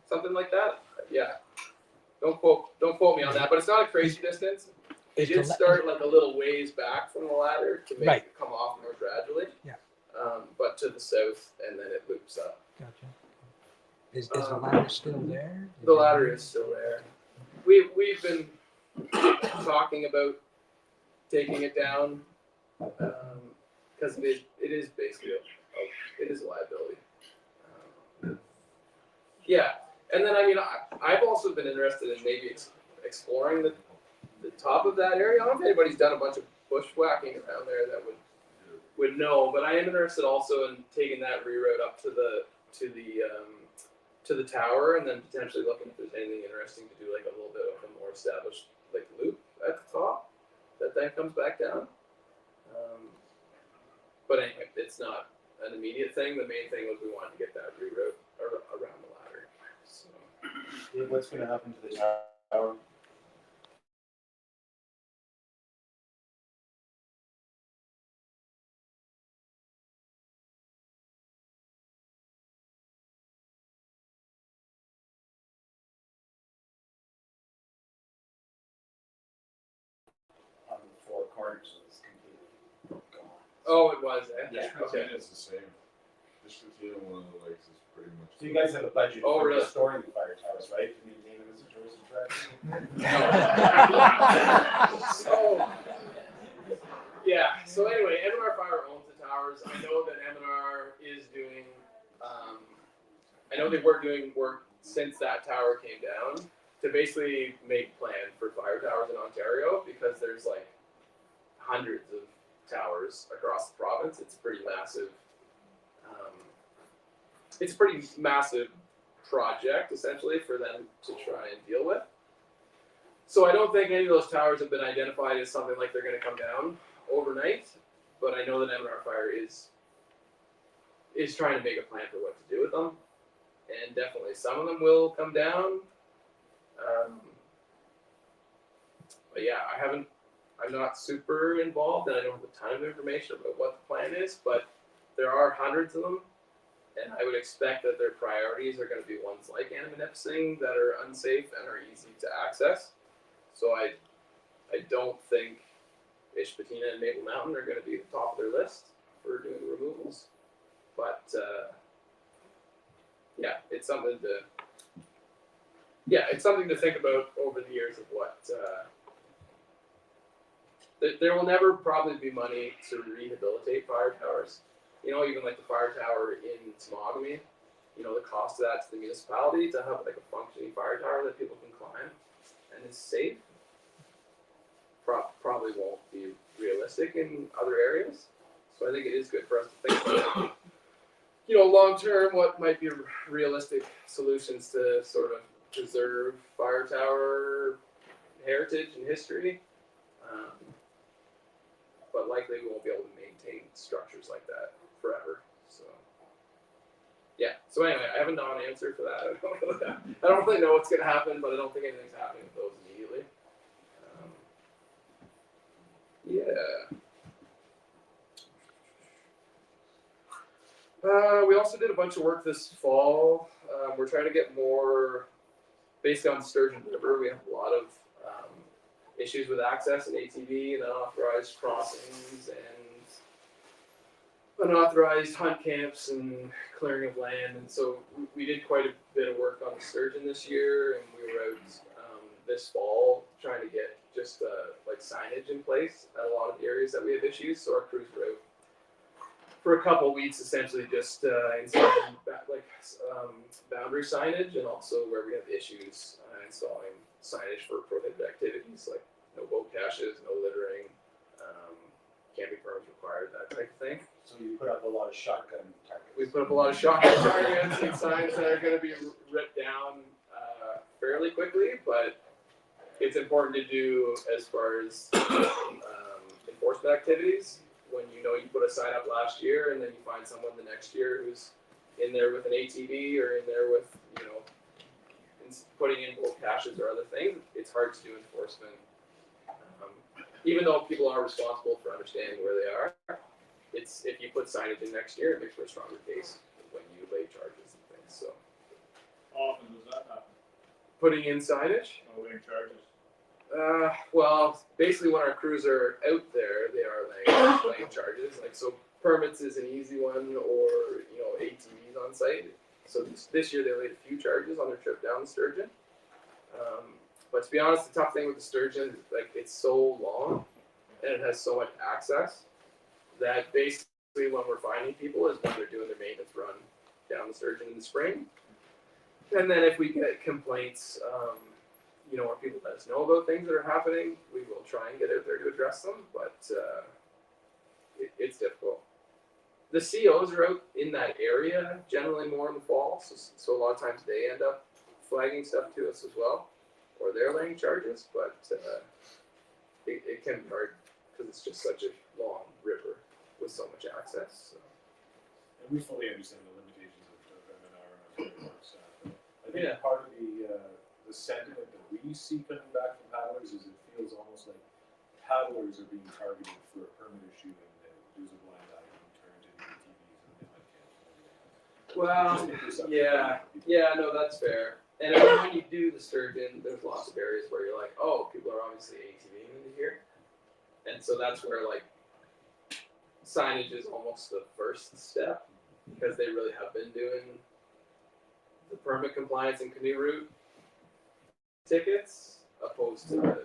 something like that. Yeah. Don't quote me on that, but it's not a crazy distance. It did start like a little ways back from the ladder to make it come off more gradually. Yeah. But to the south, and then it loops up. Gotcha. Is the ladder still there? The ladder is still there. We've been talking about taking it down because it is basically it is a liability. Yeah, and then I mean I've also been interested in maybe exploring the top of that area. I don't know if anybody's done a bunch of bushwhacking around there that would know, but I am interested also in taking that reroute up to the tower and then potentially looking if there's anything interesting to do, like a little bit of a more established like loop at the top that then comes back down. But anyway, it's not an immediate thing. The main thing was we wanted to get that reroute around the ladder. So. What's going to happen to the tower? On the four corners of this completely gone. Oh, it was. Yeah, Okay. it's the same. Distribution on one of the lakes is pretty much. So you guys have a budget for really? restoring the fire towers, right? To maintain them as a tourist attraction? So, yeah. So anyway, M&R Fire owns the towers. I know that M&R is doing. I know they were doing work since that tower came down to basically make plan for fire towers in Ontario because there's like hundreds of towers across the province. It's pretty massive. It's a pretty massive project essentially for them to try and deal with. So I don't think any of those towers have been identified as something like they're going to come down overnight, but I know that M&R Fire is trying to make a plan for what to do with them, and definitely some of them will come down. But yeah, I'm not super involved, and I don't have a ton of information about what the plan is, but there are hundreds of them. And I would expect that their priorities are going to be ones like Annamanipsing that are unsafe and are easy to access. So I don't think Ishpatina and Maple Mountain are going to be at the top of their list for doing removals. But yeah, it's something to think about over the years of what. There will never probably be money to rehabilitate fire towers. You know, even like the fire tower in Temagami, you know, the cost of that to the municipality to have like a functioning fire tower that people can climb and is safe probably won't be realistic in other areas. So I think it is good for us to think about, you know, long term, what might be realistic solutions to sort of preserve fire tower heritage and history. But likely we won't be able to maintain structures like that forever. So yeah. So anyway, I have a non-answer for that. I don't really know what's going to happen, but I don't think anything's happening with those immediately. We also did a bunch of work this fall. We're trying to get more basically on Sturgeon River, we have a lot of issues with access and ATV and unauthorized crossings and unauthorized hunt camps and clearing of land. And so we did quite a bit of work on the sturgeon this year, and we were out this fall trying to get just like signage in place at a lot of the areas that we have issues. So our crews were out for a couple weeks, essentially just installing boundary signage, and also where we have issues installing signage for prohibited activities like no boat caches, no littering, camping permits required, that type of thing. So you put up a lot of shotgun targets. We put up a lot of shotgun targets and signs that are going to be ripped down fairly quickly, but it's important to do as far as enforcement activities. When you know you put a sign up last year and then you find someone the next year who's in there with an ATV or in there with, putting in both caches or other things, it's hard to do enforcement. Even though people are responsible for understanding where they are, it's if you put signage in next year, it makes for a stronger case when you lay charges and things. So How often does that happen? putting in signage. No laying charges. Well, basically when our crews are out there, they are laying charges. Like so, permits is an easy one, or ATVs on site. So this year they laid a few charges on their trip down the Sturgeon. But to be honest, the tough thing with the Sturgeon, like it's so long and it has so much access that basically when we're finding people is when they're doing their maintenance run down the Sturgeon in the spring. And then if we get complaints, or people let us know about things that are happening, we will try and get out there to address them, but it's difficult. The COs are out in that area generally more in the fall, so a lot of times they end up flagging stuff to us as well, or they're laying charges, but it can be hard because it's just such a long river with so much access. So. And we fully understand the limitations of MNR and our frameworks. I think part of the sentiment that we see coming back from paddlers is it feels almost like paddlers are being targeted for a permit issue, and there's a blind eye being turned to ATVs and they might cancel. Well, no, that's fair. And when you do the Sturgeon, there's lots of areas where you're like, oh, people are obviously ATVing into here, and so that's where like signage is almost the first step because they really have been doing the permit compliance and canoe route tickets opposed to the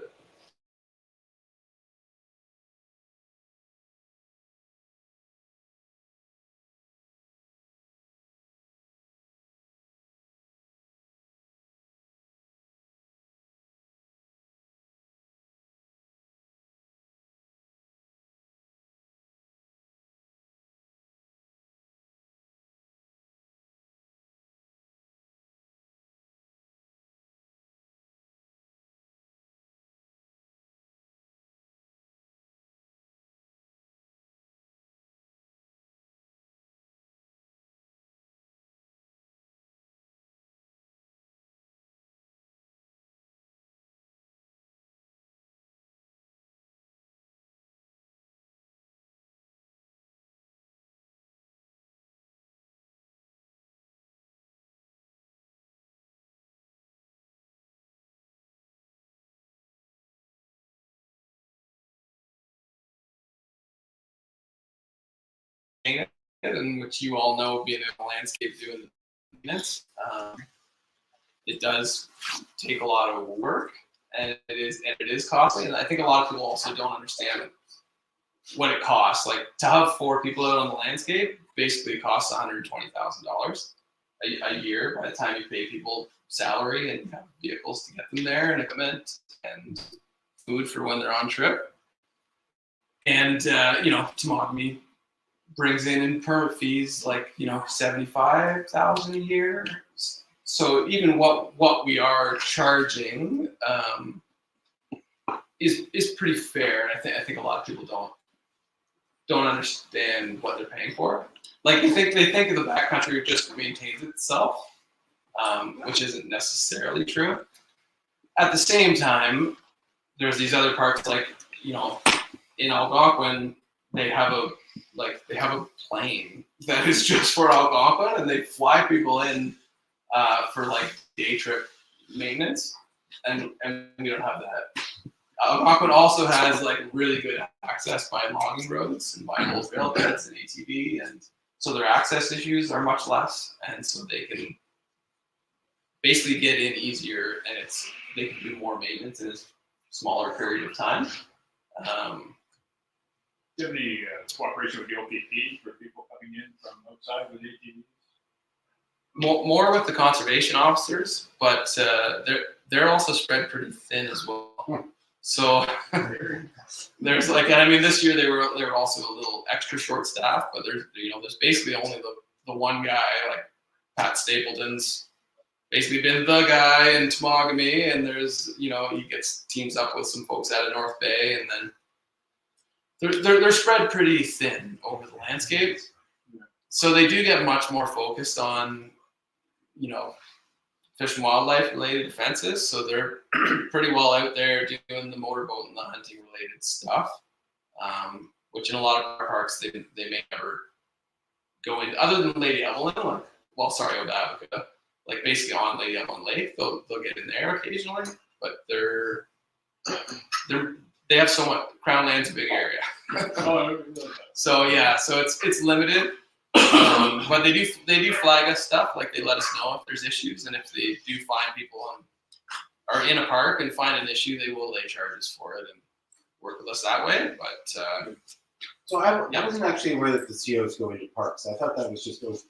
in which you all know being in the landscape doing the maintenance. It does take a lot of work, and it is costly. And I think a lot of people also don't understand what it costs. Like to have 4 people out on the landscape basically costs $120,000 a year by the time you pay people salary and have vehicles to get them there and equipment and food for when they're on trip. And Temagami brings in permit fees like $75,000 a year. So even what we are charging is pretty fair. And I think a lot of people don't understand what they're paying for. Like they think of the backcountry just maintains itself, which isn't necessarily true. At the same time, there's these other parts like in Algonquin they have a plane that is just for Algonquin, and they fly people in for like day trip maintenance, and we don't have that. Algonquin also has like really good access by logging roads and by old rail beds and ATV, and so their access issues are much less, and so they can basically get in easier, and they can do more maintenance in a smaller period of time. Do you have any cooperation with the OPP for people coming in from outside with ATVs? More with the conservation officers, but they're also spread pretty thin as well. So there's like, I mean, this year they were also a little extra short staffed, but there's basically only the one guy, like Pat Stapleton's basically been the guy in Temagami, and there's he gets teams up with some folks out of North Bay, and then they're spread pretty thin over the landscape. So they do get much more focused on fish and wildlife related offenses. So they're pretty well out there doing the motorboat and the hunting related stuff, which in a lot of our parks they may never go into, other than Lady Evelyn, Obabaca, like basically on Lady Evelyn Lake, they'll get in there occasionally, but they have so much, Crown Land's a big area. So yeah, so it's limited. But they do flag us stuff, like they let us know if there's issues, and if they do find people are in a park and find an issue, they will lay charges for it and work with us that way. But so I wasn't actually aware that the COs go into parks. I thought that was just those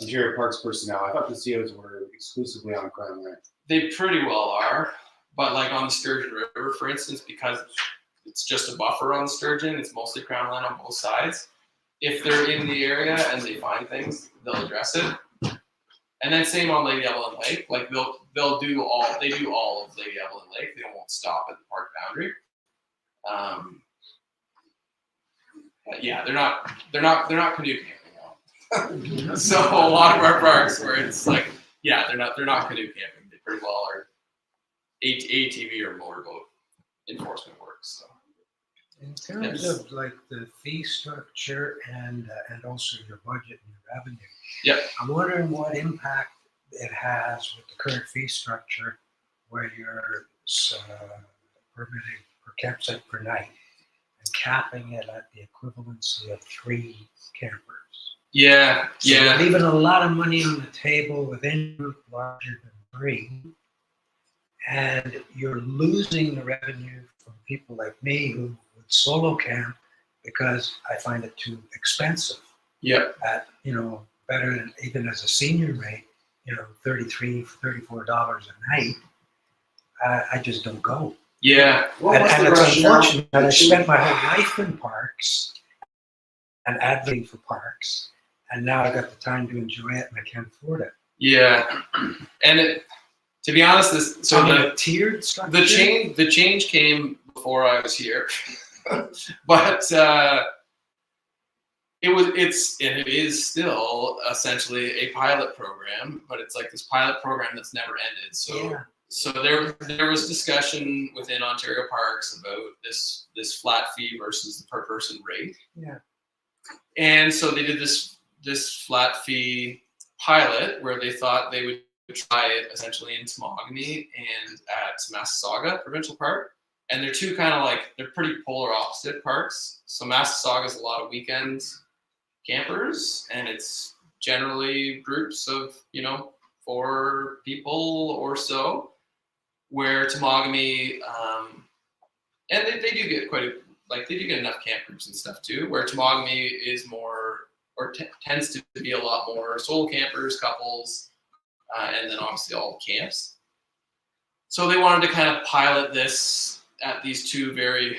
Ontario Parks personnel. I thought the COs were exclusively on Crown Land. They pretty well are, but like on the Sturgeon River, for instance, because it's just a buffer on the Sturgeon, it's mostly Crown Land on both sides. If they're in the area and they find things, they'll address it. And then same on Lady Evelyn Lake. Like they do all of Lady Evelyn Lake. They won't stop at the park boundary. But yeah, they're not canoe camping now. So a lot of our parks where it's like, yeah, they're not canoe camping. They pretty well are ATV or motorboat enforcement works. So. In terms of like the fee structure and also your budget and your revenue, yep. I'm wondering what impact it has with the current fee structure, where you're permitting per campsite per night and capping it at the equivalency of 3 campers. Yeah, so you're leaving a lot of money on the table within group larger than 3, and you're losing the revenue from people like me who would solo camp because I find it too expensive. Yeah. At better than even as a senior rate, $33, $34 a night. I just don't go. Yeah. And it's unfortunate that I spent my whole life in parks and advocating for parks, and now I got the time to enjoy it and I can't afford it. Yeah, and to be honest, the tiered structure. The change came before I was here, but it is still essentially a pilot program, but it's like this pilot program that's never ended. So there was discussion within Ontario Parks about this flat fee versus the per person rate. Yeah. And so they did this flat fee pilot where they thought they would try it essentially in Temagami and at Massasauga Provincial Park. And they're two kind of like, they're pretty polar opposite parks. So Massasauga is a lot of weekend campers, and it's generally groups of 4 people or so. Where Temagami, and they do get they do get enough camp groups and stuff too. Where Temagami is more, or tends to be a lot more solo campers, couples, and then obviously all camps. So they wanted to kind of pilot this at these 2 very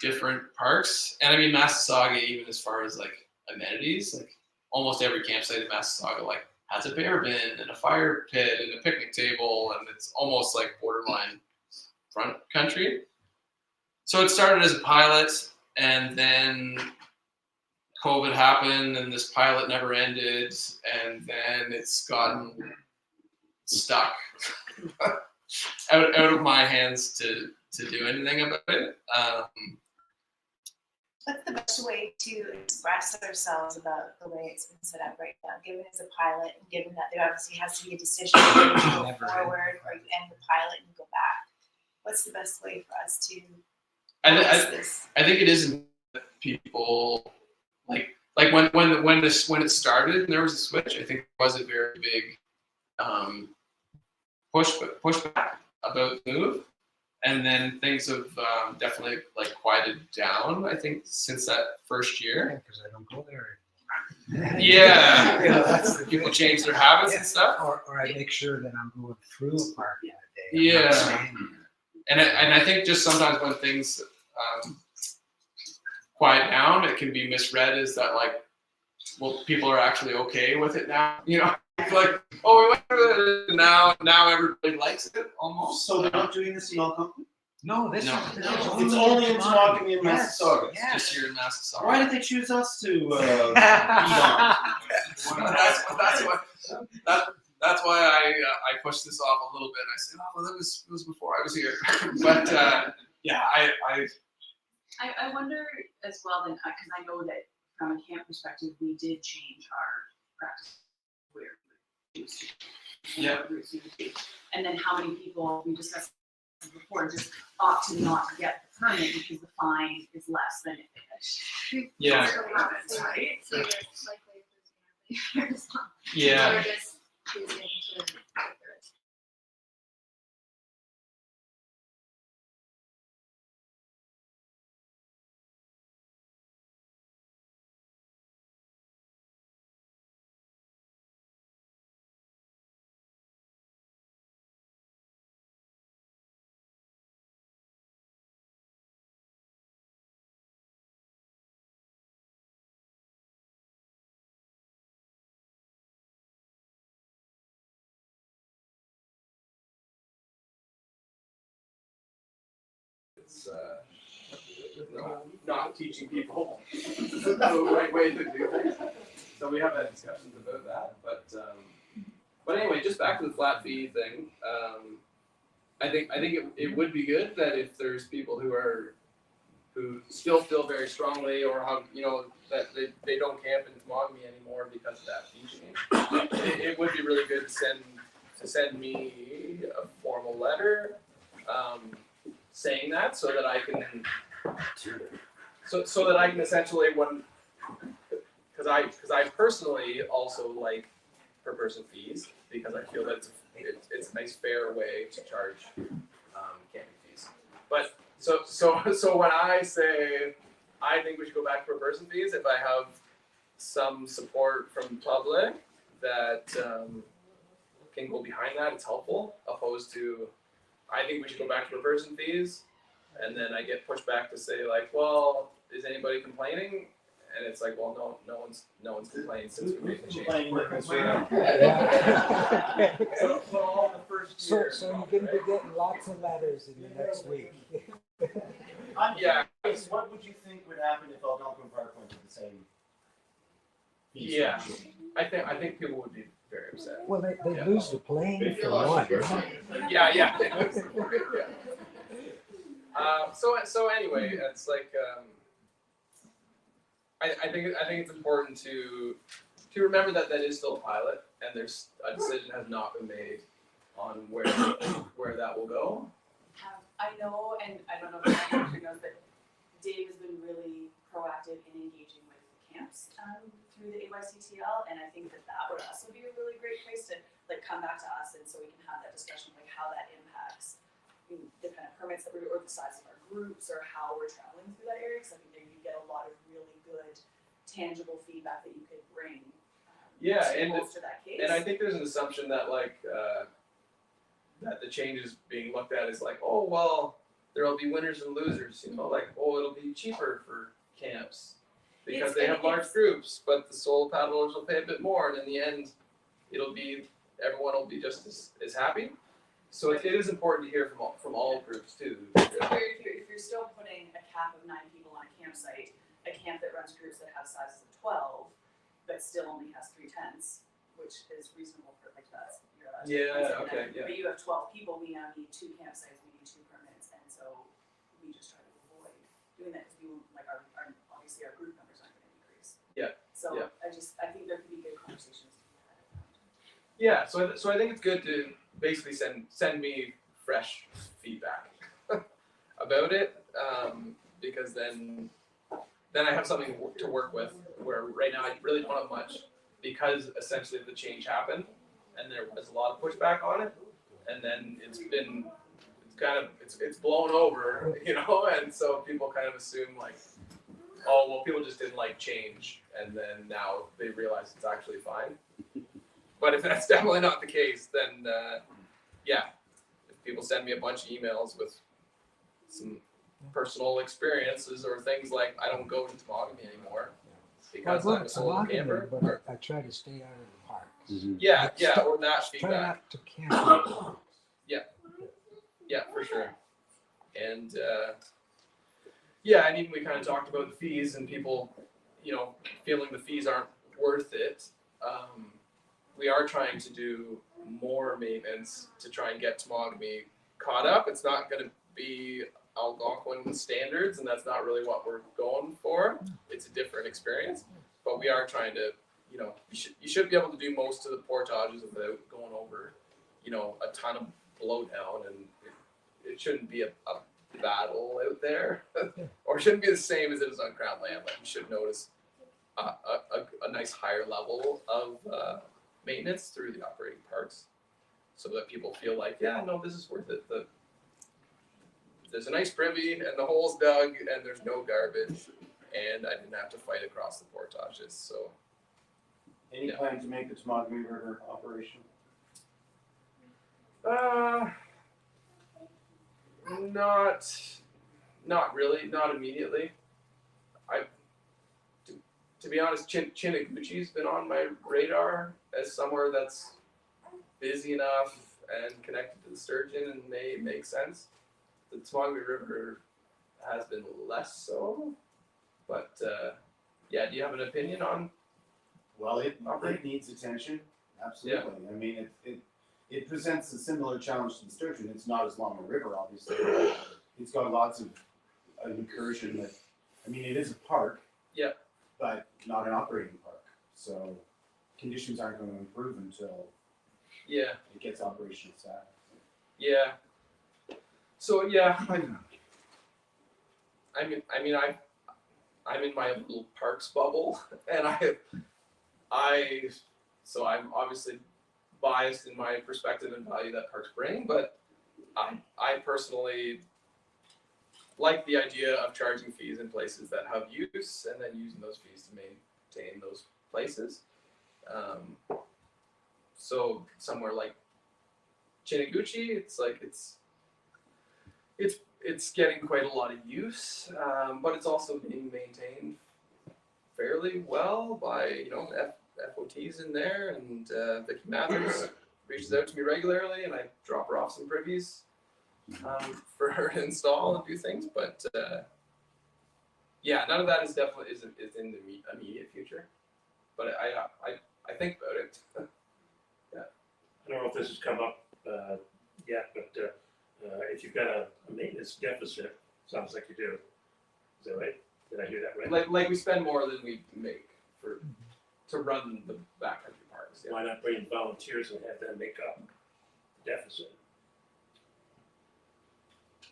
different parks. And I mean, Massasauga, even as far as like amenities, like almost every campsite in Massasauga has a bear bin and a fire pit and a picnic table, and it's almost like borderline front country. So it started as a pilot, and then COVID happened, and this pilot never ended, and then it's gotten stuck out of my hands to do anything about it. What's the best way to express ourselves about the way it's been set up right now, given it's a pilot and given that there obviously has to be a decision whether you go forward or you end the pilot and you go back? What's the best way for us to this? I think it is people like when it started and there was a switch. I think it was a very big pushback about the move, and then things have definitely like quieted down. I think since that first year. Because I don't go there Yeah, that's the people thing. change their habits and stuff. Or I make sure that I'm going through a park in a day. Yeah, and I think just sometimes when things quiet down, it can be misread as that like, well, people are actually okay with it now. You know, like, oh, we went through it now everybody likes it almost. So they're not doing this in all companies? No, this No. is It's only in Temagami and Mississauga. Yes. Just here in Mississauga. Why did they choose us to eat on? That's why I pushed this off a little bit. I said, oh, well, it was before I was here. But yeah, I wonder as well then, because I know that from a camp perspective, we did change our practice where we used to. Yeah. And then how many people, we discussed before, just opt to not get the permit because the fine is less than if they had. Yeah. Right? So you're likely to Yeah. Or just choosing to go through it. It's not teaching people the right way to do things. So we have had discussions about that. But anyway, just back to the flat fee thing. I think it would be good that if there's people who still feel very strongly or have, you know, that they don't camp in Temagami anymore because of that fee change. It would be really good to send me a formal letter saying that so that I can so that I can essentially because I personally also like per person fees because I feel that it's a nice fair way to charge camping fees. But so when I say I think we should go back to per person fees, if I have some support from the public that can go behind that, it's helpful, opposed to I think we should go back to per person fees, and then I get pushed back to say like, well, is anybody complaining? And it's like, well, no one's complaining since we made the change. So you're going to be getting lots of letters in the next week. Yeah. What would you think would happen if Algonquin Park went to the same? Yeah, I think people would be very upset. Well, they lose the plane for one. Yeah. So anyway, it's like I think it's important to remember that is still a pilot, and there's a decision has not been made on where that will go. I know, and I don't know if anyone knows, but Dave has been really proactive in engaging with the camps through the AYCTL, and I think that would also be a really great place to like come back to us, and so we can have that discussion like how that impacts the kind of permits that or the size of our groups or how we're traveling through that area. Because I think there you get a lot of really good, tangible feedback that you could bring. To bolster that case. And I think there's an assumption that like that the changes being looked at is like, oh well, there will be winners and losers. You know, like it'll be cheaper for camps because they have large groups, but the solo paddlers will pay a bit more, and in the end, everyone will be just as happy. So it is important to hear from all groups too. If you're still putting a cap of 9 people on a campsite, a camp that runs groups that have sizes of 12, but still only has 3 tents, which is reasonable for like that. Okay. But you have 12 people, we now need 2 campsites, we need 2 permits, and so we just try to avoid doing that because we like our obviously our group numbers aren't gonna increase. Yeah, So yeah. I think there could be good conversations to be had around. Yeah, so I think it's good to basically send me fresh feedback about it, because then I have something to work with. Where right now I really don't have much, because essentially the change happened, and there was a lot of pushback on it, and then it's blown over, and so people kind of assume like, oh well, people just didn't like change, and then now they realize it's actually fine. But if that's definitely not the case, then yeah, if people send me a bunch of emails with some personal experiences or things like I don't go to Temagami anymore because I'm a solo camper. But I try to stay out of the parks. Yeah, or that Try feedback. not to camp in the parks. Yeah, for sure. And yeah, and even we kind of talked about the fees and people, feeling the fees aren't worth it. We are trying to do more maintenance to try and get Temagami caught up. It's not going to be Algonquin standards, and that's not really what we're going for. It's a different experience, but we are trying to, you should be able to do most of the portages without going over, a ton of blowdown, and it shouldn't be a battle out there, or it shouldn't be the same as it is on Crown land. Like you should notice a nice higher level of maintenance through the operating parks, so that people feel like, yeah, no, this is worth it. There's a nice privy, and the hole's dug, and there's no garbage, and I didn't have to fight across the portages. So, Any plan to make the Temagami River operational? Not really, not immediately. To be honest, Chiniguchi's been on my radar as somewhere that's busy enough and connected to the sturgeon and may make sense. The Temagami River has been less so, but yeah, do you have an opinion on? Well, it needs attention, absolutely. I mean, it presents a similar challenge to the sturgeon. It's not as long a river, obviously. It's got lots of incursion that, it is a park. Yeah. But not an operating park. So conditions aren't going to improve until it gets operational status. Yeah. So yeah, I'm in my little parks bubble, and so I'm obviously biased in my perspective and value that parks bring, but I personally like the idea of charging fees in places that have use, and then using those fees to maintain those places. So somewhere like Chiniguchi, it's getting quite a lot of use, but it's also being maintained fairly well by FOTs in there, and Vicky Mathers reaches out to me regularly, and I drop her off some privies for her to install and do things. But yeah, none of that is definitely is in the immediate future. But I think about it. Yeah. I don't know if this has come up yet, but if you've got a maintenance deficit, sounds like you do. Is that right? Did I hear that right? Like we spend more than we make to run the backcountry parks. Yeah. Why not bring in volunteers and have them make up the deficit?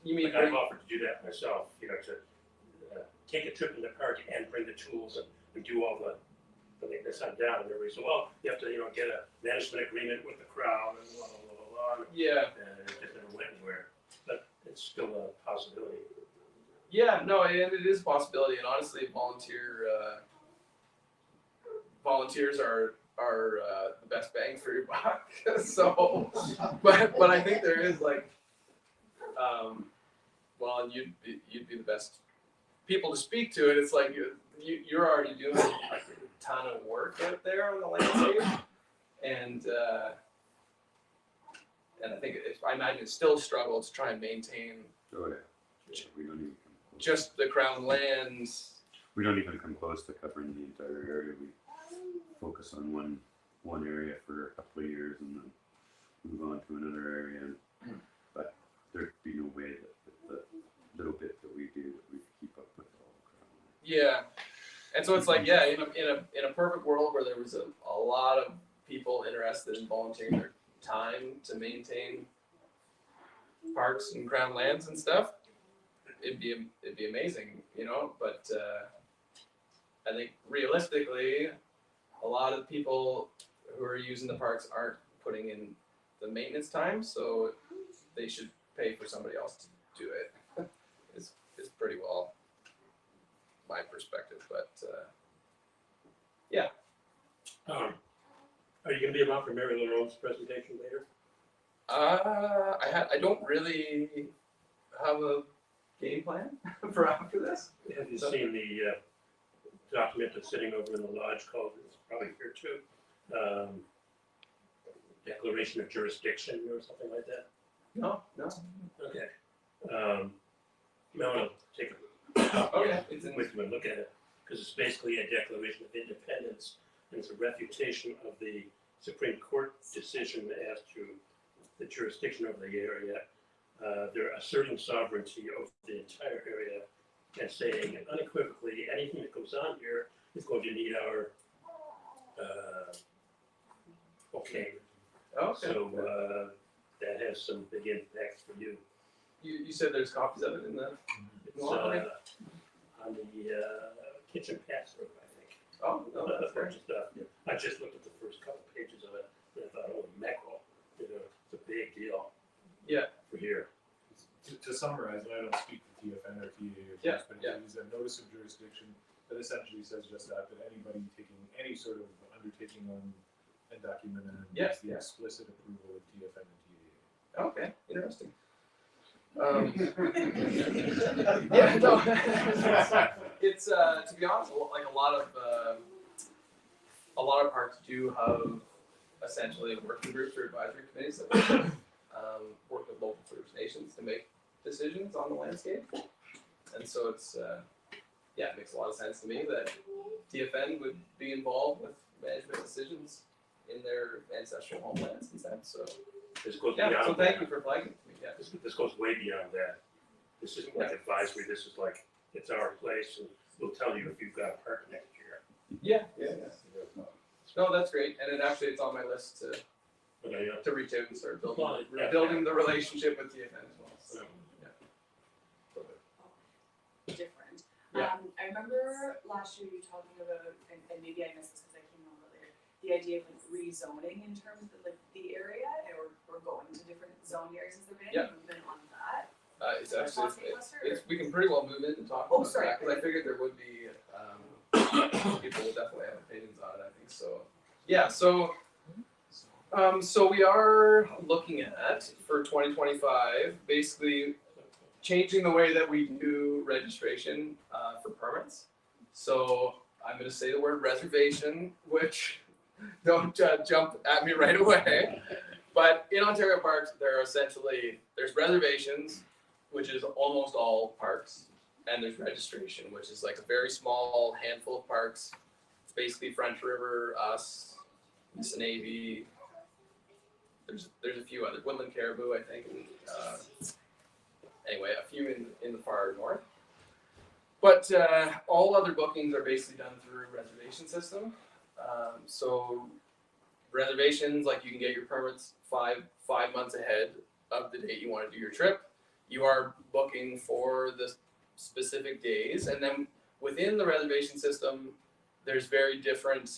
You mean I've offered to do that myself, to take a trip in the park and bring the tools and do all the maintenance on down. And everybody said, well, you have to, get a management agreement with the crowd and blah, blah, blah, blah. Yeah. And it just never went anywhere. But it's still a possibility. Yeah, no, and it is a possibility. And honestly, volunteers are the best bang for your buck. So, but I think there is well, and you'd be the best people to speak to it. It's like you're already doing a ton of work out there on the landscape, and I think I imagine it's still a struggle to try and maintain. Oh yeah. We don't even just the Crown lands. We don't even come close to covering the entire area. We focus on one area for a couple of years and then move on to another area. But there'd be no way that with the little bit that we do that we keep up with all the Crown lands. Yeah, And so it's like, yeah, in a perfect world where there was a lot of people interested in volunteering their time to maintain parks and crown lands and stuff, it'd be amazing, you know. But I think realistically, a lot of people who are using the parks aren't putting in the maintenance time, so they should pay for somebody else to do it. It's pretty well my perspective, but yeah. Are you going to be around for Mary Larone's presentation later? I don't really have a game plan for after this. Have you seen the document that's sitting over in the lodge called, it's probably here too, Declaration of Jurisdiction or something like that? No. Okay. No, take Okay. with you and look at it, because it's basically a declaration of independence, and it's a refutation of the Supreme Court decision as to the jurisdiction over the area. They're asserting sovereignty over the entire area and saying unequivocally anything that goes on here is going to need our okay. Okay. So that has some big impacts for you. You said there's copies of it in the It's on the kitchen pass room, I think. Oh, no, that's great. Stuff. I just looked at the first couple pages of it, and I thought, oh, mackerel, you know, it's a big deal. Yeah. For here. To summarize, and I don't speak for TFN or TA or Yeah, but yeah. it is a notice of jurisdiction that essentially says just that anybody taking any sort of undertaking on and documented needs the explicit approval of TFN and TAA. Okay, interesting. Yeah, no. It's to be honest, like a lot of parks do have essentially working groups or advisory committees that work with local First Nations to make decisions on the landscape, and so it's it makes a lot of sense to me that TFN would be involved with management decisions in their ancestral homelands and stuff. So this goes yeah, beyond so thank that. you for flagging. Yeah, This goes way beyond that. This isn't like advisory. This is like it's our place, and we'll tell you if you've got a park next year. Yeah. No, that's great, and it's on my list to reach out and start building the relationship with TFN as well. So, Different. Yeah. I remember last year you talking about, and maybe I missed this because I came on earlier, the idea of like rezoning in terms of like the area, or going to different zone areas. Has there been any movement on that? It's actually we can pretty well move in and talk about that because I figured there would be people will definitely have opinions on it. I think so. Yeah. So we are looking at for 2025 basically changing the way that we do registration for permits. So I'm going to say the word reservation, which don't jump at me right away. But in Ontario parks, there's reservations, which is almost all parks, and there's registration, which is like a very small handful of parks. It's basically French River, us, Miss Navy. There's a few other, Woodland Caribou, I think. And, anyway, a few in the far north. But all other bookings are basically done through a reservation system. So reservations, like you can get your permits five months ahead of the date you want to do your trip. You are booking for the specific days, and then within the reservation system, there's very different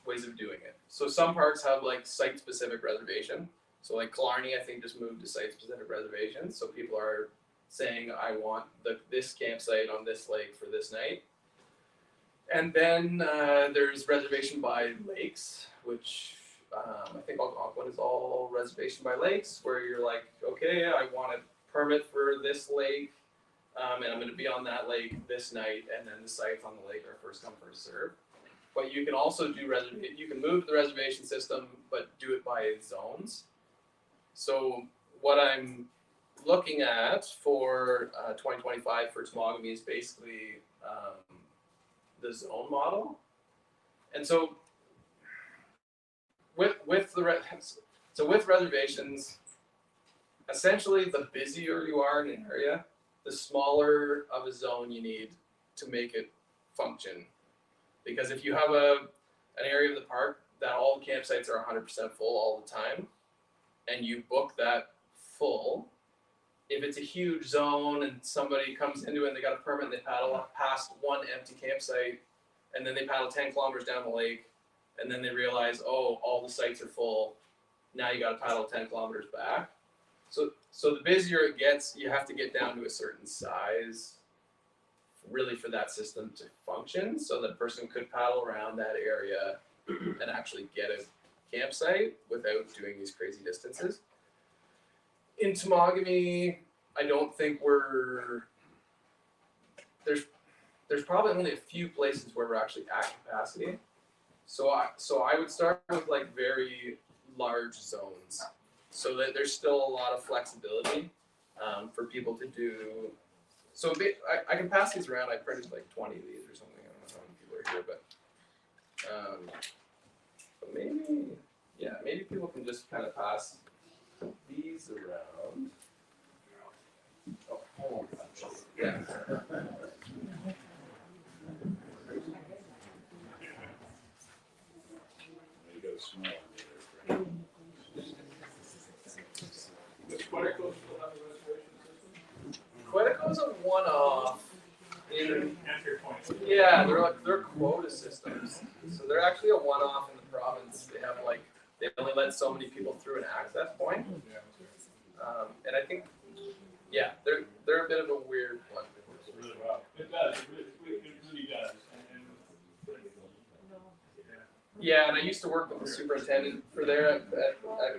ways of doing it. So some parks have like site-specific reservation. So like Killarney, I think, just moved to site-specific reservations. So people are saying, I want this campsite on this lake for this night. And then there's reservation by lakes, which I think Algonquin is all reservation by lakes, where you're like, okay, I want a permit for this lake, and I'm going to be on that lake this night, and then the sites on the lake are first come, first serve. But you can also do you can move to the reservation system, but do it by zones. So what I'm looking at for 2025 for Temagami is basically the zone model, and so with reservations, essentially the busier you are in an area, the smaller of a zone you need to make it function. Because if you have an area of the park that all the campsites are 100% full all the time, and you book that full, if it's a huge zone and somebody comes into it and they got a permit and they paddle up past one empty campsite, and then they paddle 10 kilometers down the lake, and then they realize, oh, all the sites are full, now you got to paddle 10 kilometers back. So the busier it gets, you have to get down to a certain size really for that system to function, so that person could paddle around that area and actually get a campsite without doing these crazy distances. In Temagami, I don't think there's probably only a few places where we're actually at capacity. So I would start with like very large zones, so that there's still a lot of flexibility for people to do. So I can pass these around. I printed like 20 of these or something. I don't know how many people are here, but maybe people can just kind of pass these around. Oh, yeah. Quetico's a one-off. Yeah, they're quota systems. So they're actually a one-off in the province. They have they only let so many people through an access point. And I think, yeah, they're a bit of a weird one. It does. It really does. Yeah, and I used to work with the superintendent for there at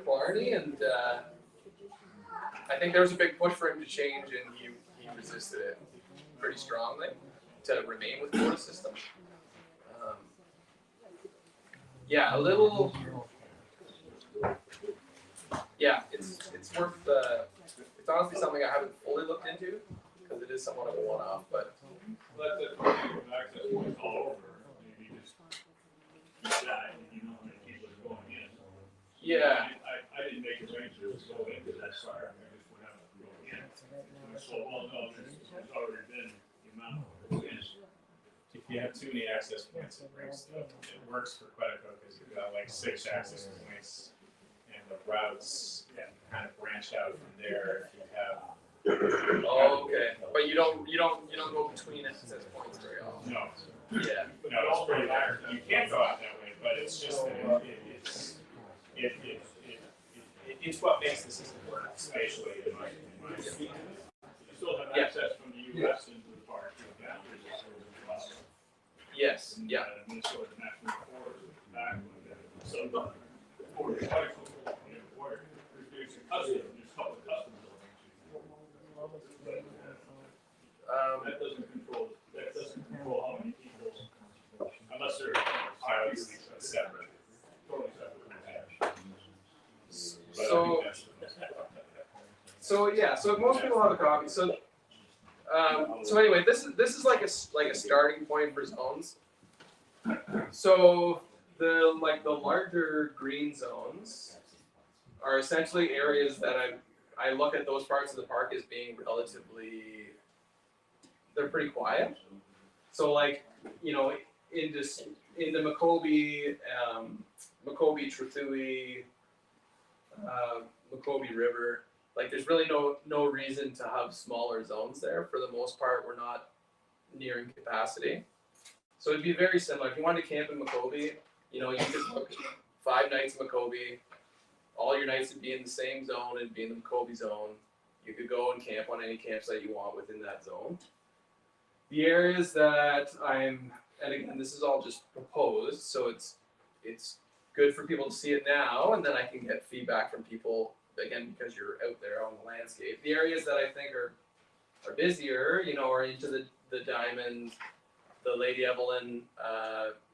Clarny, and I think there was a big push for him to change, and he resisted it pretty strongly to remain with quota system. Yeah, a little. Yeah, it's worth it's honestly something I haven't fully looked into because it is somewhat of a one-off, but. Let the access points all over. Maybe just that, you know, and keep it going in. Yeah. I didn't make arrangements to go into that fire. I just went out and go in. So, well, no, there's already been the amount of wins. If you have too many access points, it works for Quetico because you've got like 6 access points, and the routes kind of branch out from there. If you have. Oh, okay. But you don't go between access points very often. No. Yeah. No, it's pretty rare. You can't go out that way, but it's just that it's what makes the system work spatially in my opinion. You still have access from the U.S. into the park. Yes. Yeah. Minnesota National Forest back so the border, there's a couple of customs. That doesn't control how many people, unless they're pilots, separate, totally separate. So most people have a copy. So anyway, this is like a starting point for zones. So the larger green zones are essentially areas that I look at those parts of the park as being they're pretty quiet. So in the Makobi, Truthui, Makobi River, there's really no reason to have smaller zones there. For the most part, we're not nearing capacity. So it'd be very similar. If you wanted to camp in Makobi, you could book 5 nights in Makobi. All your nights would be in the same zone and be in the Makobi zone. You could go and camp on any campsite you want within that zone. The areas that and again, this is all just proposed, so it's good for people to see it now, and then I can get feedback from people, again, because you're out there on the landscape. The areas that I think are busier, are into the Diamond, the Lady Evelyn,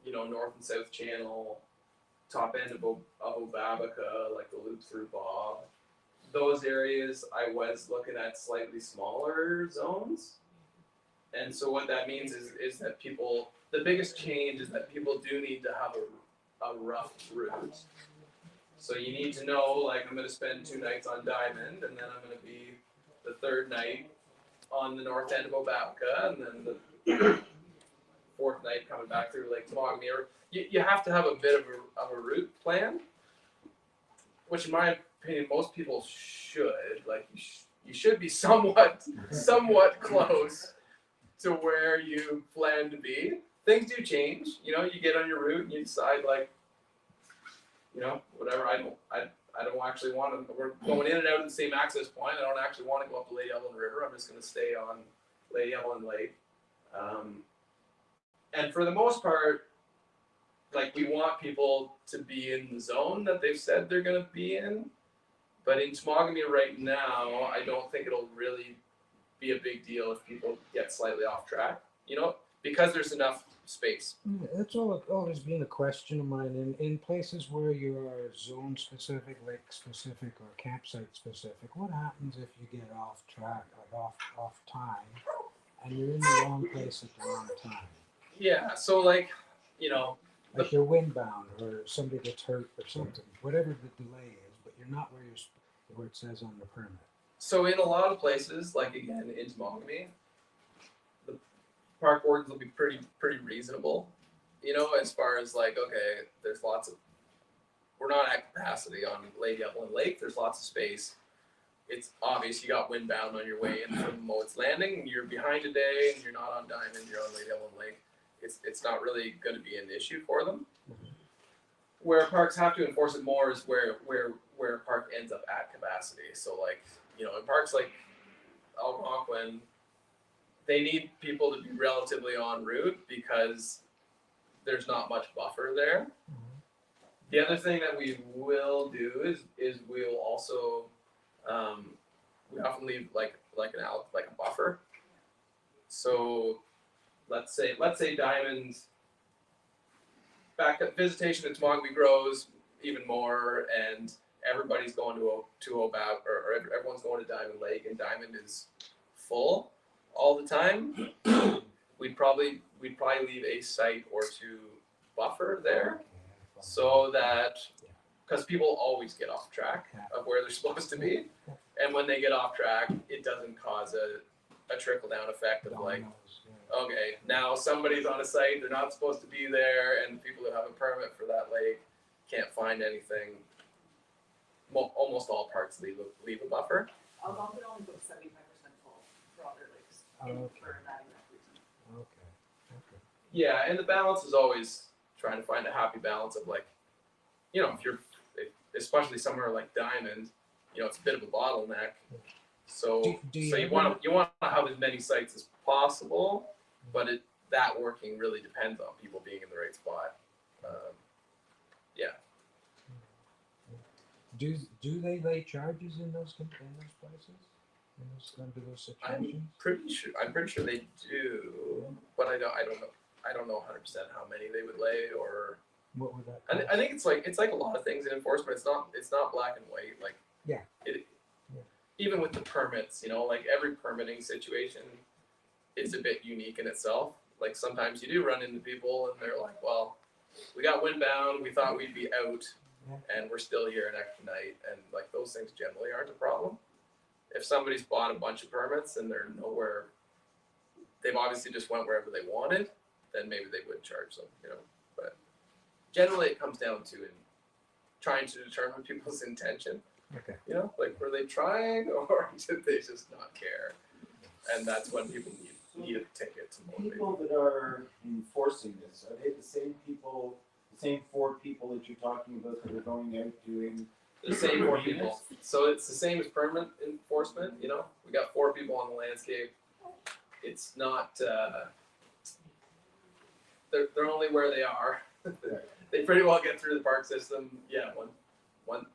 North and South Channel, top end of Obabaca, like the loop through Bob. Those areas I was looking at slightly smaller zones. And so what that means is that the biggest change is that people do need to have a rough route. So you need to know, I'm going to spend 2 nights on Diamond, and then I'm going to be the 3rd night on the north end of Obabaca, and then the fourth night coming back through Lake Temagami, or you have to have a bit of a route plan, which in my opinion most people should. Like you should be somewhat close to where you plan to be. Things do change, you know. You get on your route and you decide, like, you know, whatever. I don't actually want to. We're going in and out of the same access point. I don't actually want to go up the Lady Evelyn River. I'm just going to stay on Lady Evelyn Lake. And for the most part, like, we want people to be in the zone that they've said they're going to be in. But in Temagami right now, I don't think it'll really be a big deal if people get slightly off track, you know, because there's enough space. That's always been a question of mine. In places where you are zone specific, lake specific, or campsite specific, what happens if you get off track, like off time, and you're in the wrong place at the wrong time? Yeah, so, like, you know, like you're windbound or somebody gets hurt or something, whatever the delay is, but you're not where it says on the permit. So in a lot of places, like again in Temagami, the park boards will be pretty reasonable, you know, as far as like, okay, there's we're not at capacity on Lady Evelyn Lake. There's lots of space. It's obvious you got windbound on your way in from Moat's Landing, and you're behind a day, and you're not on Diamond, you're on Lady Evelyn Lake. It's not really going to be an issue for them. Where parks have to enforce it more is where a park ends up at capacity. So, like, you know, in parks like Algonquin, they need people to be relatively en route because there's not much buffer there. The other thing that we will do is we'll also we often leave like a buffer. So let's say Diamond back up visitation at Temagami grows even more, and everybody's going to Obat, or everyone's going to Diamond Lake, and Diamond is full all the time. We'd probably leave a site or two buffer there, so that, because people always get off track of where they're supposed to be, and when they get off track, it doesn't cause a trickle down effect of like, okay, now somebody's on a site, they're not supposed to be there, and people who have a permit for that lake can't find anything. Almost all parks leave a buffer. Algonquin only goes 75% full for all their lakes. For that exact reason. Okay. Yeah, and the balance is always trying to find a happy balance of, like, you know, especially somewhere like Diamond, you know, it's a bit of a bottleneck. So you want to have as many sites as possible, but that working really depends on people being in the right spot. Yeah. Do they lay charges in those places? Under those situations? I'm pretty sure they do, but I don't know 100% how many they would lay, or what would that? I think it's like a lot of things in enforcement. It's not black and white. Like, yeah. Even with the permits, you know, like every permitting situation is a bit unique in itself. Like sometimes you do run into people and they're like, well, we got windbound, we thought we'd be out, and we're still here an extra night, and like those things generally aren't a problem. If somebody's bought a bunch of permits and they're nowhere, they've obviously just went wherever they wanted, then maybe they would charge them, you know. But generally it comes down to trying to determine people's intention. Okay. You know, like, were they trying, or did they just not care? And that's when people need a ticket to motivate. People that are enforcing this, are they the same people, the same 4 people that you're talking about that are going out doing the same 4 people? So it's the same as permanent enforcement, you know? We got 4 people on the landscape. It's not, they're only where they are. They pretty well get through the park system,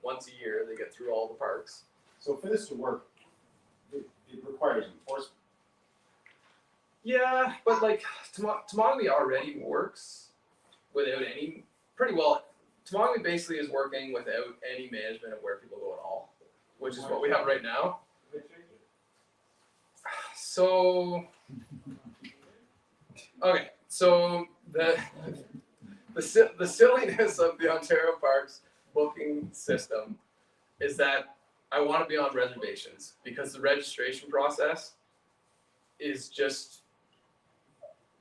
once a year. They get through all the parks. So for this to work, it requires enforcement. Yeah, but like Temagami already works without any, pretty well. Temagami basically is working without any management of where people go at all, which is what we have right now. So, okay, so the silliness of the Ontario Parks booking system is that I want to be on reservations because the registration process is just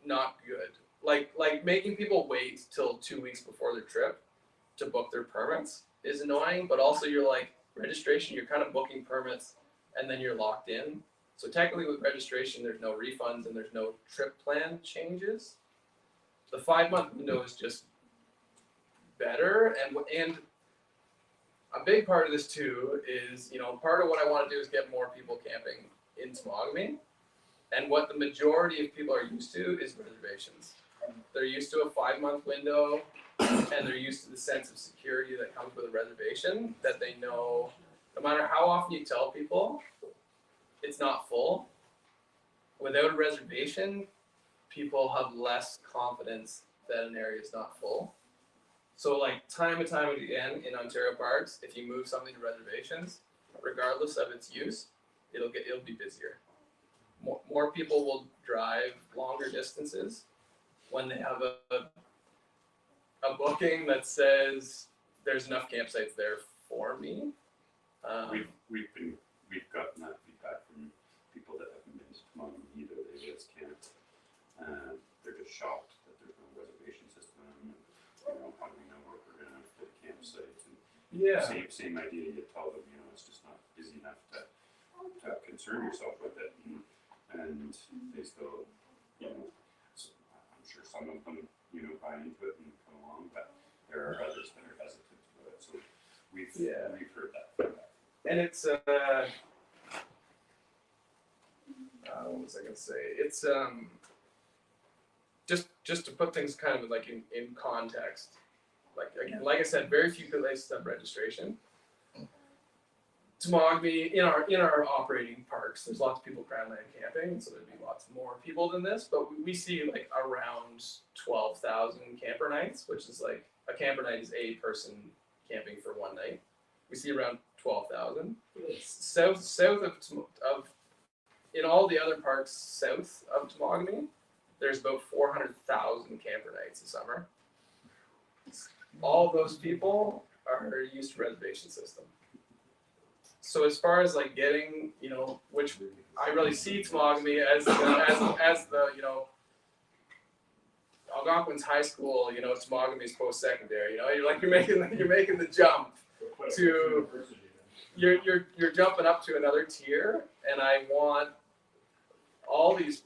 not good. like making people wait till 2 weeks before their trip to book their permits is annoying, but also you're like registration, you're kind of booking permits and then you're locked in. So technically with registration, there's no refunds and there's no trip plan changes. The 5-month window is just better, and a big part of this too is, part of what I want to do is get more people camping in Temagami. And what the majority of people are used to is reservations. They're used to a 5-month window, and they're used to the sense of security that comes with a reservation, that they know no matter how often you tell people it's not full, without a reservation, people have less confidence that an area is not full. So like time and time again in Ontario parks, if you move something to reservations, regardless of its use, it'll be busier. More people will drive longer distances when they have a booking that says there's enough campsites there for me. We've gotten that feedback from people that haven't been to Temagami either. They just can't. They're just shocked that there's no reservation system. And, how do we know what we're gonna fit a campsite? And same idea. You tell them, it's just not busy enough to concern yourself with it. And they still, so I'm sure some of them, buy into it and come along, but there are others that are hesitant to it. So we've heard that feedback. And it's what was I gonna say? It's just to put things kind of like in context. Like I said, very few places have registration. Temagami, in our operating parks, there's lots of people crown land camping, so there'd be lots more people than this, but we see like around 12,000 camper nights, which is like, a camper night is a person camping for one night. We see around 12,000. South of in all the other parks south of Temagami, there's about 400,000 camper nights a summer. All those people are used to reservation system. So as far as like getting, which I really see Temagami as the Algonquin's high school, Temagami's post-secondary. You're making the jump to you're jumping up to another tier, and I want all these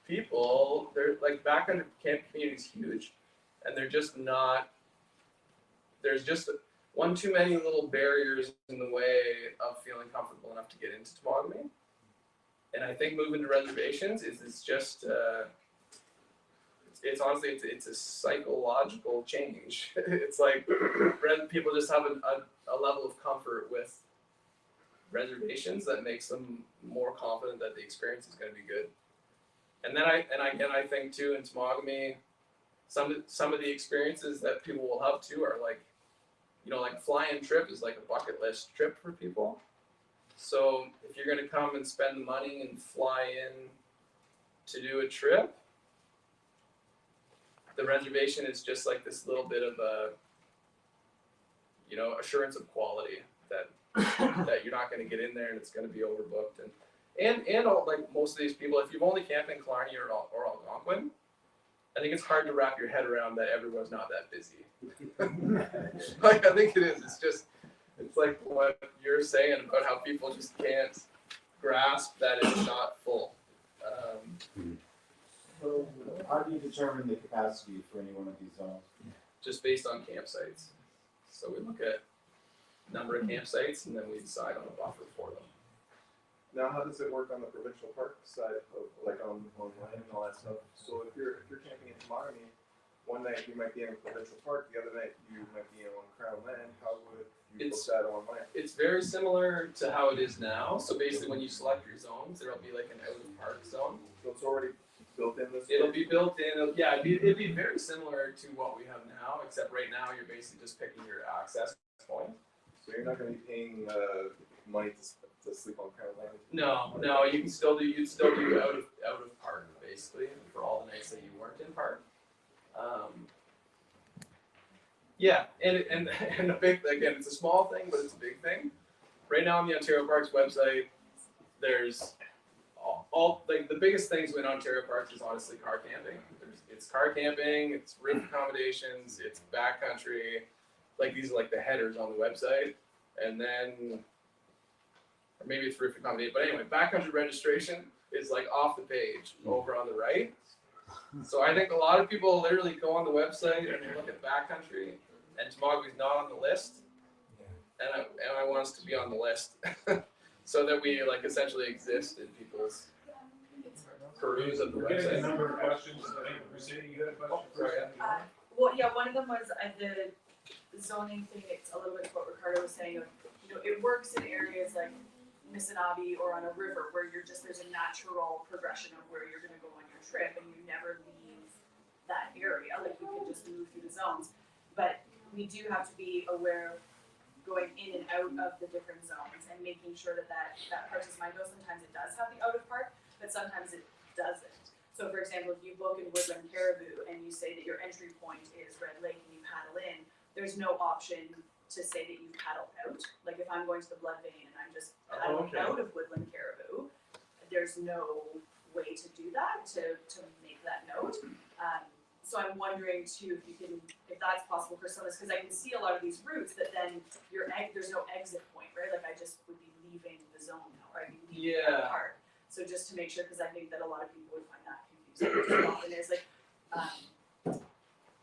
people. They're like backcountry camp community is huge, and they're just not. There's just one too many little barriers in the way of feeling comfortable enough to get into Temagami. And I think moving to reservations is just it's honestly it's a psychological change. It's like people just have a level of comfort with reservations that makes them more confident that the experience is going to be good. And then I think too in Temagami, some of the experiences that people will have too are like, like fly-in trip is like a bucket list trip for people. So if you're going to come and spend the money and fly in to do a trip, the reservation is just like this little bit of a, assurance of quality that you're not going to get in there and it's going to be overbooked. And like most of these people, if you've only camped in Killarney or Algonquin, I think it's hard to wrap your head around that everyone's not that busy. Like I think it is. It's like what you're saying about how people just can't grasp that it's not full. So how do you determine the capacity for any one of these zones? Just based on campsites. So we look at number of campsites and then we decide on a buffer for them. Now, how does it work on the provincial park side, like on land and all that stuff? So if you're camping in Temagami, one night you might be in a provincial park, the other night you might be on Crown land. How would you book that online? It's very similar to how it is now. So basically, when you select your zones, there'll be like an out of park zone. So it's already built in this. It'll be built in. Yeah, it'd be very similar to what we have now, except right now you're basically just picking your access point. So you're not going to be paying money to sleep on Crown land. No, you'd still do out of park basically for all the nights that you weren't in park. Yeah, and a big, again, it's a small thing, but it's a big thing. Right now on the Ontario Parks website, there's all like the biggest things in Ontario parks is honestly car camping. It's car camping, it's roof accommodations, it's backcountry. Like these are like the headers on the website, and then or maybe it's roof accommodation. But anyway, backcountry registration is like off the page over on the right. So I think a lot of people literally go on the website and they look at backcountry, and Temagami's not on the list. And I want us to be on the list, so that we like essentially exist in people's peruse of the We're getting a website. number of questions. I think Mercedes, you had a question first. Well, yeah, one of them was the zoning thing. It's a little bit what Ricardo was saying. It works in areas like Missinaba or on a river where there's a natural progression of where you're gonna go on your trip and you never leave that area. Like you can just move through the zones. But we do have to be aware of going in and out of the different zones and making sure that part is mindful. Sometimes it does have the out of park, but sometimes it doesn't. So for example, if you book in Woodland Caribou and you say that your entry point is Red Lake and you paddle in, there's no option to say that you paddle out. Like if I'm going to the Blood Vein and I'm just paddling out of Woodland Caribou, there's no way to do that, to make that note. So I'm wondering too if that's possible for some of this, because I can see a lot of these routes that then there's no exit point, right? Like I just would be leaving the zone now, or I'd be leaving that part. So just to make sure, because I think that a lot of people would find that confusing. Often there's like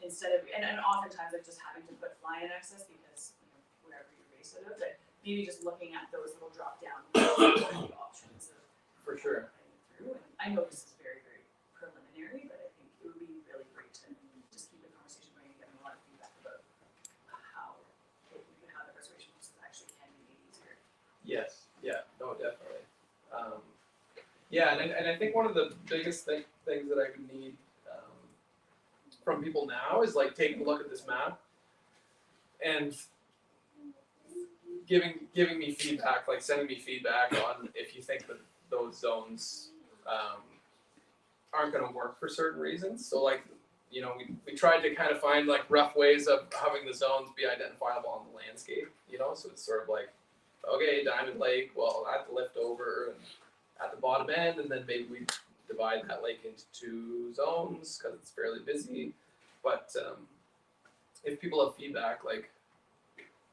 instead of and oftentimes like just having to put fly-in access because wherever you're based out of, but maybe just looking at those little drop down options of For sure. through. And I know this is very, very preliminary, but I think it would be really great to just keep the conversation going and getting a lot of feedback about how we can have the reservation process actually can be made easier. Yes. Yeah. No, definitely. Yeah, and I think one of the biggest things that I would need from people now is like taking a look at this map and giving me feedback, like sending me feedback on if you think that those zones aren't going to work for certain reasons. So like, we tried to kind of find like rough ways of having the zones be identifiable on the landscape, so it's sort of like, okay, Diamond Lake, well, at the lift over and at the bottom end, and then maybe we divide that lake into 2 zones because it's fairly busy. But if people have feedback like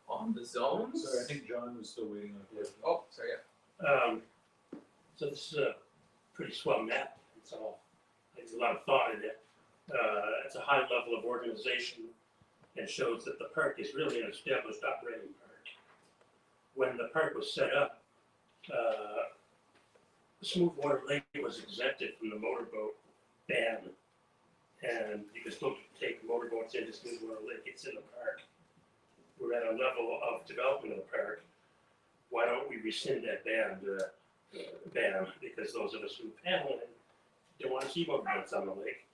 on the zones, Sorry, I think John was still waiting on a question. Oh, sorry, yeah. So this is a pretty swell map. It's all, there's a lot of thought in it. It's a high level of organization and shows that the park is really an established operating park. When the park was set up, Smoothwater Lake was exempted from the motorboat ban, and you can still take motorboats into Smoothwater Lake. It's in the park. We're at a level of development of the park. Why don't we rescind that ban? Because those of us who paddle in don't want to see motorboats on the lake,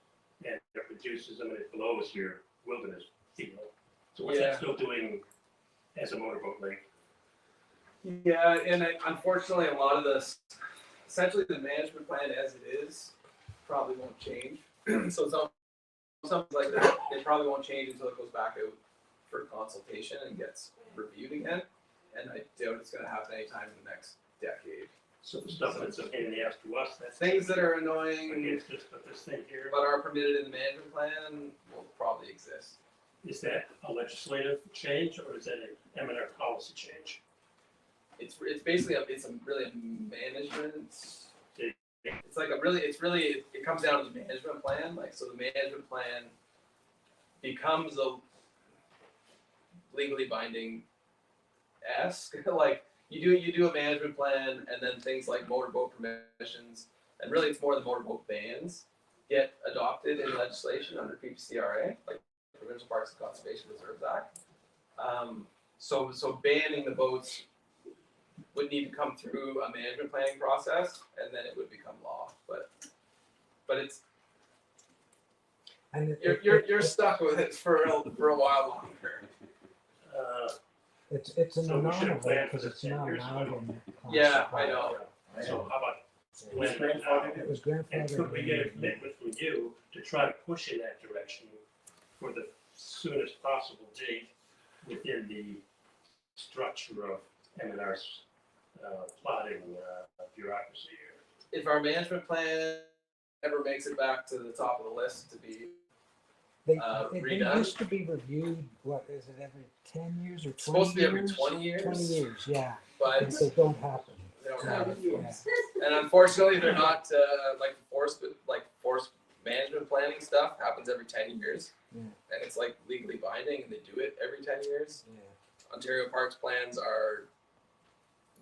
and it reduces them and it blows your wilderness feel. So what's that still doing as a motorboat lake? Yeah, and unfortunately, a lot of this, essentially the management plan as it is, probably won't change. So something like that, it probably won't change until it goes back out for consultation and gets reviewed again. And I doubt it's going to happen anytime in the next decade. So the stuff that's a pain in the ass to us, that's things that are annoying, against this, but this thing here, but are permitted in the management plan will probably exist. is that a legislative change or is that an M&R policy change? It's basically really a management. It's like it comes down to the management plan. Like, so the management plan becomes a legally binding like you do a management plan, and then things like motorboat permissions, and really it's more the motorboat bans get adopted in legislation under PPCRA, like the Provincial Parks and Conservation Reserves Act. So banning the boats would need to come through a management planning process, and then it would become law. But it's you're stuck with it for a while longer. It's an So we should anomaly have planned because for it's this 10 not years allowed ago. in that class. Yeah, I know. So how about It was grandfathered. It was and grandfathered. could we get a commitment from you to try to push in that direction for the soonest possible date within the structure of M&R's plotting bureaucracy here? if our management plan ever makes it back to the top of the list to be They redone. used to be reviewed, what is it, every 10 years or 20 It's supposed to be every years? 20 years. 20 years, yeah. But They don't happen. they don't Yeah, happen. yeah. And unfortunately, they're not like forest management planning stuff happens every 10 years, Yeah. and it's like legally binding, and they do it every 10 years. Yeah. Ontario Parks plans are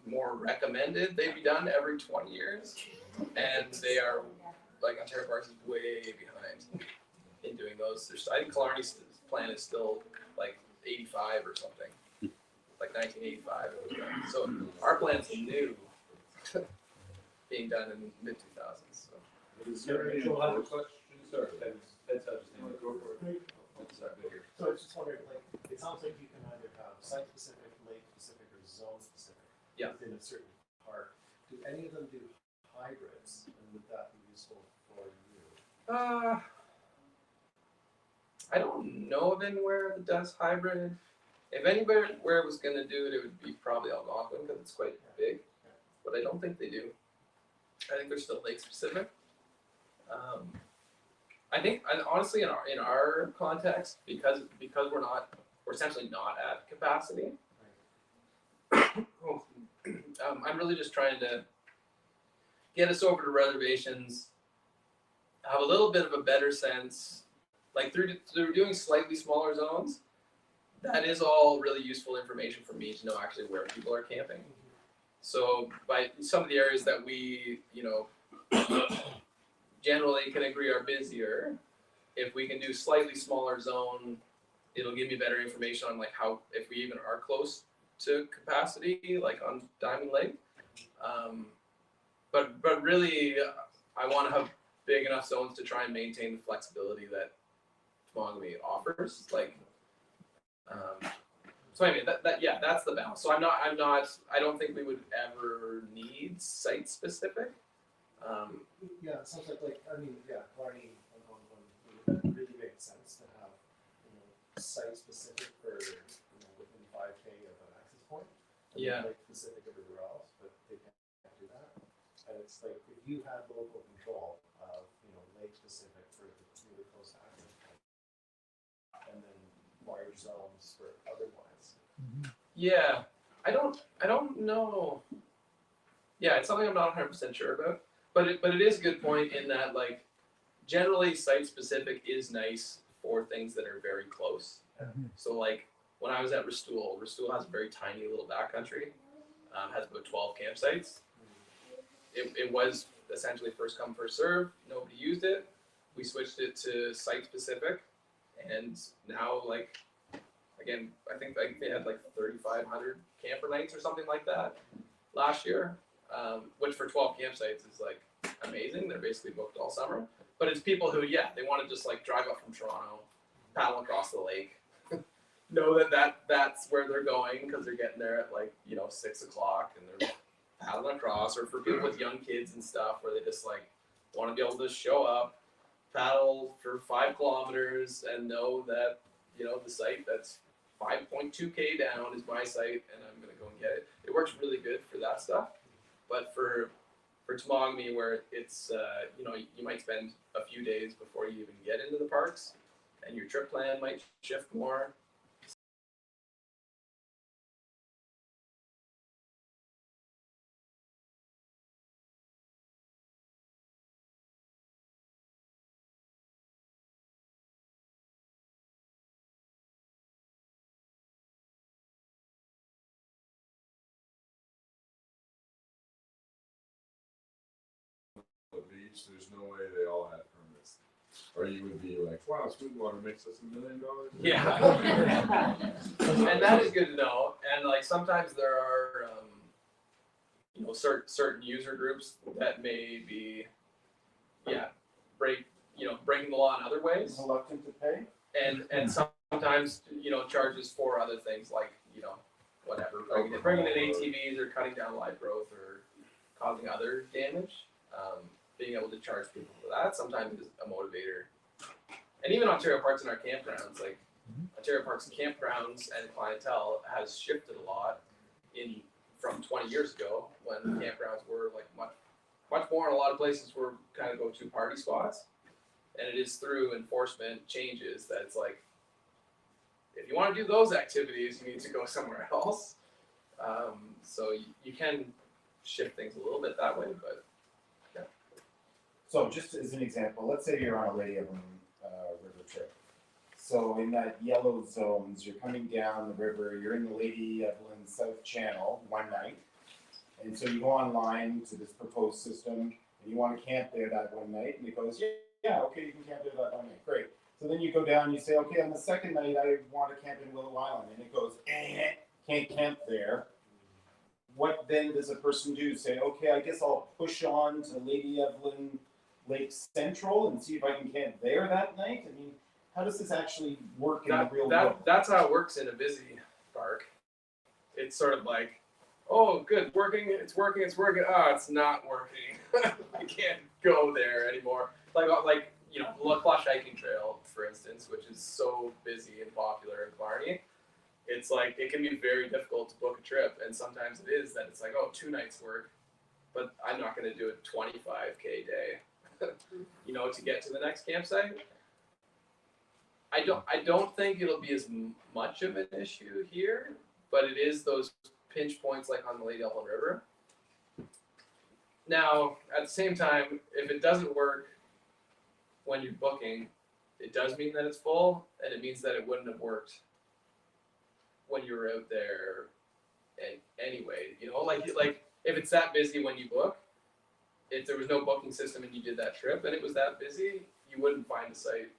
more recommended they be done every 20 years, and they are like Ontario Parks is way behind in doing those. I think Killarney's plan is still like 85 or something, like 1985 it was done. So our plan's new, being done in mid 2000s. So. Is there any other questions or Ted's has his hand? Go for it. So I was just wondering, like, it sounds like you can either have site-specific, lake-specific, or zone-specific within a certain park. Do any of them do hybrids, and would that be useful for you? I don't know of anywhere that does hybrid. If anywhere was going to do it, it would be probably Algonquin because it's quite big. But I don't think they do. I think they're still lake specific. I think, and honestly, in our context, because we're essentially not at capacity. I'm really just trying to get us over to reservations, have a little bit of a better sense. Like through doing slightly smaller zones, that is all really useful information for me to know actually where people are camping. So by some of the areas that we, generally can agree are busier, if we can do slightly smaller zone, it'll give me better information on like how, if we even are close to capacity, like on Diamond Lake. But really, I want to have big enough zones to try and maintain the flexibility that Temagami offers. Like, so anyway, that's the balance. So I don't think we would ever need site specific. Yeah, it sounds like Clarny would really make sense to have, site specific for, within 5K of an access point. And lake specific everywhere else, but they can't do that. And it's like, if you had local control of, lake specific for the really close access point, and then large zones for otherwise. Yeah, I don't know. Yeah, it's something I'm not 100% sure about. But it is a good point in that, like, generally site specific is nice for things that are very close. So like when I was at Restoule has a very tiny little backcountry, has about 12 campsites. It was essentially first come first serve. Nobody used it. We switched it to site specific, and now like again I think they had like 3,500 camper nights or something like that last year. Which for 12 campsites is like amazing. They're basically booked all summer. But it's people who, they want to just like drive up from Toronto, paddle across the lake, know that's where they're going because they're getting there at like 6 o'clock and they're paddling across. Or for people with young kids and stuff where they just like want to be able to show up, paddle for 5 kilometers and know that the site that's 5.2K down is my site and I'm gonna go and get it. It works really good for that stuff. But for Temagami, where it's you might spend a few days before you even get into the parks, and your trip plan might shift more. The beach, there's no way they all had permits. Or you would be like, wow, Sweetwater makes us $1 million. Yeah. And that is good to know. And like sometimes there are certain user groups that may be breaking the law in other ways. Reluctant to pay? And sometimes charges for other things like whatever, bringing in ATVs or cutting down live growth or causing other damage. Being able to charge people for that sometimes is a motivator. And even Ontario Parks and our campgrounds, like Ontario Parks and campgrounds and clientele has shifted a lot from 20 years ago when campgrounds were like much much more in a lot of places where kind of go to party spots. And it is through enforcement changes that it's like, if you want to do those activities, you need to go somewhere else. So you can shift things a little bit that way, but yeah. So just as an example, let's say you're on a Lady Evelyn river trip. So in that yellow zones, you're coming down the river, you're in the Lady Evelyn South Channel one night. And so you go online to this proposed system and you want to camp there that one night, and it goes, yeah, okay, you can camp there that one night, great. So then you go down and you say, okay, on the second night I want to camp in Willow Island, and it goes, can't camp there. What then does a person do? Say, okay, I guess I'll push on to Lady Evelyn Lake Central and see if I can camp there that night? I mean, how does this actually work in the real world? That's how it works in a busy park. It's sort of like, oh, good, it's working. Ah, it's not working. I can't go there anymore. Like you know, La Plush Hiking Trail, for instance, which is so busy and popular in Killarney. It's like, it can be very difficult to book a trip, and sometimes it is that it's like, oh, 2 nights work, but I'm not going to do a 25K day, you know, to get to the next campsite. I don't think it'll be as much of an issue here, but it is those pinch points like on the Lady Evelyn River. Now, at the same time, if it doesn't work when you're booking, it does mean that it's full, and it means that it wouldn't have worked when you were out there anyway. You know, like if it's that busy when you book, if there was no booking system and you did that trip and it was that busy, you wouldn't find a site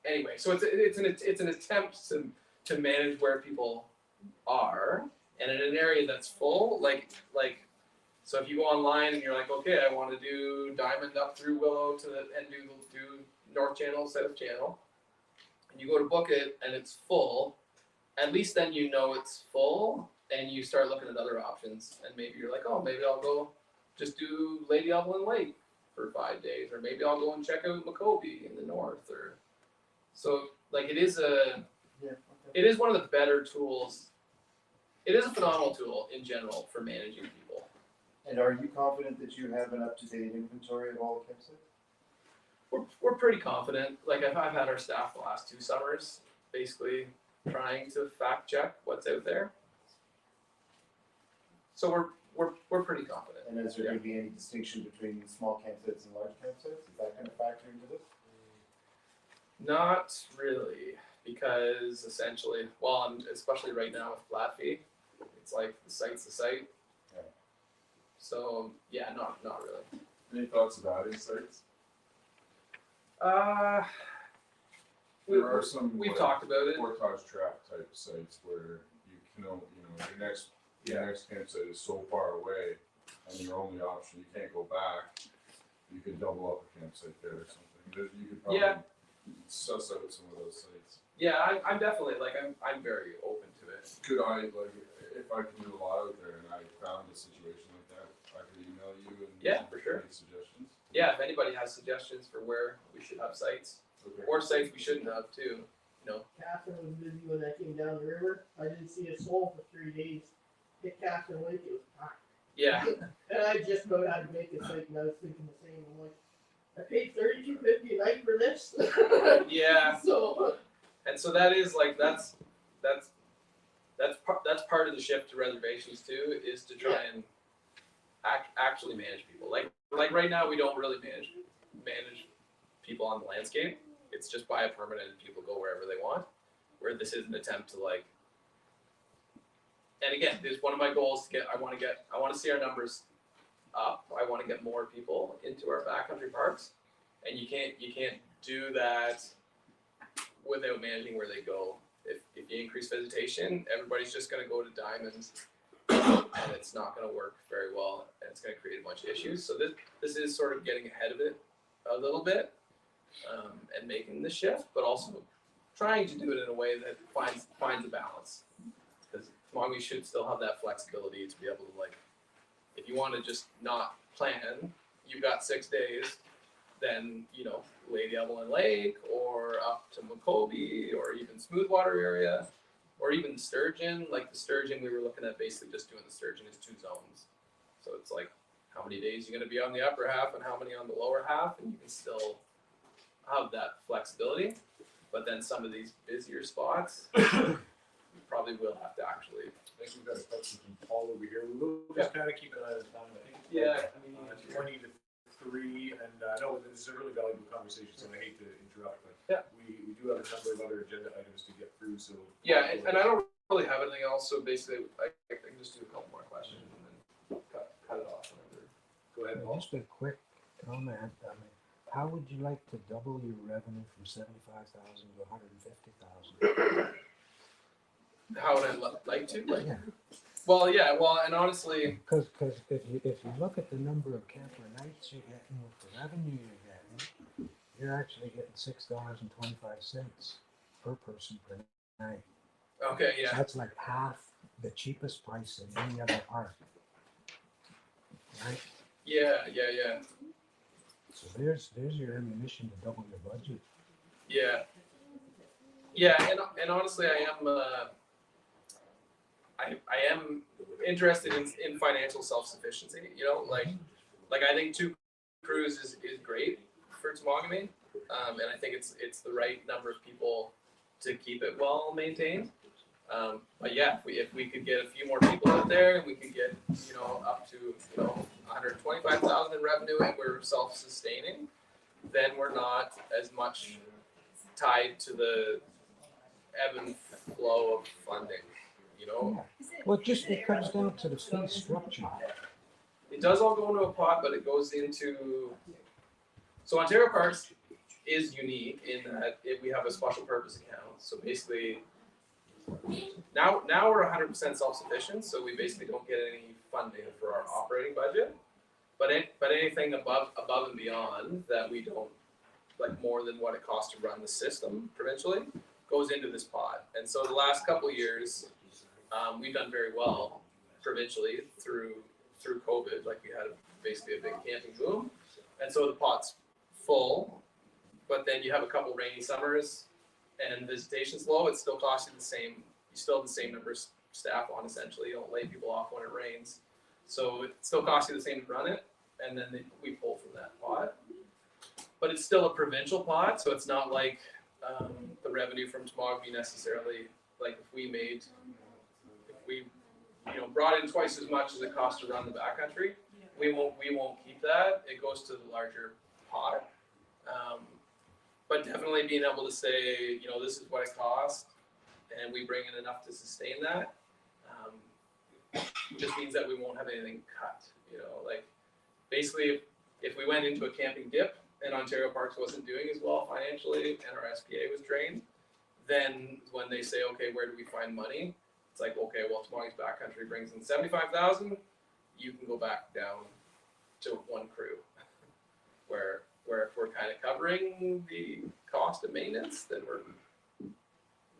anyway. So it's an attempt to manage where people are, and in an area that's full, like so if you go online and you're like, okay, I want to do Diamond up through Willow and do North Channel, South Channel, and you go to book it and it's full, at least then you know it's full, and you start looking at other options, and maybe you're like, oh, maybe I'll go just do Lady Evelyn Lake for 5 days, or maybe I'll go and check out Maccoby in the north, or so like it is one of the better tools. It is a phenomenal tool in general for managing people. And are you confident that you have an up-to-date inventory of all the campsites? We're pretty confident. Like I've had our staff the last 2 summers basically trying to fact check what's out there. So we're pretty confident. And is there going to be any distinction between small campsites and large campsites? Is that going to factor into this? Not really, because essentially, well, and especially right now with flat fee, it's like the site's the site. Yeah. So yeah, not really. Any thoughts about adding sites? We've talked about it. Portage trap type sites where you can, your next campsite is so far away, and your only option, you can't go back. You could double up a campsite there or something. You could probably suss out some of those sites. Yeah, I'm definitely I'm very open to it. Could I if I can do a lot out there and I found a situation like that, I could email you and for sure. make suggestions. Yeah, if anybody has suggestions for where we should have sites, or sites we shouldn't have too, you know. Catherine was busy when I came down the river. I didn't see a soul for 3 days. Hit Catherine Lake, it was packed. Yeah. And I just about had to make a site, and I was thinking the same. I'm like, I paid $32.50 a night for this. Yeah. So. And so that is that's part of the shift to reservations too, is to try and actually manage people. Like right now we don't really manage people on the landscape. It's just buy a permit and people go wherever they want. Where this is an attempt to and again, this one of my goals to I want to see our numbers up. I want to get more people into our backcountry parks, and you can't do that without managing where they go. If you increase visitation, everybody's just going to go to Diamonds, and it's not going to work very well, and it's going to create a bunch of issues. So this is sort of getting ahead of it a little bit, and making the shift, but also trying to do it in a way that finds a balance. Because Temagami should still have that flexibility to be able to if you want to just not plan, you've got 6 days, then Lady Evelyn Lake, or up to Maccoby, or even Smoothwater area, or even the Sturgeon. Like the Sturgeon, we were looking at basically just doing the Sturgeon as 2 zones. So it's how many days you're gonna be on the upper half and how many on the lower half, and you can still have that flexibility. But then some of these busier spots, you probably will have to actually. I think we've got a question from Paul over here. We'll just kind of keep an eye on time. I think it's Yeah, I mean, 20 to 3, and I know this is a really valuable conversation, so I hate to interrupt, but we do have a number of other agenda items to get through, so. Yeah, and I don't really have anything else, so basically I can just do a couple more questions and then cut it off whenever. Go ahead, Paul. Just a quick comment. I mean, how would you like to double your revenue from 75,000 to 150,000? How would I like to? Like, Yeah. well, and honestly, Because if you look at the number of camper nights you're getting with the revenue you're getting, you're actually getting $6.25 per person per night. okay, So yeah, that's like half the cheapest price in any other park. Right? yeah. So there's your ammunition to double your budget. Yeah, and honestly, I am interested in financial self-sufficiency. You know, like I think 2 crews is great for Temagami, and I think it's the right number of people to keep it well maintained. But yeah, if we could get a few more people out there, and we could get up to 125,000 in revenue, and we're self-sustaining, then we're not as much tied to the ebb and flow of funding. You know, Well, it comes down to the fee structure. it does all go into a pot, but it goes into. So Ontario Parks is unique in that we have a special purpose account. So basically, now we're 100% self-sufficient. So we basically don't get any funding for our operating budget. But anything above and beyond that we don't like more than what it costs to run the system provincially goes into this pot. And so the last couple of years, we've done very well provincially through COVID. Like we had basically a big camping boom, and so the pot's full. But then you have a couple rainy summers and visitation's low. It still costs you the same. You still have the same number of staff on essentially. You don't lay people off when it rains, so it still costs you the same to run it. And then we pull from that pot. But it's still a provincial pot, so it's not like the revenue from Temagami necessarily. Like if we brought in twice as much as it costs to run the backcountry, we won't keep that. It goes to the larger pot. But definitely being able to say, this is what it costs, and we bring in enough to sustain that, just means that we won't have anything cut. Like basically, if we went into a camping dip and Ontario Parks wasn't doing as well financially and our SPA was drained, then when they say, okay, where do we find money? It's like, okay, well, Temagami's backcountry brings in 75,000. You can go back down to 1 crew, where if we're kind of covering the cost of maintenance, then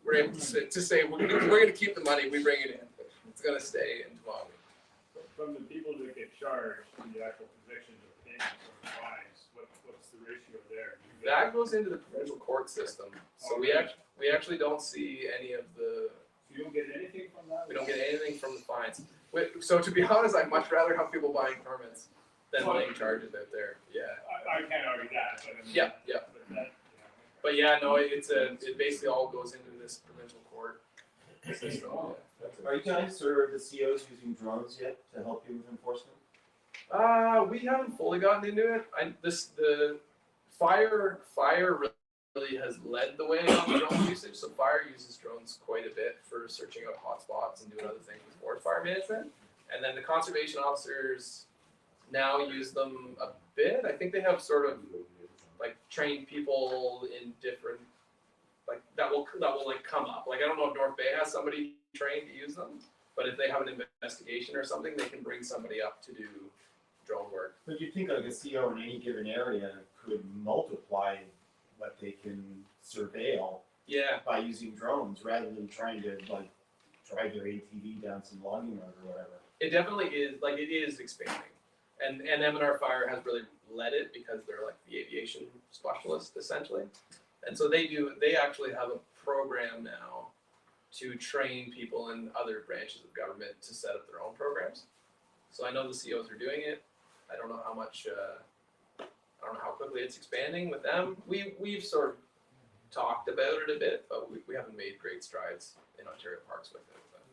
we're able to say we're going to keep the money. We bring it in. It's going to stay in Temagami. From the people that get charged and the actual convictions or payments or fines, what's the ratio there? That goes into the provincial court system. So we actually don't see any of the. You don't get anything from that? We don't get anything from the fines. So to be honest, I'd much rather have people buying permits than laying charges out there. Yeah. I can't argue that, but I mean, Yeah. But yeah, no, it basically all goes into this provincial court system. Are you guys or the COs using drones yet to help you with enforcement? We haven't fully gotten into it. The fire really has led the way on drone usage. So fire uses drones quite a bit for searching out hotspots and doing other things with forest fire management. And then the conservation officers now use them a bit. I think they have sort of like trained people in different that will like come up. Like I don't know if North Bay has somebody trained to use them, but if they have an investigation or something, they can bring somebody up to do drone work. But you think like a CO in any given area could multiply what they can surveil by using drones rather than trying to like drive their ATV down some logging road or whatever. It definitely is, like it is expanding. And M&R Fire has really led it because they're like the aviation specialist essentially. And so they actually have a program now to train people in other branches of government to set up their own programs. So I know the COs are doing it. I don't know how much, I don't know how quickly it's expanding with them. We've sort of talked about it a bit, but we haven't made great strides in Ontario Parks with it. But.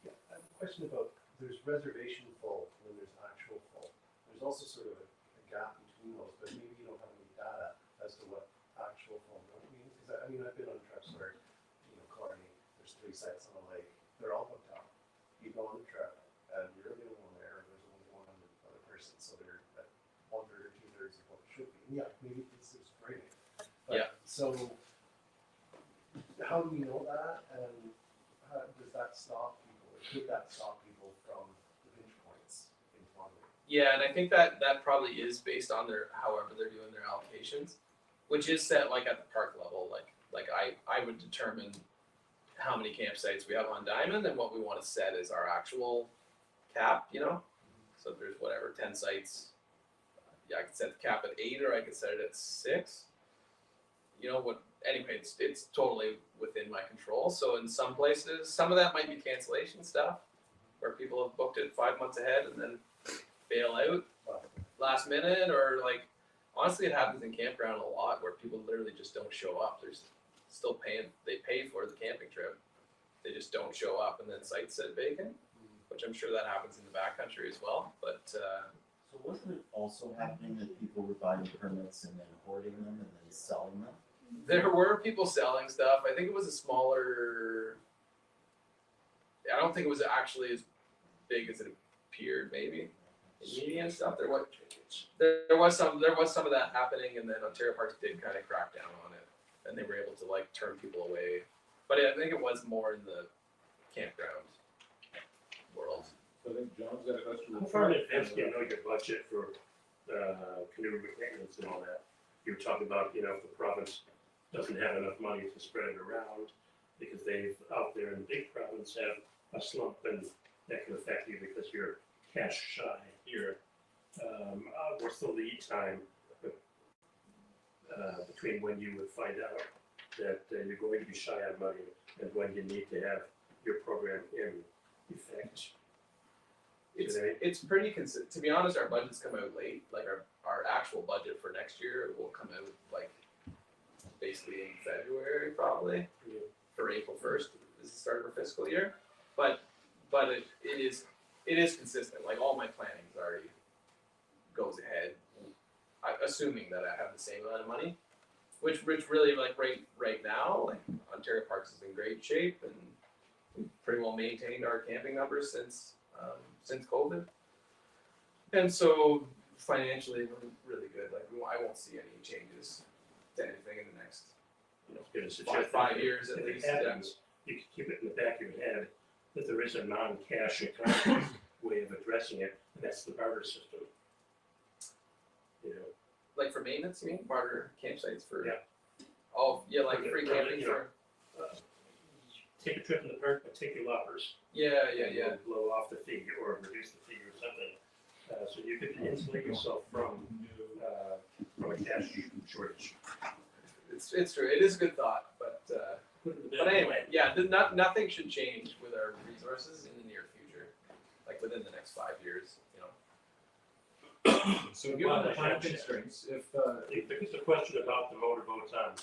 Yeah, I have a question about, there's reservation full and then there's actual full. There's also sort of a gap between those, but maybe you don't have any data as to what actual full means. Because I mean, I've been on trips where, Clarny, there's 3 sites on a lake, they're all booked out. You go on the trip and you're the only one there, and there's only one other person, so they're at 1/3 or 2/3 of what it should be. And yeah, maybe this is great. But, yeah. So, how do we know that, and how does that stop people, or could that stop people from the pinch points in Temagami? Yeah, and I think that probably is based on however they're doing their allocations, which is set like at the park level. Like I would determine how many campsites we have on Diamond and what we want to set as our actual cap, So if there's whatever 10 sites, yeah, I could set the cap at 8 or I could set it at 6. Anyway, it's totally within my control. So in some places, some of that might be cancellation stuff, where people have booked it 5 months ahead and then bail out last minute, or honestly, it happens in campground a lot where people literally just don't show up. They're still paying, they pay for the camping trip, they just don't show up, and then sites sit vacant, which I'm sure that happens in the backcountry as well. But so wasn't it also happening that people were buying permits and then hoarding them and then selling them? There were people selling stuff. I think it was a smaller. I don't think it was actually as big as it appeared. Maybe in media and stuff. There was some of that happening, and then Ontario Parks did kind of crack down on it, and they were able to turn people away. But I think it was more in the campground world. So I think John's got a question. How far in advance do you know your budget for canoe maintenance and all that? You were talking about, if the province doesn't have enough money to spread it around, because they've out there in the big province have a slump, and that can affect you because you're cash shy here. What's the lead time between when you would find out that you're going to be shy on money and when you need to have your program in effect? It's pretty consistent. To be honest, our budgets come out late. Like our actual budget for next year will come out basically in February probably. For April 1st is the start of our fiscal year. But it is consistent. All my planning already goes ahead, assuming that I have the same amount of money. Which really right now, Ontario Parks is in great shape, and we've pretty well maintained our camping numbers since COVID. And so financially we're really good. I won't see any changes to anything in the next 5 years at least. Happens, you can keep it in the back of your head that there is a non-cash economy way of addressing it, and that's the barter system. For maintenance, you mean? Barter campsites for? Yeah. Oh, yeah, free camping for? Take a trip in the park, but take your loppers. Yeah. Blow off the fee or reduce the fee or something. So you could insulate yourself from a cash shortage. It's true. It is a good thought, but anyway, yeah, nothing should change with our resources in the near future, within the next 5 years, So given the time constraints, if there was a question about the motorboats on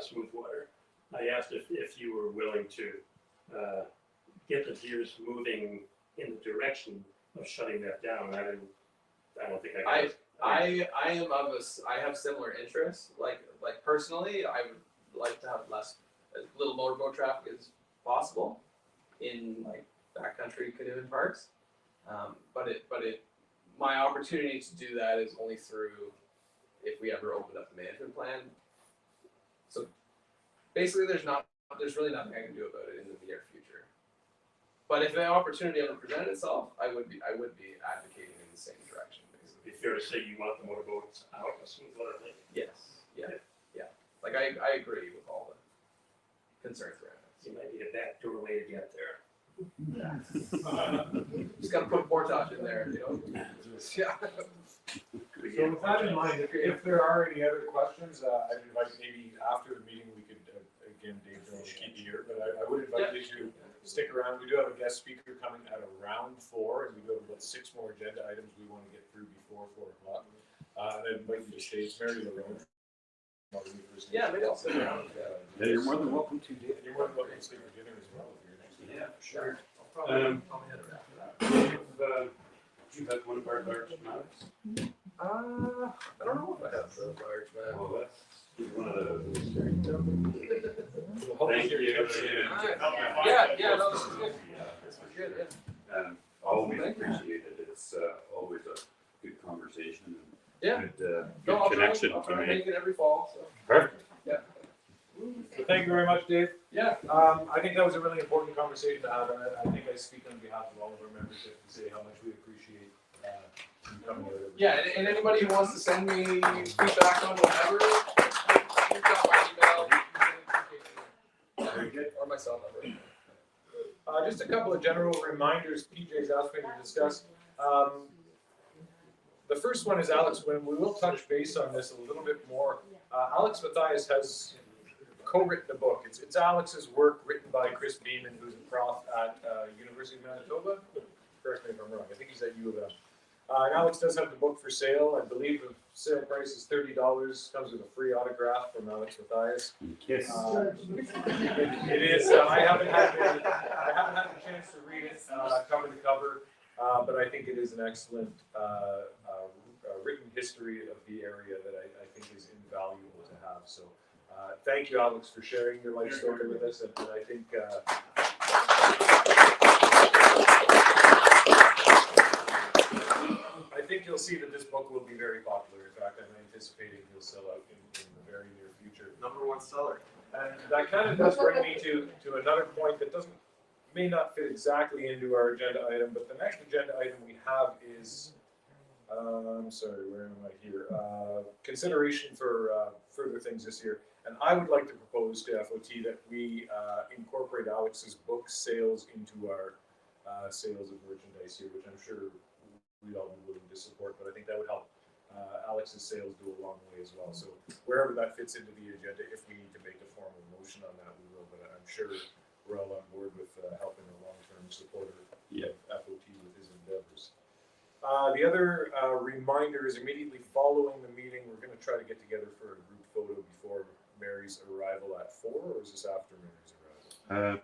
Smoothwater, I asked if you were willing to get the gears moving in the direction of shutting that down. I don't think I could. I have similar interests. Personally, I would like to have as little motorboat traffic as possible in backcountry canoeing parks. My opportunity to do that is only through if we ever open up the management plan. So basically, there's really nothing I can do about it in the near future. But if an opportunity ever presented itself, I would be advocating in the same direction. It'd be fair to say you want the motorboats out of Smoothwater Lake? Yes. Yeah. I agree with all the concerns around it. You might need a backdoor way to get there. Just gotta put portage in there, Yeah. So with that in mind, if there are any other questions, I'd invite maybe after the meeting we could, again, Dave, don't keep you here, but I would invite you to stick around. We do have a guest speaker coming at around 4, and we do have about 6 more agenda items we want to get through before 4 o'clock. And I invite you to stay. It's Mary Lerone. Yeah, maybe I'll sit around. Yeah, you're more than welcome to. And you're more than welcome to stay for dinner as well if you're interested. Yeah, for sure. I'll probably head around. You had one of our large maps? I don't know if I have the large map. Well, that's one of those. Thank you. Yeah, no, this is good. This is good, yeah. Always appreciated it. It's always a good conversation and Yeah. good No, I'll connection try to to make. make it every fall, so. Perfect. Yeah. So thank you very much, Dave. Yeah. I think that was a really important conversation to have, and I think I speak on behalf of all of our membership to say how much we appreciate you coming here. Yeah, and anybody who wants to send me feedback on whatever, you've got my email. Very good. Or my cell number. Just a couple of general reminders PJ's asked me to discuss. The first one is Alex Wynn. We will touch base on this a little bit more. Alex Matthias has co-written a book. It's Alex's work written by Chris Beeman, who's a prof at University of Manitoba. Correct me if I'm wrong. I think he's at U of M. And Alex does have the book for sale. I believe the sale price is $30. Comes with a free autograph from Alex Matthias. Kiss. It is. I haven't had the chance to read it cover to cover, but I think it is an excellent written history of the area that I think is invaluable to have. So, thank you, Alex, for sharing your life story with us, and I think. I think you'll see that this book will be very popular. In fact, I'm anticipating he'll sell out in the very near future. #1 seller. And that kind of does bring me to another point that may not fit exactly into our agenda item, but the next agenda item we have is, I'm sorry, where am I here? Consideration for further things this year. And I would like to propose to FOT that we incorporate Alex's book sales into our sales of merchandise here, which I'm sure we'd all be willing to support, but I think that would help Alex's sales go a long way as well. So wherever that fits into the agenda, if we need to make a formal motion on that, we will, but I'm sure we're all on board with helping a long-term supporter of FOT with his endeavors. The other reminder is immediately following the meeting, we're going to try to get together for a group photo before Mary's arrival at 4, or is this after Mary's arrival?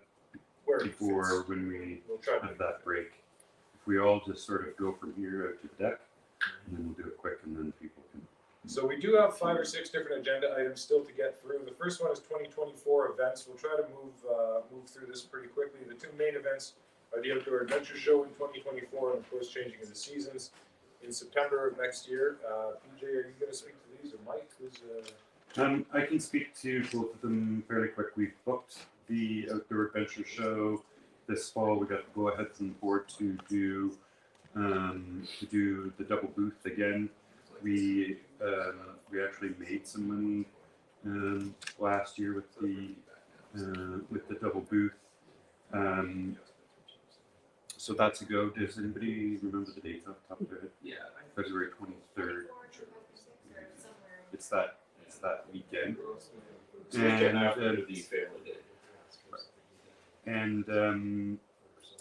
Before when we have that break. If we all just sort of go from here out to the deck, and then we'll do it quick, and then people can. So we do have 5 or 6 different agenda items still to get through. The first one is 2024 events. We'll try to move through this pretty quickly. The 2 main events are the Outdoor Adventure Show in 2024, and of course changing of the seasons in September of next year. PJ, are you going to speak to these, or Mike? I can speak to both of them fairly quick. We've booked the Outdoor Adventure Show this fall. We got the go-ahead from the board to do the double booth again. We actually made some money last year with the double booth. So that's a go. Does anybody remember the dates off the top of their head? Yeah. February 23rd. It's that weekend. It's the weekend after the family day. And an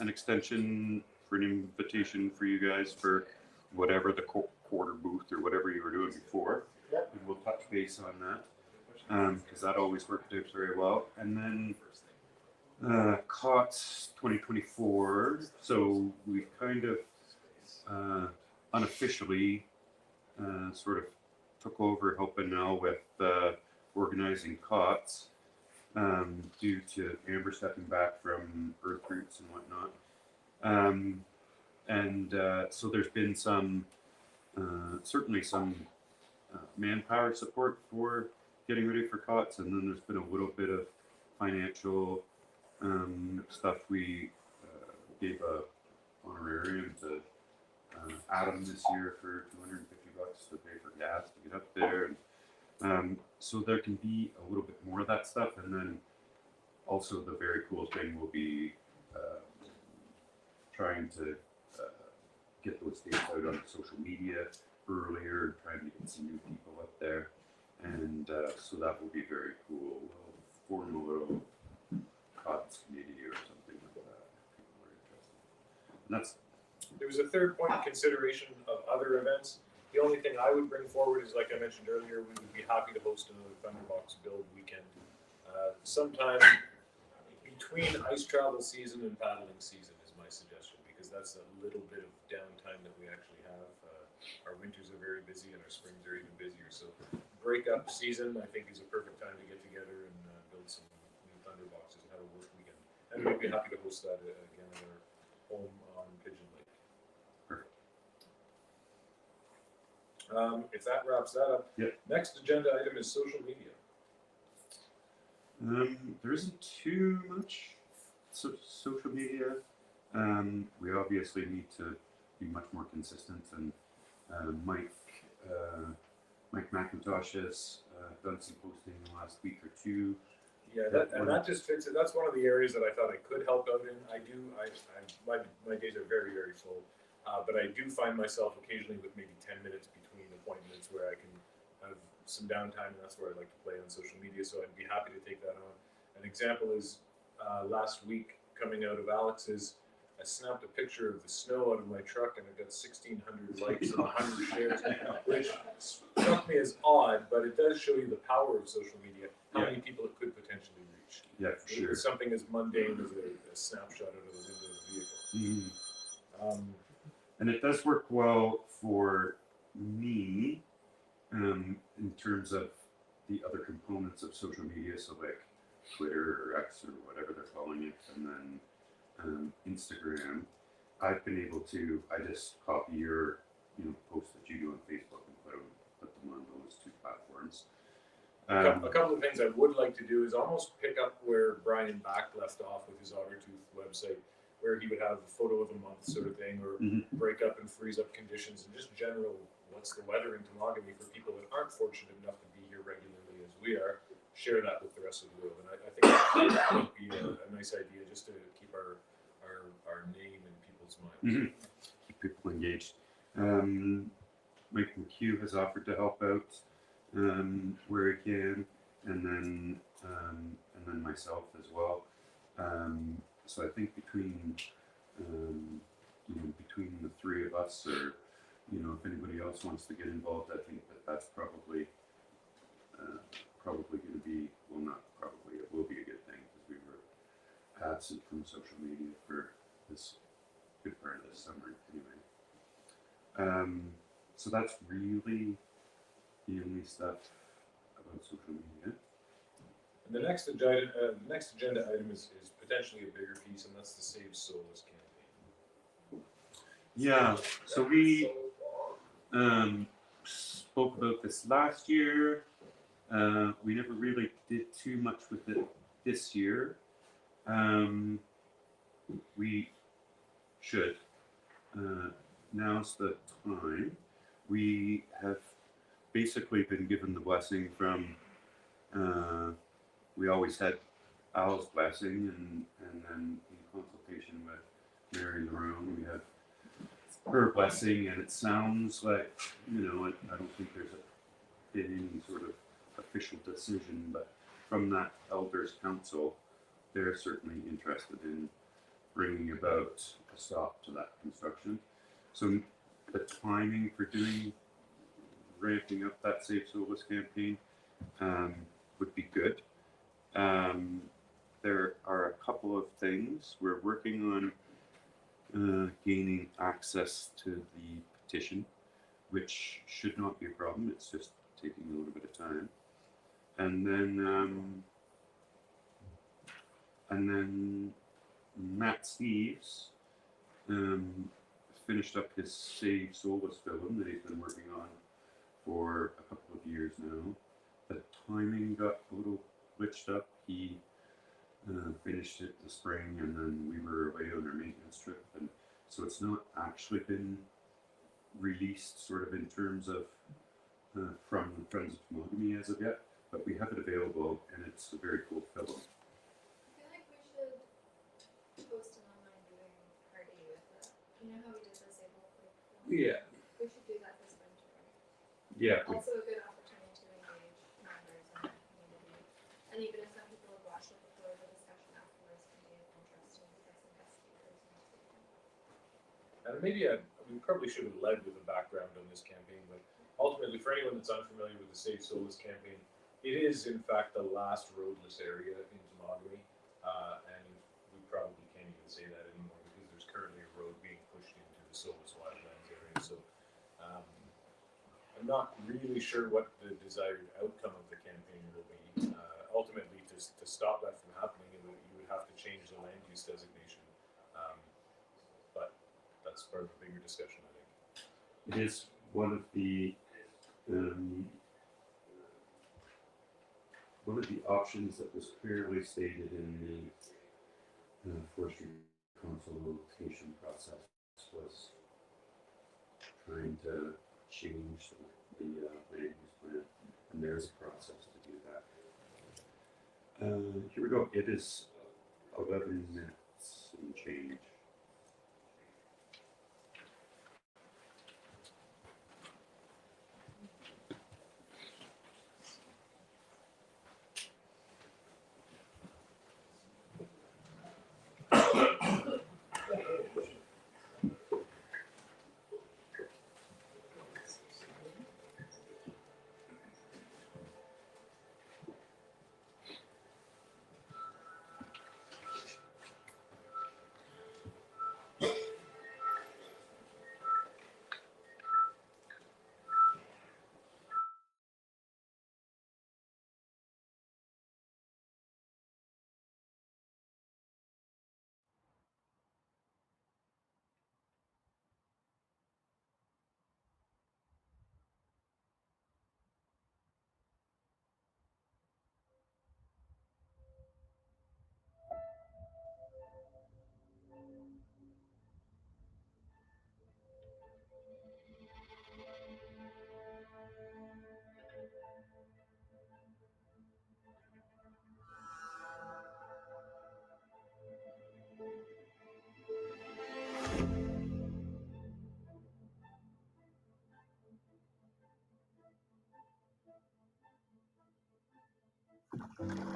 extension for an invitation for you guys for whatever the quarter booth or whatever you were doing before. Yep. And we'll touch base on that because that always worked out very well. And then COTS 2024. So we kind of unofficially sort of took over helping now with organizing COTS due to Amber stepping back from Earth Roots and whatnot. So there's been some, certainly some manpower support for getting ready for COTS, and then there's been a little bit of financial stuff. We gave a honorarium to Adam this year for $250 to pay for gas to get up there. And so there can be a little bit more of that stuff. And then also the very cool thing will be trying to get those dates out on social media earlier and trying to get some new people up there. And so that will be very cool. We'll form a little COTS committee or something like that. That's There was a third point of consideration of other events. The only thing I would bring forward is, like I mentioned earlier, we would be happy to host another Thunderbox build weekend sometime between ice travel season and paddling season is my suggestion, because that's a little bit of downtime that we actually have. Our winters are very busy and our springs are even busier. So breakup season, I think, is a perfect time to get together and build some new Thunderboxes and have a work weekend. And we'd be happy to host that again at our home on Pigeon Lake. If that wraps that up, next agenda item is social media. there isn't too much social media. We obviously need to be much more consistent, and Mike McIntosh has done some posting in the last week or two. Yeah, that just fits it. That's one of the areas that I thought I could help out in. My days are very, very full, but I do find myself occasionally with maybe 10 minutes between appointments where I can have some downtime, and that's where I like to play on social media. So I'd be happy to take that on. An example is last week, coming out of Alex's, I snapped a picture of the snow out of my truck, and it got 1,600 likes and 100 shares, which struck me as odd, but it does show you the power of social media, how many people it could potentially reach. Yeah, for sure. It's something as mundane as a snapshot out of the window of the vehicle. And it does work well for me in terms of the other components of social media, so like Twitter or X or whatever they're calling it, and then Instagram. I've been able to, I just copy your posts that you do on Facebook and put them on those two platforms. A couple of things I would like to do is almost pick up where Brian Back left off with his Ottertooth website, where he would have a photo of the month sort of thing, or break up and freeze up conditions, and just general what's the weather in Temagami for people that aren't fortunate enough to be here regularly as we are. Share that with the rest of the world, and I think that would be a nice idea, just to keep our name in people's minds. Keep people engaged. Mike McHugh has offered to help out where he can, and then myself as well. So I think between the three of us, or if anybody else wants to get involved, I think that's probably going to be, well, not probably, it will be a good thing, because we were absent from social media for this good part of this summer anyway. So that's really the only stuff about social media. And the next agenda item is potentially a bigger piece, and that's the Save Solus campaign. Yeah, so we spoke about this last year. We never really did too much with it this year. We should. Now's the time. We have basically been given the blessing from, we always had Al's blessing, and then in consultation with Mary Larone, we have her blessing, and it sounds like, I don't think there's been any sort of official decision, but from that Elders Council, they're certainly interested in bringing about a stop to that construction. So the timing for ramping up that Save Solus campaign would be good. There are a couple of things. We're working on gaining access to the petition, which should not be a problem. It's just taking a little bit of time. And then Matt Steves finished up his Save Solus film that he's been working on for a couple of years now. The timing got a little glitched up. He finished it the spring, and then we were away on our maintenance trip, and so it's not actually been released sort of in terms of from Friends of Temagami as of yet, but we have it available, and it's a very cool film. I feel like we should post an online viewing party with it. You know how we did the Save Solus film? Yeah. We should do that this winter. Yeah. Also a good opportunity to engage members in the community. And even if some people have watched it before, the discussion afterwards can be interesting to get some guest speakers and and maybe we probably should have led with a background on this campaign, but ultimately, for anyone that's unfamiliar with the Save Solus campaign, it is in fact the last roadless area in Temagami, and we probably can't even say that anymore because there's currently a road being pushed into the Solus Wildlands area. So I'm not really sure what the desired outcome of the campaign will be. Ultimately, to stop that from happening, you would have to change the land use designation. But that's part of a bigger discussion, I think. It is one of the options that was clearly stated in the forestry consultation process was trying to change the land use plan, and there's a process to do that. Here we go. It is 11 minutes and change.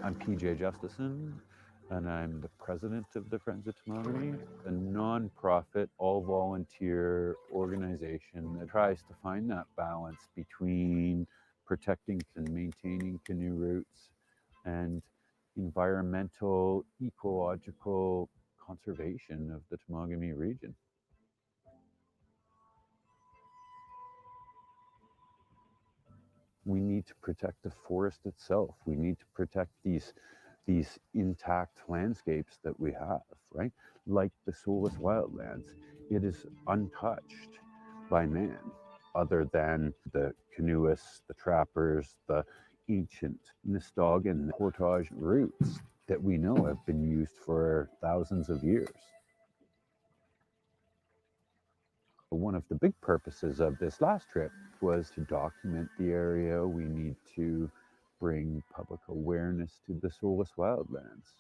I'm PJ Justison, and I'm the president of the Friends of Temagami, a non-profit, all-volunteer organization that tries to find that balance between protecting and maintaining canoe routes and environmental, ecological conservation of the Temagami region. We need to protect the forest itself. We need to protect these intact landscapes that we have, right? Like the Solus Wildlands, it is untouched by man, other than the canoeists, the trappers, the ancient Nistagan portage routes that we know have been used for thousands of years. One of the big purposes of this last trip was to document the area. We need to bring public awareness to the Solus Wildlands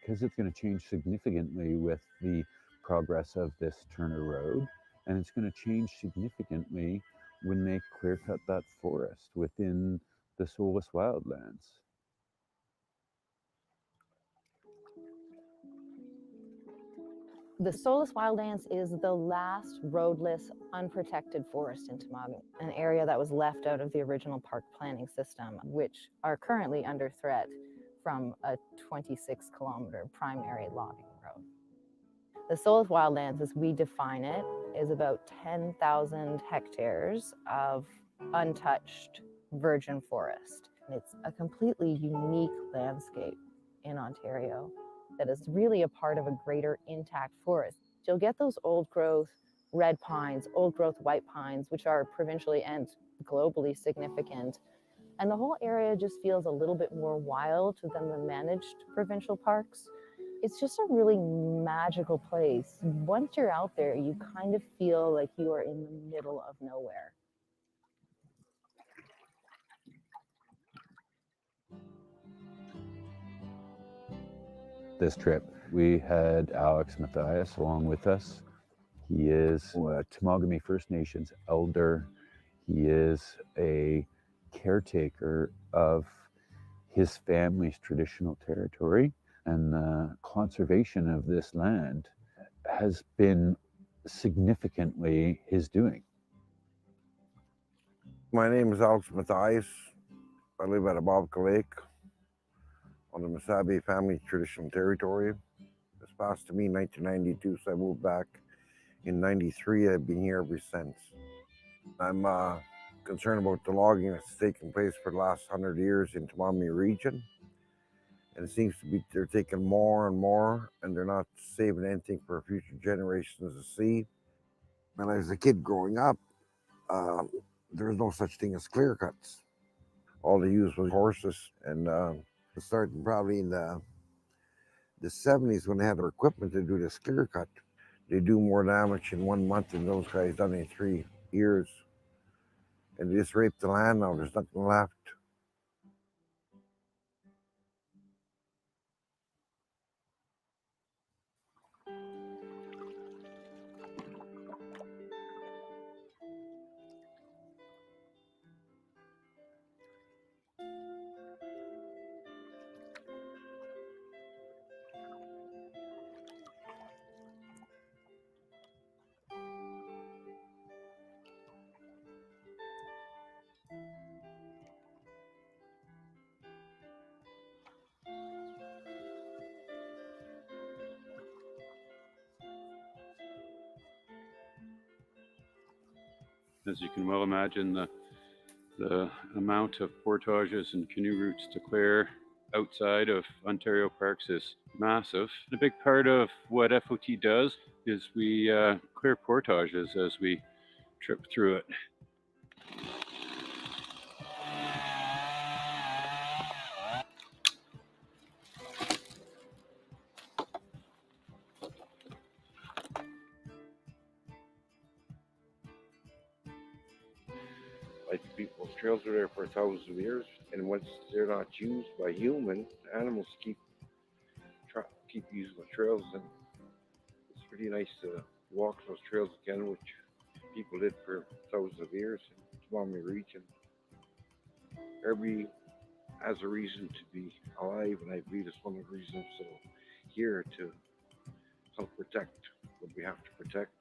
because it's going to change significantly with the progress of this Turner Road, and it's going to change significantly when they clear cut that forest within the Solus Wildlands. The Solus Wildlands is the last roadless, unprotected forest in Temagami, an area that was left out of the original park planning system, which are currently under threat from a 26-kilometer primary logging road. The Solus Wildlands, as we define it, is about 10,000 hectares of untouched virgin forest. It's a completely unique landscape in Ontario that is really a part of a greater intact forest. You'll get those old growth red pines, old growth white pines, which are provincially and globally significant. And the whole area just feels a little bit more wild than the managed provincial parks. It's just a really magical place. Once you're out there, you kind of feel like you are in the middle of nowhere. This trip, we had Alex Matthias along with us. He is a Temagami First Nations elder. He is a caretaker of his family's traditional territory, and the conservation of this land has been significantly his doing. My name is Alex Matthias. I live at Ababka Lake on the Masabi family traditional territory. It was passed to me in 1992, so I moved back in 93. I've been here ever since. I'm concerned about the logging that's taken place for the last 100 years in Temagami region. And it seems to be they're taking more and more, and they're not saving anything for future generations to see. When I was a kid growing up, there was no such thing as clear cuts. All they used was horses, and starting probably in the 70s when they had their equipment to do this clear cut. They do more damage in 1 month than those guys done in 3 years. And they just raped the land now, there's nothing left. As you can well imagine, the amount of portages and canoe routes to clear outside of Ontario parks is massive. A big part of what FOT does is we clear portages as we trip through it. Like people's trails are there for thousands of years, and once they're not used by human, animals keep using the trails, and it's pretty nice to walk those trails again, which people did for thousands of years in Temagami region. Everybody has a reason to be alive, and I believe it's one of the reasons so here to help protect what we have to protect.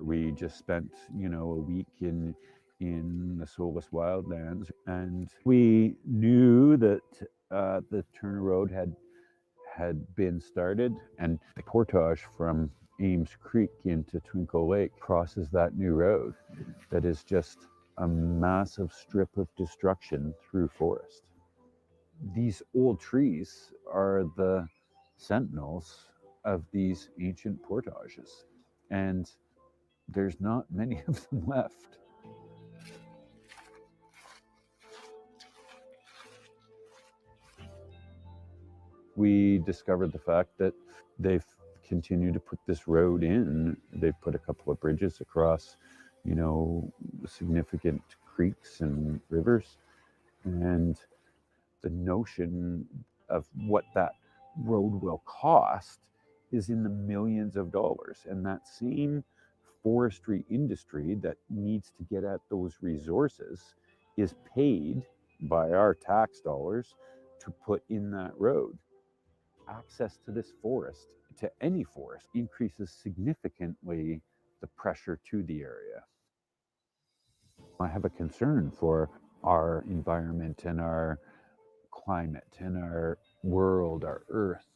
We just spent, a week in the Soulless Wildlands, and we knew that the Turner Road had been started, and the portage from Ames Creek into Twinkle Lake crosses that new road that is just a massive strip of destruction through forest. These old trees are the sentinels of these ancient portages, and there's not many of them left. We discovered the fact that they've continued to put this road in. They've put a couple of bridges across, significant creeks and rivers. And the notion of what that road will cost is in the millions of dollars. And that same forestry industry that needs to get at those resources is paid by our tax dollars to put in that road. Access to this forest, to any forest, increases significantly the pressure to the area. I have a concern for our environment and our climate and our world, our earth.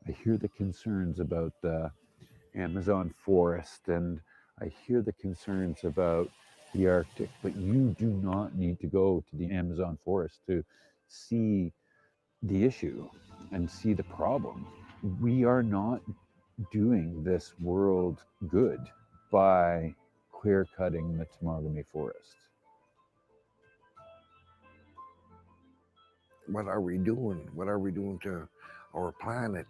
I hear the concerns about the Amazon forest, and I hear the concerns about the Arctic, but you do not need to go to the Amazon forest to see the issue and see the problem. We are not doing this world good by clear cutting the Temagami forest. What are we doing? What are we doing to our planet?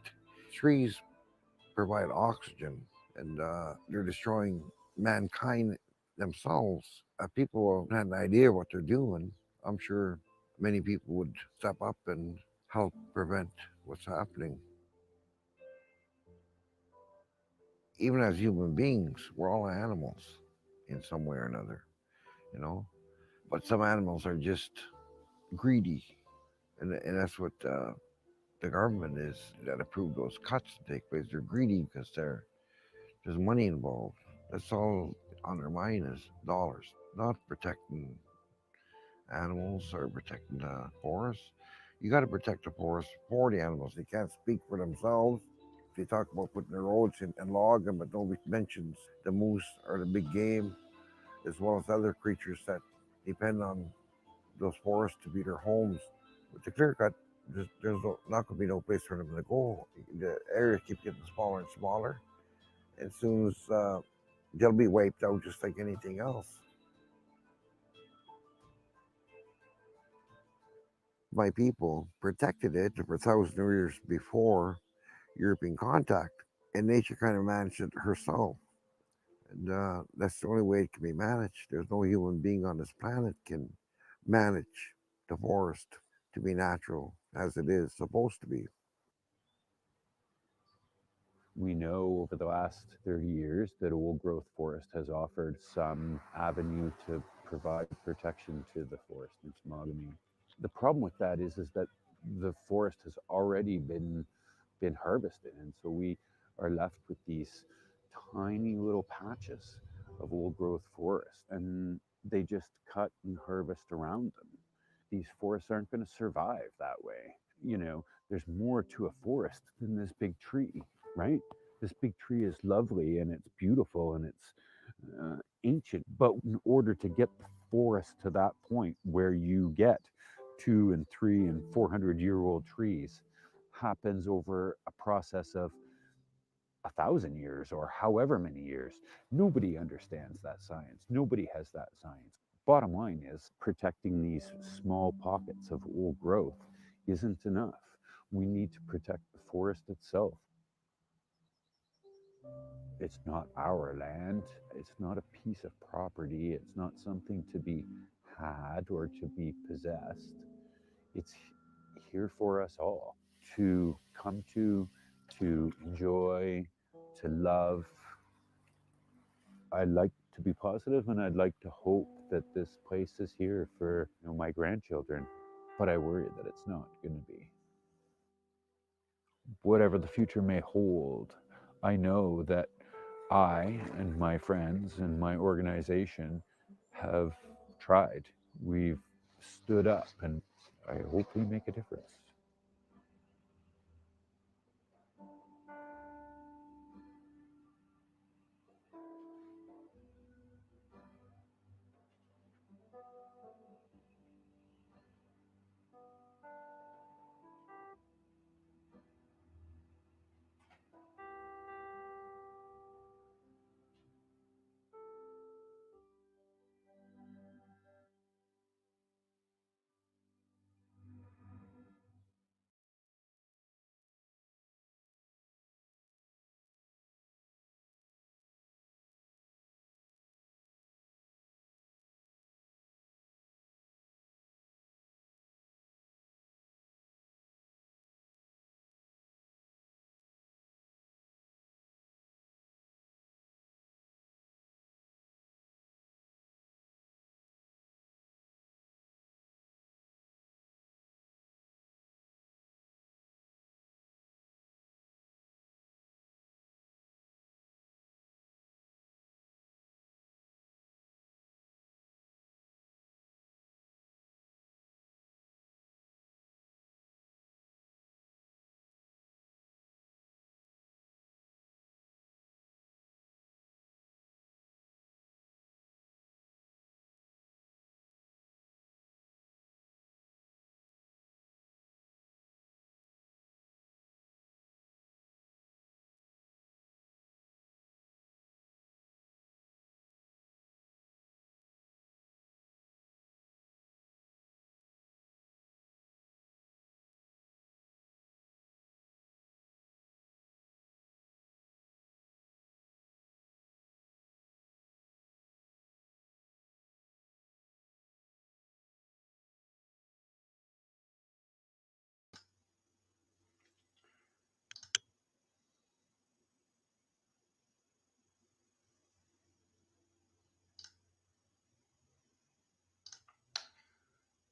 Trees provide oxygen, and they're destroying mankind themselves. If people had an idea what they're doing, I'm sure many people would step up and help prevent what's happening. even as human beings, we're all animals in some way or another, you know. But some animals are just greedy, and that's what the government is that approved those cuts to take place. They're greedy because there's money involved. That's all on their mind is dollars, not protecting animals or protecting the forest. You got to protect the forest for the animals. They can't speak for themselves. They talk about putting the roads in and log them, but nobody mentions the moose or the big game, as well as other creatures that depend on those forests to be their homes. With the clear cut, not going to be no place for them to go. The areas keep getting smaller and smaller. As soon as they'll be wiped out just like anything else. My people protected it for thousands of years before European contact, and nature kind of managed it herself. And that's the only way it can be managed. There's no human being on this planet can manage the forest to be natural as it is supposed to be. We know over the last 30 years that old growth forest has offered some avenue to provide protection to the forest in Temagami. The problem with that is that the forest has already been harvested, and so we are left with these tiny little patches of old growth forest, and they just cut and harvest around them. These forests aren't going to survive that way. You know, there's more to a forest than this big tree, right? This big tree is lovely and it's beautiful and it's ancient, but in order to get the forest to that point where you get 2 and 3 and 400-year-old trees happens over a process of 1,000 years or however many years. Nobody understands that science. Nobody has that science. Bottom line is protecting these small pockets of old growth isn't enough. We need to protect the forest itself. It's not our land. It's not a piece of property. It's not something to be had or to be possessed. It's here for us all to come to enjoy, to love. I'd like to be positive and I'd like to hope that this place is here for my grandchildren, but I worry that it's not going to be. Whatever the future may hold, I know that I and my friends and my organization have tried. We've stood up, and I hope we make a difference.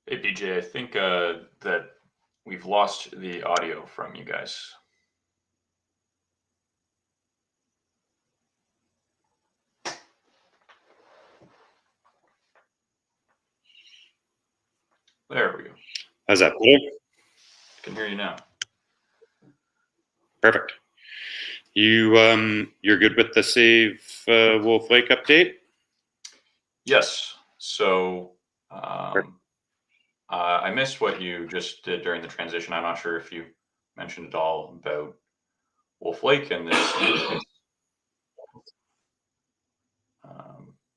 Hey PJ, I think that we've lost the audio from you guys. There we go. How's that better? I can hear you now. Perfect. You're good with the Save Wolf Lake update? Yes. So I missed what you just did during the transition. I'm not sure if you mentioned at all about Wolf Lake and this.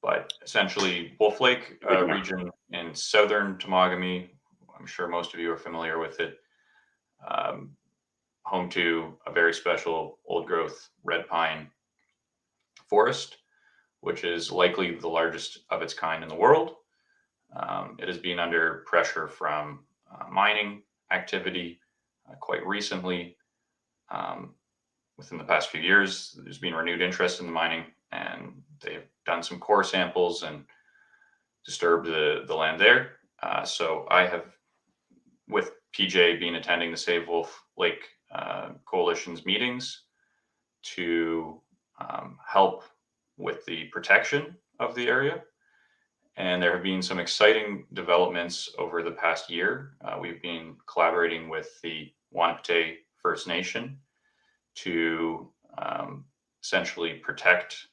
But essentially, Wolf Lake region in southern Temagami, I'm sure most of you are familiar with it, home to a very special old growth red pine forest, which is likely the largest of its kind in the world. It has been under pressure from mining activity quite recently. Within the past few years, there's been renewed interest in the mining, and they've done some core samples and disturbed the land there. So I have, with PJ, been attending the Save Wolf Lake Coalition's meetings to help with the protection of the area. And there have been some exciting developments over the past year. We've been collaborating with the Wanapitei First Nation to essentially protect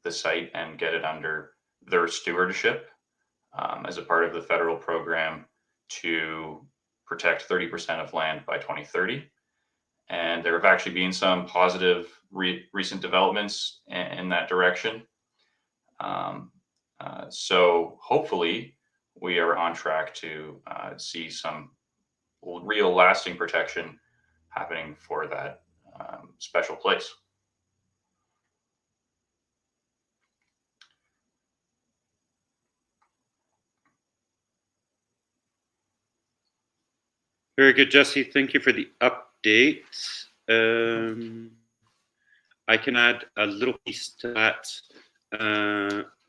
the site and get it under their stewardship as a part of the federal program to protect 30% of land by 2030. And there have actually been some positive recent developments in that direction. So hopefully we are on track to see some real lasting protection happening for that special place. Very good, Jesse. Thank you for the update. I can add a little piece to that.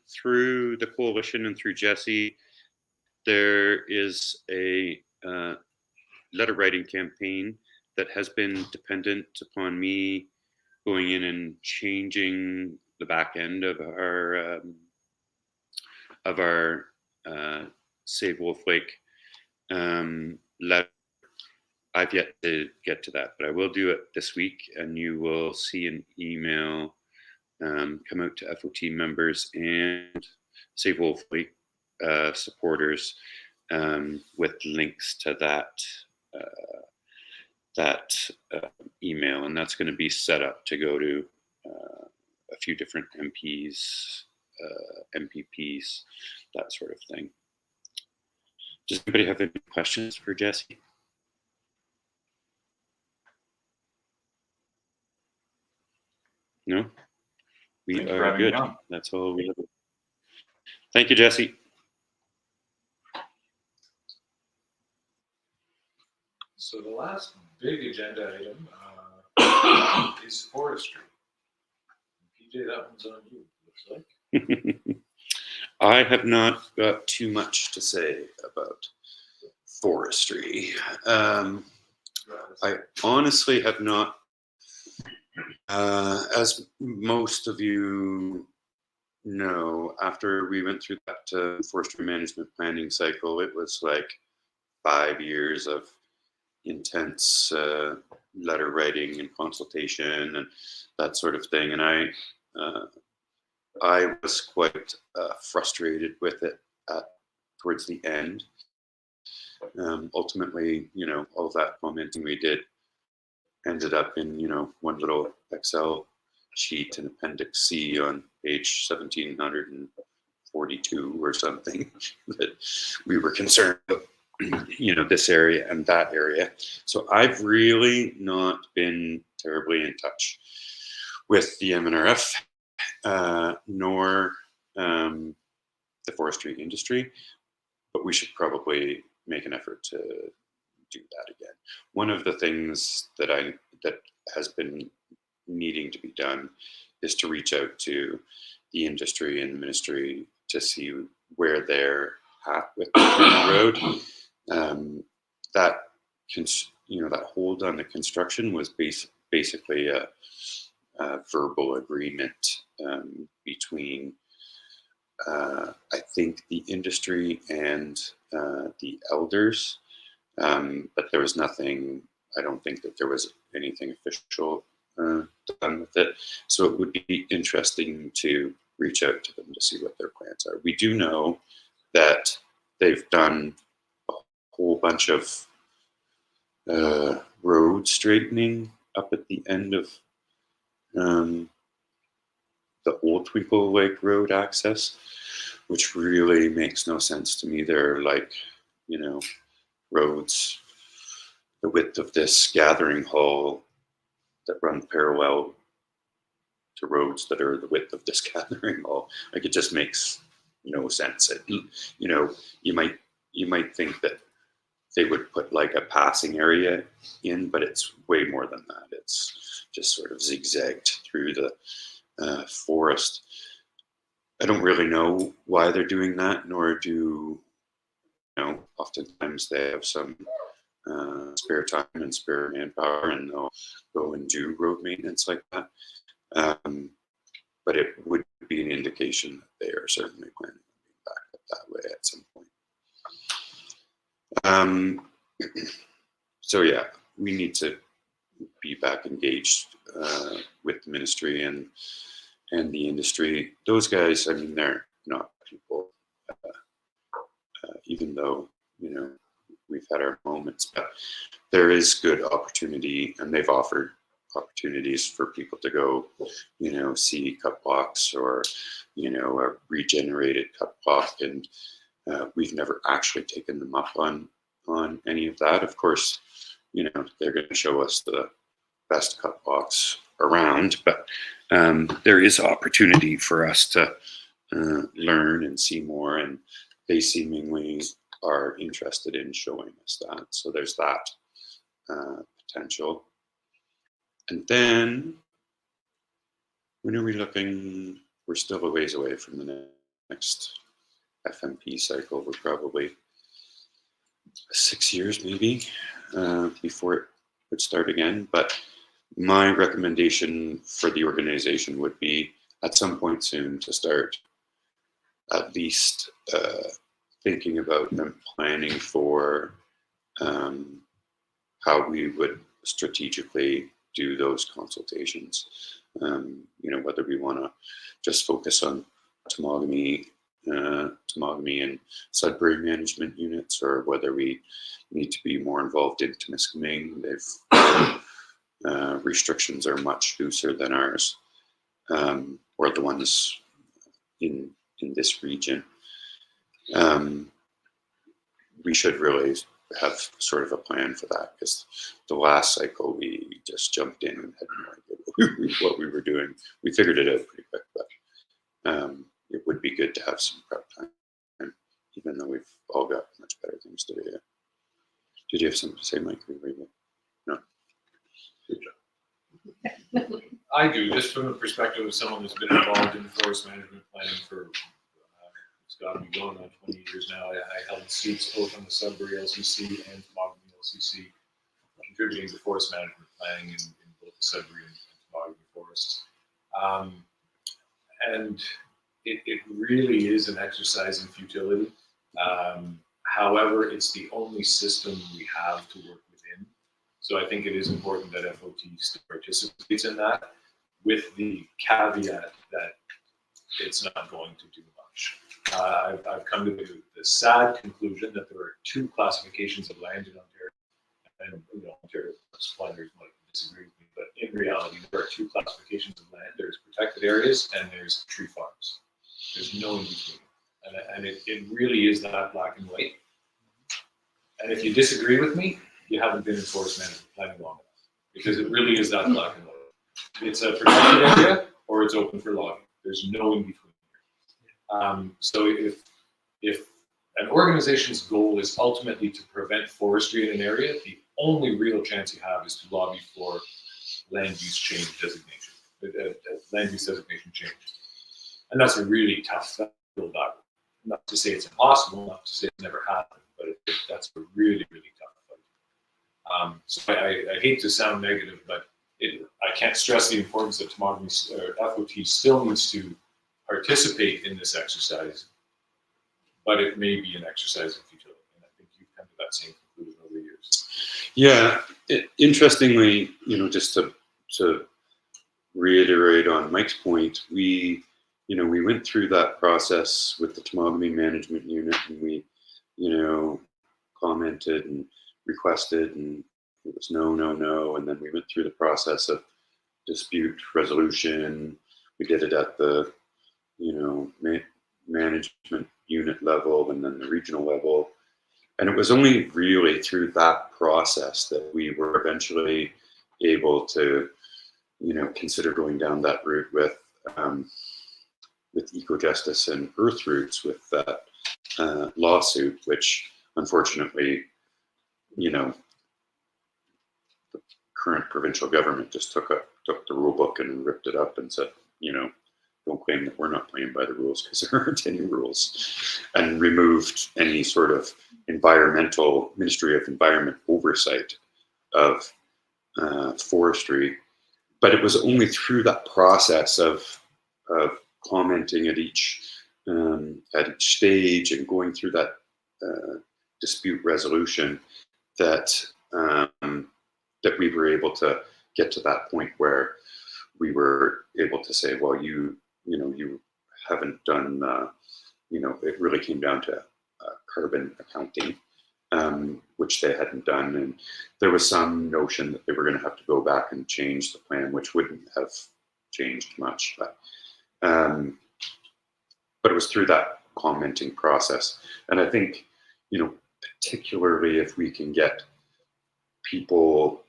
Through the coalition and through Jesse, there is a letter writing campaign that has been dependent upon me going in and changing the back end of our Save Wolf Lake letter. I've yet to get to that, but I will do it this week, and you will see an email come out to FOT members and Save Wolf Lake supporters with links to that email, and that's going to be set up to go to a few different MPs, MPPs, that sort of thing. Does anybody have any questions for Jesse? No? We are good. That's all we have. Thank you, Jesse. So the last big agenda item is forestry. PJ, that one's on you, looks like. I have not got too much to say about forestry. I honestly have not. As most of you know, after we went through that forestry management planning cycle, it was like 5 years of intense letter writing and consultation and that sort of thing. And I was quite frustrated with it towards the end. Ultimately, all that commenting we did ended up in, one little Excel sheet in Appendix C on page 1742 or something that we were concerned about, this area and that area. So I've really not been terribly in touch with the MNRF, nor the forestry industry, but we should probably make an effort to do that again. One of the things that has been needing to be done is to reach out to the industry and the ministry to see where they're at with the road. that that hold on the construction was basically a verbal agreement between I think the industry and the elders, but there was nothing. I don't think that there was anything official done with it. So it would be interesting to reach out to them to see what their plans are. We do know that they've done a whole bunch of road straightening up at the end of the old Twinkle Lake Road access, which really makes no sense to me. They're like, roads the width of this gathering hall that run parallel to roads that are the width of this gathering hall. Like, it just makes no sense. You might think that they would put like a passing area in, but it's way more than that. It's just sort of zigzagged through the forest. I don't really know why they're doing that, nor do oftentimes they have some spare time and spare manpower, and they'll go and do road maintenance like that. But it would be an indication that they are certainly planning on being back up that way at some point. So yeah, we need to be back engaged with the ministry and the industry. Those guys, I mean, they're not people, even though, we've had our moments, but there is good opportunity, and they've offered opportunities for people to go, see cut blocks or, a regenerated cut block. And we've never actually taken them up on any of that. Of course, they're going to show us the best cut blocks around, but there is opportunity for us to learn and see more, and they seemingly are interested in showing us that. So there's that potential. And then, when are we looking? We're still a ways away from the next FMP cycle. We're probably 6 years maybe before it would start again. But my recommendation for the organization would be at some point soon to start at least thinking about and planning for how we would strategically do those consultations. Whether we want to just focus on Temagami and Sudbury management units, or whether we need to be more involved in Temiskaming. Restrictions are much looser than ours, or the ones in this region. We should really have sort of a plan for that, because the last cycle we just jumped in and had no idea what we were doing. We figured it out pretty quick, but it would be good to have some prep time, even though we've all got much better things to do. Did you have something to say, Mike? No. Good job. I do, just from the perspective of someone who's been involved in forest management planning for it's got to be going on 20 years now. I held seats both on the Sudbury LCC and Temagami LCC, contributing to forest management planning in both the Sudbury and Temagami forests. And it really is an exercise in futility. However, it's the only system we have to work within. So I think it is important that FOT still participates in that, with the caveat that it's not going to do much. I've come to the sad conclusion that there are two classifications of land in Ontario, and Ontario planners might disagree with me, but in reality, there are two classifications of land. There's protected areas and there's tree farms. There's no in between, and it really is that black and white. And if you disagree with me, you haven't been in forest management planning long enough, because it really is that black and white. It's a protected area or it's open for logging. There's no in between. So if an organization's goal is ultimately to prevent forestry in an area, the only real chance you have is to lobby for land use change designation, land use designation change. And that's a really tough battle. Not to say it's impossible, not to say it's never happened, but but that's a really, really tough fight. So I hate to sound negative, but I can't stress the importance that Temagami FOT still needs to participate in this exercise, but it may be an exercise in futility. And I think you've come to that same conclusion over the years. Yeah, interestingly, just to reiterate on Mike's point, we went through that process with the Temagami management unit, and we, commented and requested, and it was no, and then we went through the process of dispute resolution. We did it at the, management unit level and then the regional level. And it was only really through that process that we were eventually able to, consider going down that route with Eco-Justice and Earth Roots with that lawsuit, which unfortunately, the current provincial government just took the rule book and ripped it up and said, don't claim that we're not playing by the rules because there aren't any rules, and removed any sort of Ministry of Environment oversight of forestry. But it was only through that process of commenting at each stage and going through that dispute resolution that that we were able to get to that point where we were able to say, well, you haven't done, it really came down to carbon accounting, which they hadn't done. And there was some notion that they were going to have to go back and change the plan, which wouldn't have changed much. But it was through that commenting process. And I think, particularly if we can get people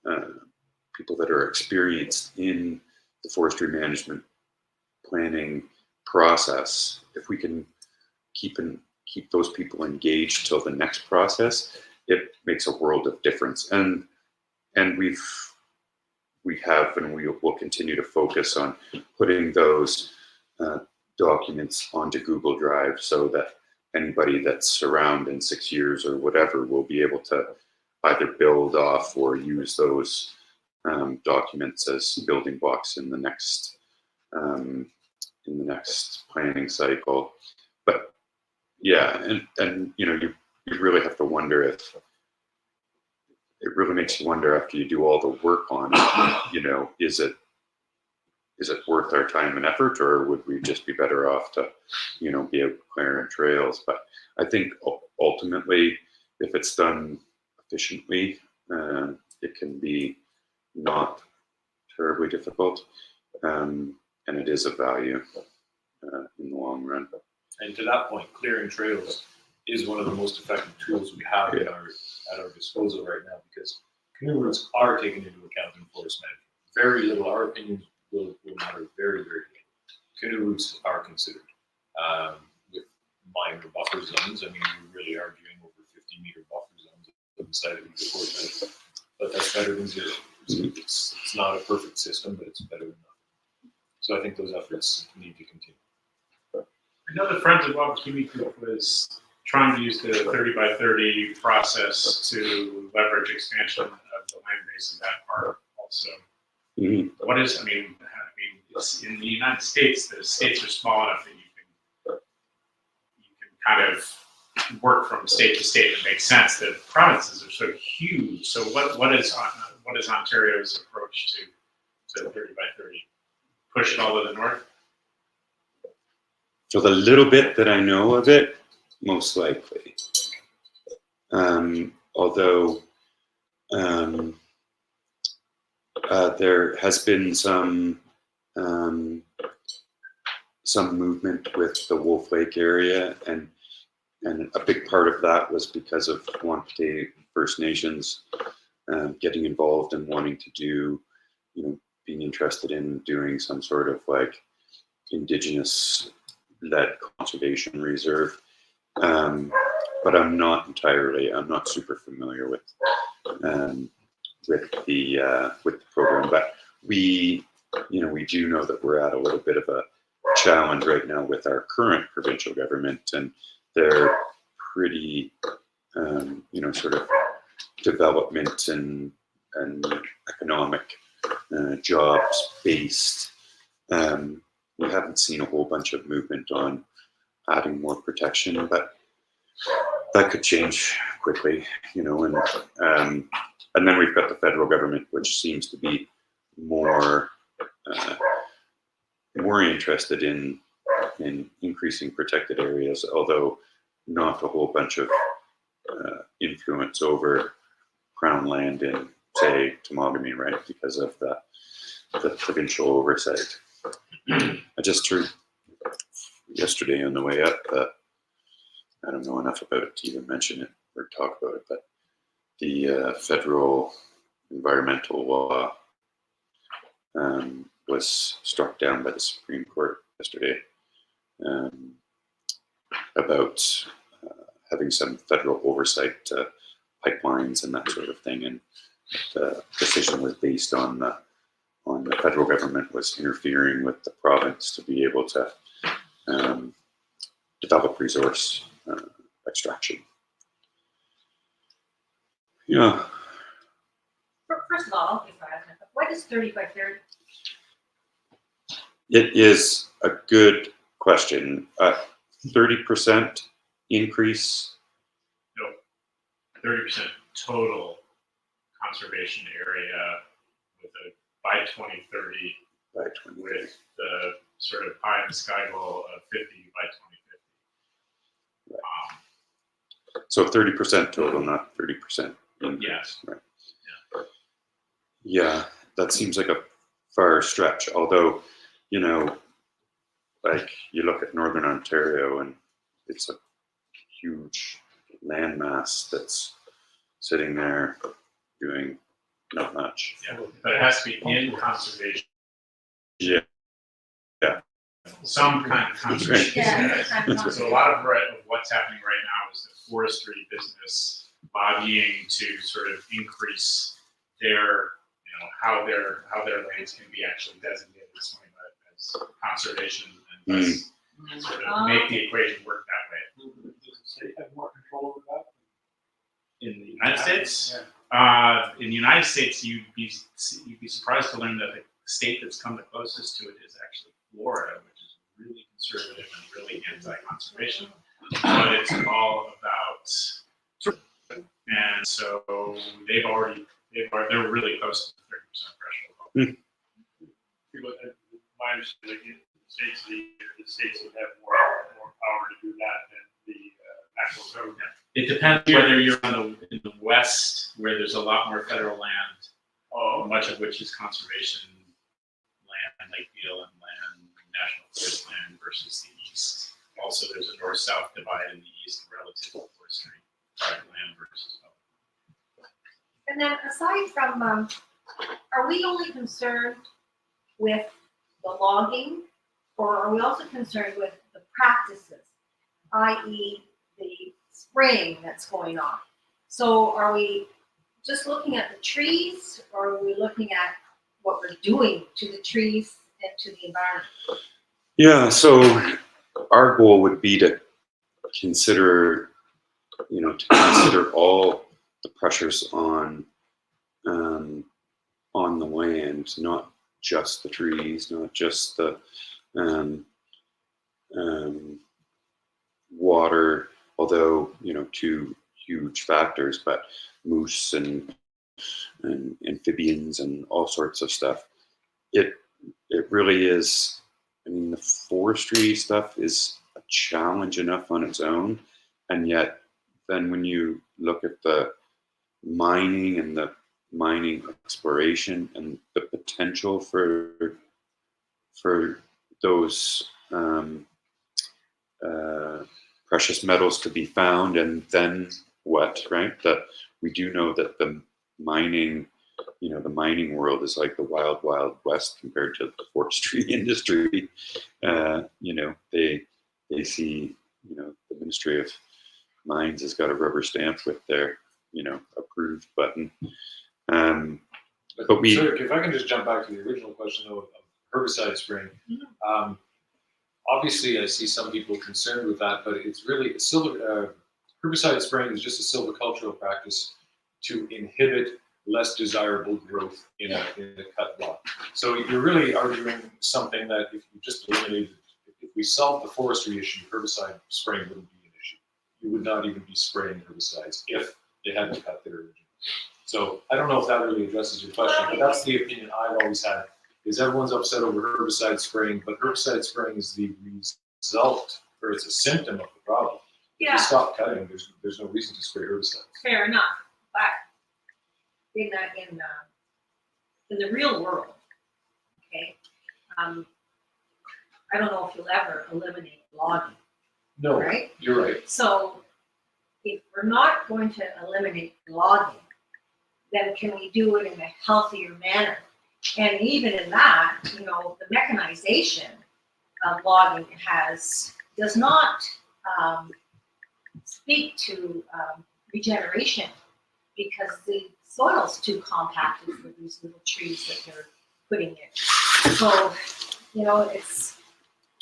that are experienced in the forestry management planning process, if we can keep those people engaged till the next process, it makes a world of difference. And we have and we will continue to focus on putting those documents onto Google Drive so that anybody that's around in 6 years or whatever will be able to either build off or use those documents as building blocks in the next planning cycle. But yeah, and you really have to wonder if it really makes you wonder after you do all the work on it, is it worth our time and effort, or would we just be better off to, be out clearing trails? But I think ultimately, if it's done efficiently, it can be not terribly difficult, and it is of value in the long run. And to that point, clearing trails is one of the most effective tools we have at our disposal right now, because canoe routes are taken into account in forest management. Very little, our opinions will matter very, very little. Canoe routes are considered with minor buffer zones. I mean, we really are doing over 50-meter buffer zones inside of the forest, but that's better than zero. So it's not a perfect system, but it's better than nothing. So I think those efforts need to continue. I know the Friends of Wabakimi group was trying to use the 30 by 30 process to leverage expansion of the land base of that park also. Mm-hmm. What is, I mean, it's in the United States, the states are small enough that you can kind of work from state to state. It makes sense. The provinces are so huge. So what is Ontario's approach to 30 by 30? Push it all to the north? For the little bit that I know of it, most likely. Although there has been some movement with the Wolf Lake area, and a big part of that was because of Wampate First Nations getting involved and wanting to do, being interested in doing some sort of like Indigenous-led conservation reserve. But I'm not super familiar with the program. But we do know that we're at a little bit of a challenge right now with our current provincial government, and they're pretty sort of development and economic jobs based. We haven't seen a whole bunch of movement on adding more protection, but that could change quickly, and then we've got the federal government, which seems to be more interested in increasing protected areas, although not a whole bunch of influence over Crown land in, say, Temagami, right, because of the provincial oversight. I just heard yesterday on the way up, I don't know enough about it to even mention it or talk about it, but the federal environmental law was struck down by the Supreme Court yesterday about having some federal oversight to pipelines and that sort of thing, and the decision was based on the federal government was interfering with the province to be able to develop resource extraction. Yeah. First of all, what is 30 by 30? It is a good question. 30% increase. No, 30% total conservation area with a by 2030 with the sort of pie in the sky goal of 50 by 2050. So 30% total, not 30% increase. Yes. Right. Yeah, that seems like a far stretch. Although, like you look at Northern Ontario and it's a huge landmass that's sitting there doing not much. Yeah, but it has to be in conservation. Yeah. Yeah. Some kind of conservation. Yeah. So a lot of what's happening right now is the forestry business lobbying to sort of increase their, how their lands can be actually designated as conservation, and thus sort of make the equation work that way. Does the state have more control over that? In the United States? Yeah. In the United States, you'd be surprised to learn that the state that's come the closest to it is actually Florida, which is really conservative and really anti-conservation. But it's all about tourism. And so they're really close to the 30% threshold. My understanding, the states would have more power to do that than the national government. It depends whether you're in the West, where there's a lot more federal land, much of which is conservation land, like BLM land, national forest land, versus the East. Also, there's a north-south divide in the East relative to forestry, private land versus public. And then aside from, are we only concerned with the logging, or are we also concerned with the practices, i.e. the spraying that's going on? So are we just looking at the trees, or are we looking at what we're doing to the trees and to the environment? Yeah, so our goal would be to consider, all the pressures on the land, not just the trees, not just the water, although, two huge factors, but moose and amphibians and all sorts of stuff. It really is, the forestry stuff is a challenge enough on its own, and yet then when you look at the mining and the mining exploration and the potential for those precious metals to be found, and then what, right? That we do know that the mining, the mining world is like the wild, wild west compared to the forestry industry. They see, the Ministry of Mines has got a rubber stamp with their, approved button. But so if I can just jump back to the original question of herbicide spraying. Obviously, I see some people concerned with that, but it's really Herbicide spraying is just a silvicultural practice to inhibit less desirable growth in a cut block. So you're really arguing something that if you just eliminated, if we solved the forestry issue, herbicide spraying wouldn't be an issue. You would not even be spraying herbicides if they hadn't cut their original. So I don't know if that really addresses your question, but that's the opinion I've always had, is everyone's upset over herbicide spraying, but herbicide spraying is the result, or it's a symptom of the problem. If you stop cutting, there's no reason to spray herbicides. Fair enough, but in the real world, okay, I don't know if you'll ever eliminate logging. No, right? You're right. So if we're not going to eliminate logging, then can we do it in a healthier manner? And even in that, you know, the mechanization of logging does not speak to regeneration, because the soil's too compacted for these little trees that they're putting in. So, you know, it's,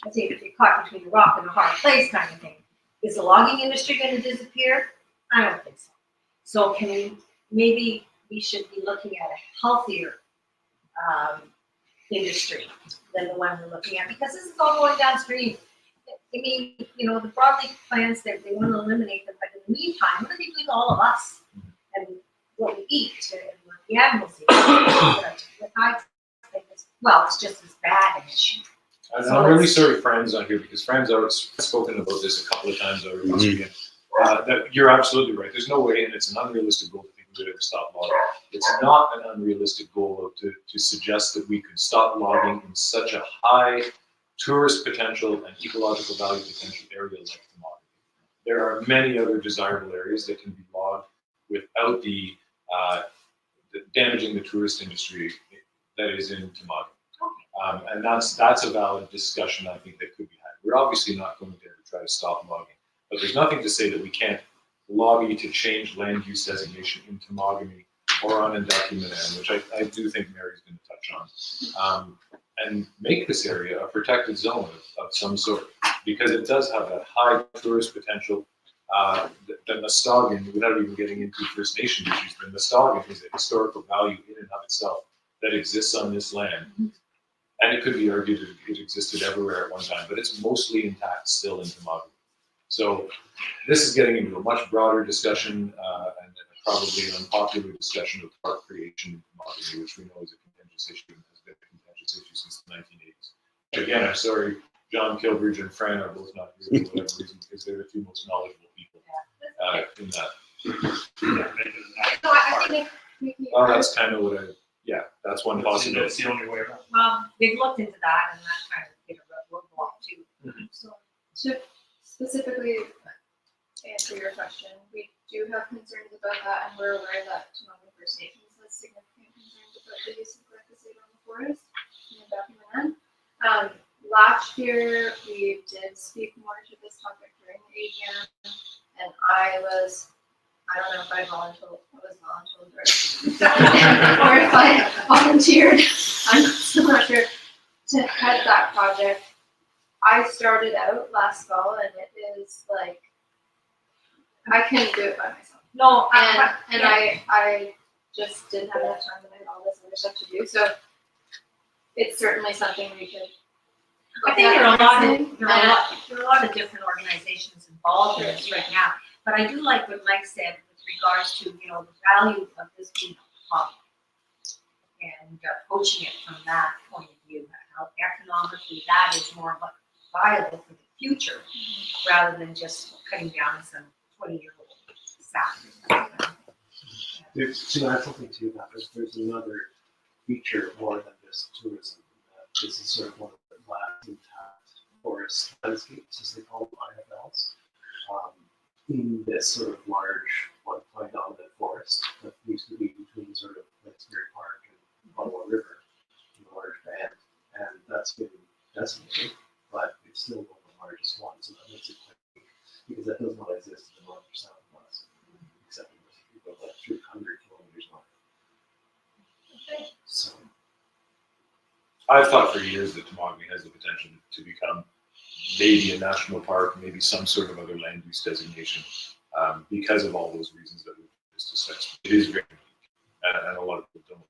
I think if you're caught between a rock and a hard place kind of thing. Is the logging industry going to disappear? I don't think so. So maybe we should be looking at a healthier industry than the one we're looking at, because this is all going downstream. I mean, you know, the broadleaf plants, they want to eliminate them, but in the meantime, what are they doing to all of us? And what we eat, and what the animals eat. Well, it's just as bad an issue. I'm really sorry Fran's not here, because Fran's already spoken about this a couple of times already this weekend. That you're absolutely right. There's no way, and it's an unrealistic goal to think we would ever stop logging. It's not an unrealistic goal to suggest that we could stop logging in such a high tourist potential and ecological value potential area like Temagami. There are many other desirable areas that can be logged without the damaging the tourist industry that is in Temagami. And that's a valid discussion I think that could be had. We're obviously not going to ever try to stop logging, but there's nothing to say that we can't lobby to change land use designation in Temagami or on undocumented land, which I do think Mary's going to touch on, and make this area a protected zone of some sort, because it does have that high tourist potential. The Muskogee, without even getting into First Nation issues, the Muskogee is a historical value in and of itself that exists on this land. And it could be argued that it existed everywhere at one time, but it's mostly intact still in Temagami. So this is getting into a much broader discussion and probably an unpopular discussion of park creation in Temagami, which we know is a contentious issue and has been a contentious issue since the 1980s. Again, I'm sorry, John Kilbridge and Fran are both not here for whatever reason, because they're the two most knowledgeable people in that. So I think Well, that's kind of what that's one possibility. That's the only way around. They've looked into that, and that kind of hit a roadblock too. So to specifically answer your question, we do have concerns about that, and we're aware that Temagami First Nations has significant concerns about the use of glyphosate on the forest in the document. Last year, we did speak more to this topic during the AGM, and I don't know if I volunteered or if I volunteered, I'm still not sure, to head that project. I started out last fall, and it is like, I couldn't do it by myself. No, I just didn't have enough time, and I had all this other stuff to do, so it's certainly something we could. I think there are a lot of different organizations involved in this right now. But I do like what Mike said with regards to, you know, the value of this being a hobby and approaching it from that point of view, how economically that is more viable for the future rather than just cutting down some 20-year-old sap. To add something to that, there's another feature more than just tourism. This is sort of one of the last intact forest landscapes, as they call them, IFLs, in this sort of large floodplain dominant forest that used to be between sort of Lakesbury Park and Ottawa River in a large band. And that's been decimated, but it's still one of the largest ones, and that makes it quite unique, because that does not exist in the north or south of us, except in the like 300 kilometers north. So I've thought for years that Temagami has the potential to become maybe a national park, maybe some sort of other land use designation. because of all those reasons that we've just discussed. It is very unique, and a lot of people don't.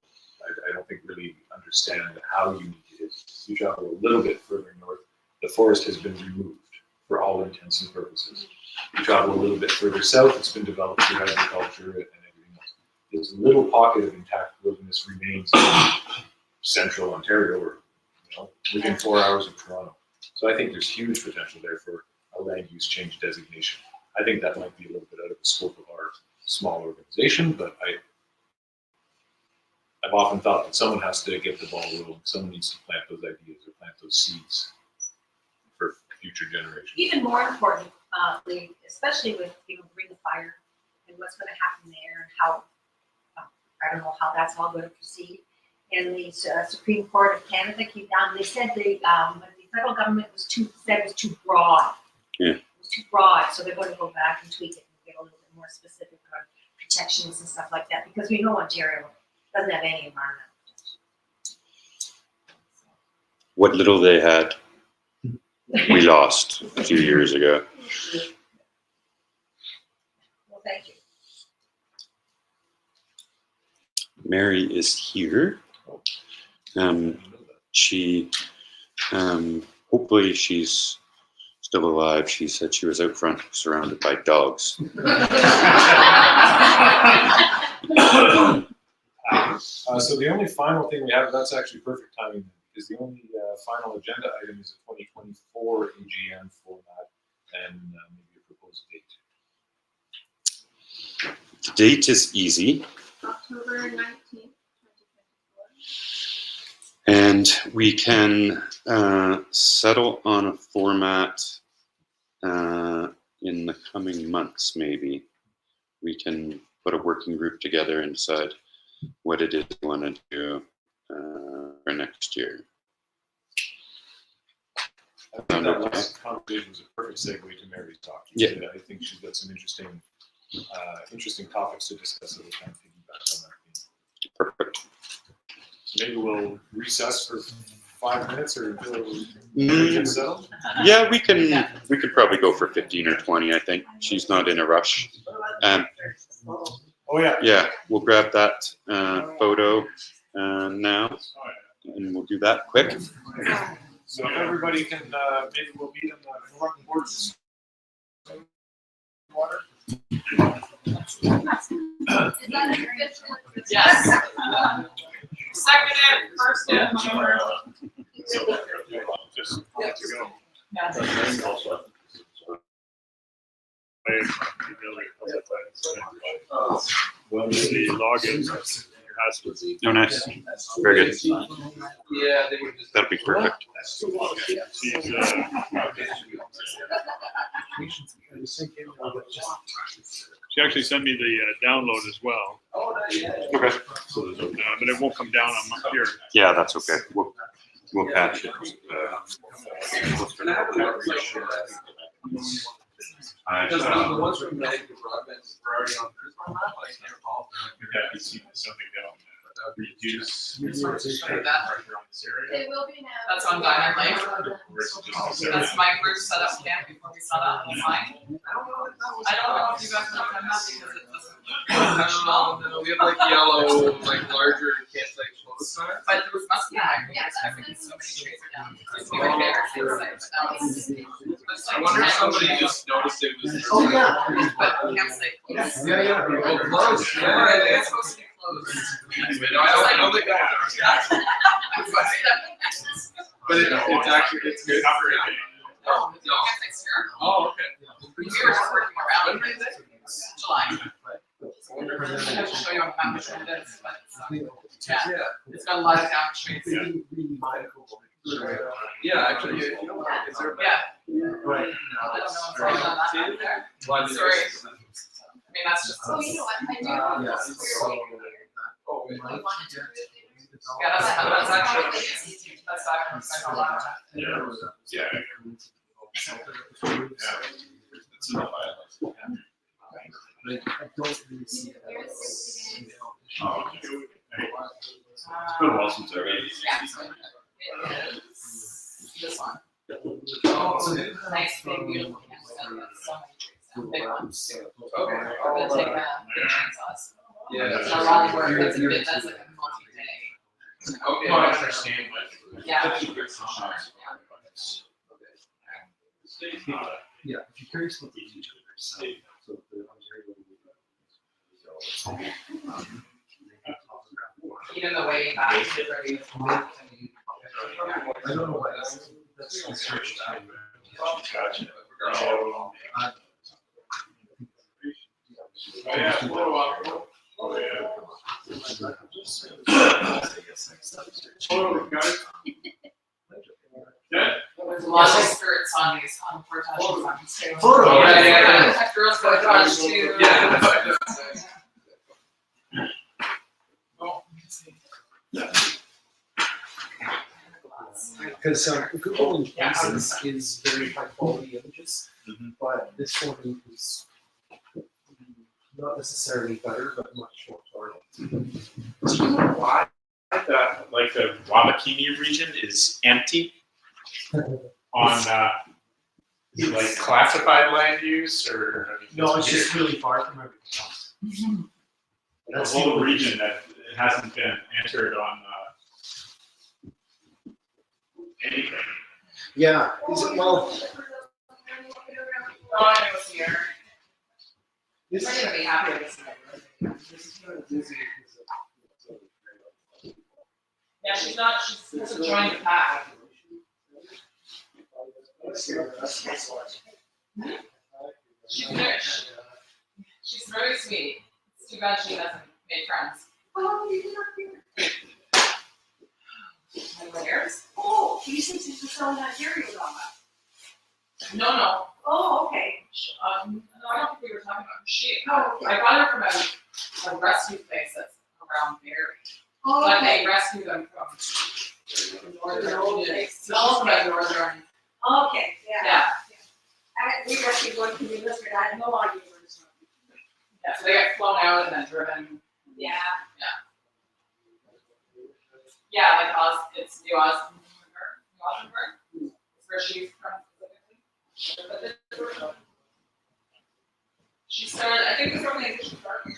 I don't think really understand how unique it is. You travel a little bit further north, the forest has been removed for all intents and purposes. You travel a little bit further south, it's been developed through agriculture and everything else. This little pocket of intact wilderness remains in central Ontario, or within 4 hours of Toronto. So I think there's huge potential there for a land use change designation. I think that might be a little bit out of the scope of our small organization, but I've often thought that someone has to get the ball rolling. Someone needs to plant those ideas or plant those seeds for future generations. Even more importantly, especially with Ring of Fire and what's going to happen there and how, I don't know how that's all going to proceed. And the Supreme Court of Canada came down. They said the federal government was too broad. Yeah. It was too broad, so they're going to go back and tweak it and get a little bit more specific on protections and stuff like that, because we know Ontario doesn't have any environmental protection. What little they had, we lost a few years ago. Well, thank you. Mary is here. She, hopefully she's still alive. She said she was out front surrounded by dogs. So the only final thing we have, that's actually perfect timing, because the only final agenda item is a 2024 AGM format and maybe a proposed date. The date is easy. October 19th, 2024. And we can settle on a format in the coming months, maybe. We can put a working group together and decide what it is we want to do for next year. I think that last conversation was a perfect segue to Mary's talk. Yeah. I think she's got some interesting topics to discuss that we'll kind of piggyback on that theme. Perfect. So maybe we'll recess for 5 minutes or until we get settled. Yeah, we could probably go for 15 or 20, I think. She's not in a rush. Oh yeah. Yeah, we'll grab that photo now, and we'll do that quick. So if everybody can, maybe we'll meet on the front porch. Water. Yes. Seconded, first in. Just to go. Well, the login has Oh, nice. Very good. Yeah, they were just. That'll be perfect. She actually sent me the download as well. Okay. But it won't come down on here. Yeah, that's okay. We'll patch it. Because the ones from the broadband were already on Christmas. I can't recall. You see something down. Reduce That. pressure on this area. It will be now. That's on Diamond Lake. That's my group setup camp before we set up on the line. I don't know if you guys have done that because it doesn't. No, we have like yellow, like larger campsite clothes signs. But there must be so many trees are down. It's even bigger campsite, but now it's I wonder if somebody just noticed it was. Oh, yeah. But campsite closed. Yeah. Oh, close. Yeah, it's supposed to be closed. I don't think that. But it's actually, it's good. No, campsite's here. Oh, okay. We were just working around it. July. I have to show you on the map which one it is, but yeah, it's got a lot of down streets. Yeah, actually, if you don't want, is there? Yeah. Right. I don't know what's going on that out there. Sorry. I mean, that's just. Oh, you know what, I do. Yeah. Oh, Yeah, that's actually, that's not a lot. Yeah. It's not violent. I don't really see that. Oh, okay. It's been a while since I read it. Yeah, it is this one. Oh, nice, big, beautiful campsite. So many trees big ones. Okay. We're gonna take big chainsaws. Yeah. It's a lot of work, that's that's like a multi-day. Okay. No, I understand, but. Yeah. That's a good comment. It's not a- Yeah, if you're curious what they do to their site, so the Ontario. Even the way that is ready. I don't know why that's the search time. Gotcha. Oh, yeah, follow up. Oh, yeah. Photo, guys. Yeah. There's a lot of skirts on these, on Portage signs too. Photo, Yeah. Girls go Dodge too. Yeah. Because Google Images is very high quality images, but this one is not necessarily better, but much more thorough. Do you know why like the Wamakini region is empty on like classified land use or? I mean, No, it's just really far from everything else. The whole region that hasn't been entered on anything. Yeah, well, Oh, I was here. We're gonna be happy with this. Yeah, she's not, she hasn't joined the pack. She's very sweet. It's too bad she hasn't made friends. Oh, you did not hear. Where's? Oh, you said this was selling Ontario drama. No. Oh, okay. No, I don't think we were talking about she. Oh, okay. I got her from a rescue place that's around Barrie. Oh, But okay. they rescue them from northern, Yes. all from like northern. Okay, yeah. Yeah. We rescued one from the district, I had no idea where it's from. Yeah, so they get flown out and then driven. Yeah. Yeah, like it's New Osborne. It's where she's from specifically. She started, I think this organization started.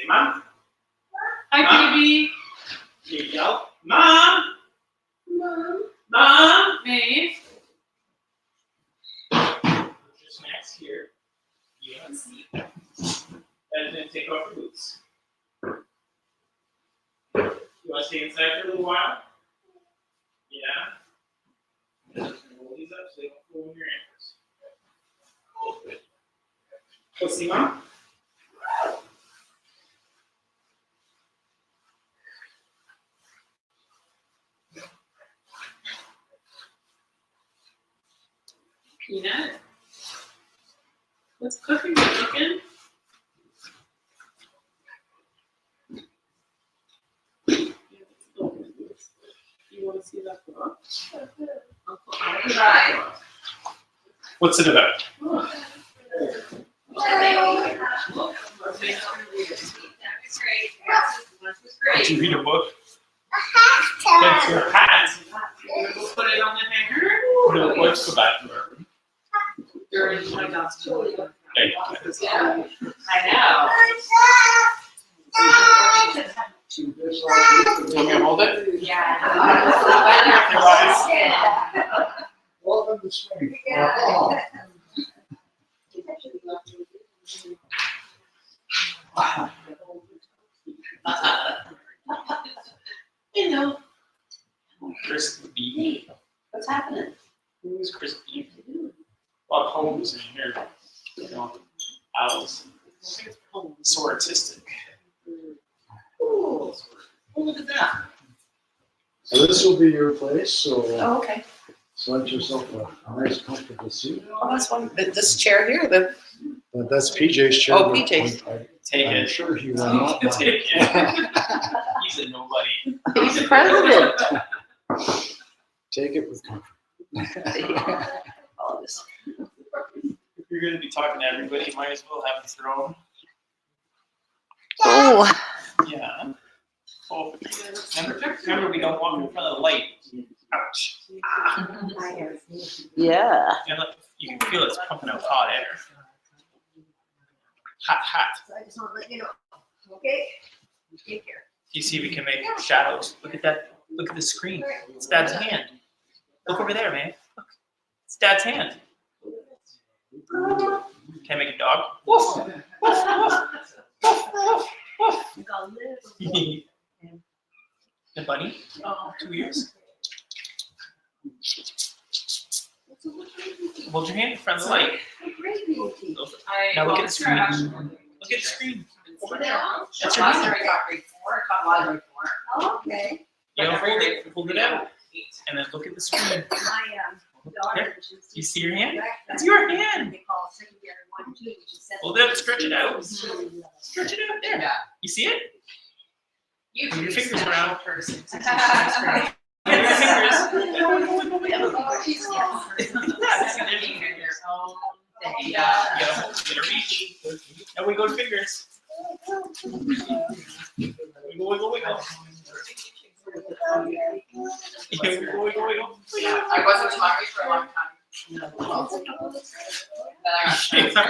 Say mom. Hi, baby. Here you go. Mom. Mom. Mom. Maeve. Your snacks here. You want to see. And then take off your boots. You want to stay inside for a little while? Yeah. Just roll these up so they don't pull in your ankles. Go see mom. Peanut. What's cooking? What's cooking? You want to see that book? What's it about? Did you read a book? That's your hat. Put it on the hanger. No, let's go back to our room. You're in my dad's chili. Okay. Yeah, I know. Want me to hold it? Yeah. Welcome to spring. Hello. Crispy. What's happening? Who's crispy? Well, Holmes in here. You know, owls. So artistic. Ooh. Oh, look at that. So this will be your place, so Oh, okay. select yourself a nice comfortable seat. Oh, that's one. This chair here. But that's PJ's chair. Oh, PJ's. Take I'm it. sure he will not mind. Take it. He's a nobody. He's the president. Take it with comfort. All this. If you're going to be talking to everybody, you might as well have a throne. Oh. Yeah. Oh, remember, we don't walk in front of the light. Ouch. Yeah. And look, you can feel it's pumping out hot air. Hot, hot. So I just want to let you know, okay? Take care. You see, we can make shadows. Look at that. Look at the screen. It's Dad's hand. Look over there, man. Look. It's Dad's hand. Can I make a dog? Woof. Woof. Woof. Woof. Woof. Woof. The bunny? Oh, 2 years. Hold your hand in front of the light. Now look at the screen. Look at the screen. Over there. That's your hand. Okay. You know, hold it out. And then look at the screen. There. You see your hand? That's your hand. Hold it up, stretch it out. Stretch it out there. You see it? Move your fingers around. Person. Move your fingers. Yeah. Get a reach. Now we go to fingers. Wiggle, wiggle, wiggle. Wiggle, wiggle, wiggle. I wasn't hungry for a long time. Then I got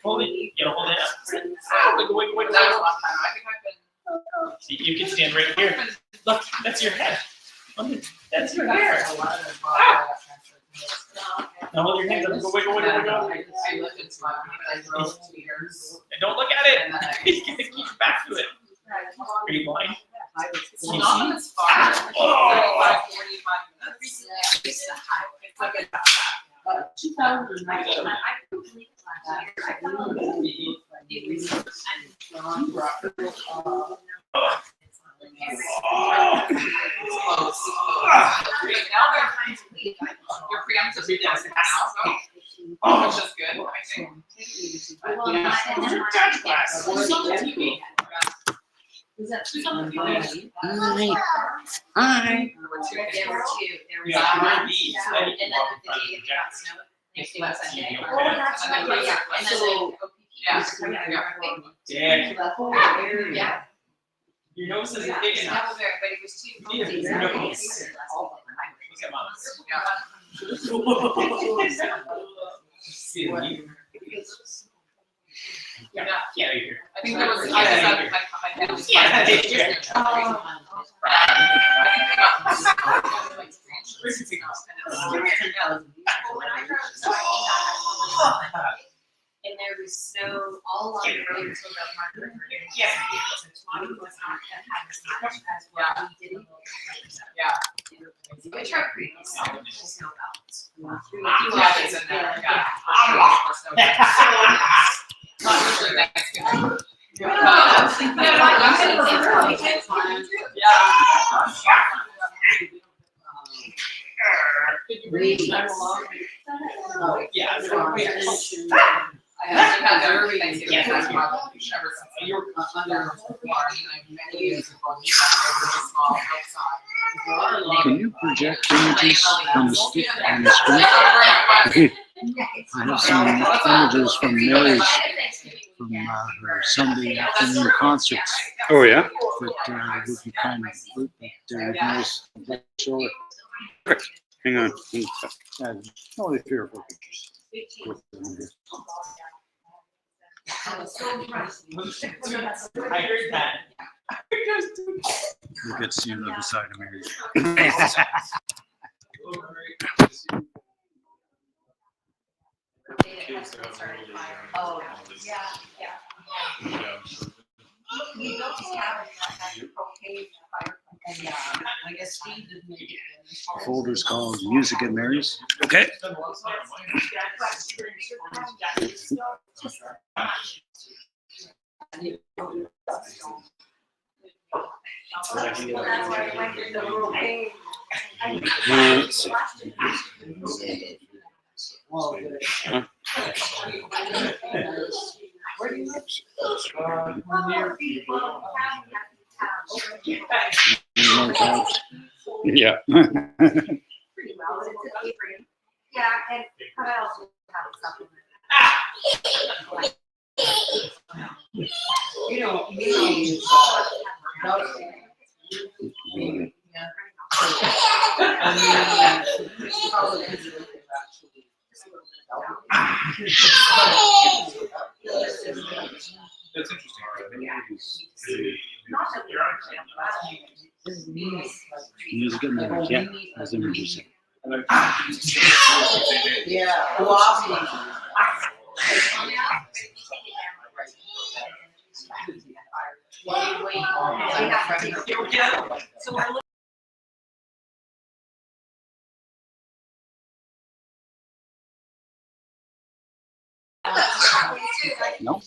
Hold it. You gotta hold it up. Wiggle, wiggle, wiggle. That was a long time. I think I've been. See, you can stand right here. Look, that's your head. That's your hair. Now hold your hands up. Go wiggle, wiggle, wiggle. I lifted some, but I drove 2 years. And don't look at it. You gotta keep your back to it. Are you blind? It's not as far. Oh. Like 45 minutes. It's the highway. It's like a 2009. I couldn't believe it last year. I found it was now they're trying to leave. Your preemptive readings now, which is good, I think. Well, Yeah. and then Who's on the TV? Was that Who's on the TV? Hi. There were two. There were two. There was Yeah, that wear one. these. Yeah. Then you And can then walk the in front of day the it got jacket. snowed. Next day was Sunday. Oh, that's And then right. yeah. And then So- Yeah. The whole area. Yeah. Your nose isn't Yeah, big that enough. was very, but it was too. Yeah, cozy. your Very nose. easy. Look at mom. Yeah. See you. Yeah. Yeah, you're. I think there was, I was at my house. And there was snow all along the road until the marker. Yeah. So Toronto was not gonna have as much as what we did in the. Yeah. Which are pretty snow belts. A few others in there, yeah. Not usually that's good. Yeah. I have had Thanksgiving ever since you were under many years ago. Small outside. Can you project images from the on the screen? I have some images from Mary's, from her Sunday afternoon concerts. Oh yeah. That would be kind of nice to show it. Hang on. Only 3 or 4 pictures. I heard that. You get to see another side of Mary. Oh, yeah. We don't have a propane fire. I guess Steve didn't make it. The folder's called Music at Mary's. Okay. That's why I went to the propane. Where do you live? Yeah. Pretty well, but it's a different. Yeah, and I also have a supplement. You know, That's interesting. Music at Mary's, yeah, that's interesting. Yeah. So we're looking. No.